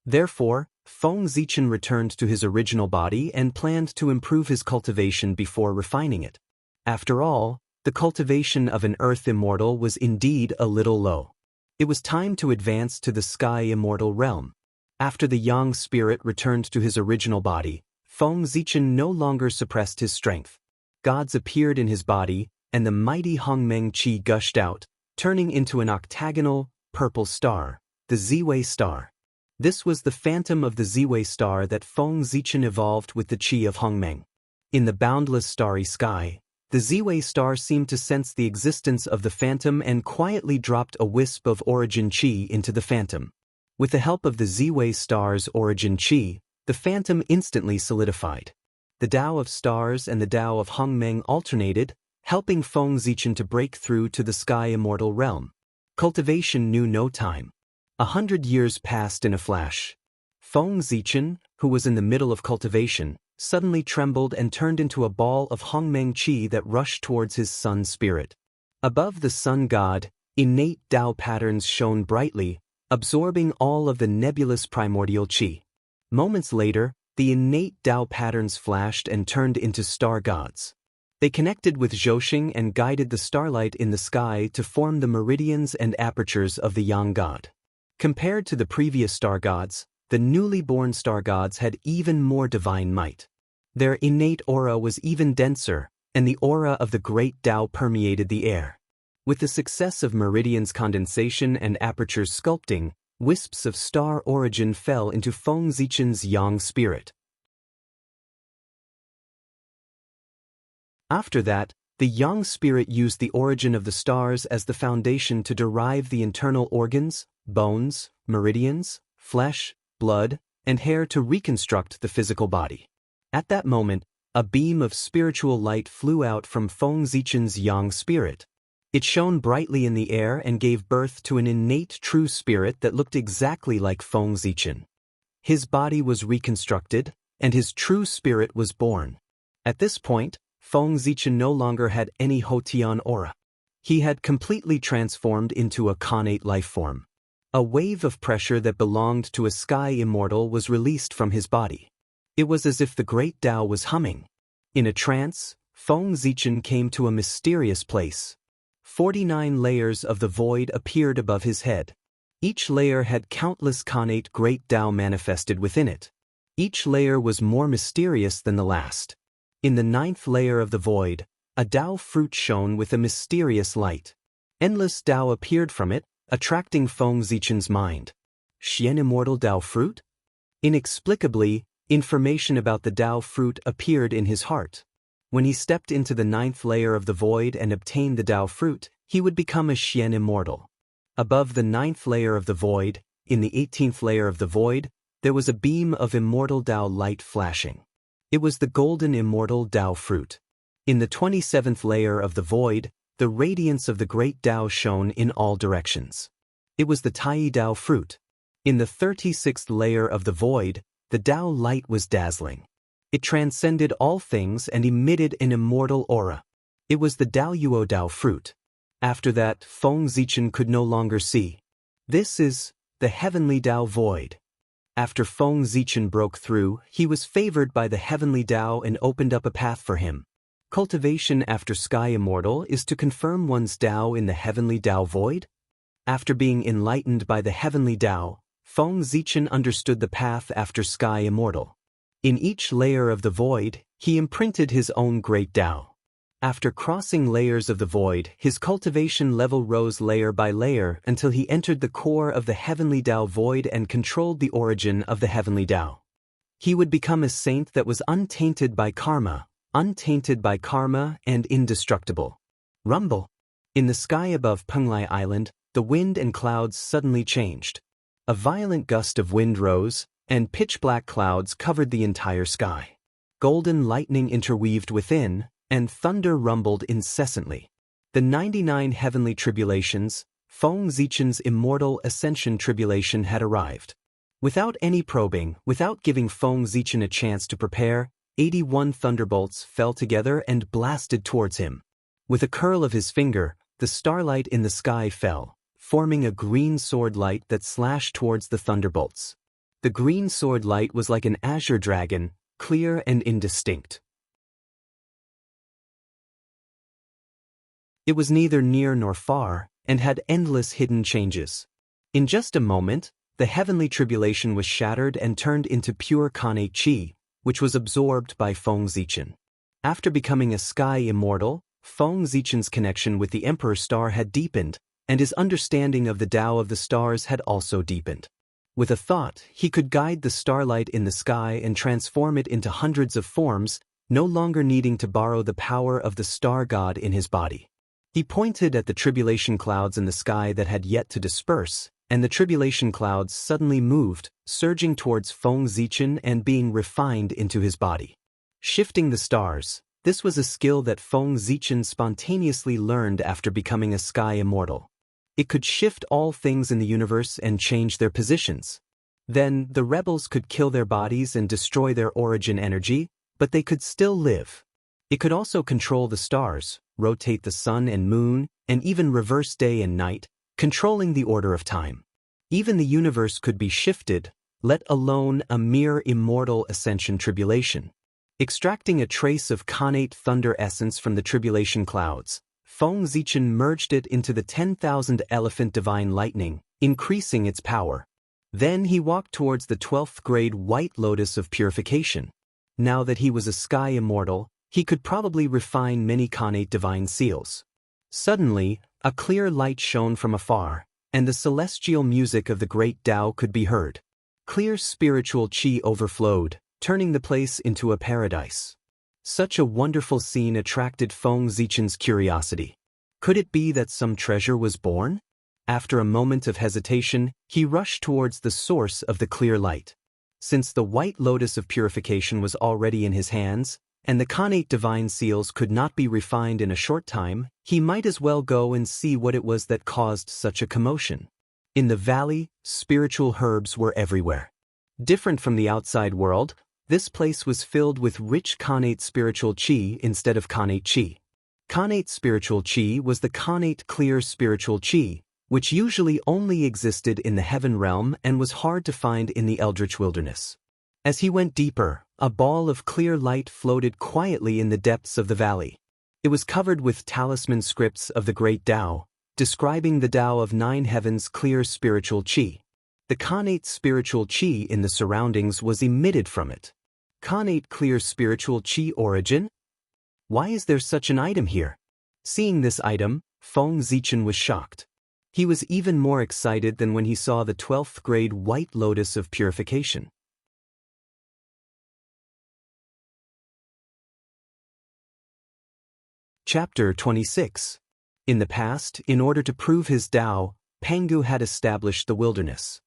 Therefore, Feng Zichen returned to his original body and planned to improve his cultivation before refining it. After all, the cultivation of an earth immortal was indeed a little low. It was time to advance to the sky immortal realm. After the yang spirit returned to his original body, Feng Zichen no longer suppressed his strength. Gods appeared in his body, and the mighty Hongmeng Qi gushed out, turning into an octagonal, purple star, the Ziwei star. This was the phantom of the Ziwei star that Feng Zichen evolved with the Qi of Hongmeng. In the boundless starry sky, the Ziwei star seemed to sense the existence of the phantom and quietly dropped a wisp of origin Qi into the phantom. With the help of the Ziwei star's origin Qi, the phantom instantly solidified. The Tao of stars and the Tao of Hongmeng alternated, helping Feng Zichen to break through to the sky immortal realm. Cultivation knew no time. 100 years passed in a flash. Feng Zichen, who was in the middle of cultivation, suddenly trembled and turned into a ball of Hongmeng Qi that rushed towards his sun spirit. Above the sun god, innate Tao patterns shone brightly, absorbing all of the nebulous primordial Qi. Moments later, the innate Tao patterns flashed and turned into star gods. They connected with Zhouxing and guided the starlight in the sky to form the meridians and apertures of the yang god. Compared to the previous star gods, the newly born star gods had even more divine might. Their innate aura was even denser, and the aura of the great Tao permeated the air. With the success of meridians condensation and apertures sculpting, wisps of star origin fell into Feng Zichen's yang spirit. After that, the yang spirit used the origin of the stars as the foundation to derive the internal organs, bones, meridians, flesh, blood, and hair to reconstruct the physical body. At that moment, a beam of spiritual light flew out from Feng Zichen's yang spirit. It shone brightly in the air and gave birth to an innate true spirit that looked exactly like Feng Zichen. His body was reconstructed, and his true spirit was born. At this point, Feng Zichen no longer had any Hotian aura. He had completely transformed into a Khanate life form. A wave of pressure that belonged to a sky immortal was released from his body. It was as if the great Tao was humming. In a trance, Feng Zichen came to a mysterious place. 49 layers of the void appeared above his head. Each layer had countless Khanate great Tao manifested within it. Each layer was more mysterious than the last. In the 9th layer of the void, a Tao fruit shone with a mysterious light. Endless Tao appeared from it, attracting Feng Zichen's mind. Xian immortal Tao fruit? Inexplicably, information about the Tao fruit appeared in his heart. When he stepped into the 9th layer of the void and obtained the Tao fruit, he would become a Xian immortal. Above the 9th layer of the void, in the 18th layer of the void, there was a beam of immortal Tao light flashing. It was the golden immortal Tao fruit. In the 27th layer of the void, the radiance of the great Tao shone in all directions. It was the Tai Tao fruit. In the 36th layer of the void, the Tao light was dazzling. It transcended all things and emitted an immortal aura. It was the Tao Yuo Tao fruit. After that, Feng Zichen could no longer see. This is the heavenly Tao void. After Feng Zichen broke through, he was favored by the heavenly Tao and opened up a path for him. Cultivation after Sky Immortal is to confirm one's Tao in the heavenly Tao void. After being enlightened by the heavenly Tao, Feng Zichen understood the path after Sky Immortal. In each layer of the void, he imprinted his own great Tao. After crossing layers of the void, his cultivation level rose layer by layer until he entered the core of the heavenly Tao void and controlled the origin of the heavenly Tao. He would become a saint that was untainted by karma and indestructible. Rumble. In the sky above Penglai Island, the wind and clouds suddenly changed. A violent gust of wind rose, and pitch-black clouds covered the entire sky. Golden lightning interweaved within, and thunder rumbled incessantly. The 99 heavenly tribulations, Feng Zichen's immortal ascension tribulation had arrived. Without any probing, without giving Feng Zichen a chance to prepare, 81 thunderbolts fell together and blasted towards him. With a curl of his finger, the starlight in the sky fell, forming a green sword light that slashed towards the thunderbolts. The green sword light was like an azure dragon, clear and indistinct. It was neither near nor far, and had endless hidden changes. In just a moment, the heavenly tribulation was shattered and turned into pure Khanate Qi, which was absorbed by Feng Zichen. After becoming a sky immortal, Feng Zichen's connection with the Emperor Star had deepened, and his understanding of the Tao of the stars had also deepened. With a thought, he could guide the starlight in the sky and transform it into hundreds of forms, no longer needing to borrow the power of the star god in his body. He pointed at the tribulation clouds in the sky that had yet to disperse, and the tribulation clouds suddenly moved, surging towards Feng Zichen and being refined into his body. Shifting the stars, this was a skill that Feng Zichen spontaneously learned after becoming a sky immortal. It could shift all things in the universe and change their positions. Then, the rebels could kill their bodies and destroy their origin energy, but they could still live. It could also control the stars, rotate the sun and moon, and even reverse day and night, controlling the order of time. Even the universe could be shifted, let alone a mere immortal ascension tribulation. Extracting a trace of Khanate thunder essence from the tribulation clouds, Feng Zichen merged it into the 10,000 elephant divine lightning, increasing its power. Then he walked towards the 12th grade white lotus of purification. Now that he was a sky immortal, he could probably refine many Khanate divine seals. Suddenly, a clear light shone from afar, and the celestial music of the great Tao could be heard. Clear spiritual qi overflowed, turning the place into a paradise. Such a wonderful scene attracted Feng Zichen's curiosity. Could it be that some treasure was born? After a moment of hesitation, he rushed towards the source of the clear light. Since the white lotus of purification was already in his hands, and the Khanate divine seals could not be refined in a short time, he might as well go and see what it was that caused such a commotion. In the valley, spiritual herbs were everywhere. Different from the outside world, this place was filled with rich connate spiritual chi instead of connate chi. Connate spiritual chi was the connate clear spiritual chi, which usually only existed in the heaven realm and was hard to find in the eldritch wilderness. As he went deeper, a ball of clear light floated quietly in the depths of the valley. It was covered with talisman scripts of the great Tao, describing the Tao of 9 heavens clear spiritual chi. The connate spiritual chi in the surroundings was emitted from it. Connate clear spiritual chi origin? Why is there such an item here? Seeing this item, Feng Zichen was shocked. He was even more excited than when he saw the 12th grade white lotus of purification. Chapter 26. In the past, in order to prove his Tao, Pangu had established the wilderness.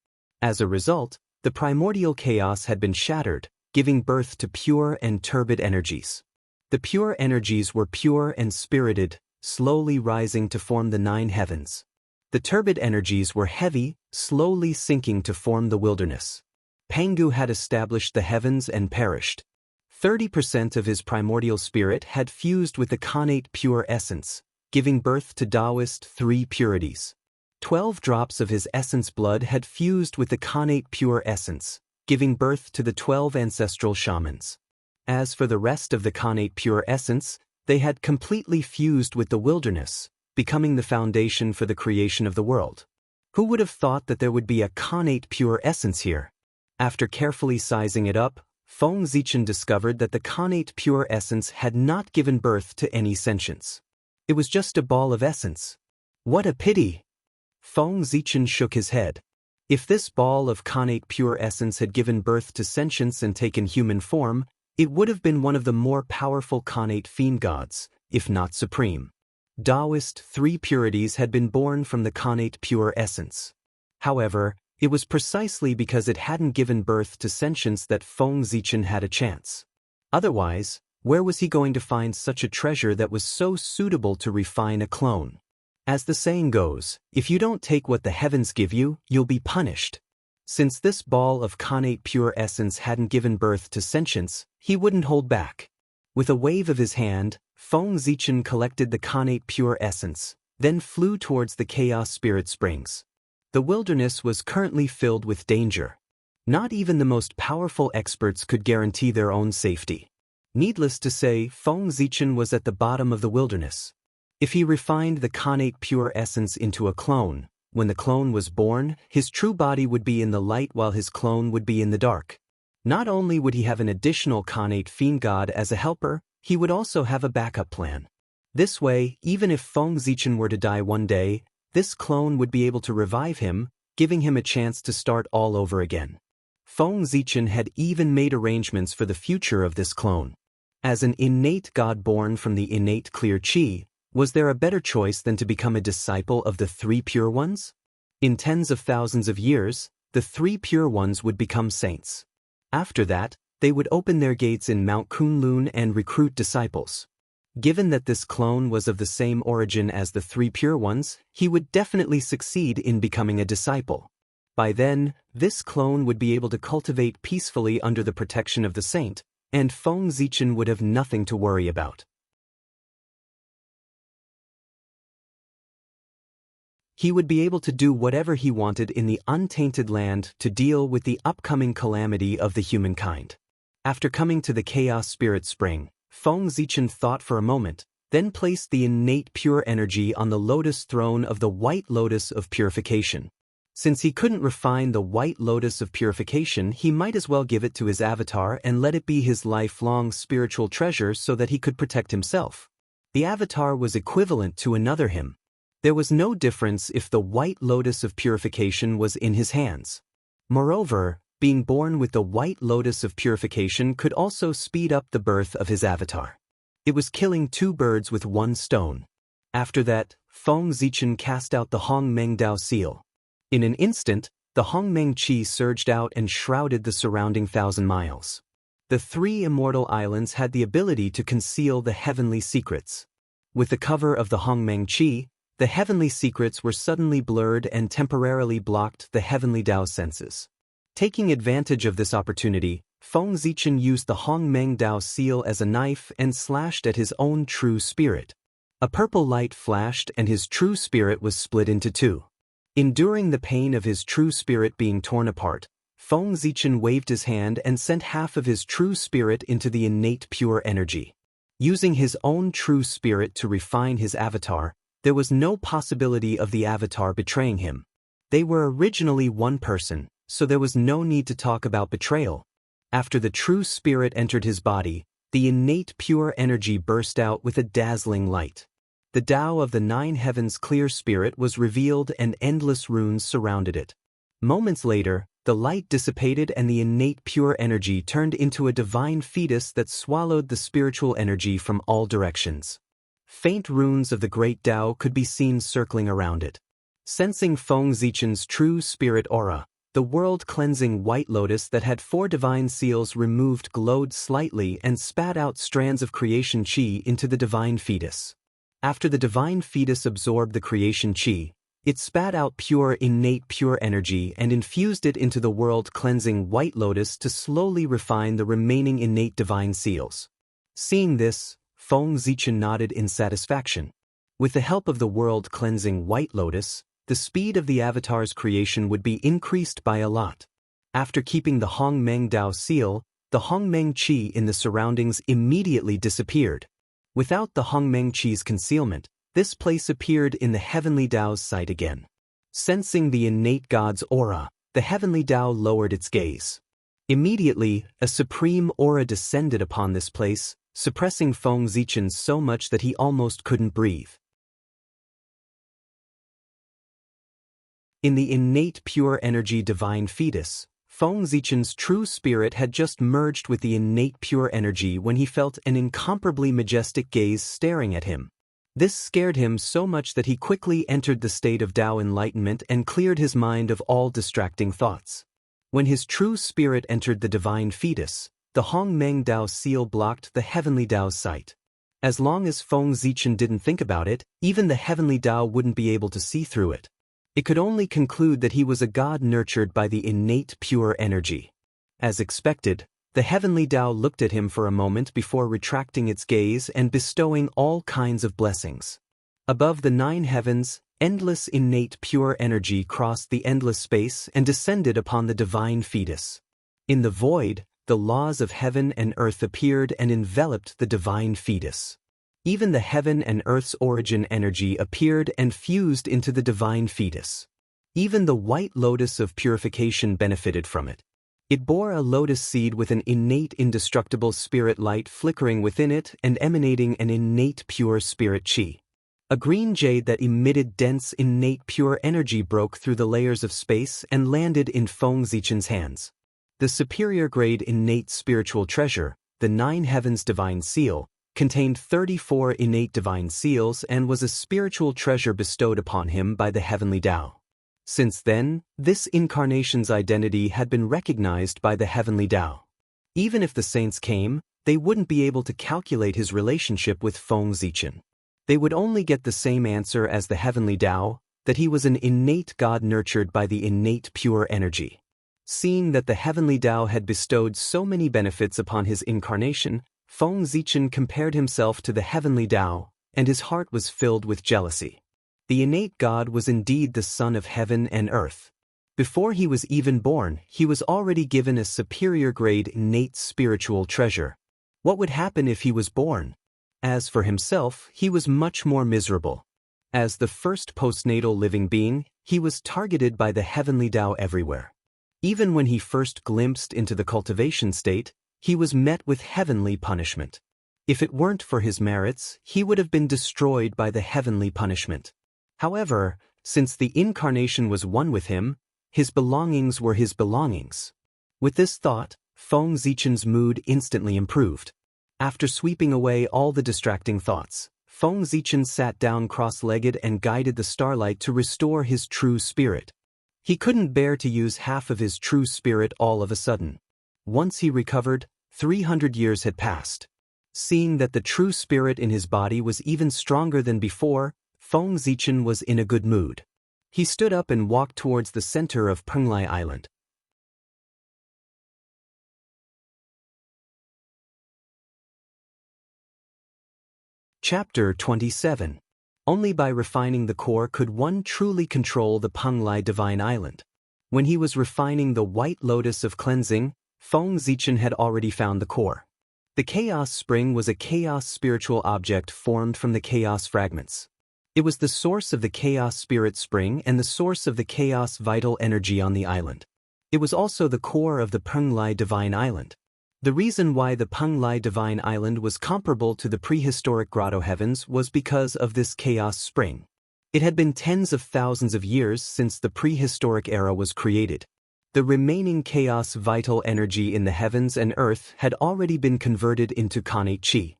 As a result, the primordial chaos had been shattered, giving birth to pure and turbid energies. The pure energies were pure and spirited, slowly rising to form the 9 heavens. The turbid energies were heavy, slowly sinking to form the wilderness. Pangu had established the heavens and perished. 30% of his primordial spirit had fused with the connate pure essence, giving birth to Taoist 3 purities. 12 drops of his essence blood had fused with the connate pure essence, giving birth to the 12 ancestral shamans. As for the rest of the connate pure essence, they had completely fused with the wilderness, becoming the foundation for the creation of the world. Who would have thought that there would be a connate pure essence here? After carefully sizing it up, Feng Zichen discovered that the connate pure essence had not given birth to any sentience. It was just a ball of essence. What a pity! Feng Zichen shook his head. If this ball of connate pure essence had given birth to sentience and taken human form, it would have been one of the more powerful connate fiend gods, if not supreme. Taoist 3 purities had been born from the connate pure essence. However, it was precisely because it hadn't given birth to sentience that Feng Zichen had a chance. Otherwise, where was he going to find such a treasure that was so suitable to refine a clone? As the saying goes, if you don't take what the heavens give you, you'll be punished. Since this ball of connate pure essence hadn't given birth to sentience, he wouldn't hold back. With a wave of his hand, Feng Zichen collected the connate pure essence, then flew towards the chaos spirit springs. The wilderness was currently filled with danger. Not even the most powerful experts could guarantee their own safety. Needless to say, Feng Zichen was at the bottom of the wilderness. If he refined the connate pure essence into a clone, when the clone was born, his true body would be in the light while his clone would be in the dark. Not only would he have an additional connate fiend god as a helper, he would also have a backup plan. This way, even if Feng Zichen were to die one day, this clone would be able to revive him, giving him a chance to start all over again. Feng Zichen had even made arrangements for the future of this clone. As an innate god born from the innate clear chi, was there a better choice than to become a disciple of the 3 pure ones? In tens of thousands of years, the 3 pure ones would become saints. After that, they would open their gates in Mount Kunlun and recruit disciples. Given that this clone was of the same origin as the 3 pure ones, he would definitely succeed in becoming a disciple. By then, this clone would be able to cultivate peacefully under the protection of the saint, and Feng Zichen would have nothing to worry about. He would be able to do whatever he wanted in the untainted land to deal with the upcoming calamity of the humankind. After coming to the chaos spirit spring, Feng Zichen thought for a moment, then placed the innate pure energy on the lotus throne of the white lotus of purification. Since he couldn't refine the white lotus of purification, he might as well give it to his avatar and let it be his lifelong spiritual treasure so that he could protect himself. The avatar was equivalent to another him. There was no difference if the white lotus of purification was in his hands. Moreover, being born with the white lotus of purification could also speed up the birth of his avatar. It was killing 2 birds with 1 stone. After that, Feng Zichen cast out the Hong Meng Dao seal. In an instant, the Hong Meng Qi surged out and shrouded the surrounding 1,000 miles. The 3 immortal islands had the ability to conceal the heavenly secrets. With the cover of the Hong Meng Qi, the heavenly secrets were suddenly blurred and temporarily blocked the heavenly Dao senses. Taking advantage of this opportunity, Feng Zichen used the Hongmeng Dao seal as a knife and slashed at his own true spirit. A purple light flashed and his true spirit was split into two. Enduring the pain of his true spirit being torn apart, Feng Zichen waved his hand and sent half of his true spirit into the innate pure energy. Using his own true spirit to refine his avatar, there was no possibility of the avatar betraying him. They were originally one person, so there was no need to talk about betrayal. After the true spirit entered his body, the innate pure energy burst out with a dazzling light. The Tao of the Nine Heavens clear spirit was revealed and endless runes surrounded it. Moments later, the light dissipated and the innate pure energy turned into a divine fetus that swallowed the spiritual energy from all directions. Faint runes of the great Tao could be seen circling around it. Sensing Feng Zichen's true spirit aura, the world-cleansing white lotus that had 4 divine seals removed glowed slightly and spat out strands of creation chi into the divine fetus. After the divine fetus absorbed the creation chi, it spat out pure innate pure energy and infused it into the world-cleansing white lotus to slowly refine the remaining innate divine seals. Seeing this, Feng Zichen nodded in satisfaction. With the help of the world-cleansing white lotus, the speed of the avatar's creation would be increased by a lot. After keeping the Hongmeng Dao seal, the Hongmeng Qi in the surroundings immediately disappeared. Without the Hongmeng Qi's concealment, this place appeared in the Heavenly Tao's sight again. Sensing the innate God's aura, the Heavenly Tao lowered its gaze. Immediately, a supreme aura descended upon this place, suppressing Feng Zichen so much that he almost couldn't breathe. In the innate pure energy divine fetus, Feng Zichen's true spirit had just merged with the innate pure energy when he felt an incomparably majestic gaze staring at him. This scared him so much that he quickly entered the state of Tao enlightenment and cleared his mind of all distracting thoughts. When his true spirit entered the divine fetus, the Hongmeng Dao seal blocked the Heavenly Tao's sight. As long as Feng Zichen didn't think about it, even the Heavenly Tao wouldn't be able to see through it. It could only conclude that he was a god nurtured by the innate pure energy. As expected, the Heavenly Tao looked at him for a moment before retracting its gaze and bestowing all kinds of blessings. Above the 9 heavens, endless innate pure energy crossed the endless space and descended upon the divine fetus. In the void, the laws of heaven and earth appeared and enveloped the divine fetus. Even the heaven and earth's origin energy appeared and fused into the divine fetus. Even the white lotus of purification benefited from it. It bore a lotus seed with an innate indestructible spirit light flickering within it and emanating an innate pure spirit chi. A green jade that emitted dense innate pure energy broke through the layers of space and landed in Feng Zichen's hands. The superior grade innate spiritual treasure, the 9 heavens divine seal, contained 34 innate divine seals and was a spiritual treasure bestowed upon him by the Heavenly Tao. Since then, this incarnation's identity had been recognized by the Heavenly Tao. Even if the saints came, they wouldn't be able to calculate his relationship with Feng Zichen. They would only get the same answer as the Heavenly Tao, that he was an innate god nurtured by the innate pure energy. Seeing that the Heavenly Tao had bestowed so many benefits upon his incarnation, Feng Zichen compared himself to the Heavenly Tao, and his heart was filled with jealousy. The innate God was indeed the Son of heaven and earth. Before he was even born, he was already given a superior grade innate spiritual treasure. What would happen if he was born? As for himself, he was much more miserable. As the first postnatal living being, he was targeted by the Heavenly Tao everywhere. Even when he first glimpsed into the cultivation state, he was met with heavenly punishment. If it weren't for his merits, he would have been destroyed by the heavenly punishment. However, since the incarnation was one with him, his belongings were his belongings. With this thought, Feng Zichen's mood instantly improved. After sweeping away all the distracting thoughts, Feng Zichen sat down cross-legged and guided the starlight to restore his true spirit. He couldn't bear to use half of his true spirit all of a sudden. Once he recovered, 300 years had passed. Seeing that the true spirit in his body was even stronger than before, Feng Zichen was in a good mood. He stood up and walked towards the center of Penglai Island. Chapter 27. Only by refining the core could one truly control the Penglai Divine Island. When he was refining the White Lotus of Cleansing, Feng Zichen had already found the core. The Chaos Spring was a chaos spiritual object formed from the chaos fragments. It was the source of the Chaos Spirit Spring and the source of the chaos vital energy on the island. It was also the core of the Penglai Divine Island. The reason why the Penglai Divine Island was comparable to the prehistoric grotto heavens was because of this chaos spring. It had been tens of thousands of years since the prehistoric era was created. The remaining chaos vital energy in the heavens and earth had already been converted into Khanate Chi.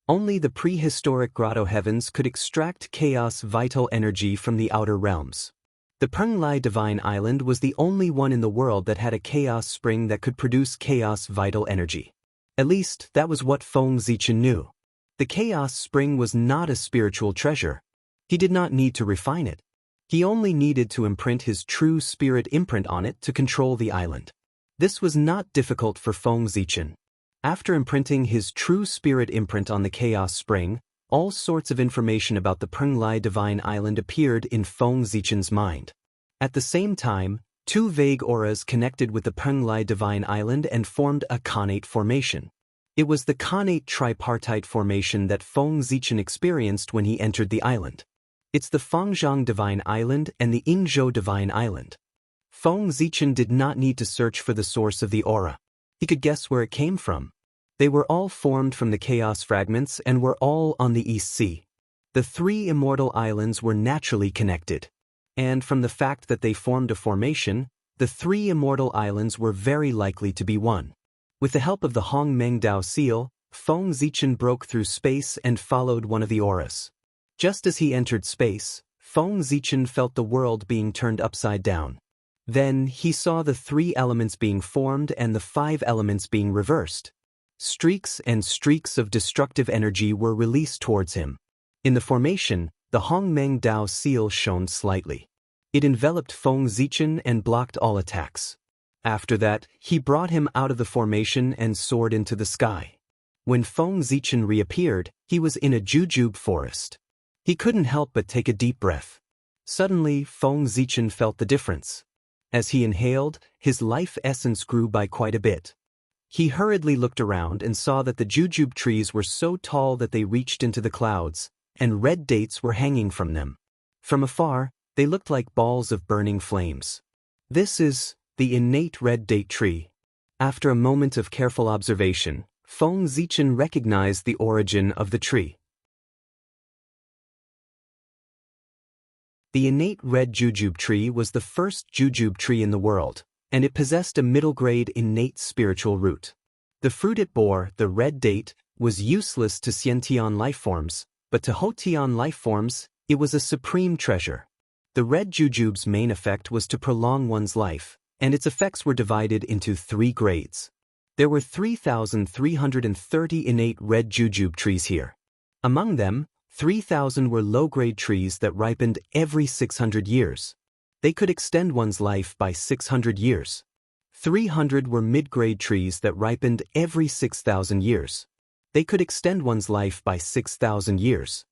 Only the prehistoric grotto heavens could extract chaos vital energy from the outer realms. The Penglai Divine Island was the only one in the world that had a chaos spring that could produce chaos vital energy. At least, that was what Feng Zichen knew. The chaos spring was not a spiritual treasure. He did not need to refine it. He only needed to imprint his true spirit imprint on it to control the island. This was not difficult for Feng Zichen. After imprinting his true spirit imprint on the chaos spring, all sorts of information about the Penglai Divine Island appeared in Feng Zichen's mind. At the same time, two vague auras connected with the Penglai Divine Island and formed a Khanate formation. It was the Khanate tripartite formation that Feng Zichen experienced when he entered the island. It's the Fengzhang Divine Island and the Yingzhou Divine Island. Feng Zichen did not need to search for the source of the aura. He could guess where it came from. They were all formed from the chaos fragments and were all on the East Sea. The three immortal islands were naturally connected. And from the fact that they formed a formation, the three immortal islands were very likely to be one. With the help of the Hong Meng Dao seal, Feng Zichen broke through space and followed one of the auras. Just as he entered space, Feng Zichen felt the world being turned upside down. Then he saw the three elements being formed and the five elements being reversed. Streaks and streaks of destructive energy were released towards him. In the formation, the Hong Meng Dao seal shone slightly. It enveloped Feng Zichen and blocked all attacks. After that, he brought him out of the formation and soared into the sky. When Feng Zichen reappeared, he was in a jujube forest. He couldn't help but take a deep breath. Suddenly, Feng Zichen felt the difference. As he inhaled, his life essence grew by quite a bit. He hurriedly looked around and saw that the jujube trees were so tall that they reached into the clouds, and red dates were hanging from them. From afar, they looked like balls of burning flames. This is the innate red date tree. After a moment of careful observation, Feng Zichen recognized the origin of the tree. The innate red jujube tree was the first jujube tree in the world, and it possessed a middle-grade innate spiritual root. The fruit it bore, the red date, was useless to Xiantian lifeforms, but to Hotian lifeforms, it was a supreme treasure. The red jujube's main effect was to prolong one's life, and its effects were divided into three grades. There were 3,330 innate red jujube trees here. Among them, 3,000 were low-grade trees that ripened every 600 years. They could extend one's life by 600 years. 300 were mid-grade trees that ripened every 6,000 years. They could extend one's life by 6,000 years.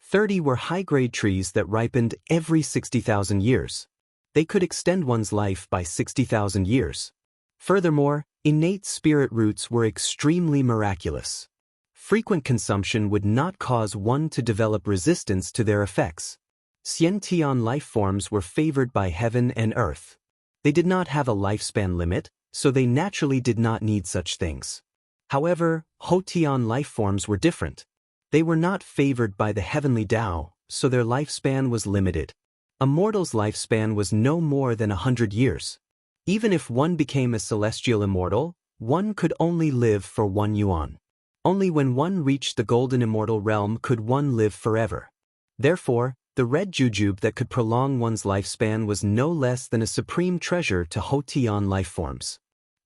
30 were high-grade trees that ripened every 60,000 years. They could extend one's life by 60,000 years. Furthermore, innate spirit roots were extremely miraculous. Frequent consumption would not cause one to develop resistance to their effects. Xiantian lifeforms were favored by heaven and earth. They did not have a lifespan limit, so they naturally did not need such things. However, Hotian lifeforms were different. They were not favored by the heavenly Tao, so their lifespan was limited. A mortal's lifespan was no more than 100 years. Even if one became a celestial immortal, one could only live for 1 yuan. Only when one reached the golden immortal realm could one live forever. Therefore, the red jujube that could prolong one's lifespan was no less than a supreme treasure to Hotian lifeforms.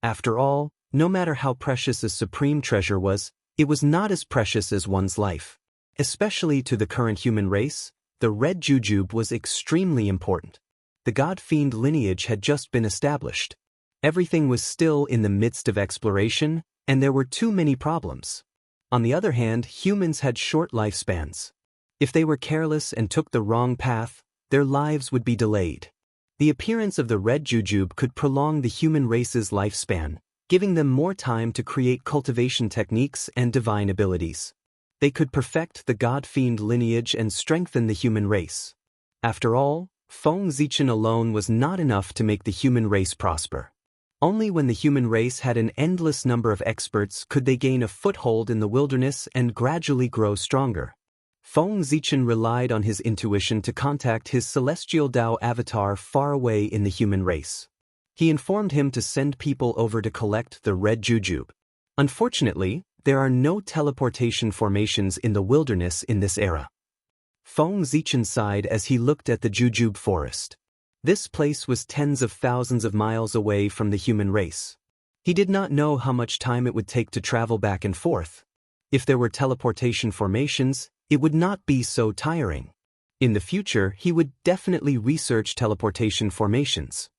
After all, no matter how precious a supreme treasure was, it was not as precious as one's life. Especially to the current human race, the red jujube was extremely important. The god-fiend lineage had just been established. Everything was still in the midst of exploration, and there were too many problems. On the other hand, humans had short lifespans. If they were careless and took the wrong path, their lives would be delayed. The appearance of the red jujube could prolong the human race's lifespan, giving them more time to create cultivation techniques and divine abilities. They could perfect the god-fiend lineage and strengthen the human race. After all, Feng Zichen alone was not enough to make the human race prosper. Only when the human race had an endless number of experts could they gain a foothold in the wilderness and gradually grow stronger. Feng Zichen relied on his intuition to contact his celestial Tao avatar far away in the human race. He informed him to send people over to collect the red jujube. Unfortunately, there are no teleportation formations in the wilderness in this era. Feng Zichen sighed as he looked at the jujube forest. This place was tens of thousands of miles away from the human race. He did not know how much time it would take to travel back and forth. If there were teleportation formations, it would not be so tiring. In the future, he would definitely research teleportation formations.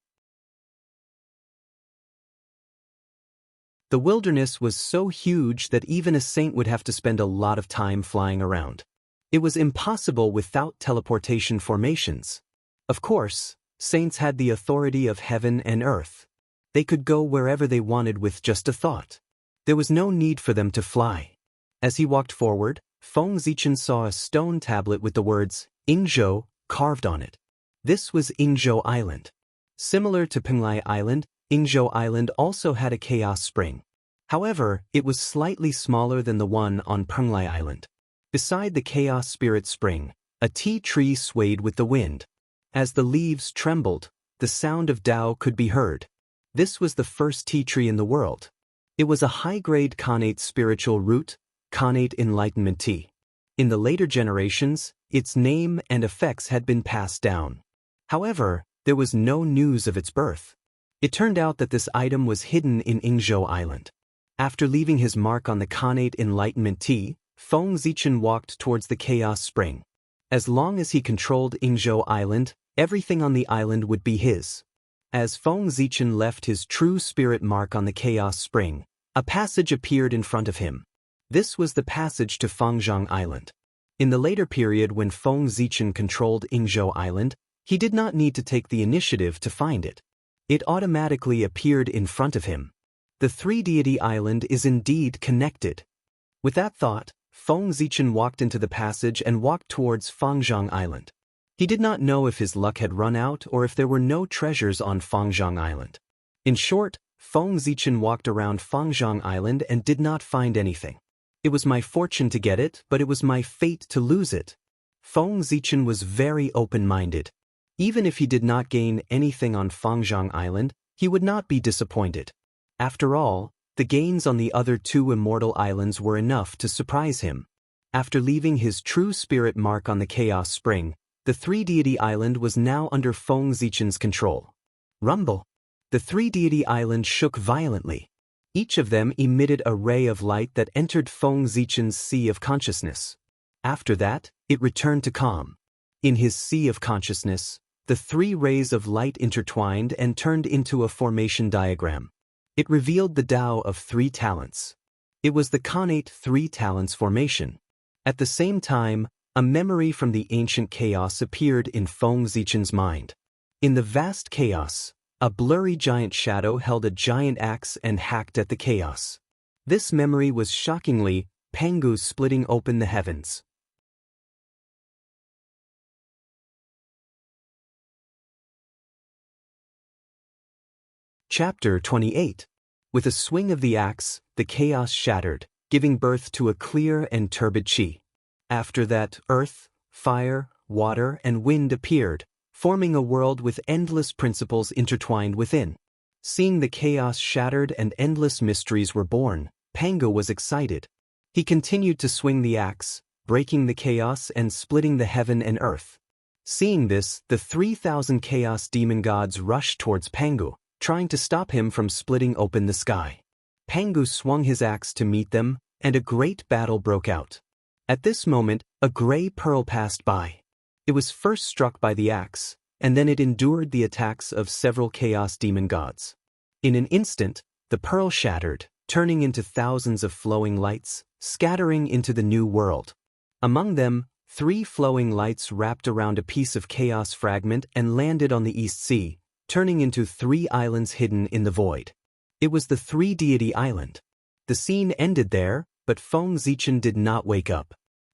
The wilderness was so huge that even a saint would have to spend a lot of time flying around. It was impossible without teleportation formations. Of course, saints had the authority of heaven and earth. They could go wherever they wanted with just a thought. There was no need for them to fly. As he walked forward, Feng Zichen saw a stone tablet with the words, Yingzhou, carved on it. This was Yingzhou Island. Similar to Penglai Island, Yingzhou Island also had a chaos spring. However, it was slightly smaller than the one on Penglai Island. Beside the chaos spirit spring, a tea tree swayed with the wind. As the leaves trembled, the sound of Tao could be heard. This was the first tea tree in the world. It was a high-grade connate spiritual root, connate enlightenment tea. In the later generations, its name and effects had been passed down. However, there was no news of its birth. It turned out that this item was hidden in Yingzhou Island. After leaving his mark on the connate enlightenment tea, Feng Zichen walked towards the chaos spring. As long as he controlled Yingzhou Island, everything on the island would be his. As Feng Zichen left his true spirit mark on the chaos spring, a passage appeared in front of him. This was the passage to Fangzhang Island. In the later period when Feng Zichen controlled Yingzhou Island, he did not need to take the initiative to find it. It automatically appeared in front of him. The three-deity island is indeed connected. With that thought, Feng Zichen walked into the passage and walked towards Fangzhang Island. He did not know if his luck had run out or if there were no treasures on Fangzhang Island. In short, Feng Zichen walked around Fangzhang Island and did not find anything. It was my fortune to get it, but it was my fate to lose it. Feng Zichen was very open-minded. Even if he did not gain anything on Fangzhang Island, he would not be disappointed. After all, the gains on the other two immortal islands were enough to surprise him. After leaving his true spirit mark on the Chaos Spring, the three-deity island was now under Feng Zichen's control. Rumble! The three-deity island shook violently. Each of them emitted a ray of light that entered Feng Zichen's sea of consciousness. After that, it returned to calm. In his sea of consciousness, the three rays of light intertwined and turned into a formation diagram. It revealed the Tao of three talents. It was the connate three talents formation. At the same time, a memory from the ancient chaos appeared in Feng Zichen's mind. In the vast chaos, a blurry giant shadow held a giant axe and hacked at the chaos. This memory was shockingly Pangu splitting open the heavens. Chapter 28. With a swing of the axe, the chaos shattered, giving birth to a clear and turbid chi. After that, earth, fire, water, and wind appeared, forming a world with endless principles intertwined within. Seeing the chaos shattered and endless mysteries were born, Pangu was excited. He continued to swing the axe, breaking the chaos and splitting the heaven and earth. Seeing this, the 3,000 chaos demon gods rushed towards Pangu, trying to stop him from splitting open the sky. Pangu swung his axe to meet them, and a great battle broke out. At this moment, a gray pearl passed by. It was first struck by the axe, and then it endured the attacks of several chaos demon gods. In an instant, the pearl shattered, turning into thousands of flowing lights, scattering into the new world. Among them, 3 flowing lights wrapped around a piece of chaos fragment and landed on the East Sea, turning into 3 islands hidden in the void. It was the 3-deity island. The scene ended there, but Feng Zichen did not wake up.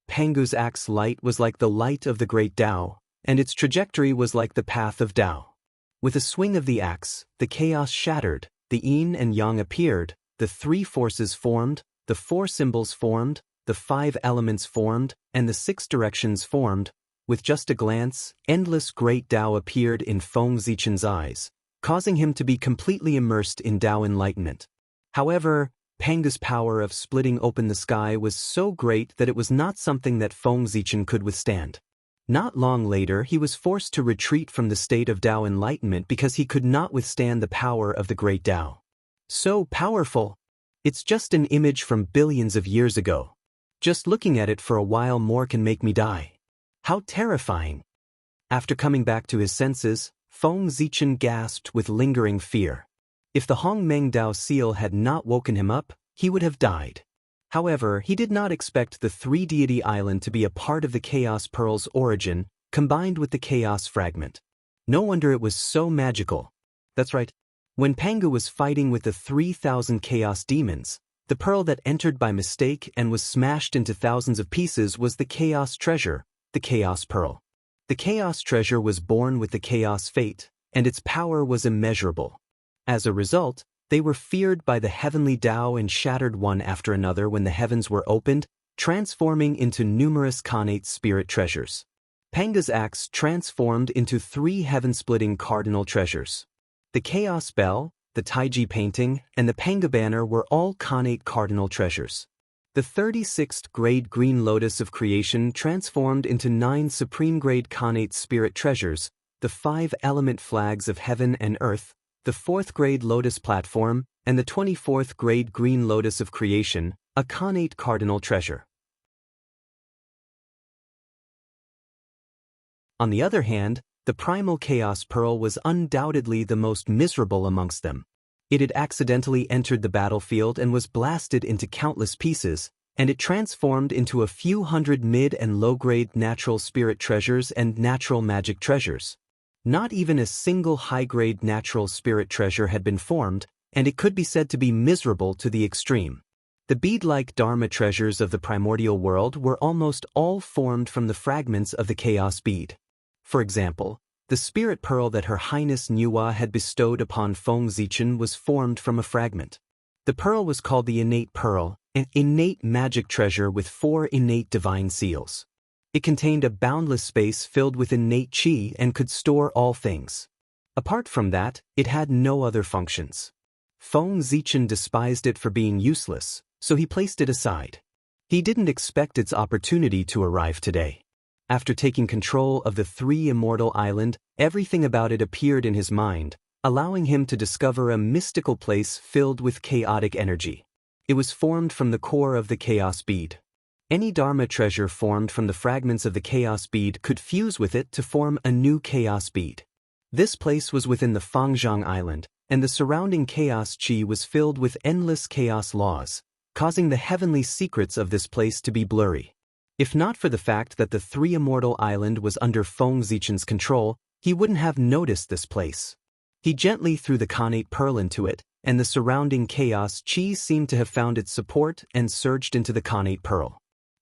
Pangu's axe light was like the light of the great Tao, and its trajectory was like the path of Tao. With a swing of the axe, the chaos shattered, the yin and yang appeared, the 3 forces formed, the 4 symbols formed, the 5 elements formed, and the 6 directions formed. With just a glance, endless great Tao appeared in Feng Zichen's eyes, causing him to be completely immersed in Tao enlightenment. However, Pangu's power of splitting open the sky was so great that it was not something that Feng Zichen could withstand. Not long later, he was forced to retreat from the state of Tao enlightenment because he could not withstand the power of the great Tao. So powerful! It's just an image from billions of years ago. Just looking at it for a while more can make me die. How terrifying! After coming back to his senses, Feng Zichen gasped with lingering fear. If the Hongmeng Dao seal had not woken him up, he would have died. However, he did not expect the 3-deity island to be a part of the Chaos Pearl's origin, combined with the Chaos Fragment. No wonder it was so magical. That's right. When Pangu was fighting with the 3,000 Chaos Demons, the pearl that entered by mistake and was smashed into thousands of pieces was the Chaos Treasure, the Chaos Pearl. The Chaos Treasure was born with the Chaos Fate, and its power was immeasurable. As a result, they were feared by the heavenly Tao and shattered one after another when the heavens were opened, transforming into numerous connate spirit treasures. Pangu's axe transformed into 3 heaven-splitting cardinal treasures. The Chaos Bell, the Taiji painting, and the Panga banner were all connate cardinal treasures. The 36th grade green lotus of creation transformed into 9 supreme grade connate spirit treasures, the 5 element flags of heaven and earth, the 4th grade lotus platform, and the 24th grade green lotus of creation, a connate cardinal treasure. On the other hand, the primal chaos pearl was undoubtedly the most miserable amongst them. It had accidentally entered the battlefield and was blasted into countless pieces, and it transformed into a few hundred mid and low-grade natural spirit treasures and natural magic treasures. Not even a single high-grade natural spirit treasure had been formed, and it could be said to be miserable to the extreme. The bead-like Dharma treasures of the primordial world were almost all formed from the fragments of the chaos bead. For example, the spirit pearl that Her Highness Nuwa had bestowed upon Feng Zichen was formed from a fragment. The pearl was called the innate pearl, an innate magic treasure with 4 innate divine seals. It contained a boundless space filled with innate qi and could store all things. Apart from that, it had no other functions. Feng Zichen despised it for being useless, so he placed it aside. He didn't expect its opportunity to arrive today. After taking control of the 3 immortal island, everything about it appeared in his mind, allowing him to discover a mystical place filled with chaotic energy. It was formed from the core of the chaos bead. Any Dharma treasure formed from the fragments of the chaos bead could fuse with it to form a new chaos bead. This place was within the Fangzhang Island, and the surrounding chaos qi was filled with endless chaos laws, causing the heavenly secrets of this place to be blurry. If not for the fact that the 3 immortal island was under Feng Zichen's control, he wouldn't have noticed this place. He gently threw the connate pearl into it, and the surrounding chaos qi seemed to have found its support and surged into the connate pearl.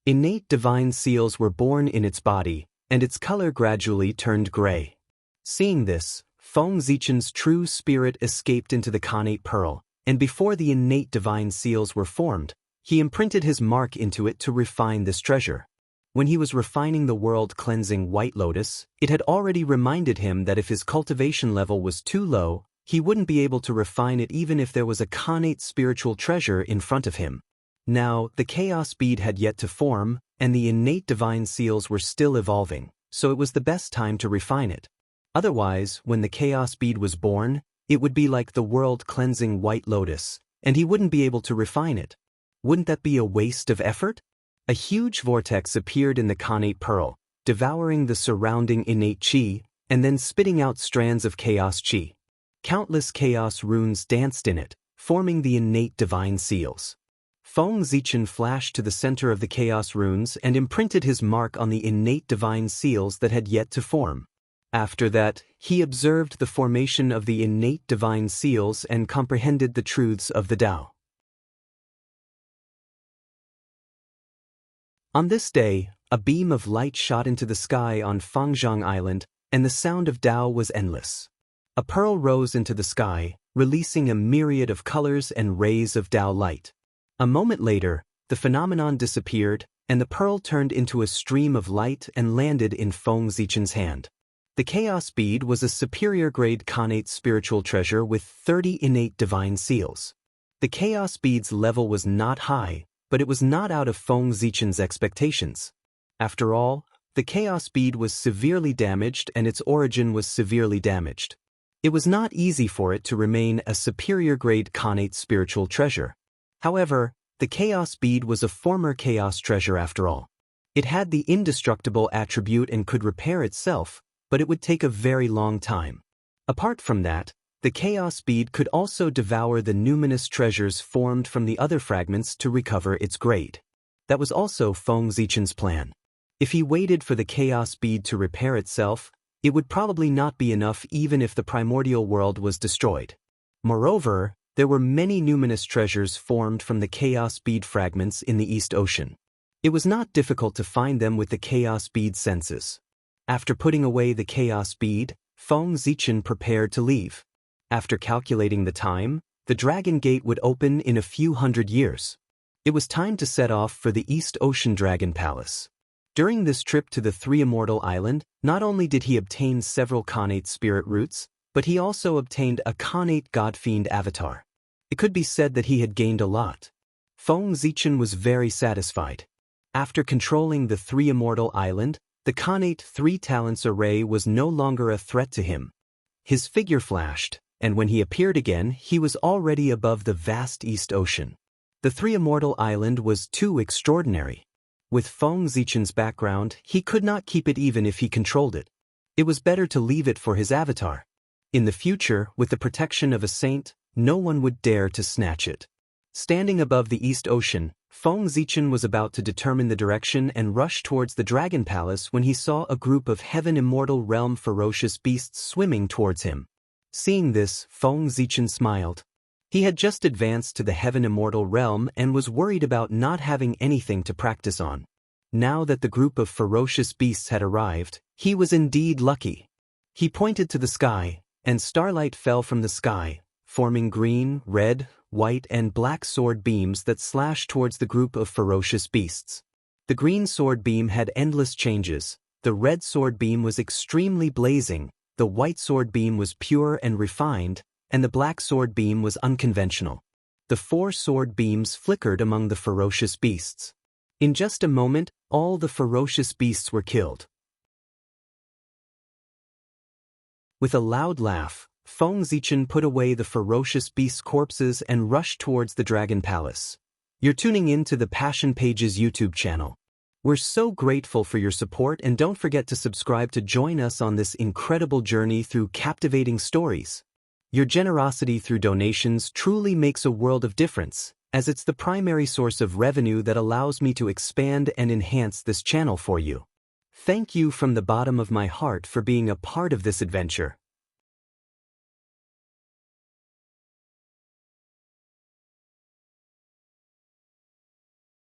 Innate divine seals were born in its body, and its color gradually turned gray. Seeing this, Feng Zichen's true spirit escaped into the connate pearl, and before the innate divine seals were formed, he imprinted his mark into it to refine this treasure. When he was refining the world-cleansing white lotus, it had already reminded him that if his cultivation level was too low, he wouldn't be able to refine it even if there was a connate spiritual treasure in front of him. Now, the chaos bead had yet to form, and the innate divine seals were still evolving, so it was the best time to refine it. Otherwise, when the chaos bead was born, it would be like the world-cleansing white lotus, and he wouldn't be able to refine it. Wouldn't that be a waste of effort? A huge vortex appeared in the connate pearl, devouring the surrounding innate qi, and then spitting out strands of chaos qi. Countless chaos runes danced in it, forming the innate divine seals. Feng Zichen flashed to the center of the chaos runes and imprinted his mark on the innate divine seals that had yet to form. After that, he observed the formation of the innate divine seals and comprehended the truths of the Tao. On this day, a beam of light shot into the sky on Fangzhang Island, and the sound of Tao was endless. A pearl rose into the sky, releasing a myriad of colors and rays of Tao light. A moment later, the phenomenon disappeared, and the pearl turned into a stream of light and landed in Feng Zichen's hand. The chaos bead was a superior-grade Khanate spiritual treasure with 30 innate divine seals. The chaos bead's level was not high, but it was not out of Feng Zichen's expectations. After all, the chaos bead was severely damaged and its origin was severely damaged. It was not easy for it to remain a superior-grade Khanate spiritual treasure. However, the chaos bead was a former chaos treasure after all. It had the indestructible attribute and could repair itself, but it would take a very long time. Apart from that, the chaos bead could also devour the numinous treasures formed from the other fragments to recover its grade. That was also Feng Zichen's plan. If he waited for the chaos bead to repair itself, it would probably not be enough even if the primordial world was destroyed. Moreover, there were many numinous treasures formed from the chaos bead fragments in the East Ocean. It was not difficult to find them with the chaos bead senses. After putting away the chaos bead, Feng Zichen prepared to leave. After calculating the time, the Dragon Gate would open in a few hundred years. It was time to set off for the East Ocean Dragon Palace. During this trip to the Three Immortal Island, not only did he obtain several Khanate spirit roots, but he also obtained a Khanate God-Fiend avatar. It could be said that he had gained a lot. Feng Zichen was very satisfied. After controlling the Three Immortal Island, the Khanate Three Talents array was no longer a threat to him. His figure flashed, and when he appeared again, he was already above the vast East Ocean. The Three Immortal Island was too extraordinary. With Feng Zichen's background, he could not keep it even if he controlled it. It was better to leave it for his avatar. In the future, with the protection of a saint, no one would dare to snatch it. Standing above the East Ocean, Feng Zichen was about to determine the direction and rush towards the Dragon Palace when he saw a group of Heaven Immortal Realm ferocious beasts swimming towards him. Seeing this, Feng Zichen smiled. He had just advanced to the Heaven Immortal Realm and was worried about not having anything to practice on. Now that the group of ferocious beasts had arrived, he was indeed lucky. He pointed to the sky, and starlight fell from the sky, forming green, red, white and black sword beams that slashed towards the group of ferocious beasts. The green sword beam had endless changes, the red sword beam was extremely blazing, the white sword beam was pure and refined, and the black sword beam was unconventional. The 4 sword beams flickered among the ferocious beasts. In just a moment, all the ferocious beasts were killed. With a loud laugh, Feng Zichen put away the ferocious beast corpses and rushed towards the Dragon Palace. You're tuning in to the Passion Pages YouTube channel. We're so grateful for your support and don't forget to subscribe to join us on this incredible journey through captivating stories. Your generosity through donations truly makes a world of difference, as it's the primary source of revenue that allows me to expand and enhance this channel for you. Thank you from the bottom of my heart for being a part of this adventure.